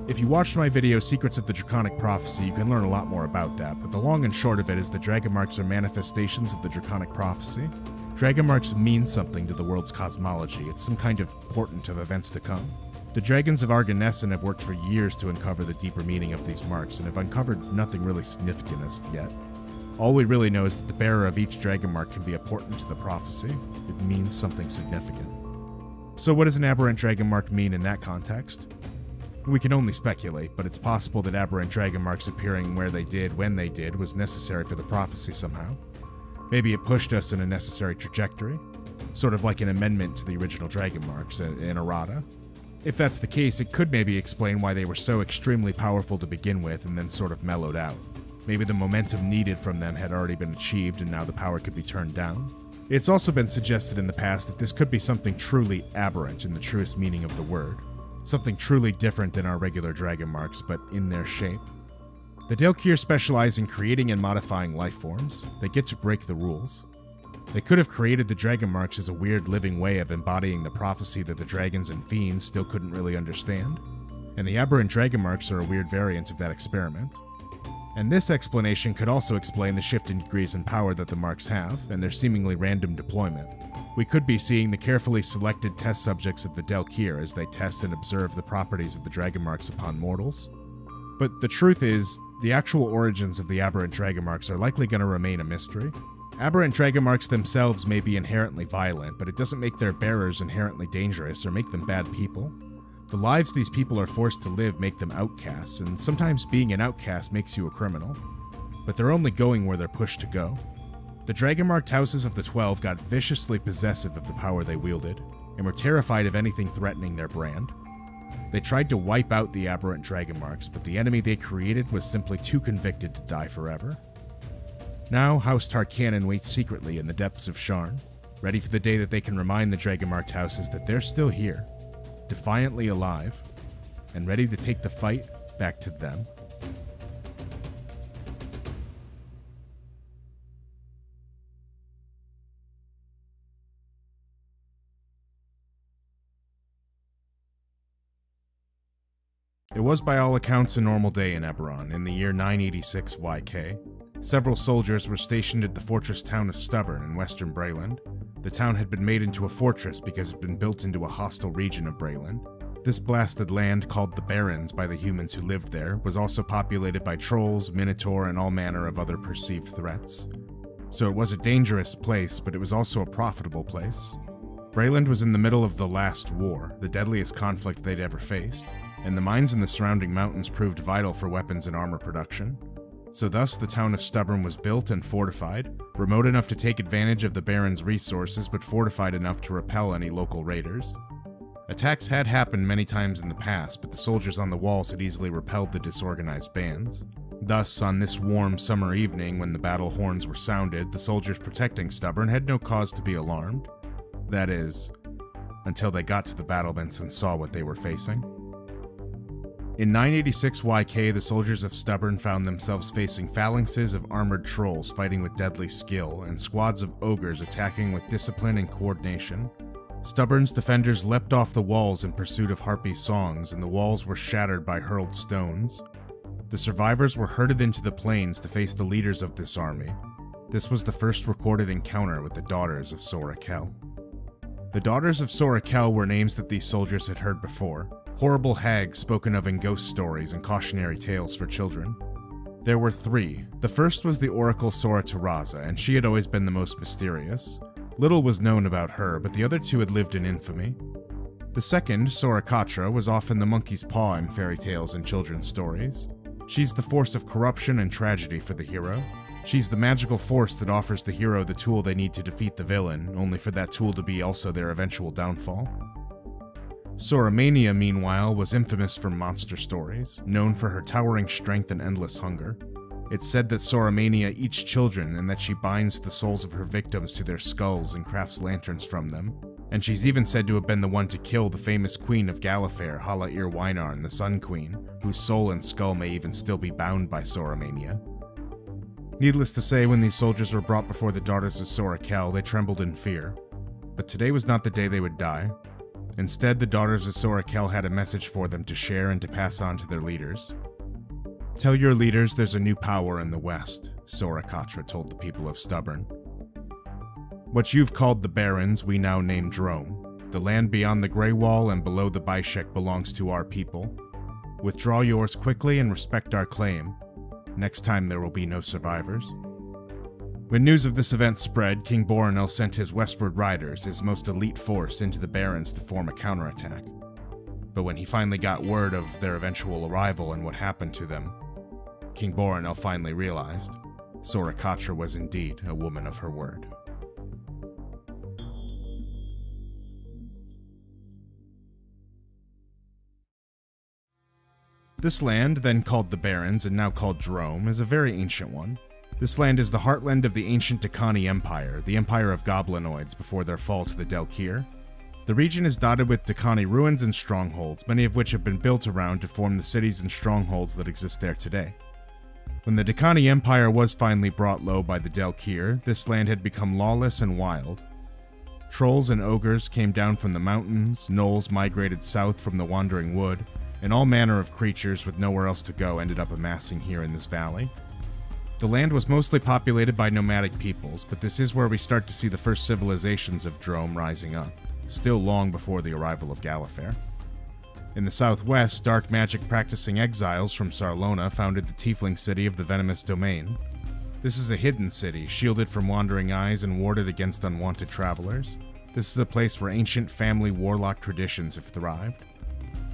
If you watched my video Secrets of the Draconic Prophecy, you can learn a lot more about that, but the long and short of it is that Dragonmarks are manifestations of the Draconic Prophecy. Dragonmarks mean something to the world's cosmology. It's some kind of portent of events to come. The Dragons of Arganesson have worked for years to uncover the deeper meaning of these marks and have uncovered nothing really significant as of yet. All we really know is that the bearer of each Dragonmark can be a portent to the prophecy. It means something significant. So what does an Aberrant Dragonmark mean in that context? We can only speculate, but it's possible that Aberrant Dragonmarks appearing where they did, when they did, was necessary for the prophecy somehow. Maybe it pushed us in a necessary trajectory, sort of like an amendment to the original Dragonmarks in errata. If that's the case, it could maybe explain why they were so extremely powerful to begin with and then sort of mellowed out. Maybe the momentum needed from them had already been achieved and now the power could be turned down. It's also been suggested in the past that this could be something truly aberrant in the truest meaning of the word. Something truly different than our regular Dragonmarks, but in their shape. The Daelkyr specialize in creating and modifying life forms. They get to break the rules. They could have created the Dragonmarks as a weird living way of embodying the prophecy that the dragons and fiends still couldn't really understand. And the Aberrant Dragonmarks are a weird variant of that experiment. And this explanation could also explain the shift in degrees in power that the marks have, and their seemingly random deployment. We could be seeing the carefully selected test subjects of the Daelkyr as they test and observe the properties of the Dragonmarks upon mortals. But the truth is, the actual origins of the Aberrant Dragonmarks are likely going to remain a mystery. Aberrant Dragonmarks themselves may be inherently violent, but it doesn't make their bearers inherently dangerous or make them bad people. The lives these people are forced to live make them outcasts, and sometimes being an outcast makes you a criminal. But they're only going where they're pushed to go. The Dragonmarked houses of the 12 got viciously possessive of the power they wielded, and were terrified of anything threatening their brand. They tried to wipe out the Aberrant Dragonmarks, but the enemy they created was simply too convicted to die forever. Now, House Tarkanon waits secretly in the depths of Sharn, ready for the day that they can remind the Dragonmarked houses that they're still here, defiantly alive, and ready to take the fight back to them. It was by all accounts a normal day in Eberron in the year 986 YK. Several soldiers were stationed at the fortress town of Stubborn in western Braylon. The town had been made into a fortress because it had been built into a hostile region of Braylon, This blasted land, called the Barrens by the humans who lived there, was also populated by trolls, minotaur, and all manner of other perceived threats. So it was a dangerous place, but it was also a profitable place. Breland was in the middle of the last war, the deadliest conflict they'd ever faced, and the mines in the surrounding mountains proved vital for weapons and armor production. So thus the town of Stubborn was built and fortified, remote enough to take advantage of the Barrens' resources but fortified enough to repel any local raiders. Attacks had happened many times in the past, but the soldiers on the walls had easily repelled the disorganized bands. Thus, on this warm summer evening when the battle horns were sounded, the soldiers protecting Stubborn had no cause to be alarmed. That is, until they got to the battlements and saw what they were facing. In 986 YK, the soldiers of Stubborn found themselves facing phalanxes of armored trolls fighting with deadly skill, and squads of ogres attacking with discipline and coordination. Stubborn's defenders leapt off the walls in pursuit of harpy songs, and the walls were shattered by hurled stones. The survivors were herded into the plains to face the leaders of this army. This was the first recorded encounter with the Daughters of Sorakel. The Daughters of Sorakel were names that these soldiers had heard before, horrible hags spoken of in ghost stories and cautionary tales for children. There were three. The first was the Oracle Sora Taraza, and she had always been the most mysterious. Little was known about her, but the other two had lived in infamy. The second, Sora Katra, was often the monkey's paw in fairy tales and children's stories. She's the force of corruption and tragedy for the hero. She's the magical force that offers the hero the tool they need to defeat the villain, only for that tool to be also their eventual downfall. Soramania, meanwhile, was infamous for monster stories, known for her towering strength and endless hunger. It's said that Soramania eats children and that she binds the souls of her victims to their skulls and crafts lanterns from them. And she's even said to have been the one to kill the famous queen of Gallifrey, Hala-Ir Wynarn, the Sun Queen, whose soul and skull may even still be bound by Soramania. Needless to say, when these soldiers were brought before the Daughters of Sorakel, they trembled in fear. But today was not the day they would die. Instead, the Daughters of Sorakel had a message for them to share and to pass on to their leaders. "Tell your leaders there's a new power in the west," Sora Katra told the people of Stubborn. "What you've called the Barrens, we now name Droaam. The land beyond the Grey Wall and below the Bishek belongs to our people. Withdraw yours quickly and respect our claim. Next time there will be no survivors." When news of this event spread, King Boronel sent his westward riders, his most elite force, into the Barrens to form a counterattack. But when he finally got word of their eventual arrival and what happened to them, King Boronel finally realized Sora Katra was indeed a woman of her word. This land, then called the Barrens and now called Droaam, is a very ancient one. This land is the heartland of the ancient Dakani Empire, the empire of goblinoids before their fall to the Daelkyr. The region is dotted with Dakani ruins and strongholds, many of which have been built around to form the cities and strongholds that exist there today. When the Dakani Empire was finally brought low by the Daelkyr, this land had become lawless and wild. Trolls and ogres came down from the mountains, gnolls migrated south from the Wandering Wood, and all manner of creatures with nowhere else to go ended up amassing here in this valley. The land was mostly populated by nomadic peoples, but this is where we start to see the first civilizations of Droaam rising up, still long before the arrival of Gallifrey. In the southwest, dark magic practicing exiles from Sarlona founded the tiefling city of the Venomous Domain. This is a hidden city, shielded from wandering eyes and warded against unwanted travelers. This is a place where ancient family warlock traditions have thrived.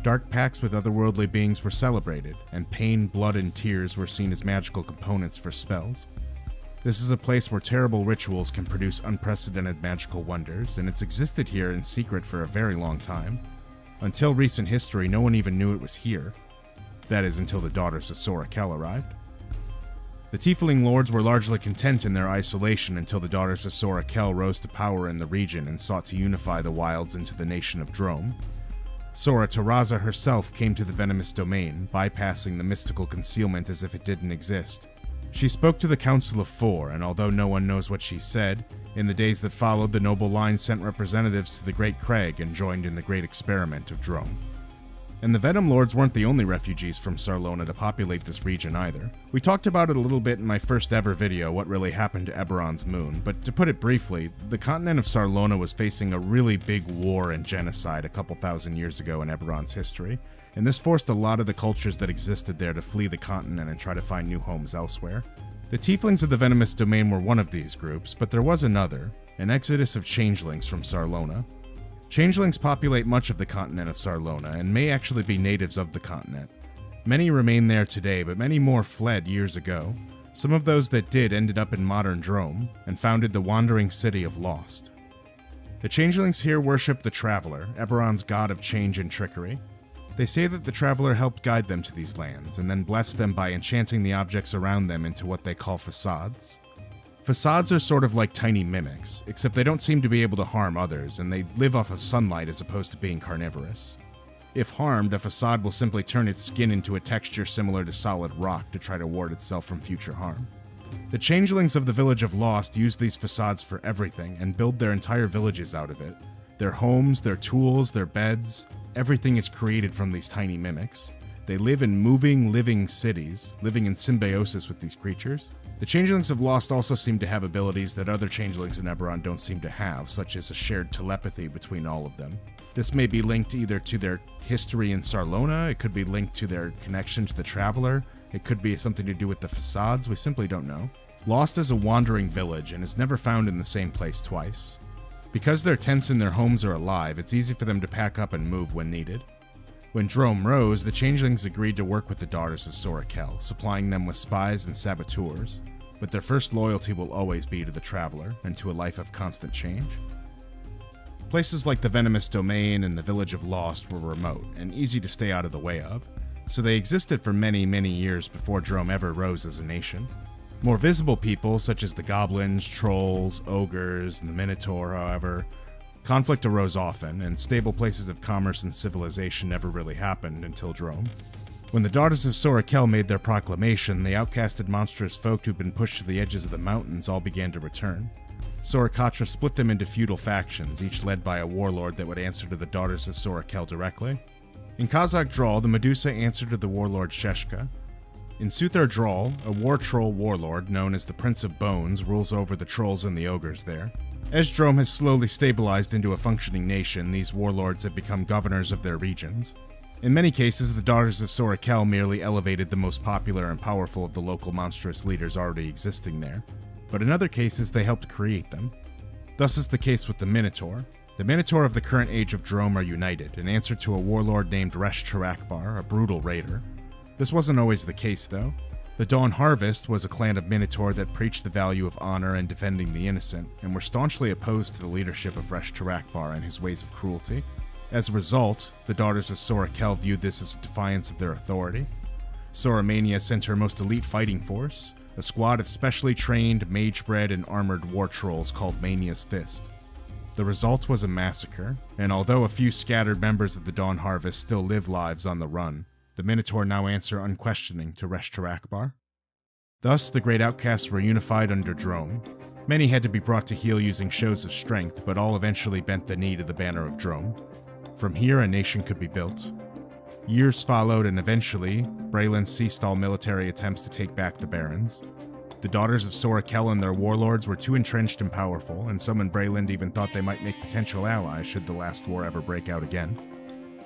Dark pacts with otherworldly beings were celebrated, and pain, blood, and tears were seen as magical components for spells. This is a place where terrible rituals can produce unprecedented magical wonders, and it's existed here in secret for a very long time. Until recent history, no one even knew it was here. That is, until the Daughters of Sorakel arrived. The Tiefling Lords were largely content in their isolation until the Daughters of Sorakel rose to power in the region and sought to unify the wilds into the nation of Droaam. Sora Taraza herself came to the Venomous Domain, bypassing the mystical concealment as if it didn't exist. She spoke to the Council of Four, and although no one knows what she said, in the days that followed, the noble line sent representatives to the Great Crag and joined in the Great Experiment of Droaam. And the Venom Lords weren't the only refugees from Sarlona to populate this region either. We talked about it a little bit in my first ever video, what really happened to Eberron's moon, but to put it briefly, the continent of Sarlona was facing a really big war and genocide a couple thousand years ago in Eberron's history, and this forced a lot of the cultures that existed there to flee the continent and try to find new homes elsewhere. The Tieflings of the Venomous Domain were one of these groups, but there was another, an exodus of changelings from Sarlona. Changelings populate much of the continent of Sarlona and may actually be natives of the continent. Many remain there today, but many more fled years ago. Some of those that did ended up in modern Droaam and founded the wandering city of Lost. The Changelings here worship the Traveler, Eberron's god of change and trickery. They say that the Traveler helped guide them to these lands and then blessed them by enchanting the objects around them into what they call facades. Facades are sort of like tiny mimics, except they don't seem to be able to harm others, and they live off of sunlight as opposed to being carnivorous. If harmed, a facade will simply turn its skin into a texture similar to solid rock to try to ward itself from future harm. The changelings of the village of Lost use these facades for everything and build their entire villages out of it. Their homes, their tools, their beds, everything is created from these tiny mimics. They live in moving, living cities, living in symbiosis with these creatures. The Changelings of Lost also seem to have abilities that other Changelings in Eberron don't seem to have, such as a shared telepathy between all of them. This may be linked either to their history in Sarlona, it could be linked to their connection to the Traveler, it could be something to do with the facades, we simply don't know. Lost is a wandering village and is never found in the same place twice. Because their tents and their homes are alive, it's easy for them to pack up and move when needed. When Droaam rose, the Changelings agreed to work with the Daughters of Sorakel, supplying them with spies and saboteurs, but their first loyalty will always be to the Traveler and to a life of constant change. Places like the Venomous Domain and the Village of Lost were remote and easy to stay out of the way of, so they existed for many, many years before Droaam ever rose as a nation. More visible people, such as the goblins, trolls, ogres, and the Minotaur, however, conflict arose often, and stable places of commerce and civilization never really happened until Droaam. When the Daughters of Sorakel made their proclamation, the outcasted monstrous folk who'd been pushed to the edges of the mountains all began to return. Sorakatra split them into feudal factions, each led by a warlord that would answer to the Daughters of Sorakel directly. In Kazakh Drawl, the Medusa answered to the warlord Sheshka. In Suthar Drawl, a war troll warlord known as the Prince of Bones rules over the trolls and the ogres there. As Droaam has slowly stabilized into a functioning nation, these warlords have become governors of their regions. In many cases, the Daughters of Sorakel merely elevated the most popular and powerful of the local monstrous leaders already existing there, but in other cases they helped create them. Thus is the case with the Minotaur. The Minotaur of the current age of Droaam are united, in answer to a warlord named Resh Tarakbar, a brutal raider. This wasn't always the case though. The Dawn Harvest was a clan of Minotaur that preached the value of honor and defending the innocent, and were staunchly opposed to the leadership of Resh Tarakbar and his ways of cruelty. As a result, the Daughters of Sorakel viewed this as a defiance of their authority. Soramania sent her most elite fighting force, a squad of specially trained, mage-bred, and armored war trolls called Mania's Fist. The result was a massacre, and although a few scattered members of the Dawn Harvest still live lives on the run, the Minotaur now answer unquestioning to Resh Tarakbar. Thus, the great outcasts were unified under Droaam. Many had to be brought to heel using shows of strength, but all eventually bent the knee to the banner of Droaam. From here, a nation could be built. Years followed, and eventually, Braylon ceased all military attempts to take back the Barons. The Daughters of Sorakel and their warlords were too entrenched and powerful, and some in Braylon even thought they might make potential allies should the last war ever break out again.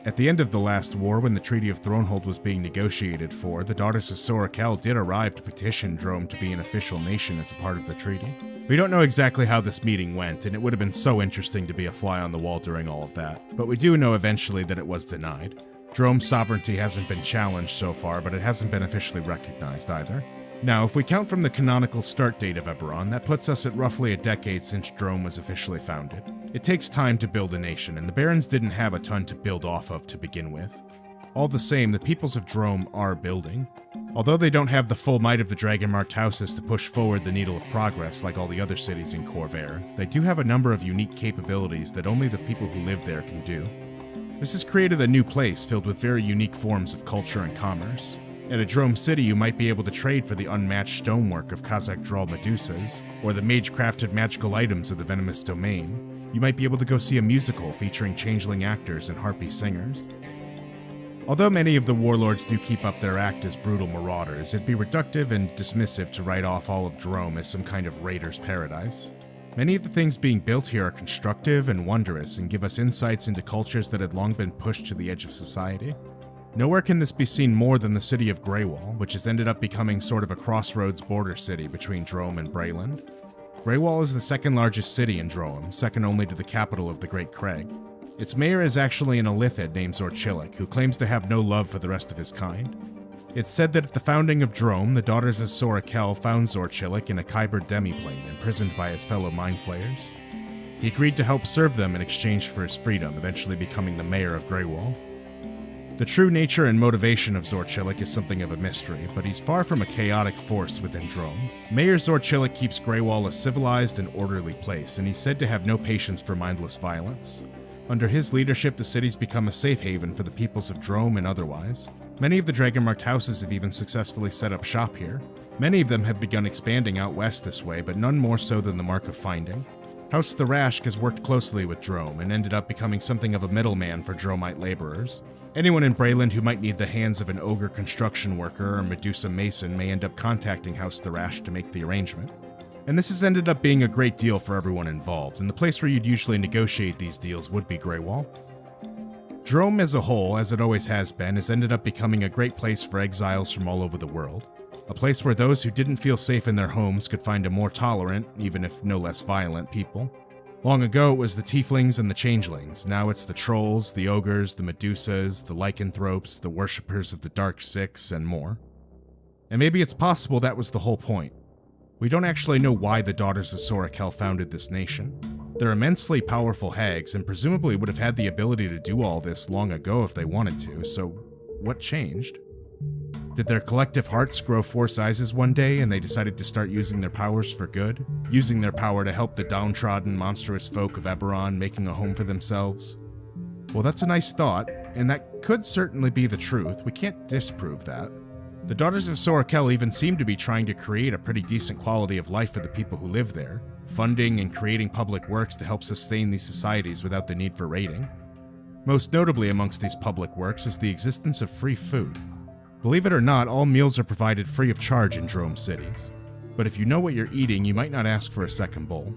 At the end of the last war, when the Treaty of Thronehold was being negotiated for, the Daughters of Sorakel did arrive to petition Droaam to be an official nation as a part of the treaty. We don't know exactly how this meeting went, and it would have been so interesting to be a fly on the wall during all of that, but we do know eventually that it was denied. Droaam's sovereignty hasn't been challenged so far, but it hasn't been officially recognized either. Now, if we count from the canonical start date of Eberron, that puts us at roughly a decade since Droaam was officially founded. It takes time to build a nation, and the Barons didn't have a ton to build off of to begin with. All the same, the peoples of Droaam are building. Although they don't have the full might of the Dragonmark houses to push forward the needle of progress like all the other cities in Khorvaire, they do have a number of unique capabilities that only the people who live there can do. This has created a new place filled with very unique forms of culture and commerce. At a Droaam city, you might be able to trade for the unmatched stonework of Kazakh Drawl Medusas, or the mage-crafted magical items of the Venomous Domain. You might be able to go see a musical featuring changeling actors and harpy singers. Although many of the warlords do keep up their act as brutal marauders, it'd be reductive and dismissive to write off all of Droaam as some kind of raider's paradise. Many of the things being built here are constructive and wondrous and give us insights into cultures that had long been pushed to the edge of society. Nowhere can this be seen more than the city of Greywall, which has ended up becoming sort of a crossroads border city between Droaam and Brayland. Greywall is the second largest city in Droaam, second only to the capital of the Great Crag. Its mayor is actually an Illithid named Zorchilic, who claims to have no love for the rest of his kind. It's said that at the founding of Droaam, the Daughters of Sorakel found Zorchilic in a Khyber demiplane, imprisoned by his fellow mind flayers. He agreed to help serve them in exchange for his freedom, eventually becoming the mayor of Greywall. The true nature and motivation of Zorchilic is something of a mystery, but he's far from a chaotic force within Droaam. Mayor Zorchilic keeps Greywall a civilized and orderly place, and he's said to have no patience for mindless violence. Under his leadership, the city's become a safe haven for the peoples of Droaam and otherwise. Many of the Dragonmark houses have even successfully set up shop here. Many of them have begun expanding out west this way, but none more so than the Mark of Finding. House Thrashk has worked closely with Droaam and ended up becoming something of a middleman for Droamite laborers. Anyone in Brayland who might need the hands of an ogre construction worker or Medusa mason may end up contacting House Thrashk to make the arrangement. And this has ended up being a great deal for everyone involved, and the place where you'd usually negotiate these deals would be Greywall. Droaam as a whole, as it always has been, has ended up becoming a great place for exiles from all over the world. A place where those who didn't feel safe in their homes could find a more tolerant, even if no less violent, people. Long ago it was the tieflings and the changelings, now it's the trolls, the ogres, the medusas, the lycanthropes, the worshippers of the Dark Six, and more. And maybe it's possible that was the whole point. We don't actually know why the Daughters of Sorakel founded this nation. They're immensely powerful hags and presumably would have had the ability to do all this long ago if they wanted to, so what changed? Did their collective hearts grow 4 sizes one day and they decided to start using their powers for good? Using their power to help the downtrodden, monstrous folk of Eberron making a home for themselves? Well, that's a nice thought, and that could certainly be the truth. We can't disprove that. The Daughters of Sorakel even seem to be trying to create a pretty decent quality of life for the people who live there, funding and creating public works to help sustain these societies without the need for raiding. Most notably amongst these public works is the existence of free food. Believe it or not, all meals are provided free of charge in Droaam cities. But if you know what you're eating, you might not ask for a second bowl.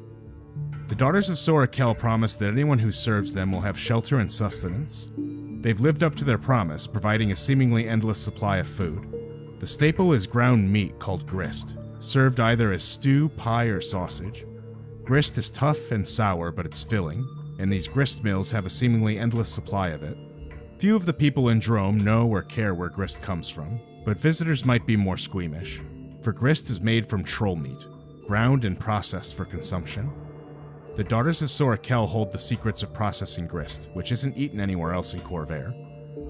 The Daughters of Sorakel promise that anyone who serves them will have shelter and sustenance. They've lived up to their promise, providing a seemingly endless supply of food. The staple is ground meat called grist, served either as stew, pie, or sausage. Grist is tough and sour, but it's filling, and these grist mills have a seemingly endless supply of it. Few of the people in Droaam know or care where grist comes from, but visitors might be more squeamish, for grist is made from troll meat, ground and processed for consumption. The Daughters of Sorakel hold the secrets of processing grist, which isn't eaten anywhere else in Corvair.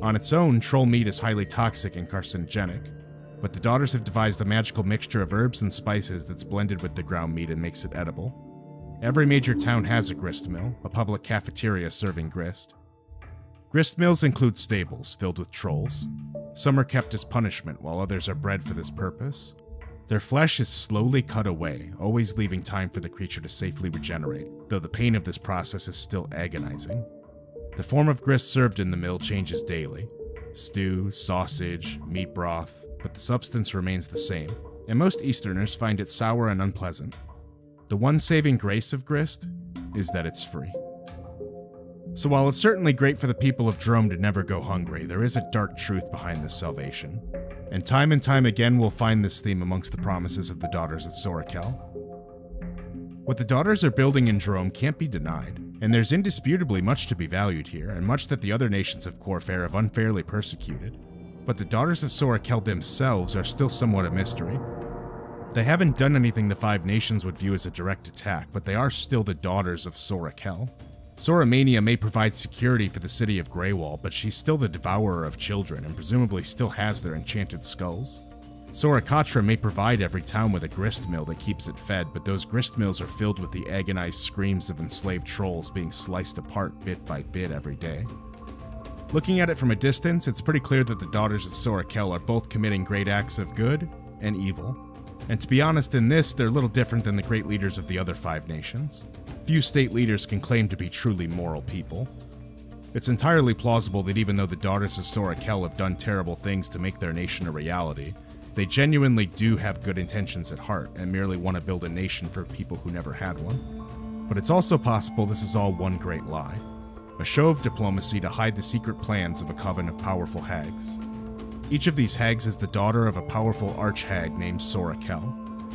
On its own, troll meat is highly toxic and carcinogenic, but the Daughters have devised a magical mixture of herbs and spices that's blended with the ground meat and makes it edible. Every major town has a grist mill, a public cafeteria serving grist. Grist mills include stables filled with trolls. Some are kept as punishment, while others are bred for this purpose. Their flesh is slowly cut away, always leaving time for the creature to safely regenerate, though the pain of this process is still agonizing. The form of grist served in the mill changes daily. Stew, sausage, meat broth, but the substance remains the same, and most Easterners find it sour and unpleasant. The one saving grace of grist is that it's free. So while it's certainly great for the people of Droaam to never go hungry, there is a dark truth behind this salvation. And time again we'll find this theme amongst the promises of the Daughters of Sorakel. What the Daughters are building in Droaam can't be denied, and there's indisputably much to be valued here, and much that the other nations of Corvair have unfairly persecuted. But the Daughters of Sorakel themselves are still somewhat a mystery. They haven't done anything the Five Nations would view as a direct attack, but they are still the Daughters of Sorakel. Soramania may provide security for the city of Greywall, but she's still the devourer of children and presumably still has their enchanted skulls. Sorakatra may provide every town with a grist mill that keeps it fed, but those grist mills are filled with the agonized screams of enslaved trolls being sliced apart bit by bit every day. Looking at it from a distance, it's pretty clear that the Daughters of Sorakel are both committing great acts of good and evil. And to be honest, in this, they're little different than the great leaders of the other Five Nations. Few state leaders can claim to be truly moral people. It's entirely plausible that even though the Daughters of Sorakel have done terrible things to make their nation a reality, they genuinely do have good intentions at heart and merely want to build a nation for people who never had one. But it's also possible this is all one great lie, a show of diplomacy to hide the secret plans of a coven of powerful hags. Each of these hags is the daughter of a powerful archhag named Sorakel,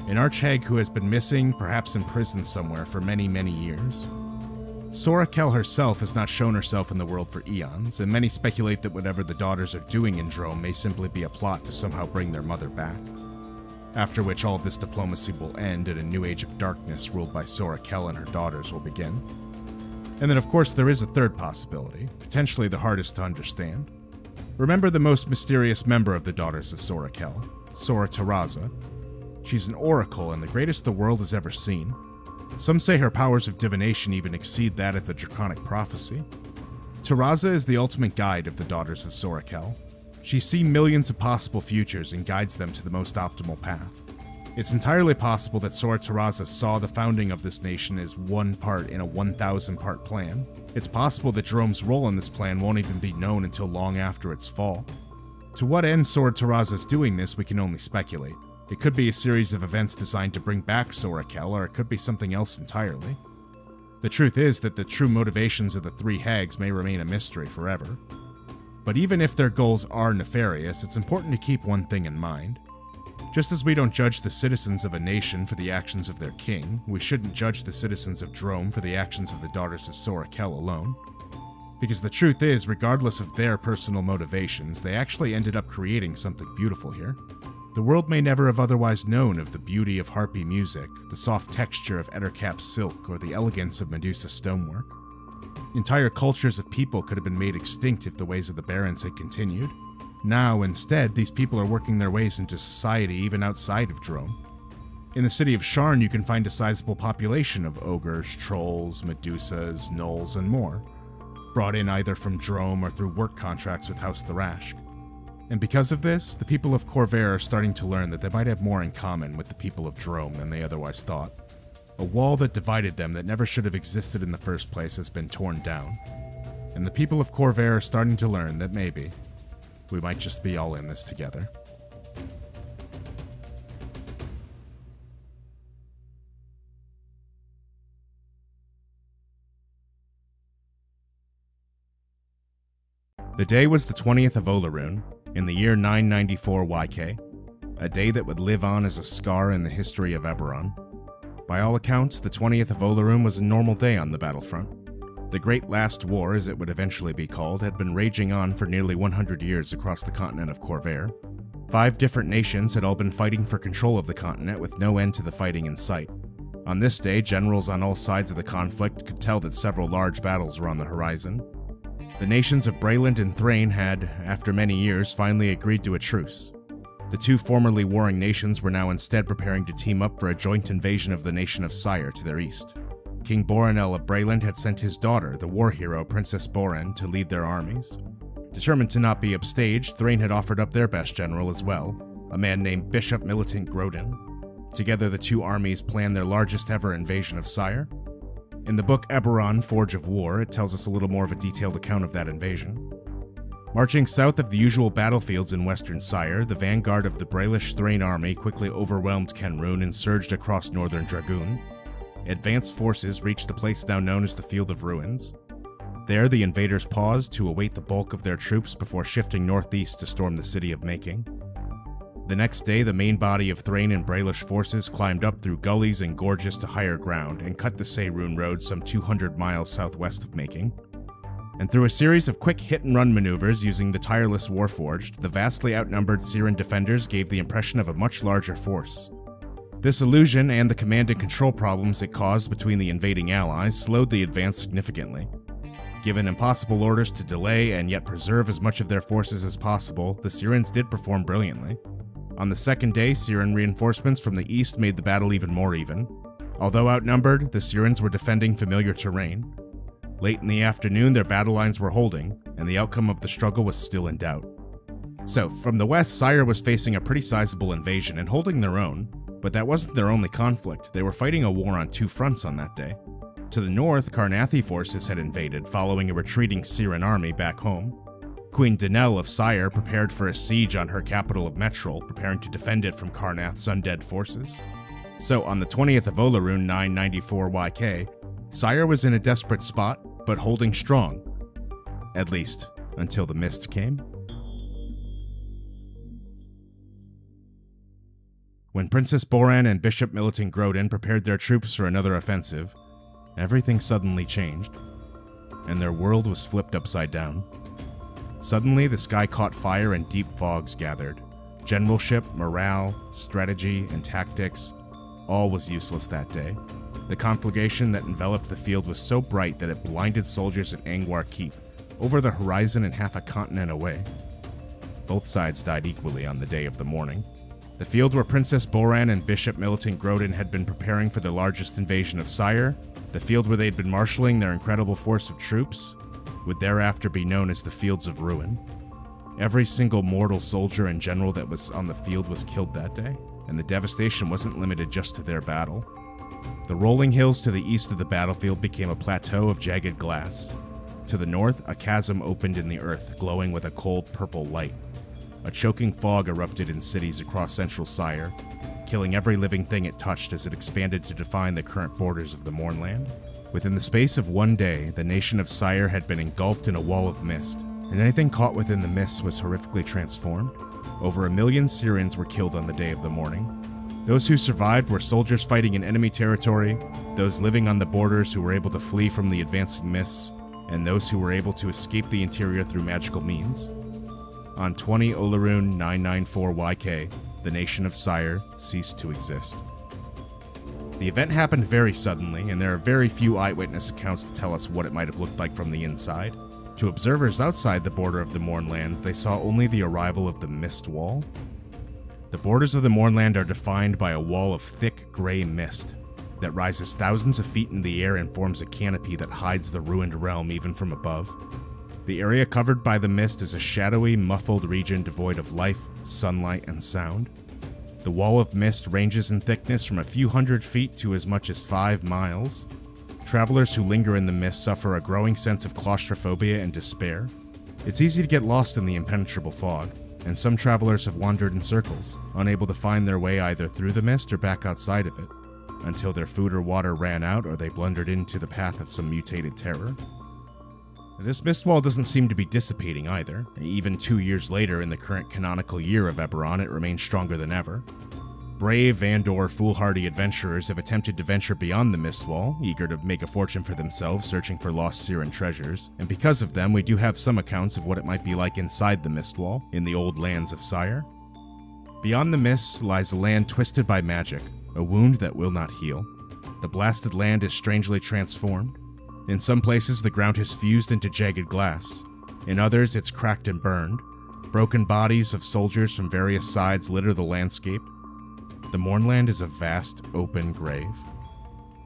an archhag who has been missing, perhaps in prison somewhere, for many, many years. Sorakel herself has not shown herself in the world for eons, and many speculate that whatever the daughters are doing in Droaam may simply be a plot to somehow bring their mother back. After which all of this diplomacy will end and a new age of darkness ruled by Sorakel and her daughters will begin. And then of course there is a third possibility, potentially the hardest to understand. Remember the most mysterious member of the Daughters of Sorakel, Sora Taraza. She's an oracle and the greatest the world has ever seen. Some say her powers of divination even exceed that of the Draconic prophecy. Taraza is the ultimate guide of the Daughters of Sorakel. She sees millions of possible futures and guides them to the most optimal path. It's entirely possible that Sora Taraza saw the founding of this nation as one part in a 1,000-part plan. It's possible that Droaam's role in this plan won't even be known until long after its fall. To what end Sora Taraza is doing this, we can only speculate. It could be a series of events designed to bring back Sorakel, or it could be something else entirely. The truth is that the true motivations of the three hags may remain a mystery forever. But even if their goals are nefarious, it's important to keep one thing in mind. Just as we don't judge the citizens of a nation for the actions of their king, we shouldn't judge the citizens of Droaam for the actions of the Daughters of Sorakel alone. Because the truth is, regardless of their personal motivations, they actually ended up creating something beautiful here. The world may never have otherwise known of the beauty of harpy music, the soft texture of Ettercap silk, or the elegance of Medusa stonework. Entire cultures of people could have been made extinct if the ways of the Barons had continued. Now, instead, these people are working their ways into society even outside of Droaam. In the city of Sharn, you can find a sizable population of ogres, trolls, Medusas, gnolls, and more, brought in either from Droaam or through work contracts with House Thrashk. And because of this, the people of Khorvaire are starting to learn that they might have more in common with the people of Droaam than they otherwise thought. A wall that divided them that never should have existed in the first place has been torn down. And the people of Khorvaire are starting to learn that maybe we might just be all in this together. The day was the 20th of Olaroon, in the year 994 YK, a day that would live on as a scar in the history of Eberron. By all accounts, the 20th of Olaroon was a normal day on the battlefront. The Great Last War, as it would eventually be called, had been raging on for nearly 100 years across the continent of Khorvaire. 5 different nations had all been fighting for control of the continent with no end to the fighting in sight. On this day, generals on all sides of the conflict could tell that several large battles were on the horizon. The nations of Brayland and Thrain had, after many years, finally agreed to a truce. The two formerly warring nations were now instead preparing to team up for a joint invasion of the nation of Sire to their east. King Boranel of Brayland had sent his daughter, the war hero Princess Boran, to lead their armies. Determined to not be upstaged, Thrain had offered up their best general as well, a man named Bishop Militant Grodin. Together the two armies planned their largest ever invasion of Sire. In the book Eberron, Forge of War, it tells us a little more of a detailed account of that invasion. Marching south of the usual battlefields in western Sire, the vanguard of the Braylish Thrain army quickly overwhelmed Kenrune and surged across northern Dragoon. Advanced forces reached the place now known as the Field of Ruins. There, the invaders paused to await the bulk of their troops before shifting northeast to storm the city of Making. The next day, the main body of Thrain and Braylish forces climbed up through gullies and gorges to higher ground and cut the Seirun Road some 200 miles southwest of Making. And through a series of quick hit-and-run maneuvers using the tireless Warforged, the vastly outnumbered Siren defenders gave the impression of a much larger force. This illusion and the command and control problems it caused between the invading allies slowed the advance significantly. Given impossible orders to delay and yet preserve as much of their forces as possible, the Sirens did perform brilliantly. On the second day, Siren reinforcements from the east made the battle even more even. Although outnumbered, the Sirens were defending familiar terrain. Late in the afternoon, their battle lines were holding, and the outcome of the struggle was still in doubt. So, from the west, Sire was facing a pretty sizable invasion and holding their own, but that wasn't their only conflict. They were fighting a war on 2 fronts on that day. To the north, Carnathi forces had invaded, following a retreating Siren army back home. Queen Danelle of Syre prepared for a siege on her capital of Metrol, preparing to defend it from Carnath's undead forces. So, on the 20th of Olaroon 994 YK, Syre was in a desperate spot, but holding strong. At least, until the mist came. When Princess Boran and Bishop Militant Grodin prepared their troops for another offensive, everything suddenly changed, and their world was flipped upside down. Suddenly, the sky caught fire and deep fogs gathered. Generalship, morale, strategy, and tactics, all was useless that day. The conflagration that enveloped the field was so bright that it blinded soldiers at Angwar Keep, over the horizon and half a continent away. Both sides died equally on the day of the Mourning. The field where Princess Boran and Bishop Militant Grodin had been preparing for the largest invasion of Syre, the field where they'd been marshalling their incredible force of troops, would thereafter be known as the Fields of Ruin. Every single mortal soldier and general that was on the field was killed that day, and the devastation wasn't limited just to their battle. The rolling hills to the east of the battlefield became a plateau of jagged glass. To the north, a chasm opened in the earth, glowing with a cold purple light. A choking fog erupted in cities across central Syre, killing every living thing it touched as it expanded to define the current borders of the Mournland. Within the space of one day, the nation of Syre had been engulfed in a wall of mist, and anything caught within the mist was horrifically transformed. Over 1 million Syrens were killed on the day of the Mourning. Those who survived were soldiers fighting in enemy territory, those living on the borders who were able to flee from the advancing mists, and those who were able to escape the interior through magical means. On 20 Olaroon 994 YK, the nation of Syre ceased to exist. The event happened very suddenly, and there are very few eyewitness accounts to tell us what it might have looked like from the inside. To observers outside the border of the Mournlands, they saw only the arrival of the Mist Wall. The borders of the Mournland are defined by a wall of thick gray mist that rises thousands of feet in the air and forms a canopy that hides the ruined realm even from above. The area covered by the mist is a shadowy, muffled region devoid of life, sunlight, and sound. The wall of mist ranges in thickness from a few hundred feet to as much as 5 miles. Travelers who linger in the mist suffer a growing sense of claustrophobia and despair. It's easy to get lost in the impenetrable fog, and some travelers have wandered in circles, unable to find their way either through the mist or back outside of it, until their food or water ran out or they blundered into the path of some mutated terror. This mistwall doesn't seem to be dissipating either. Even 2 years later, in the current canonical year of Eberron, it remains stronger than ever. Brave and/or foolhardy adventurers have attempted to venture beyond the mistwall, eager to make a fortune for themselves, searching for lost Siren treasures, and because of them, we do have some accounts of what it might be like inside the mistwall, in the old lands of Syre. Beyond the mists lies a land twisted by magic, a wound that will not heal. The blasted land is strangely transformed. In some places, the ground has fused into jagged glass. In others, it's cracked and burned. Broken bodies of soldiers from various sides litter the landscape. The Mournland is a vast, open grave.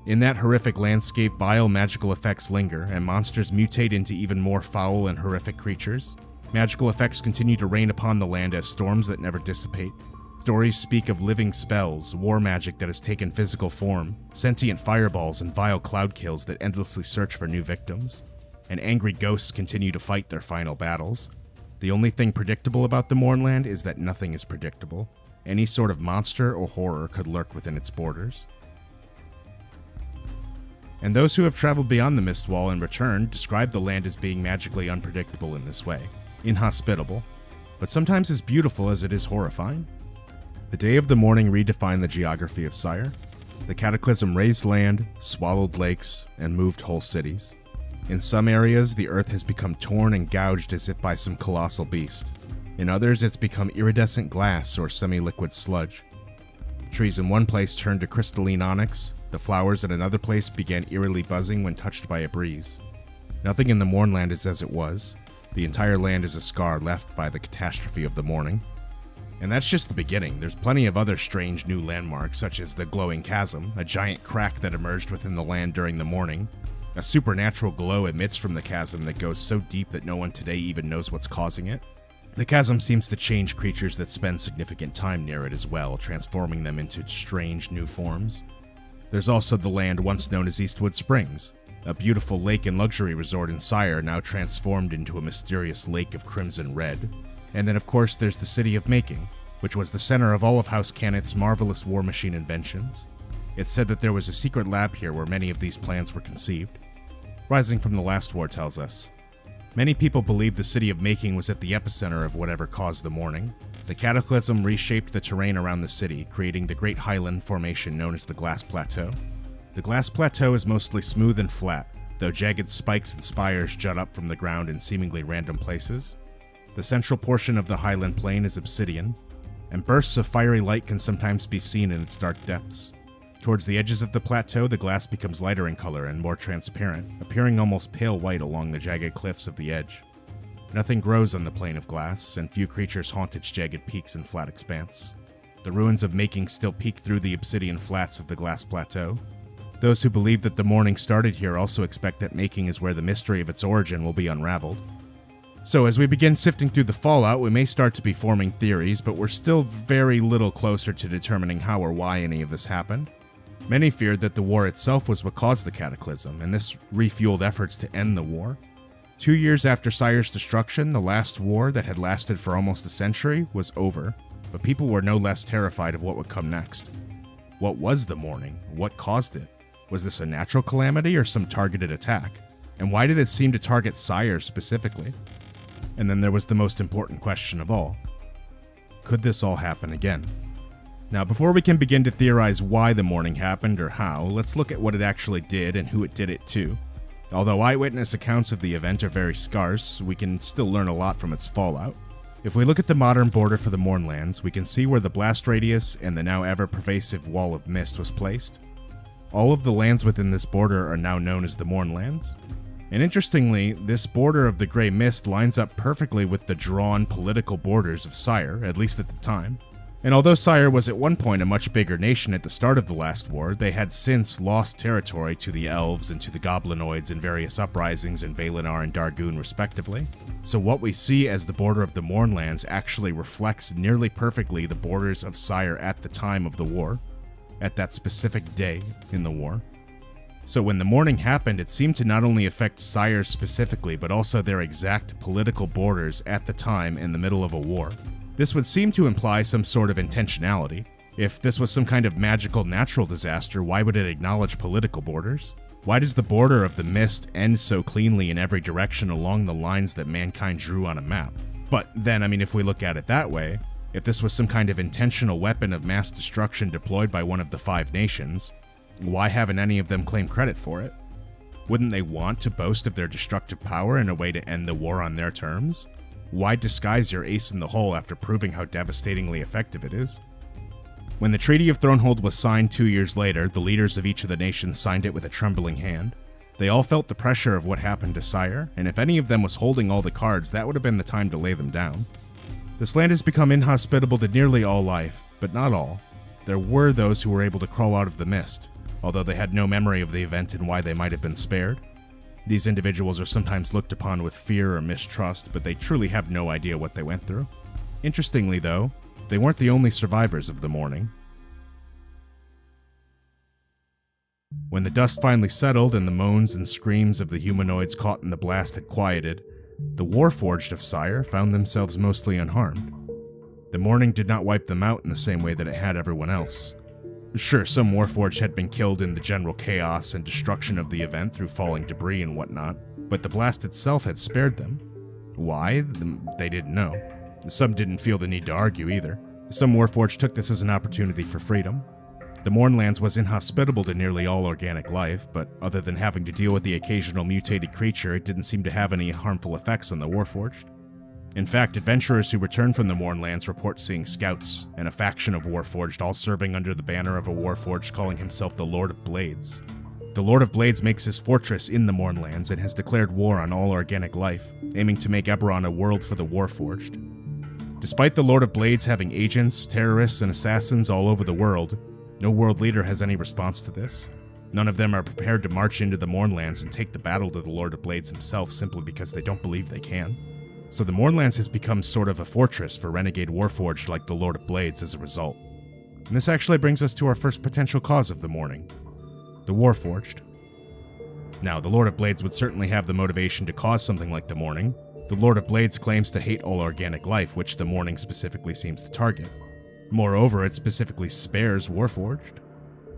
In that horrific landscape, vile magical effects linger, and monsters mutate into even more foul and horrific creatures. Magical effects continue to rain upon the land as storms that never dissipate. Stories speak of living spells, war magic that has taken physical form, sentient fireballs, and vile cloud kills that endlessly search for new victims. And angry ghosts continue to fight their final battles. The only thing predictable about the Mournland is that nothing is predictable. Any sort of monster or horror could lurk within its borders. And those who have traveled beyond the Mistwall and returned describe the land as being magically unpredictable in this way. Inhospitable, but sometimes as beautiful as it is horrifying. The day of the Mourning redefined the geography of Syre. The cataclysm raised land, swallowed lakes, and moved whole cities. In some areas, the earth has become torn and gouged as if by some colossal beast. In others, it's become iridescent glass or semi-liquid sludge. Trees in one place turned to crystalline onyx. The flowers in another place began eerily buzzing when touched by a breeze. Nothing in the Mournland is as it was. The entire land is a scar left by the catastrophe of the Mourning. And that's just the beginning. There's plenty of other strange new landmarks, such as the Glowing Chasm, a giant crack that emerged within the land during the Mourning. A supernatural glow emits from the chasm that goes so deep that no one today even knows what's causing it. The chasm seems to change creatures that spend significant time near it as well, transforming them into strange new forms. There's also the land once known as Eastwood Springs, a beautiful lake and luxury resort in Sire now transformed into a mysterious lake of crimson red. And then of course there's the city of Making, which was the center of all of House Cannith's marvelous war machine inventions. It's said that there was a secret lab here where many of these plans were conceived. Rising from the Last War tells us, many people believe the city of Making was at the epicenter of whatever caused the Mourning. The cataclysm reshaped the terrain around the city, creating the great highland formation known as the Glass Plateau. The Glass Plateau is mostly smooth and flat, though jagged spikes and spires jut up from the ground in seemingly random places. The central portion of the highland plain is obsidian, and bursts of fiery light can sometimes be seen in its dark depths. Towards the edges of the plateau, the glass becomes lighter in color and more transparent, appearing almost pale white along the jagged cliffs of the edge. Nothing grows on the plain of glass, and few creatures haunt its jagged peaks and flat expanse. The ruins of Making still peek through the obsidian flats of the Glass Plateau. Those who believe that the Mourning started here also expect that Making is where the mystery of its origin will be unraveled. So as we begin sifting through the fallout, we may start to be forming theories, but we're still very little closer to determining how or why any of this happened. Many feared that the war itself was what caused the cataclysm, and this refueled efforts to end the war. 2 years after Sire's destruction, the last war that had lasted for almost a century was over, but people were no less terrified of what would come next. What was the Mourning? What caused it? Was this a natural calamity or some targeted attack? And why did it seem to target Sire specifically? And then there was the most important question of all. Could this all happen again? Now, before we can begin to theorize why the Mourning happened or how, let's look at what it actually did and who it did it to. Although eyewitness accounts of the event are very scarce, we can still learn a lot from its fallout. If we look at the modern border for the Mournlands, we can see where the blast radius and the now ever-pervasive wall of mist was placed. All of the lands within this border are now known as the Mournlands. And interestingly, this border of the Grey Mist lines up perfectly with the drawn political borders of Sire, at least at the time. And although Sire was at one point a much bigger nation at the start of the last war, they had since lost territory to the Elves and to the Goblinoids in various uprisings in Valinor and Dargoon respectively. So what we see as the border of the Mournlands actually reflects nearly perfectly the borders of Sire at the time of the war, at that specific day in the war. So when the Mourning happened, it seemed to not only affect Sire specifically, but also their exact political borders at the time in the middle of a war. This would seem to imply some sort of intentionality. If this was some kind of magical natural disaster, why would it acknowledge political borders? Why does the border of the mist end so cleanly in every direction along the lines that mankind drew on a map? But then, if we look at it that way, if this was some kind of intentional weapon of mass destruction deployed by one of the 5 nations, why haven't any of them claimed credit for it? Wouldn't they want to boast of their destructive power in a way to end the war on their terms? Why disguise your ace in the hole after proving how devastatingly effective it is? When the Treaty of Thronehold was signed 2 years later, the leaders of each of the nations signed it with a trembling hand. They all felt the pressure of what happened to Sire, and if any of them was holding all the cards, that would have been the time to lay them down. This land has become inhospitable to nearly all life, but not all. There were those who were able to crawl out of the mist, although they had no memory of the event and why they might have been spared. These individuals are sometimes looked upon with fear or mistrust, but they truly have no idea what they went through. Interestingly though, they weren't the only survivors of the Mourning. When the dust finally settled and the moans and screams of the humanoids caught in the blast had quieted, the Warforged of Sire found themselves mostly unharmed. The Mourning did not wipe them out in the same way that it had everyone else. Sure, some Warforged had been killed in the general chaos and destruction of the event through falling debris and whatnot, but the blast itself had spared them. Why? They didn't know. Some didn't feel the need to argue either. Some Warforged took this as an opportunity for freedom. The Mournlands was inhospitable to nearly all organic life, but other than having to deal with the occasional mutated creature, it didn't seem to have any harmful effects on the Warforged. In fact, adventurers who return from the Mournlands report seeing scouts and a faction of Warforged all serving under the banner of a Warforged calling himself the Lord of Blades. The Lord of Blades makes his fortress in the Mournlands and has declared war on all organic life, aiming to make Eberron a world for the Warforged. Despite the Lord of Blades having agents, terrorists, and assassins all over the world, no world leader has any response to this. None of them are prepared to march into the Mournlands and take the battle to the Lord of Blades himself simply because they don't believe they can. So the Mournlands has become sort of a fortress for renegade Warforged like the Lord of Blades as a result. And this actually brings us to our first potential cause of the Mourning. the Warforged. Now, the Lord of Blades would certainly have the motivation to cause something like the Mourning. The Lord of Blades claims to hate all organic life, which the Mourning specifically seems to target. Moreover, it specifically spares Warforged.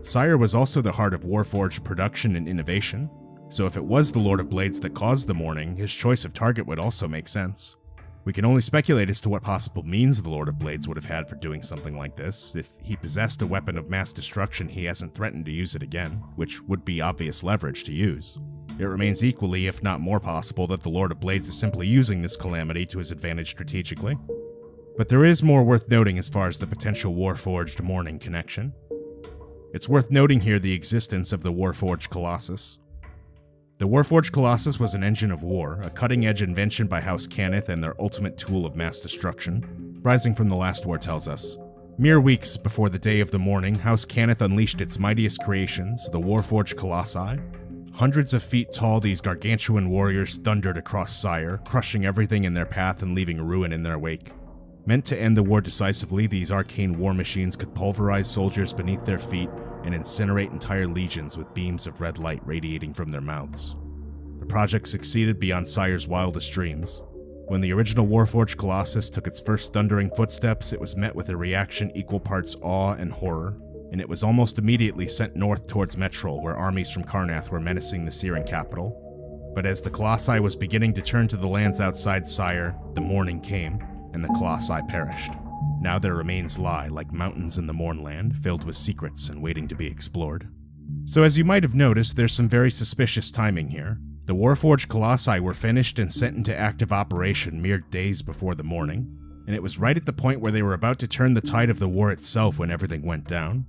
Sire was also the heart of Warforged production and innovation, so if it was the Lord of Blades that caused the Mourning, his choice of target would also make sense. We can only speculate as to what possible means the Lord of Blades would have had for doing something like this. If he possessed a weapon of mass destruction, he hasn't threatened to use it again, which would be obvious leverage to use. It remains equally, if not more possible, that the Lord of Blades is simply using this calamity to his advantage strategically. But there is more worth noting as far as the potential Warforged Mourning connection. It's worth noting here the existence of the Warforged Colossus. The Warforged Colossus was an engine of war, a cutting-edge invention by House Cannith and their ultimate tool of mass destruction. Rising from the Last War tells us, mere weeks before the day of the Mourning, House Cannith unleashed its mightiest creations, the Warforged Colossi. Hundreds of feet tall, these gargantuan warriors thundered across Sire, crushing everything in their path and leaving ruin in their wake. Meant to end the war decisively, these arcane war machines could pulverize soldiers beneath their feet and incinerate entire legions with beams of red light radiating from their mouths. The project succeeded beyond Sire's wildest dreams. When the original Warforged Colossus took its first thundering footsteps, it was met with a reaction equal parts awe and horror, and it was almost immediately sent north towards Metrol, where armies from Karrnath were menacing the Searing capital. But as the Colossi was beginning to turn to the lands outside Sire, the Mourning came, and the Colossi perished. Now their remains lie like mountains in the Mournland, filled with secrets and waiting to be explored. So as you might have noticed, there's some very suspicious timing here. The Warforged Colossi were finished and sent into active operation mere days before the Mourning, and it was right at the point where they were about to turn the tide of the war itself when everything went down.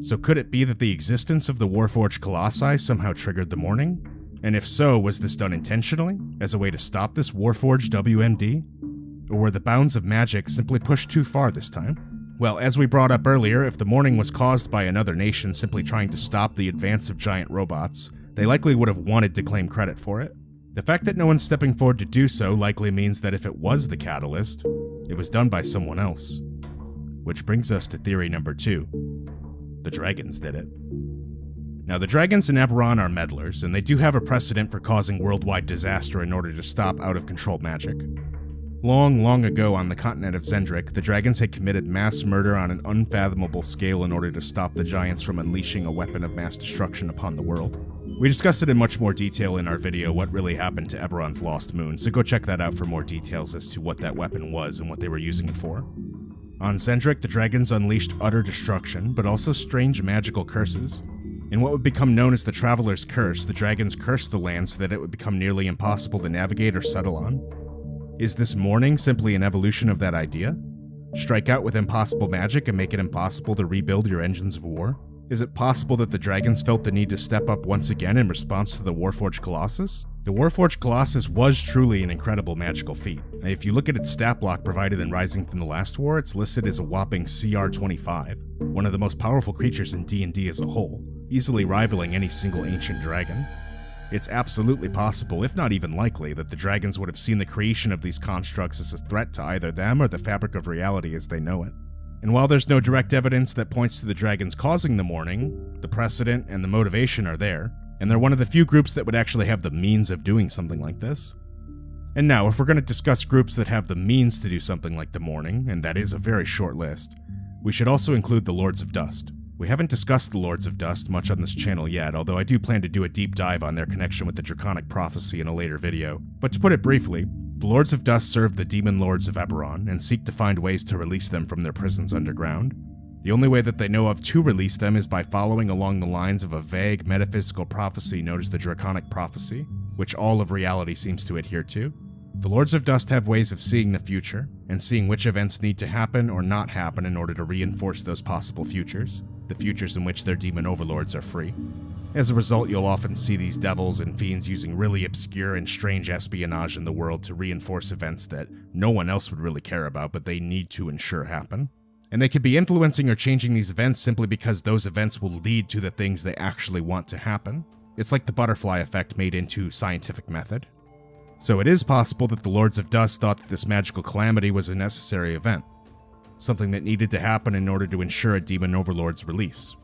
So could it be that the existence of the Warforged Colossi somehow triggered the Mourning? And if so, was this done intentionally, as a way to stop this Warforged WMD? Or were the bounds of magic simply pushed too far this time? Well, as we brought up earlier, if the Mourning was caused by another nation simply trying to stop the advance of giant robots, they likely would have wanted to claim credit for it. The fact that no one's stepping forward to do so likely means that if it was the catalyst, it was done by someone else. Which brings us to theory number 2. The dragons did it. Now, the dragons in Eberron are meddlers, and they do have a precedent for causing worldwide disaster in order to stop out-of-control magic. Long ago on the continent of Zendrik, the dragons had committed mass murder on an unfathomable scale in order to stop the giants from unleashing a weapon of mass destruction upon the world. We discussed it in much more detail in our video, What Really Happened to Eberron's Lost Moon, so go check that out for more details as to what that weapon was and what they were using it for. On Zendrik, the dragons unleashed utter destruction, but also strange magical curses. In what would become known as the Traveler's Curse, the dragons cursed the land so that it would become nearly impossible to navigate or settle on. Is this Mourning simply an evolution of that idea? Strike out with impossible magic and make it impossible to rebuild your engines of war? Is it possible that the dragons felt the need to step up once again in response to the Warforged Colossus? The Warforged Colossus was truly an incredible magical feat. If you look at its stat block provided in Rising from the Last War, it's listed as a whopping CR 25, one of the most powerful creatures in D&D as a whole, easily rivaling any single ancient dragon. It's absolutely possible, if not even likely, that the dragons would have seen the creation of these constructs as a threat to either them or the fabric of reality as they know it. And while there's no direct evidence that points to the dragons causing the Mourning, the precedent and the motivation are there, and they're one of the few groups that would actually have the means of doing something like this. And now, if we're going to discuss groups that have the means to do something like the Mourning, and that is a very short list, we should also include the Lords of Dust. We haven't discussed the Lords of Dust much on this channel yet, although I do plan to do a deep dive on their connection with the Draconic prophecy in a later video. But to put it briefly, the Lords of Dust serve the Demon Lords of Eberron and seek to find ways to release them from their prisons underground. The only way that they know of to release them is by following along the lines of a vague metaphysical prophecy known as the Draconic prophecy, which all of reality seems to adhere to. The Lords of Dust have ways of seeing the future, and seeing which events need to happen or not happen in order to reinforce those possible futures, the futures in which their demon overlords are free. As a result, you'll often see these devils and fiends using really obscure and strange espionage in the world to reinforce events that no one else would really care about, but they need to ensure happen. And they could be influencing or changing these events simply because those events will lead to the things they actually want to happen. It's like the butterfly effect made into scientific method. So it is possible that the Lords of Dust thought that this magical calamity was a necessary event, something that needed to happen in order to ensure a demon overlord's release.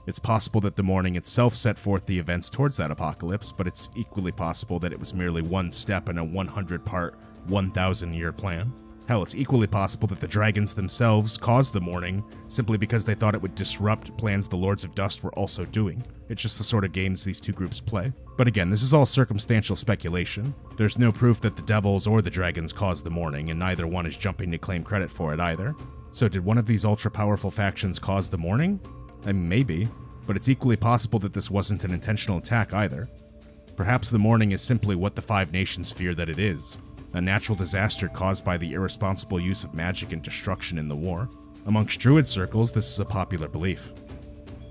It's possible that the Mourning itself set forth the events towards that apocalypse, but it's equally possible that it was merely one step in a 100-part, 1,000-year plan. Hell, it's equally possible that the dragons themselves caused the Mourning simply because they thought it would disrupt plans the Lords of Dust were also doing. It's just the sort of games these two groups play. But again, this is all circumstantial speculation. There's no proof that the devils or the dragons caused the Mourning, and neither one is jumping to claim credit for it either. So did one of these ultra-powerful factions cause the Mourning? I mean, maybe, but it's equally possible that this wasn't an intentional attack either. Perhaps the Mourning is simply what the Five Nations fear that it is, a natural disaster caused by the irresponsible use of magic and destruction in the war. Amongst Druid circles, this is a popular belief.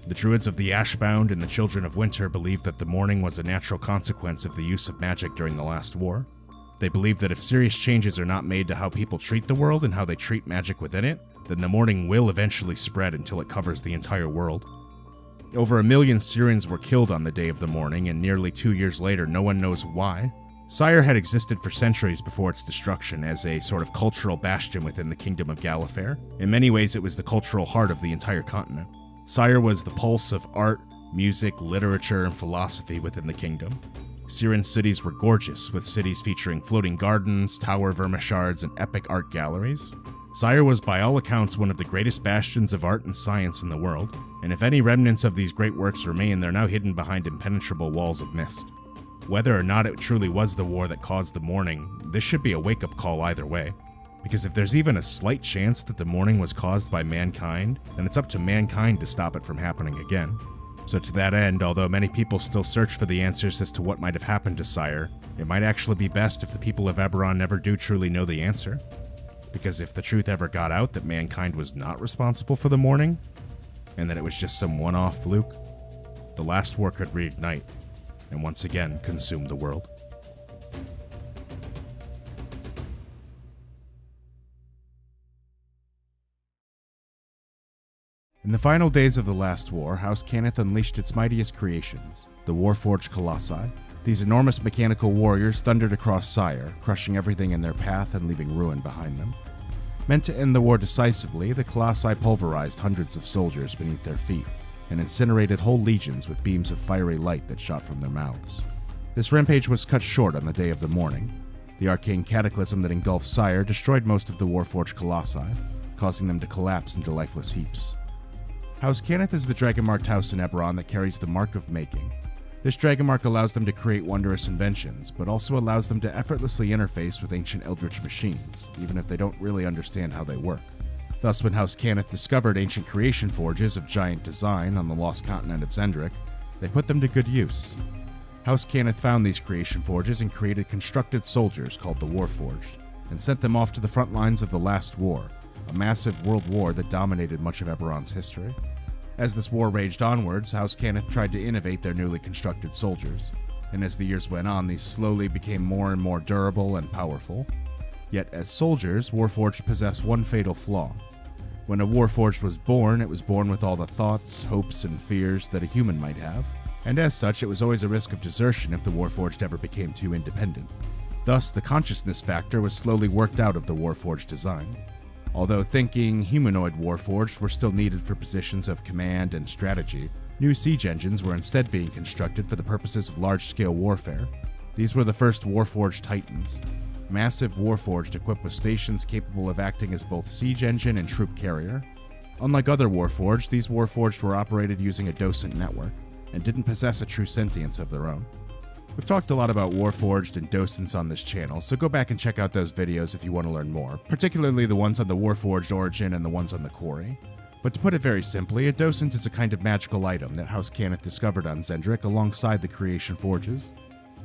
The Druids of the Ashbound and the Children of Winter believe that the Mourning was a natural consequence of the use of magic during the last war. They believe that if serious changes are not made to how people treat the world and how they treat magic within it, then the Mourning will eventually spread until it covers the entire world. Over 1 million Syrians were killed on the day of the Mourning, and nearly 2 years later no one knows why. Sire had existed for centuries before its destruction as a sort of cultural bastion within the Kingdom of Gallifrey. In many ways it was the cultural heart of the entire continent. Sire was the pulse of art, music, literature, and philosophy within the kingdom. Syrian cities were gorgeous, with cities featuring floating gardens, tower vermishards, and epic art galleries. Sire was by all accounts one of the greatest bastions of art and science in the world, and if any remnants of these great works remain, they're now hidden behind impenetrable walls of mist. Whether or not it truly was the war that caused the Mourning, this should be a wake-up call either way. Because if there's even a slight chance that the Mourning was caused by mankind, then it's up to mankind to stop it from happening again. So to that end, although many people still search for the answers as to what might have happened to Sire, it might actually be best if the people of Eberron never do truly know the answer. Because if the truth ever got out that mankind was not responsible for the Mourning, and that it was just some one-off fluke, the last war could reignite, and once again consume the world. In the final days of the last war, House Cannith unleashed its mightiest creations, the Warforged Colossi. These enormous mechanical warriors thundered across Sire, crushing everything in their path and leaving ruin behind them. Meant to end the war decisively, the Colossi pulverized hundreds of soldiers beneath their feet, and incinerated whole legions with beams of fiery light that shot from their mouths. This rampage was cut short on the day of the Mourning. The arcane cataclysm that engulfed Sire destroyed most of the Warforged Colossi, causing them to collapse into lifeless heaps. House Cannith is the Dragonmarked house in Eberron that carries the Mark of Making. This Dragonmark allows them to create wondrous inventions, but also allows them to effortlessly interface with ancient eldritch machines, even if they don't really understand how they work. Thus, when House Cannith discovered ancient creation forges of giant design on the lost continent of Zendrik, they put them to good use. House Cannith found these creation forges and created constructed soldiers called the Warforged, and sent them off to the front lines of the last war, a massive world war that dominated much of Eberron's history. As this war raged onwards, House Cannith tried to innovate their newly constructed soldiers, and as the years went on, these slowly became more and more durable and powerful. Yet as soldiers, Warforged possess one fatal flaw. When a Warforged was born, it was born with all the thoughts, hopes, and fears that a human might have, and as such, it was always a risk of desertion if the Warforged ever became too independent. Thus, the consciousness factor was slowly worked out of the Warforged design. Although thinking, humanoid Warforged were still needed for positions of command and strategy, new siege engines were instead being constructed for the purposes of large-scale warfare. These were the first Warforged Titans, massive Warforged equipped with stations capable of acting as both siege engine and troop carrier. Unlike other Warforged, these Warforged were operated using a docent network, and didn't possess a true sentience of their own. We've talked a lot about Warforged and docents on this channel, so go back and check out those videos if you want to learn more, particularly the ones on the Warforged origin and the ones on the quarry. But to put it very simply, a docent is a kind of magical item that House Cannith discovered on Zendrik alongside the creation forges.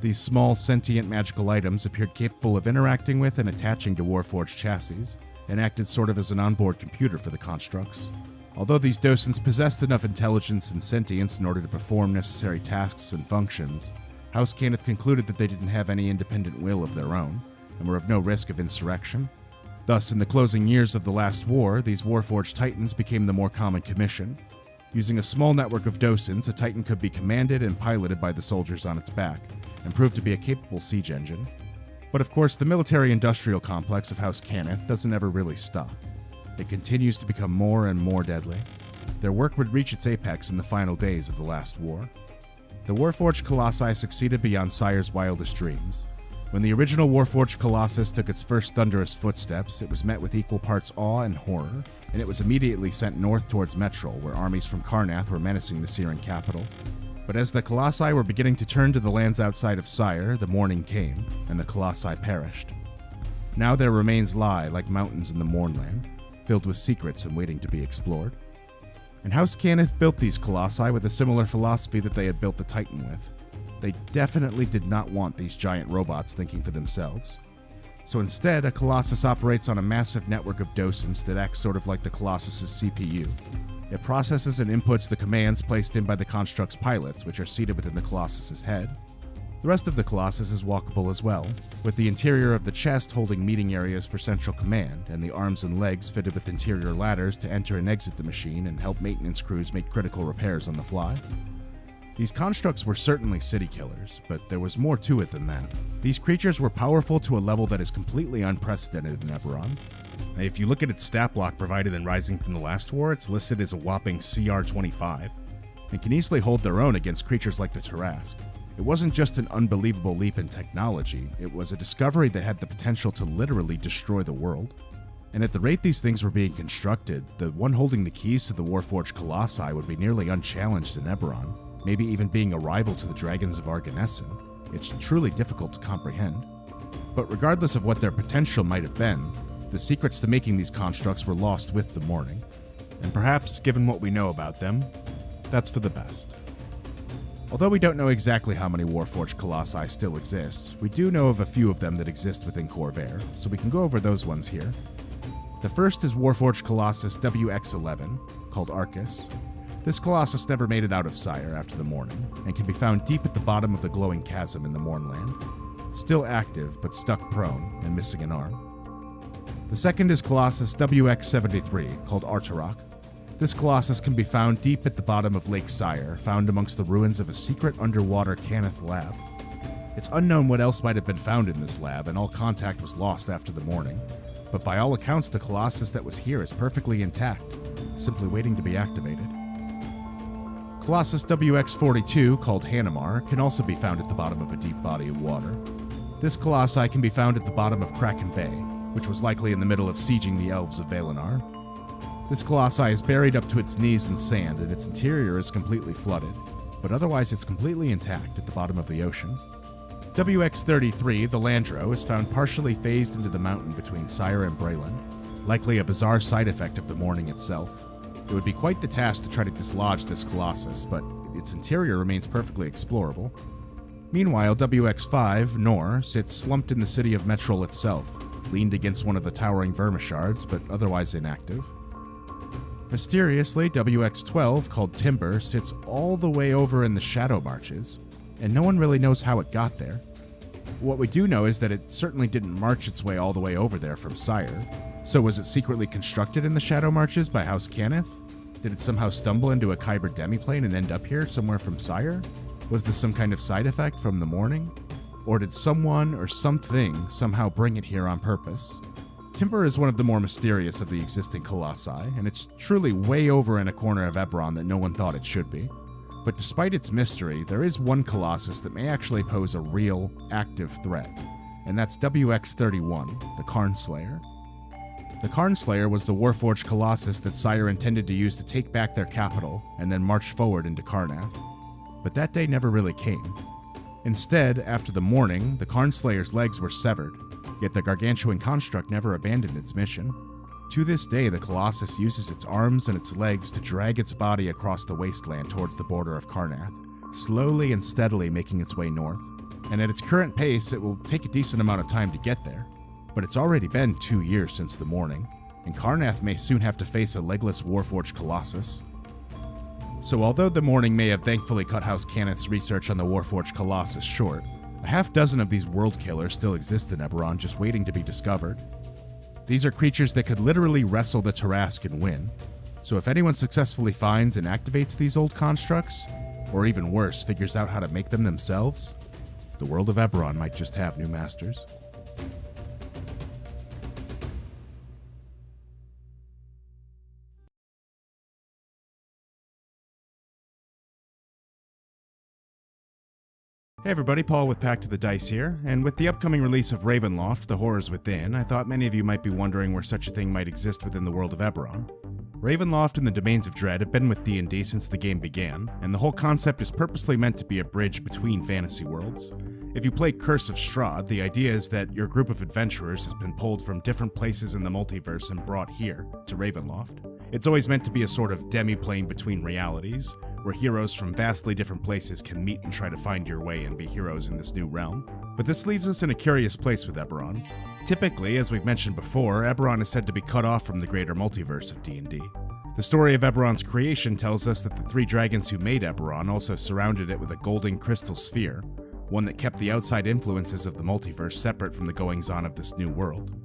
These small, sentient magical items appeared capable of interacting with and attaching to Warforged chassis, and acted sort of as an onboard computer for the constructs. Although these docents possessed enough intelligence and sentience in order to perform necessary tasks and functions, House Cannith concluded that they didn't have any independent will of their own, and were of no risk of insurrection. Thus, in the closing years of the last war, these Warforged Titans became the more common commission. Using a small network of docents, a Titan could be commanded and piloted by the soldiers on its back, and proved to be a capable siege engine. But of course, the military-industrial complex of House Cannith doesn't ever really stop. It continues to become more and more deadly. Their work would reach its apex in the final days of the last war. The Warforged Colossi succeeded beyond Sire's wildest dreams. When the original Warforged Colossus took its first thunderous footsteps, it was met with equal parts awe and horror, and it was immediately sent north towards Metrol, where armies from Karrnath were menacing the Siren capital. But as the Colossi were beginning to turn to the lands outside of Sire, the Mourning came, and the Colossi perished. Now their remains lie like mountains in the Mournland, filled with secrets and waiting to be explored. And House Cannith built these Colossi with a similar philosophy that they had built the Titan with. They definitely did not want these giant robots thinking for themselves. So instead, a Colossus operates on a massive network of docents that acts sort of like the Colossus's CPU. It processes and inputs the commands placed in by the construct's pilots, which are seated within the Colossus's head. The rest of the Colossus is walkable as well, with the interior of the chest holding meeting areas for central command, and the arms and legs fitted with interior ladders to enter and exit the machine and help maintenance crews make critical repairs on the fly. These constructs were certainly city killers, but there was more to it than that. These creatures were powerful to a level that is completely unprecedented in Eberron. If you look at its stat block provided in Rising from the Last War, it's listed as a whopping CR25, and can easily hold their own against creatures like the Tarrasque. It wasn't just an unbelievable leap in technology, it was a discovery that had the potential to literally destroy the world. And at the rate these things were being constructed, the one holding the keys to the Warforged Colossi would be nearly unchallenged in Eberron, maybe even being a rival to the Dragons of Arganessen. It's truly difficult to comprehend. But regardless of what their potential might have been, the secrets to making these constructs were lost with the Mourning. And perhaps, given what we know about them, that's for the best. Although we don't know exactly how many Warforged Colossi still exist, we do know of a few of them that exist within Khorvaire, so we can go over those ones here. The first is Warforged Colossus WX11, called Arcus. This Colossus never made it out of Sire after the Mourning, and can be found deep at the bottom of the glowing chasm in the Mournland. Still active, but stuck prone, and missing an arm. The second is Colossus WX73, called Arturok. This Colossus can be found deep at the bottom of Lake Sire, found amongst the ruins of a secret underwater Cannith lab. It's unknown what else might have been found in this lab, and all contact was lost after the Mourning. But by all accounts, the Colossus that was here is perfectly intact, simply waiting to be activated. Colossus WX42, called Hanomar, can also be found at the bottom of a deep body of water. This Colossi can be found at the bottom of Kraken Bay, which was likely in the middle of sieging the Elves of Valinor. This Colossi is buried up to its knees in sand, and its interior is completely flooded, but otherwise it's completely intact at the bottom of the ocean. WX33, the Landro, is found partially phased into the mountain between Sire and Braylon, likely a bizarre side effect of the Mourning itself. It would be quite the task to try to dislodge this Colossus, but its interior remains perfectly explorable. Meanwhile, WX5, Nor, sits slumped in the city of Metrol itself, leaned against one of the towering vermishards, but otherwise inactive. Mysteriously, WX12, called Timber, sits all the way over in the Shadow Marches, and no one really knows how it got there. What we do know is that it certainly didn't march its way all the way over there from Sire. So was it secretly constructed in the Shadow Marches by House Cannith? Did it somehow stumble into a Khyber demiplane and end up here somewhere from Sire? Was this some kind of side effect from the Mourning? Or did someone or something somehow bring it here on purpose? Timber is one of the more mysterious of the existing Colossi, and it's truly way over in a corner of Eberron that no one thought it should be. But despite its mystery, there is one Colossus that may actually pose a real, active threat, and that's WX31, the Cairnslayer. The Cairnslayer was the Warforged Colossus that Sire intended to use to take back their capital and then march forward into Karrnath. But that day never really came. Instead, after the Mourning, the Cairnslayer's legs were severed, yet the gargantuan construct never abandoned its mission. To this day, the Colossus uses its arms and its legs to drag its body across the wasteland towards the border of Karrnath, slowly and steadily making its way north. And at its current pace, it will take a decent amount of time to get there. But it's already been 2 years since the Mourning, and Karrnath may soon have to face a legless Warforged Colossus. So although the Mourning may have thankfully cut House Cannith's research on the Warforged Colossus short, a half dozen of these world killers still exist in Eberron, just waiting to be discovered. These are creatures that could literally wrestle the Tarrasque and win, so if anyone successfully finds and activates these old constructs, or even worse, figures out how to make them themselves, the world of Eberron might just have new masters. Hey everybody, Paul with Pack to the Dice here, and with the upcoming release of Ravenloft, The Horrors Within, I thought many of you might be wondering where such a thing might exist within the world of Eberron. Ravenloft and the Domains of Dread have been with D&D since the game began, and the whole concept is purposely meant to be a bridge between fantasy worlds. If you play Curse of Strahd, the idea is that your group of adventurers has been pulled from different places in the multiverse and brought here, to Ravenloft. It's always meant to be a sort of demi-plane between realities, where heroes from vastly different places can meet and try to find your way and be heroes in this new realm. But this leaves us in a curious place with Eberron. Typically, as we've mentioned before, Eberron is said to be cut off from the greater multiverse of D&D. The story of Eberron's creation tells us that the three dragons who made Eberron also surrounded it with a golden crystal sphere, one that kept the outside influences of the multiverse separate from the goings-on of this new world.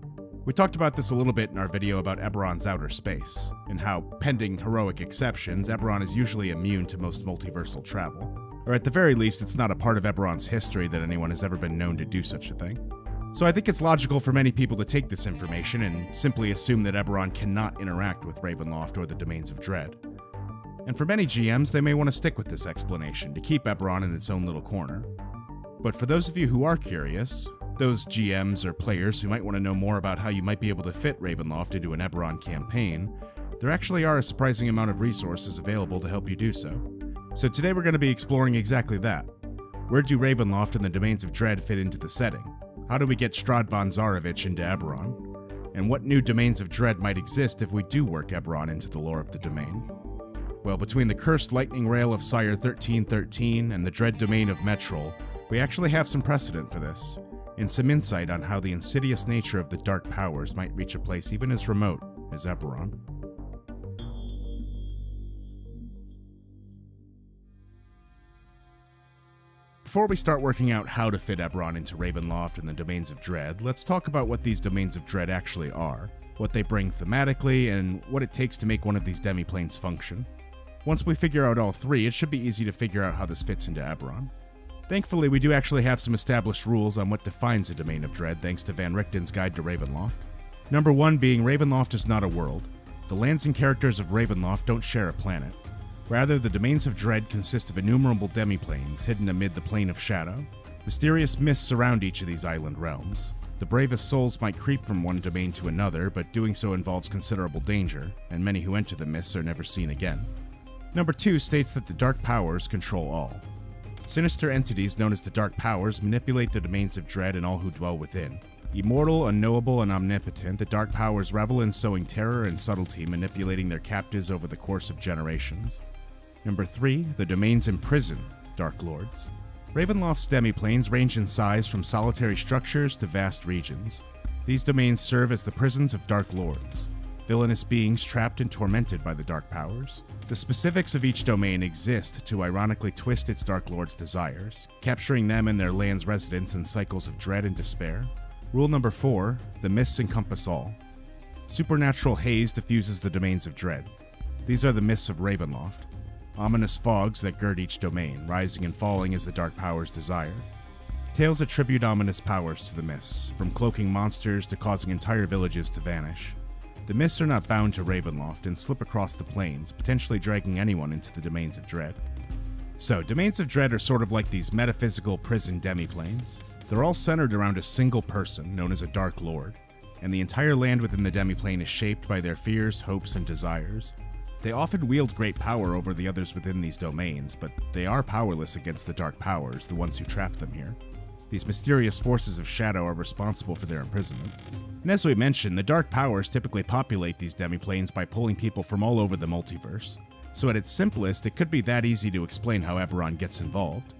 We talked about this a little bit in our video about Eberron's outer space, and how, pending heroic exceptions, Eberron is usually immune to most multiversal travel. Or at the very least, it's not a part of Eberron's history that anyone has ever been known to do such a thing. So I think it's logical for many people to take this information and simply assume that Eberron cannot interact with Ravenloft or the Domains of Dread. And for many GMs, they may want to stick with this explanation to keep Eberron in its own little corner. But for those of you who are curious, those GMs or players who might want to know more about how you might be able to fit Ravenloft into an Eberron campaign, there actually are a surprising amount of resources available to help you do so. So today we're going to be exploring exactly that. Where do Ravenloft and the Domains of Dread fit into the setting? How do we get Strahd von Zarovich into Eberron? And what new Domains of Dread might exist if we do work Eberron into the lore of the domain? Well, between the cursed lightning rail of Sire 1313 and the dread domain of Metrol, we actually have some precedent for this, and some insight on how the insidious nature of the dark powers might reach a place even as remote as Eberron. Before we start working out how to fit Eberron into Ravenloft and the Domains of Dread, let's talk about what these Domains of Dread actually are, what they bring thematically, and what it takes to make one of these demi-planes function. Once we figure out all three, it should be easy to figure out how this fits into Eberron. Thankfully, we do actually have some established rules on what defines a Domain of Dread thanks to Van Richten's Guide to Ravenloft. Number 1 being Ravenloft is not a world. The lands and characters of Ravenloft don't share a planet. Rather, the Domains of Dread consist of innumerable demi-planes hidden amid the Plane of Shadow. Mysterious mists surround each of these island realms. The bravest souls might creep from one domain to another, but doing so involves considerable danger, and many who enter the mists are never seen again. Number 2 states that the Dark Powers control all. Sinister entities known as the Dark Powers manipulate the Domains of Dread and all who dwell within. Immortal, unknowable, and omnipotent, the Dark Powers revel in sowing terror and subtlety, manipulating their captives over the course of generations. Number 3, the Domains imprison Dark Lords. Ravenloft's demi-planes range in size from solitary structures to vast regions. These domains serve as the prisons of Dark Lords, villainous beings trapped and tormented by the Dark Powers. The specifics of each domain exist to ironically twist its Dark Lord's desires, capturing them and their land's residents in cycles of dread and despair. Rule number 4, the mists encompass all. Supernatural haze diffuses the Domains of Dread. These are the mists of Ravenloft, ominous fogs that gird each domain, rising and falling as the Dark Powers desire. Tales attribute ominous powers to the mists, from cloaking monsters to causing entire villages to vanish. The mists are not bound to Ravenloft and slip across the plains, potentially dragging anyone into the Domains of Dread. So, Domains of Dread are sort of like these metaphysical prison demi-planes. They're all centered around a single person, known as a Dark Lord, and the entire land within the demi-plane is shaped by their fears, hopes, and desires. They often wield great power over the others within these domains, but they are powerless against the Dark Powers, the ones who trap them here. These mysterious forces of shadow are responsible for their imprisonment. And as we mentioned, the Dark Powers typically populate these demi-planes by pulling people from all over the multiverse. So at its simplest, it could be that easy to explain how Eberron gets involved.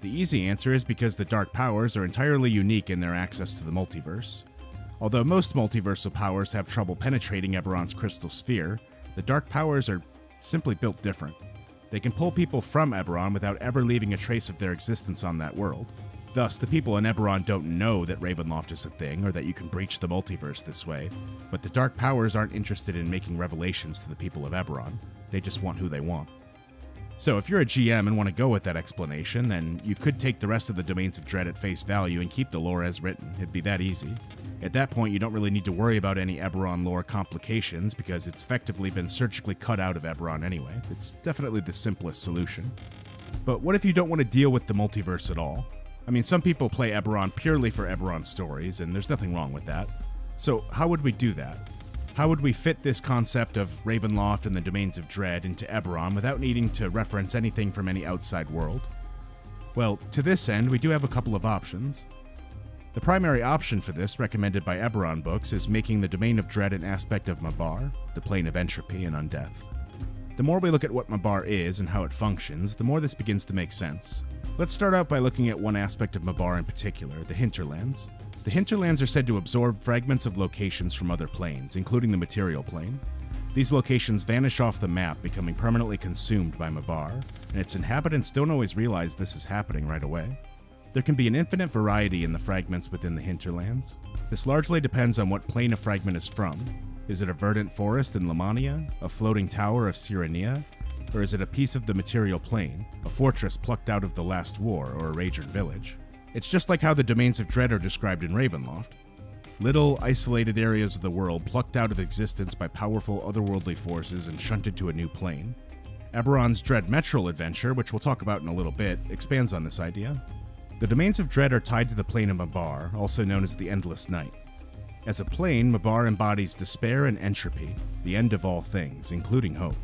The easy answer is because the Dark Powers are entirely unique in their access to the multiverse. Although most multiversal powers have trouble penetrating Eberron's crystal sphere, the Dark Powers are simply built different. They can pull people from Eberron without ever leaving a trace of their existence on that world. Thus, the people in Eberron don't know that Ravenloft is a thing or that you can breach the multiverse this way, but the Dark Powers aren't interested in making revelations to the people of Eberron. They just want who they want. So if you're a GM and want to go with that explanation, then you could take the rest of the Domains of Dread at face value and keep the lore as written. It'd be that easy. At that point, you don't really need to worry about any Eberron lore complications because it's effectively been surgically cut out of Eberron anyway. It's definitely the simplest solution. But what if you don't want to deal with the multiverse at all? I mean, some people play Eberron purely for Eberron stories, and there's nothing wrong with that. So how would we do that? How would we fit this concept of Ravenloft and the Domains of Dread into Eberron without needing to reference anything from any outside world? Well, to this end, we do have a couple of options. The primary option for this, recommended by Eberron books, is making the Domain of Dread an aspect of Mabar, the plane of entropy and undeath. The more we look at what Mabar is and how it functions, the more this begins to make sense. Let's start out by looking at one aspect of Mabar in particular, the hinterlands. The hinterlands are said to absorb fragments of locations from other planes, including the material plane. These locations vanish off the map, becoming permanently consumed by Mabar, and its inhabitants don't always realize this is happening right away. There can be an infinite variety in the fragments within the hinterlands. This largely depends on what plane a fragment is from. Is it a verdant forest in Lamania, a floating tower of Cyrenia, or is it a piece of the material plane, a fortress plucked out of the last war or a raging village? It's just like how the Domains of Dread are described in Ravenloft. Little, isolated areas of the world plucked out of existence by powerful otherworldly forces and shunted to a new plane. Eberron's Dread Metral adventure, which we'll talk about in a little bit, expands on this idea. The Domains of Dread are tied to the plane of Mabar, also known as the Endless Night. As a plane, Mabar embodies despair and entropy, the end of all things, including hope.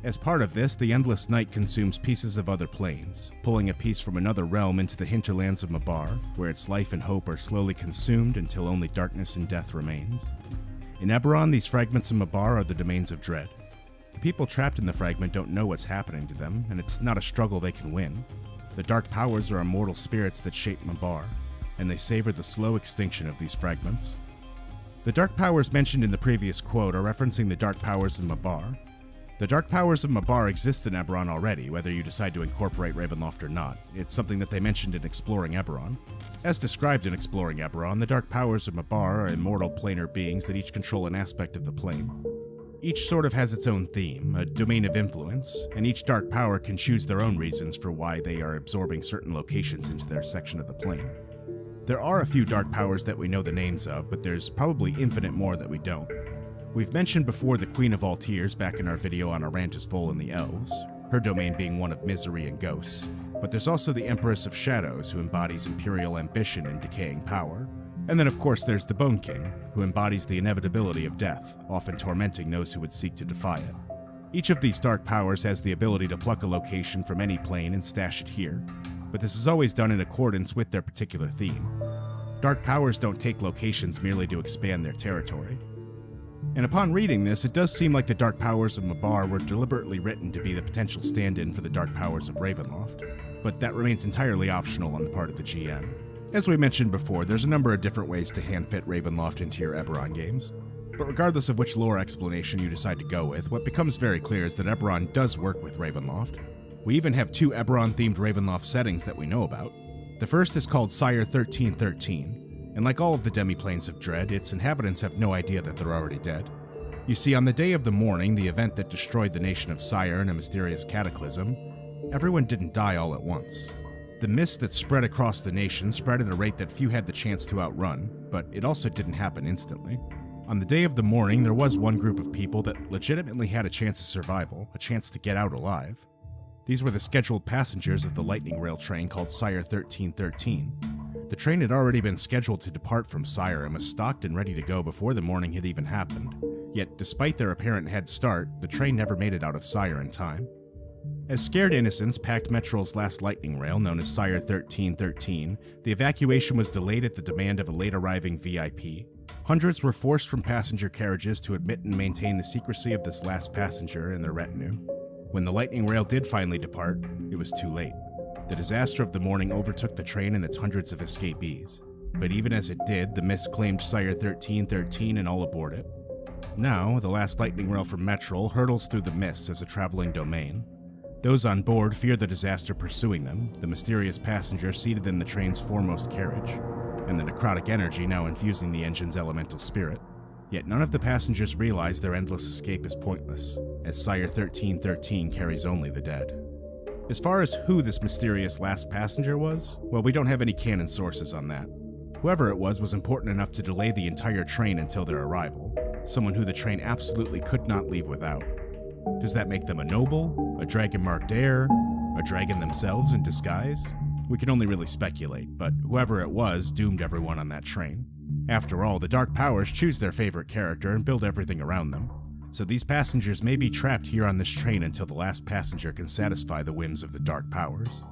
As part of this, the Endless Night consumes pieces of other planes, pulling a piece from another realm into the hinterlands of Mabar, where its life and hope are slowly consumed until only darkness and death remains. In Eberron, these fragments of Mabar are the Domains of Dread. The people trapped in the fragment don't know what's happening to them, and it's not a struggle they can win. The dark powers are immortal spirits that shape Mabar, and they savor the slow extinction of these fragments. The dark powers mentioned in the previous quote are referencing the dark powers of Mabar. The dark powers of Mabar exist in Eberron already, whether you decide to incorporate Ravenloft or not. It's something that they mentioned in Exploring Eberron. As described in Exploring Eberron, the dark powers of Mabar are immortal planar beings that each control an aspect of the plane. Each sort of has its own theme, a domain of influence, and each dark power can choose their own reasons for why they are absorbing certain locations into their section of the plane. There are a few dark powers that we know the names of, but there's probably infinite more that we don't. We've mentioned before the Queen of All Tears back in our video on Arantis Vol and the Elves, her domain being one of misery and ghosts, but there's also the Empress of Shadows, who embodies imperial ambition and decaying power. And then of course there's the Bone King, who embodies the inevitability of death, often tormenting those who would seek to defy it. Each of these dark powers has the ability to pluck a location from any plane and stash it here, but this is always done in accordance with their particular theme. Dark powers don't take locations merely to expand their territory. And upon reading this, it does seem like the dark powers of Mabar were deliberately written to be the potential stand-in for the dark powers of Ravenloft, but that remains entirely optional on the part of the GM. As we mentioned before, there's a number of different ways to hand-fit Ravenloft into your Eberron games, but regardless of which lore explanation you decide to go with, what becomes very clear is that Eberron does work with Ravenloft. We even have 2 Eberron-themed Ravenloft settings that we know about. The first is called Sire 1313, and like all of the Demiplanes of Dread, its inhabitants have no idea that they're already dead. You see, on the day of the Mourning, the event that destroyed the nation of Sire in a mysterious cataclysm, everyone didn't die all at once. The mist that spread across the nation spread at a rate that few had the chance to outrun, but it also didn't happen instantly. On the day of the Mourning, there was one group of people that legitimately had a chance of survival, a chance to get out alive. These were the scheduled passengers of the lightning rail train called Sire 1313. The train had already been scheduled to depart from Sire and was stocked and ready to go before the Mourning had even happened. Yet, despite their apparent head start, the train never made it out of Sire in time. As scared innocents packed Metrol's last lightning rail, known as Sire 1313, the evacuation was delayed at the demand of a late-arriving VIP. Hundreds were forced from passenger carriages to admit and maintain the secrecy of this last passenger and their retinue. When the lightning rail did finally depart, it was too late. The disaster of the Mourning overtook the train and its hundreds of escapees. But even as it did, the mist claimed Sire 1313 and all aboard it. Now, the last lightning rail from Metrol hurtles through the mist as a traveling domain. Those on board fear the disaster pursuing them, the mysterious passenger seated in the train's foremost carriage, and the necrotic energy now infusing the engine's elemental spirit. Yet none of the passengers realize their endless escape is pointless, as Sire 1313 carries only the dead. As far as who this mysterious last passenger was, well, we don't have any canon sources on that. Whoever it was important enough to delay the entire train until their arrival, someone who the train absolutely could not leave without. Does that make them a noble, a Dragonmark heir, A dragon themselves in disguise? We can only really speculate, but whoever it was doomed everyone on that train. After all, the Dark Powers choose their favorite character and build everything around them. So these passengers may be trapped here on this train until the last passenger can satisfy the whims of the Dark Powers.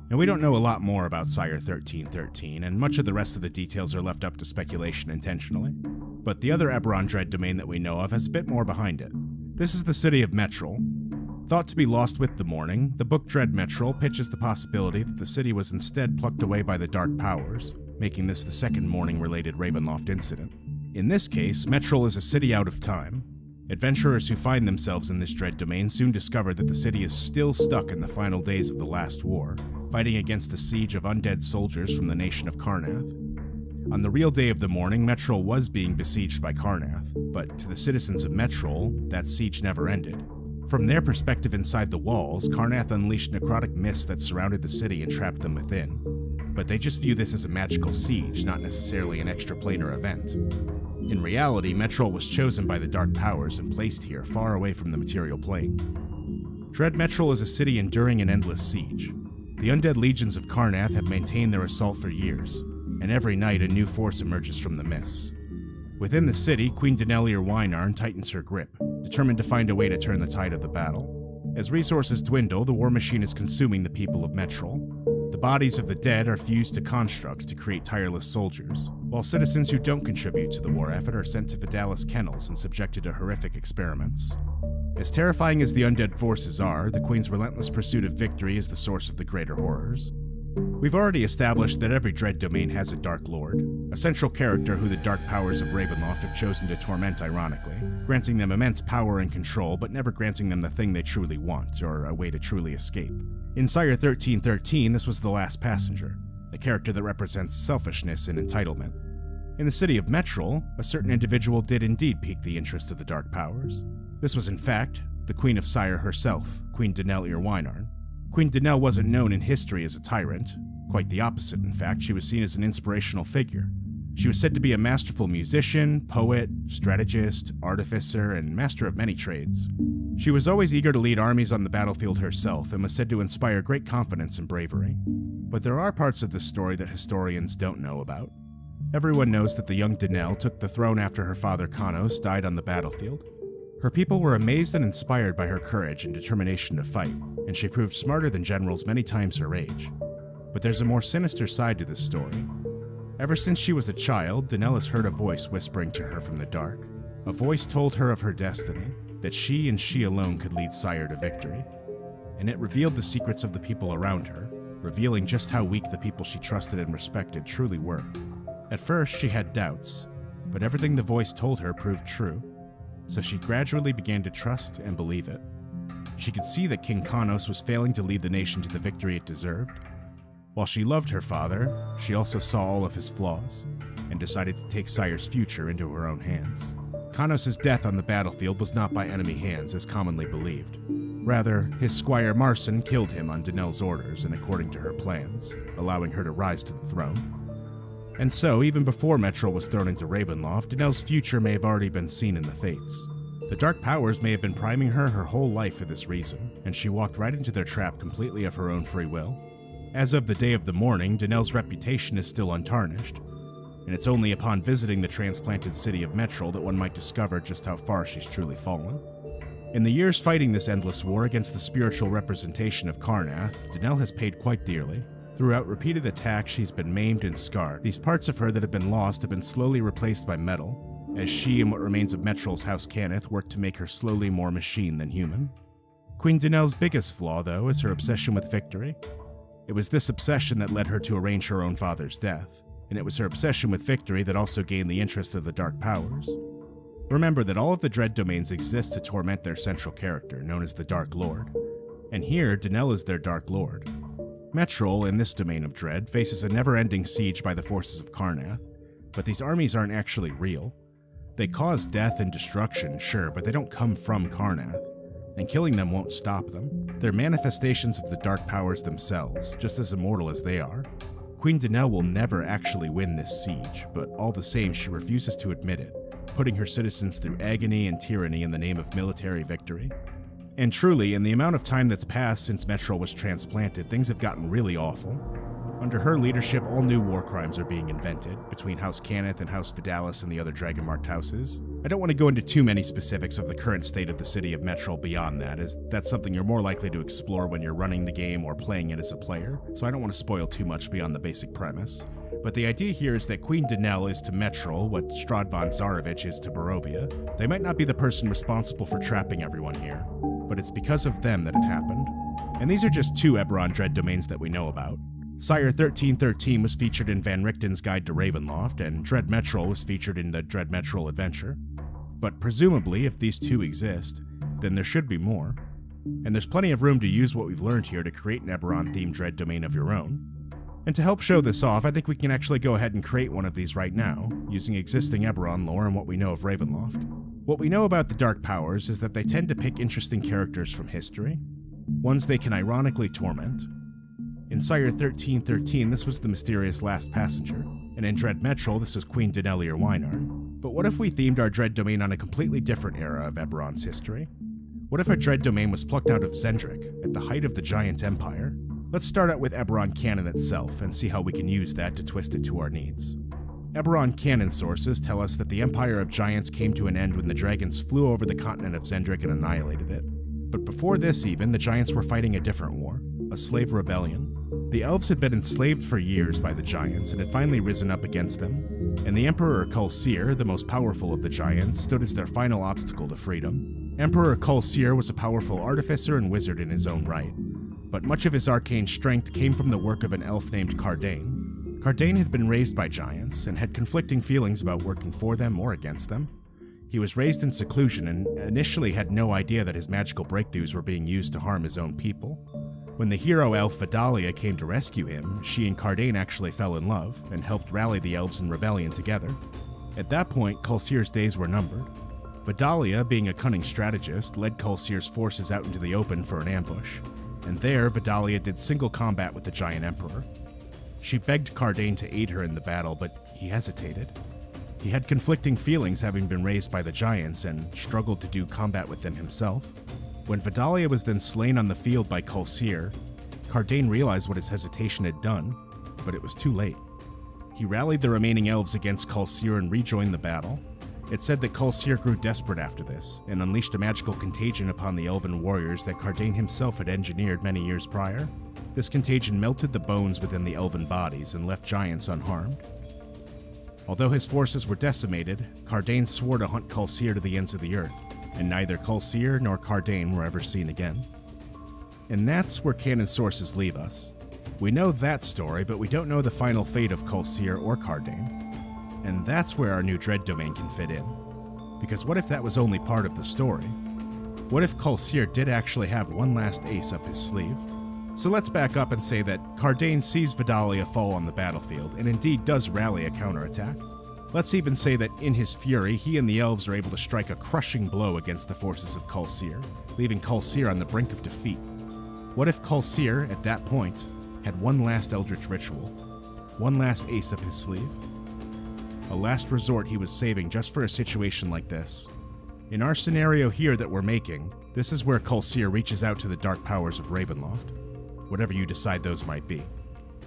And we don't know a lot more about Sire 1313, and much of the rest of the details are left up to speculation intentionally. But the other Aberrant Dread domain that we know of has a bit more behind it. This is the city of Metrol. Thought to be lost with the Mourning, the book Dread Metrol pitches the possibility that the city was instead plucked away by the Dark Powers, making this the second Mourning-related Ravenloft incident. In this case, Metrol is a city out of time. Adventurers who find themselves in this dread domain soon discover that the city is still stuck in the final days of the last war, fighting against a siege of undead soldiers from the nation of Karrnath. On the real day of the Mourning, Metrol was being besieged by Karrnath, but to the citizens of Metrol, that siege never ended. From their perspective inside the walls, Karrnath unleashed necrotic mists that surrounded the city and trapped them within. But they just view this as a magical siege, not necessarily an extraplanar event. In reality, Metrol was chosen by the Dark Powers and placed here, far away from the material plane. Dread Metrol is a city enduring an endless siege. The undead legions of Karrnath have maintained their assault for years, and every night a new force emerges from the mists. Within the city, Queen Daelkyr Invasion tightens her grip, determined to find a way to turn the tide of the battle. As resources dwindle, the war machine is consuming the people of Metrol. The bodies of the dead are fused to constructs to create tireless soldiers, while citizens who don't contribute to the war effort are sent to Vidalis kennels and subjected to horrific experiments. As terrifying as the undead forces are, the Queen's relentless pursuit of victory is the source of the greater horrors. We've already established that every dread domain has a Dark Lord, a central character who the Dark Powers of Ravenloft have chosen to torment ironically, granting them immense power and control but never granting them the thing they truly want, or a way to truly escape. In Sire 1313, this was the last passenger, a character that represents selfishness and entitlement. In the city of Metrol, a certain individual did indeed pique the interest of the Dark Powers. This was in fact the Queen of Sire herself, Queen Daelkyr Invasion. Queen Daenel wasn't known in history as a tyrant. Quite the opposite, in fact, she was seen as an inspirational figure. She was said to be a masterful musician, poet, strategist, artificer, and master of many trades. She was always eager to lead armies on the battlefield herself and was said to inspire great confidence and bravery. But there are parts of this story that historians don't know about. Everyone knows that the young Daenel took the throne after her father Kanos died on the battlefield. Her people were amazed and inspired by her courage and determination to fight, and she proved smarter than generals many times her age. But there's a more sinister side to this story. Ever since she was a child, Daenel has heard a voice whispering to her from the dark. A voice told her of her destiny, that she and she alone could lead Sire to victory. And it revealed the secrets of the people around her, revealing just how weak the people she trusted and respected truly were. At first, she had doubts, but everything the voice told her proved true, so she gradually began to trust and believe it. She could see that King Kanos was failing to lead the nation to the victory it deserved. While she loved her father, she also saw all of his flaws, and decided to take Sire's future into her own hands. Kanos' death on the battlefield was not by enemy hands as commonly believed. Rather, his squire Marson killed him on Daenel's orders and according to her plans, allowing her to rise to the throne. And so, even before Metrol was thrown into Ravenloft, Daenel's future may have already been seen in the Fates. The Dark Powers may have been priming her whole life for this reason, and she walked right into their trap completely of her own free will. As of the day of the Mourning, Daenel's reputation is still untarnished, and it's only upon visiting the transplanted city of Metrol that one might discover just how far she's truly fallen. In the years fighting this endless war against the spiritual representation of Karrnath, Daenel has paid quite dearly. Throughout repeated attacks, she's been maimed and scarred. These parts of her that have been lost have been slowly replaced by metal, as she and what remains of Metrol's House Cannith work to make her slowly more machine than human. Queen Daenel's biggest flaw, though, is her obsession with victory. It was this obsession that led her to arrange her own father's death, and it was her obsession with victory that also gained the interest of the Dark Powers. Remember that all of the Dread Domains exist to torment their central character, known as the Dark Lord, and here Daenel is their Dark Lord. Metrol, in this domain of dread, faces a never-ending siege by the forces of Karrnath, but these armies aren't actually real. They cause death and destruction, sure, but they don't come from Karrnath, and killing them won't stop them. They're manifestations of the Dark Powers themselves, just as immortal as they are. Queen Daenel will never actually win this siege, but all the same she refuses to admit it, putting her citizens through agony and tyranny in the name of military victory. And truly, in the amount of time that's passed since Metrol was transplanted, things have gotten really awful. Under her leadership, all new war crimes are being invented, between House Cannith and House Vidalis and the other Dragonmarked houses. I don't want to go into too many specifics of the current state of the city of Metrol beyond that, as that's something you're more likely to explore when you're running the game or playing it as a player, so I don't want to spoil too much beyond the basic premise. But the idea here is that Queen Danelle is to Metrol what Strahd von Zarovich is to Barovia. They might not be the person responsible for trapping everyone here, but it's because of them that it happened. And these are just 2 Eberron Dread domains that we know about. Sire 1313 was featured in Van Richten's Guide to Ravenloft, and Dread Metrol was featured in the Dread Metrol Adventure. But presumably, if these 2 exist, then there should be more. And there's plenty of room to use what we've learned here to create an Eberron-themed Dread domain of your own. And to help show this off, I think we can actually go ahead and create one of these right now, using existing Eberron lore and what we know of Ravenloft. What we know about the Dark Powers is that they tend to pick interesting characters from history, ones they can ironically torment. In Sire 1313, this was the mysterious Last Passenger, and in Dread Metrol, this was Queen Danelle or Wynard. But what if we themed our Dread domain on a completely different era of Eberron's history? What if our Dread domain was plucked out of Zendrik, at the height of the Giant Empire? Let's start out with Eberron canon itself, and see how we can use that to twist it to our needs. Eberron canon sources tell us that the Empire of Giants came to an end when the dragons flew over the continent of Zendrik and annihilated it. But before this even, the Giants were fighting a different war, a slave rebellion. The Elves had been enslaved for years by the Giants and had finally risen up against them, and the Emperor Kulsir, the most powerful of the Giants, stood as their final obstacle to freedom. Emperor Kulsir was a powerful artificer and wizard in his own right, but much of his arcane strength came from the work of an elf named Cardain. Cardain had been raised by Giants and had conflicting feelings about working for them or against them. He was raised in seclusion and initially had no idea that his magical breakthroughs were being used to harm his own people. When the hero elf Vidalia came to rescue him, she and Cardain actually fell in love and helped rally the elves in rebellion together. At that point, Kulsir's days were numbered. Vidalia, being a cunning strategist, led Kulsir's forces out into the open for an ambush, and there Vidalia did single combat with the Giant Emperor. She begged Cardain to aid her in the battle, but he hesitated. He had conflicting feelings having been raised by the Giants and struggled to do combat with them himself. When Vidalia was then slain on the field by Kulsir, Cardain realized what his hesitation had done, but it was too late. He rallied the remaining elves against Kulsir and rejoined the battle. It said that Kulsir grew desperate after this, and unleashed a magical contagion upon the elven warriors that Cardain himself had engineered many years prior. This contagion melted the bones within the elven bodies and left Giants unharmed. Although his forces were decimated, Cardain swore to hunt Kulsir to the ends of the earth, and neither Kulsir nor Cardain were ever seen again. And that's where canon sources leave us. We know that story, but we don't know the final fate of Kulsir or Cardain. And that's where our new Dread domain can fit in. Because what if that was only part of the story? What if Kulsir did actually have one last ace up his sleeve? So let's back up and say that Cardain sees Vidalia fall on the battlefield, and indeed does rally a counterattack. Let's even say that in his fury, he and the elves are able to strike a crushing blow against the forces of Kulsir, leaving Kulsir on the brink of defeat. What if Kulsir, at that point, had one last eldritch ritual? One last ace up his sleeve? A last resort he was saving just for a situation like this. In our scenario here that we're making, this is where Kulsir reaches out to the dark powers of Ravenloft, whatever you decide those might be.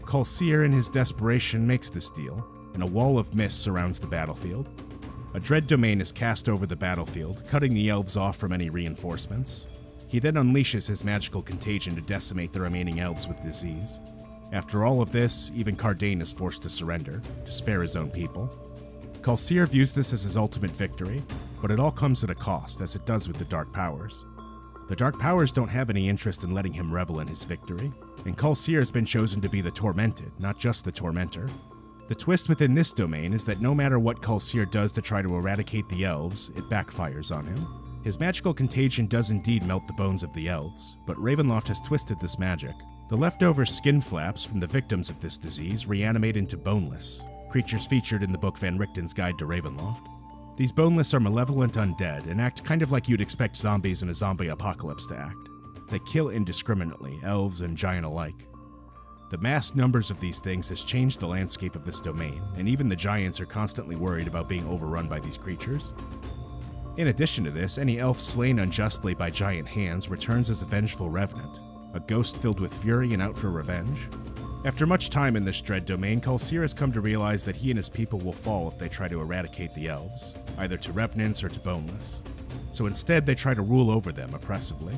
Kulsir, in his desperation, makes this deal, and a wall of mist surrounds the battlefield. A dread domain is cast over the battlefield, cutting the elves off from any reinforcements. He then unleashes his magical contagion to decimate the remaining elves with disease. After all of this, even Cardain is forced to surrender, to spare his own people. Kulsir views this as his ultimate victory, but it all comes at a cost, as it does with the Dark Powers. The Dark Powers don't have any interest in letting him revel in his victory, and Kulsir has been chosen to be the Tormented, not just the Tormentor. The twist within this domain is that no matter what Kulsir does to try to eradicate the elves, it backfires on him. His magical contagion does indeed melt the bones of the elves, but Ravenloft has twisted this magic. The leftover skin flaps from the victims of this disease reanimate into Boneless, creatures featured in the book Van Richten's Guide to Ravenloft. These Boneless are malevolent undead and act kind of like you'd expect zombies in a zombie apocalypse to act. They kill indiscriminately, elves and giant alike. The mass numbers of these things has changed the landscape of this domain, and even the giants are constantly worried about being overrun by these creatures. In addition to this, any elf slain unjustly by giant hands returns as a vengeful revenant, a ghost filled with fury and out for revenge. After much time in this dread domain, Khalsir has come to realize that he and his people will fall if they try to eradicate the elves, either to revenants or to boneless. So instead, they try to rule over them oppressively.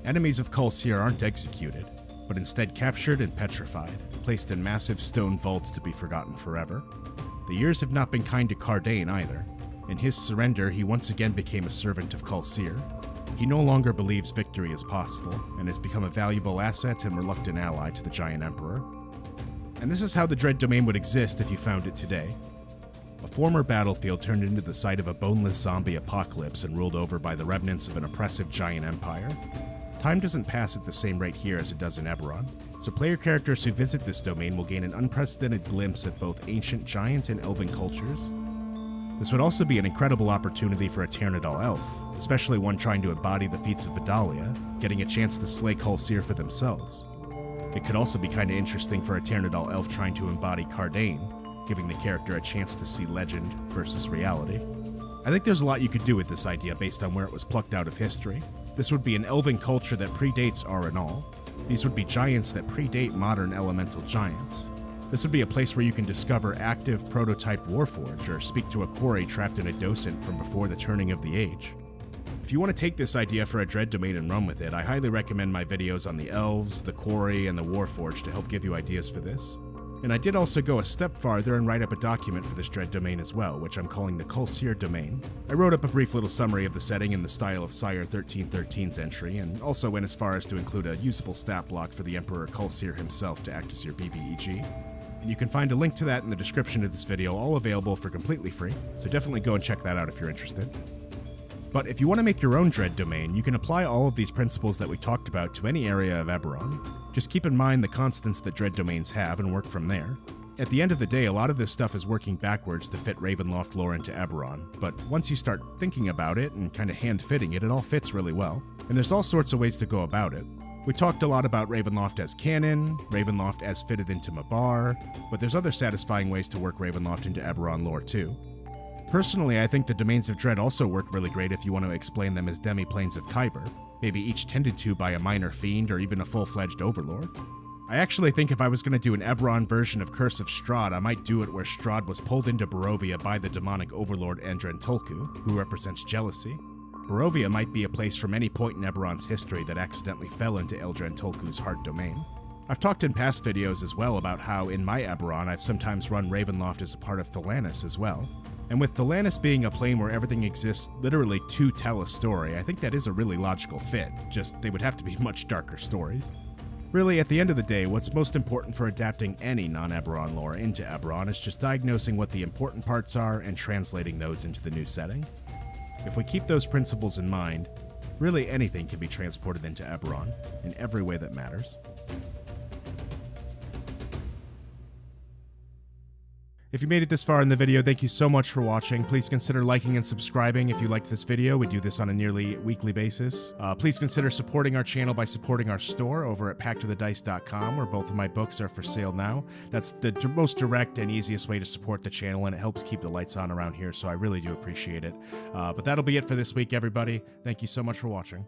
Enemies of Khalsir aren't executed, but instead captured and petrified, placed in massive stone vaults to be forgotten forever. The years have not been kind to Cardain either. In his surrender, he once again became a servant of Khalsir. He no longer believes victory is possible, and has become a valuable asset and reluctant ally to the Giant Emperor. And this is how the Dread Domain would exist if you found it today. A former battlefield turned into the site of a boneless zombie apocalypse and ruled over by the remnants of an oppressive giant empire. Time doesn't pass at the same rate here as it does in Eberron, so player characters who visit this domain will gain an unprecedented glimpse at both ancient giant and elven cultures. This would also be an incredible opportunity for a Tyrnodal elf, especially one trying to embody the feats of Vidalia, getting a chance to slay Khalsir for themselves. It could also be kinda interesting for a Tyrnodal elf trying to embody Cardain, giving the character a chance to see legend versus reality. I think there's a lot you could do with this idea based on where it was plucked out of history. This would be an elven culture that predates Arenal. These would be giants that predate modern elemental giants. This would be a place where you can discover active prototype Warforged or speak to a quarry trapped in a docent from before the turning of the age. If you want to take this idea for a Dread Domain and run with it, I highly recommend my videos on the Elves, the Quarry, and the Warforged to help give you ideas for this. And I did also go a step farther and write up a document for this Dread Domain as well, which I'm calling the Khalsir Domain. I wrote up a brief little summary of the setting in the style of Sire 1313's entry, and also went as far as to include a usable stat block for the Emperor Khalsir himself to act as your BBEG. And you can find a link to that in the description of this video, all available for completely free, so definitely go and check that out if you're interested. But if you want to make your own Dread Domain, you can apply all of these principles that we talked about to any area of Eberron. Just keep in mind the constants that Dread Domains have and work from there. At the end of the day, a lot of this stuff is working backwards to fit Ravenloft lore into Eberron, but once you start thinking about it and kind of hand-fitting it, it all fits really well. And there's all sorts of ways to go about it. We talked a lot about Ravenloft as canon, Ravenloft as fitted into Mabar, but there's other satisfying ways to work Ravenloft into Eberron lore too. Personally, I think the Domains of Dread also work really great if you want to explain them as Demi-Plains of Khyber, maybe each tended to by a minor fiend or even a full-fledged overlord. I actually think if I was going to do an Eberron version of Curse of Strahd, I might do it where Strahd was pulled into Barovia by the demonic overlord Endren Tolku, who represents jealousy. Barovia might be a place from any point in Eberron's history that accidentally fell into Eldren Tolku's heart domain. I've talked in past videos as well about how in my Eberron I've sometimes run Ravenloft as a part of Thelanis as well. And with Thelanis being a plane where everything exists literally to tell a story, I think that is a really logical fit, just they would have to be much darker stories. Really, at the end of the day, what's most important for adapting any non-Eberron lore into Eberron is just diagnosing what the important parts are and translating those into the new setting. If we keep those principles in mind, really anything can be transported into Eberron in every way that matters. If you made it this far in the video, thank you so much for watching. Please consider liking and subscribing if you liked this video. We do this on a nearly weekly basis. Please consider supporting our channel by supporting our store over at packtothedice.com, where both of my books are for sale now. That's the most direct and easiest way to support the channel, and it helps keep the lights on around here, so I really do appreciate it. But that'll be it for this week, everybody. Thank you so much for watching.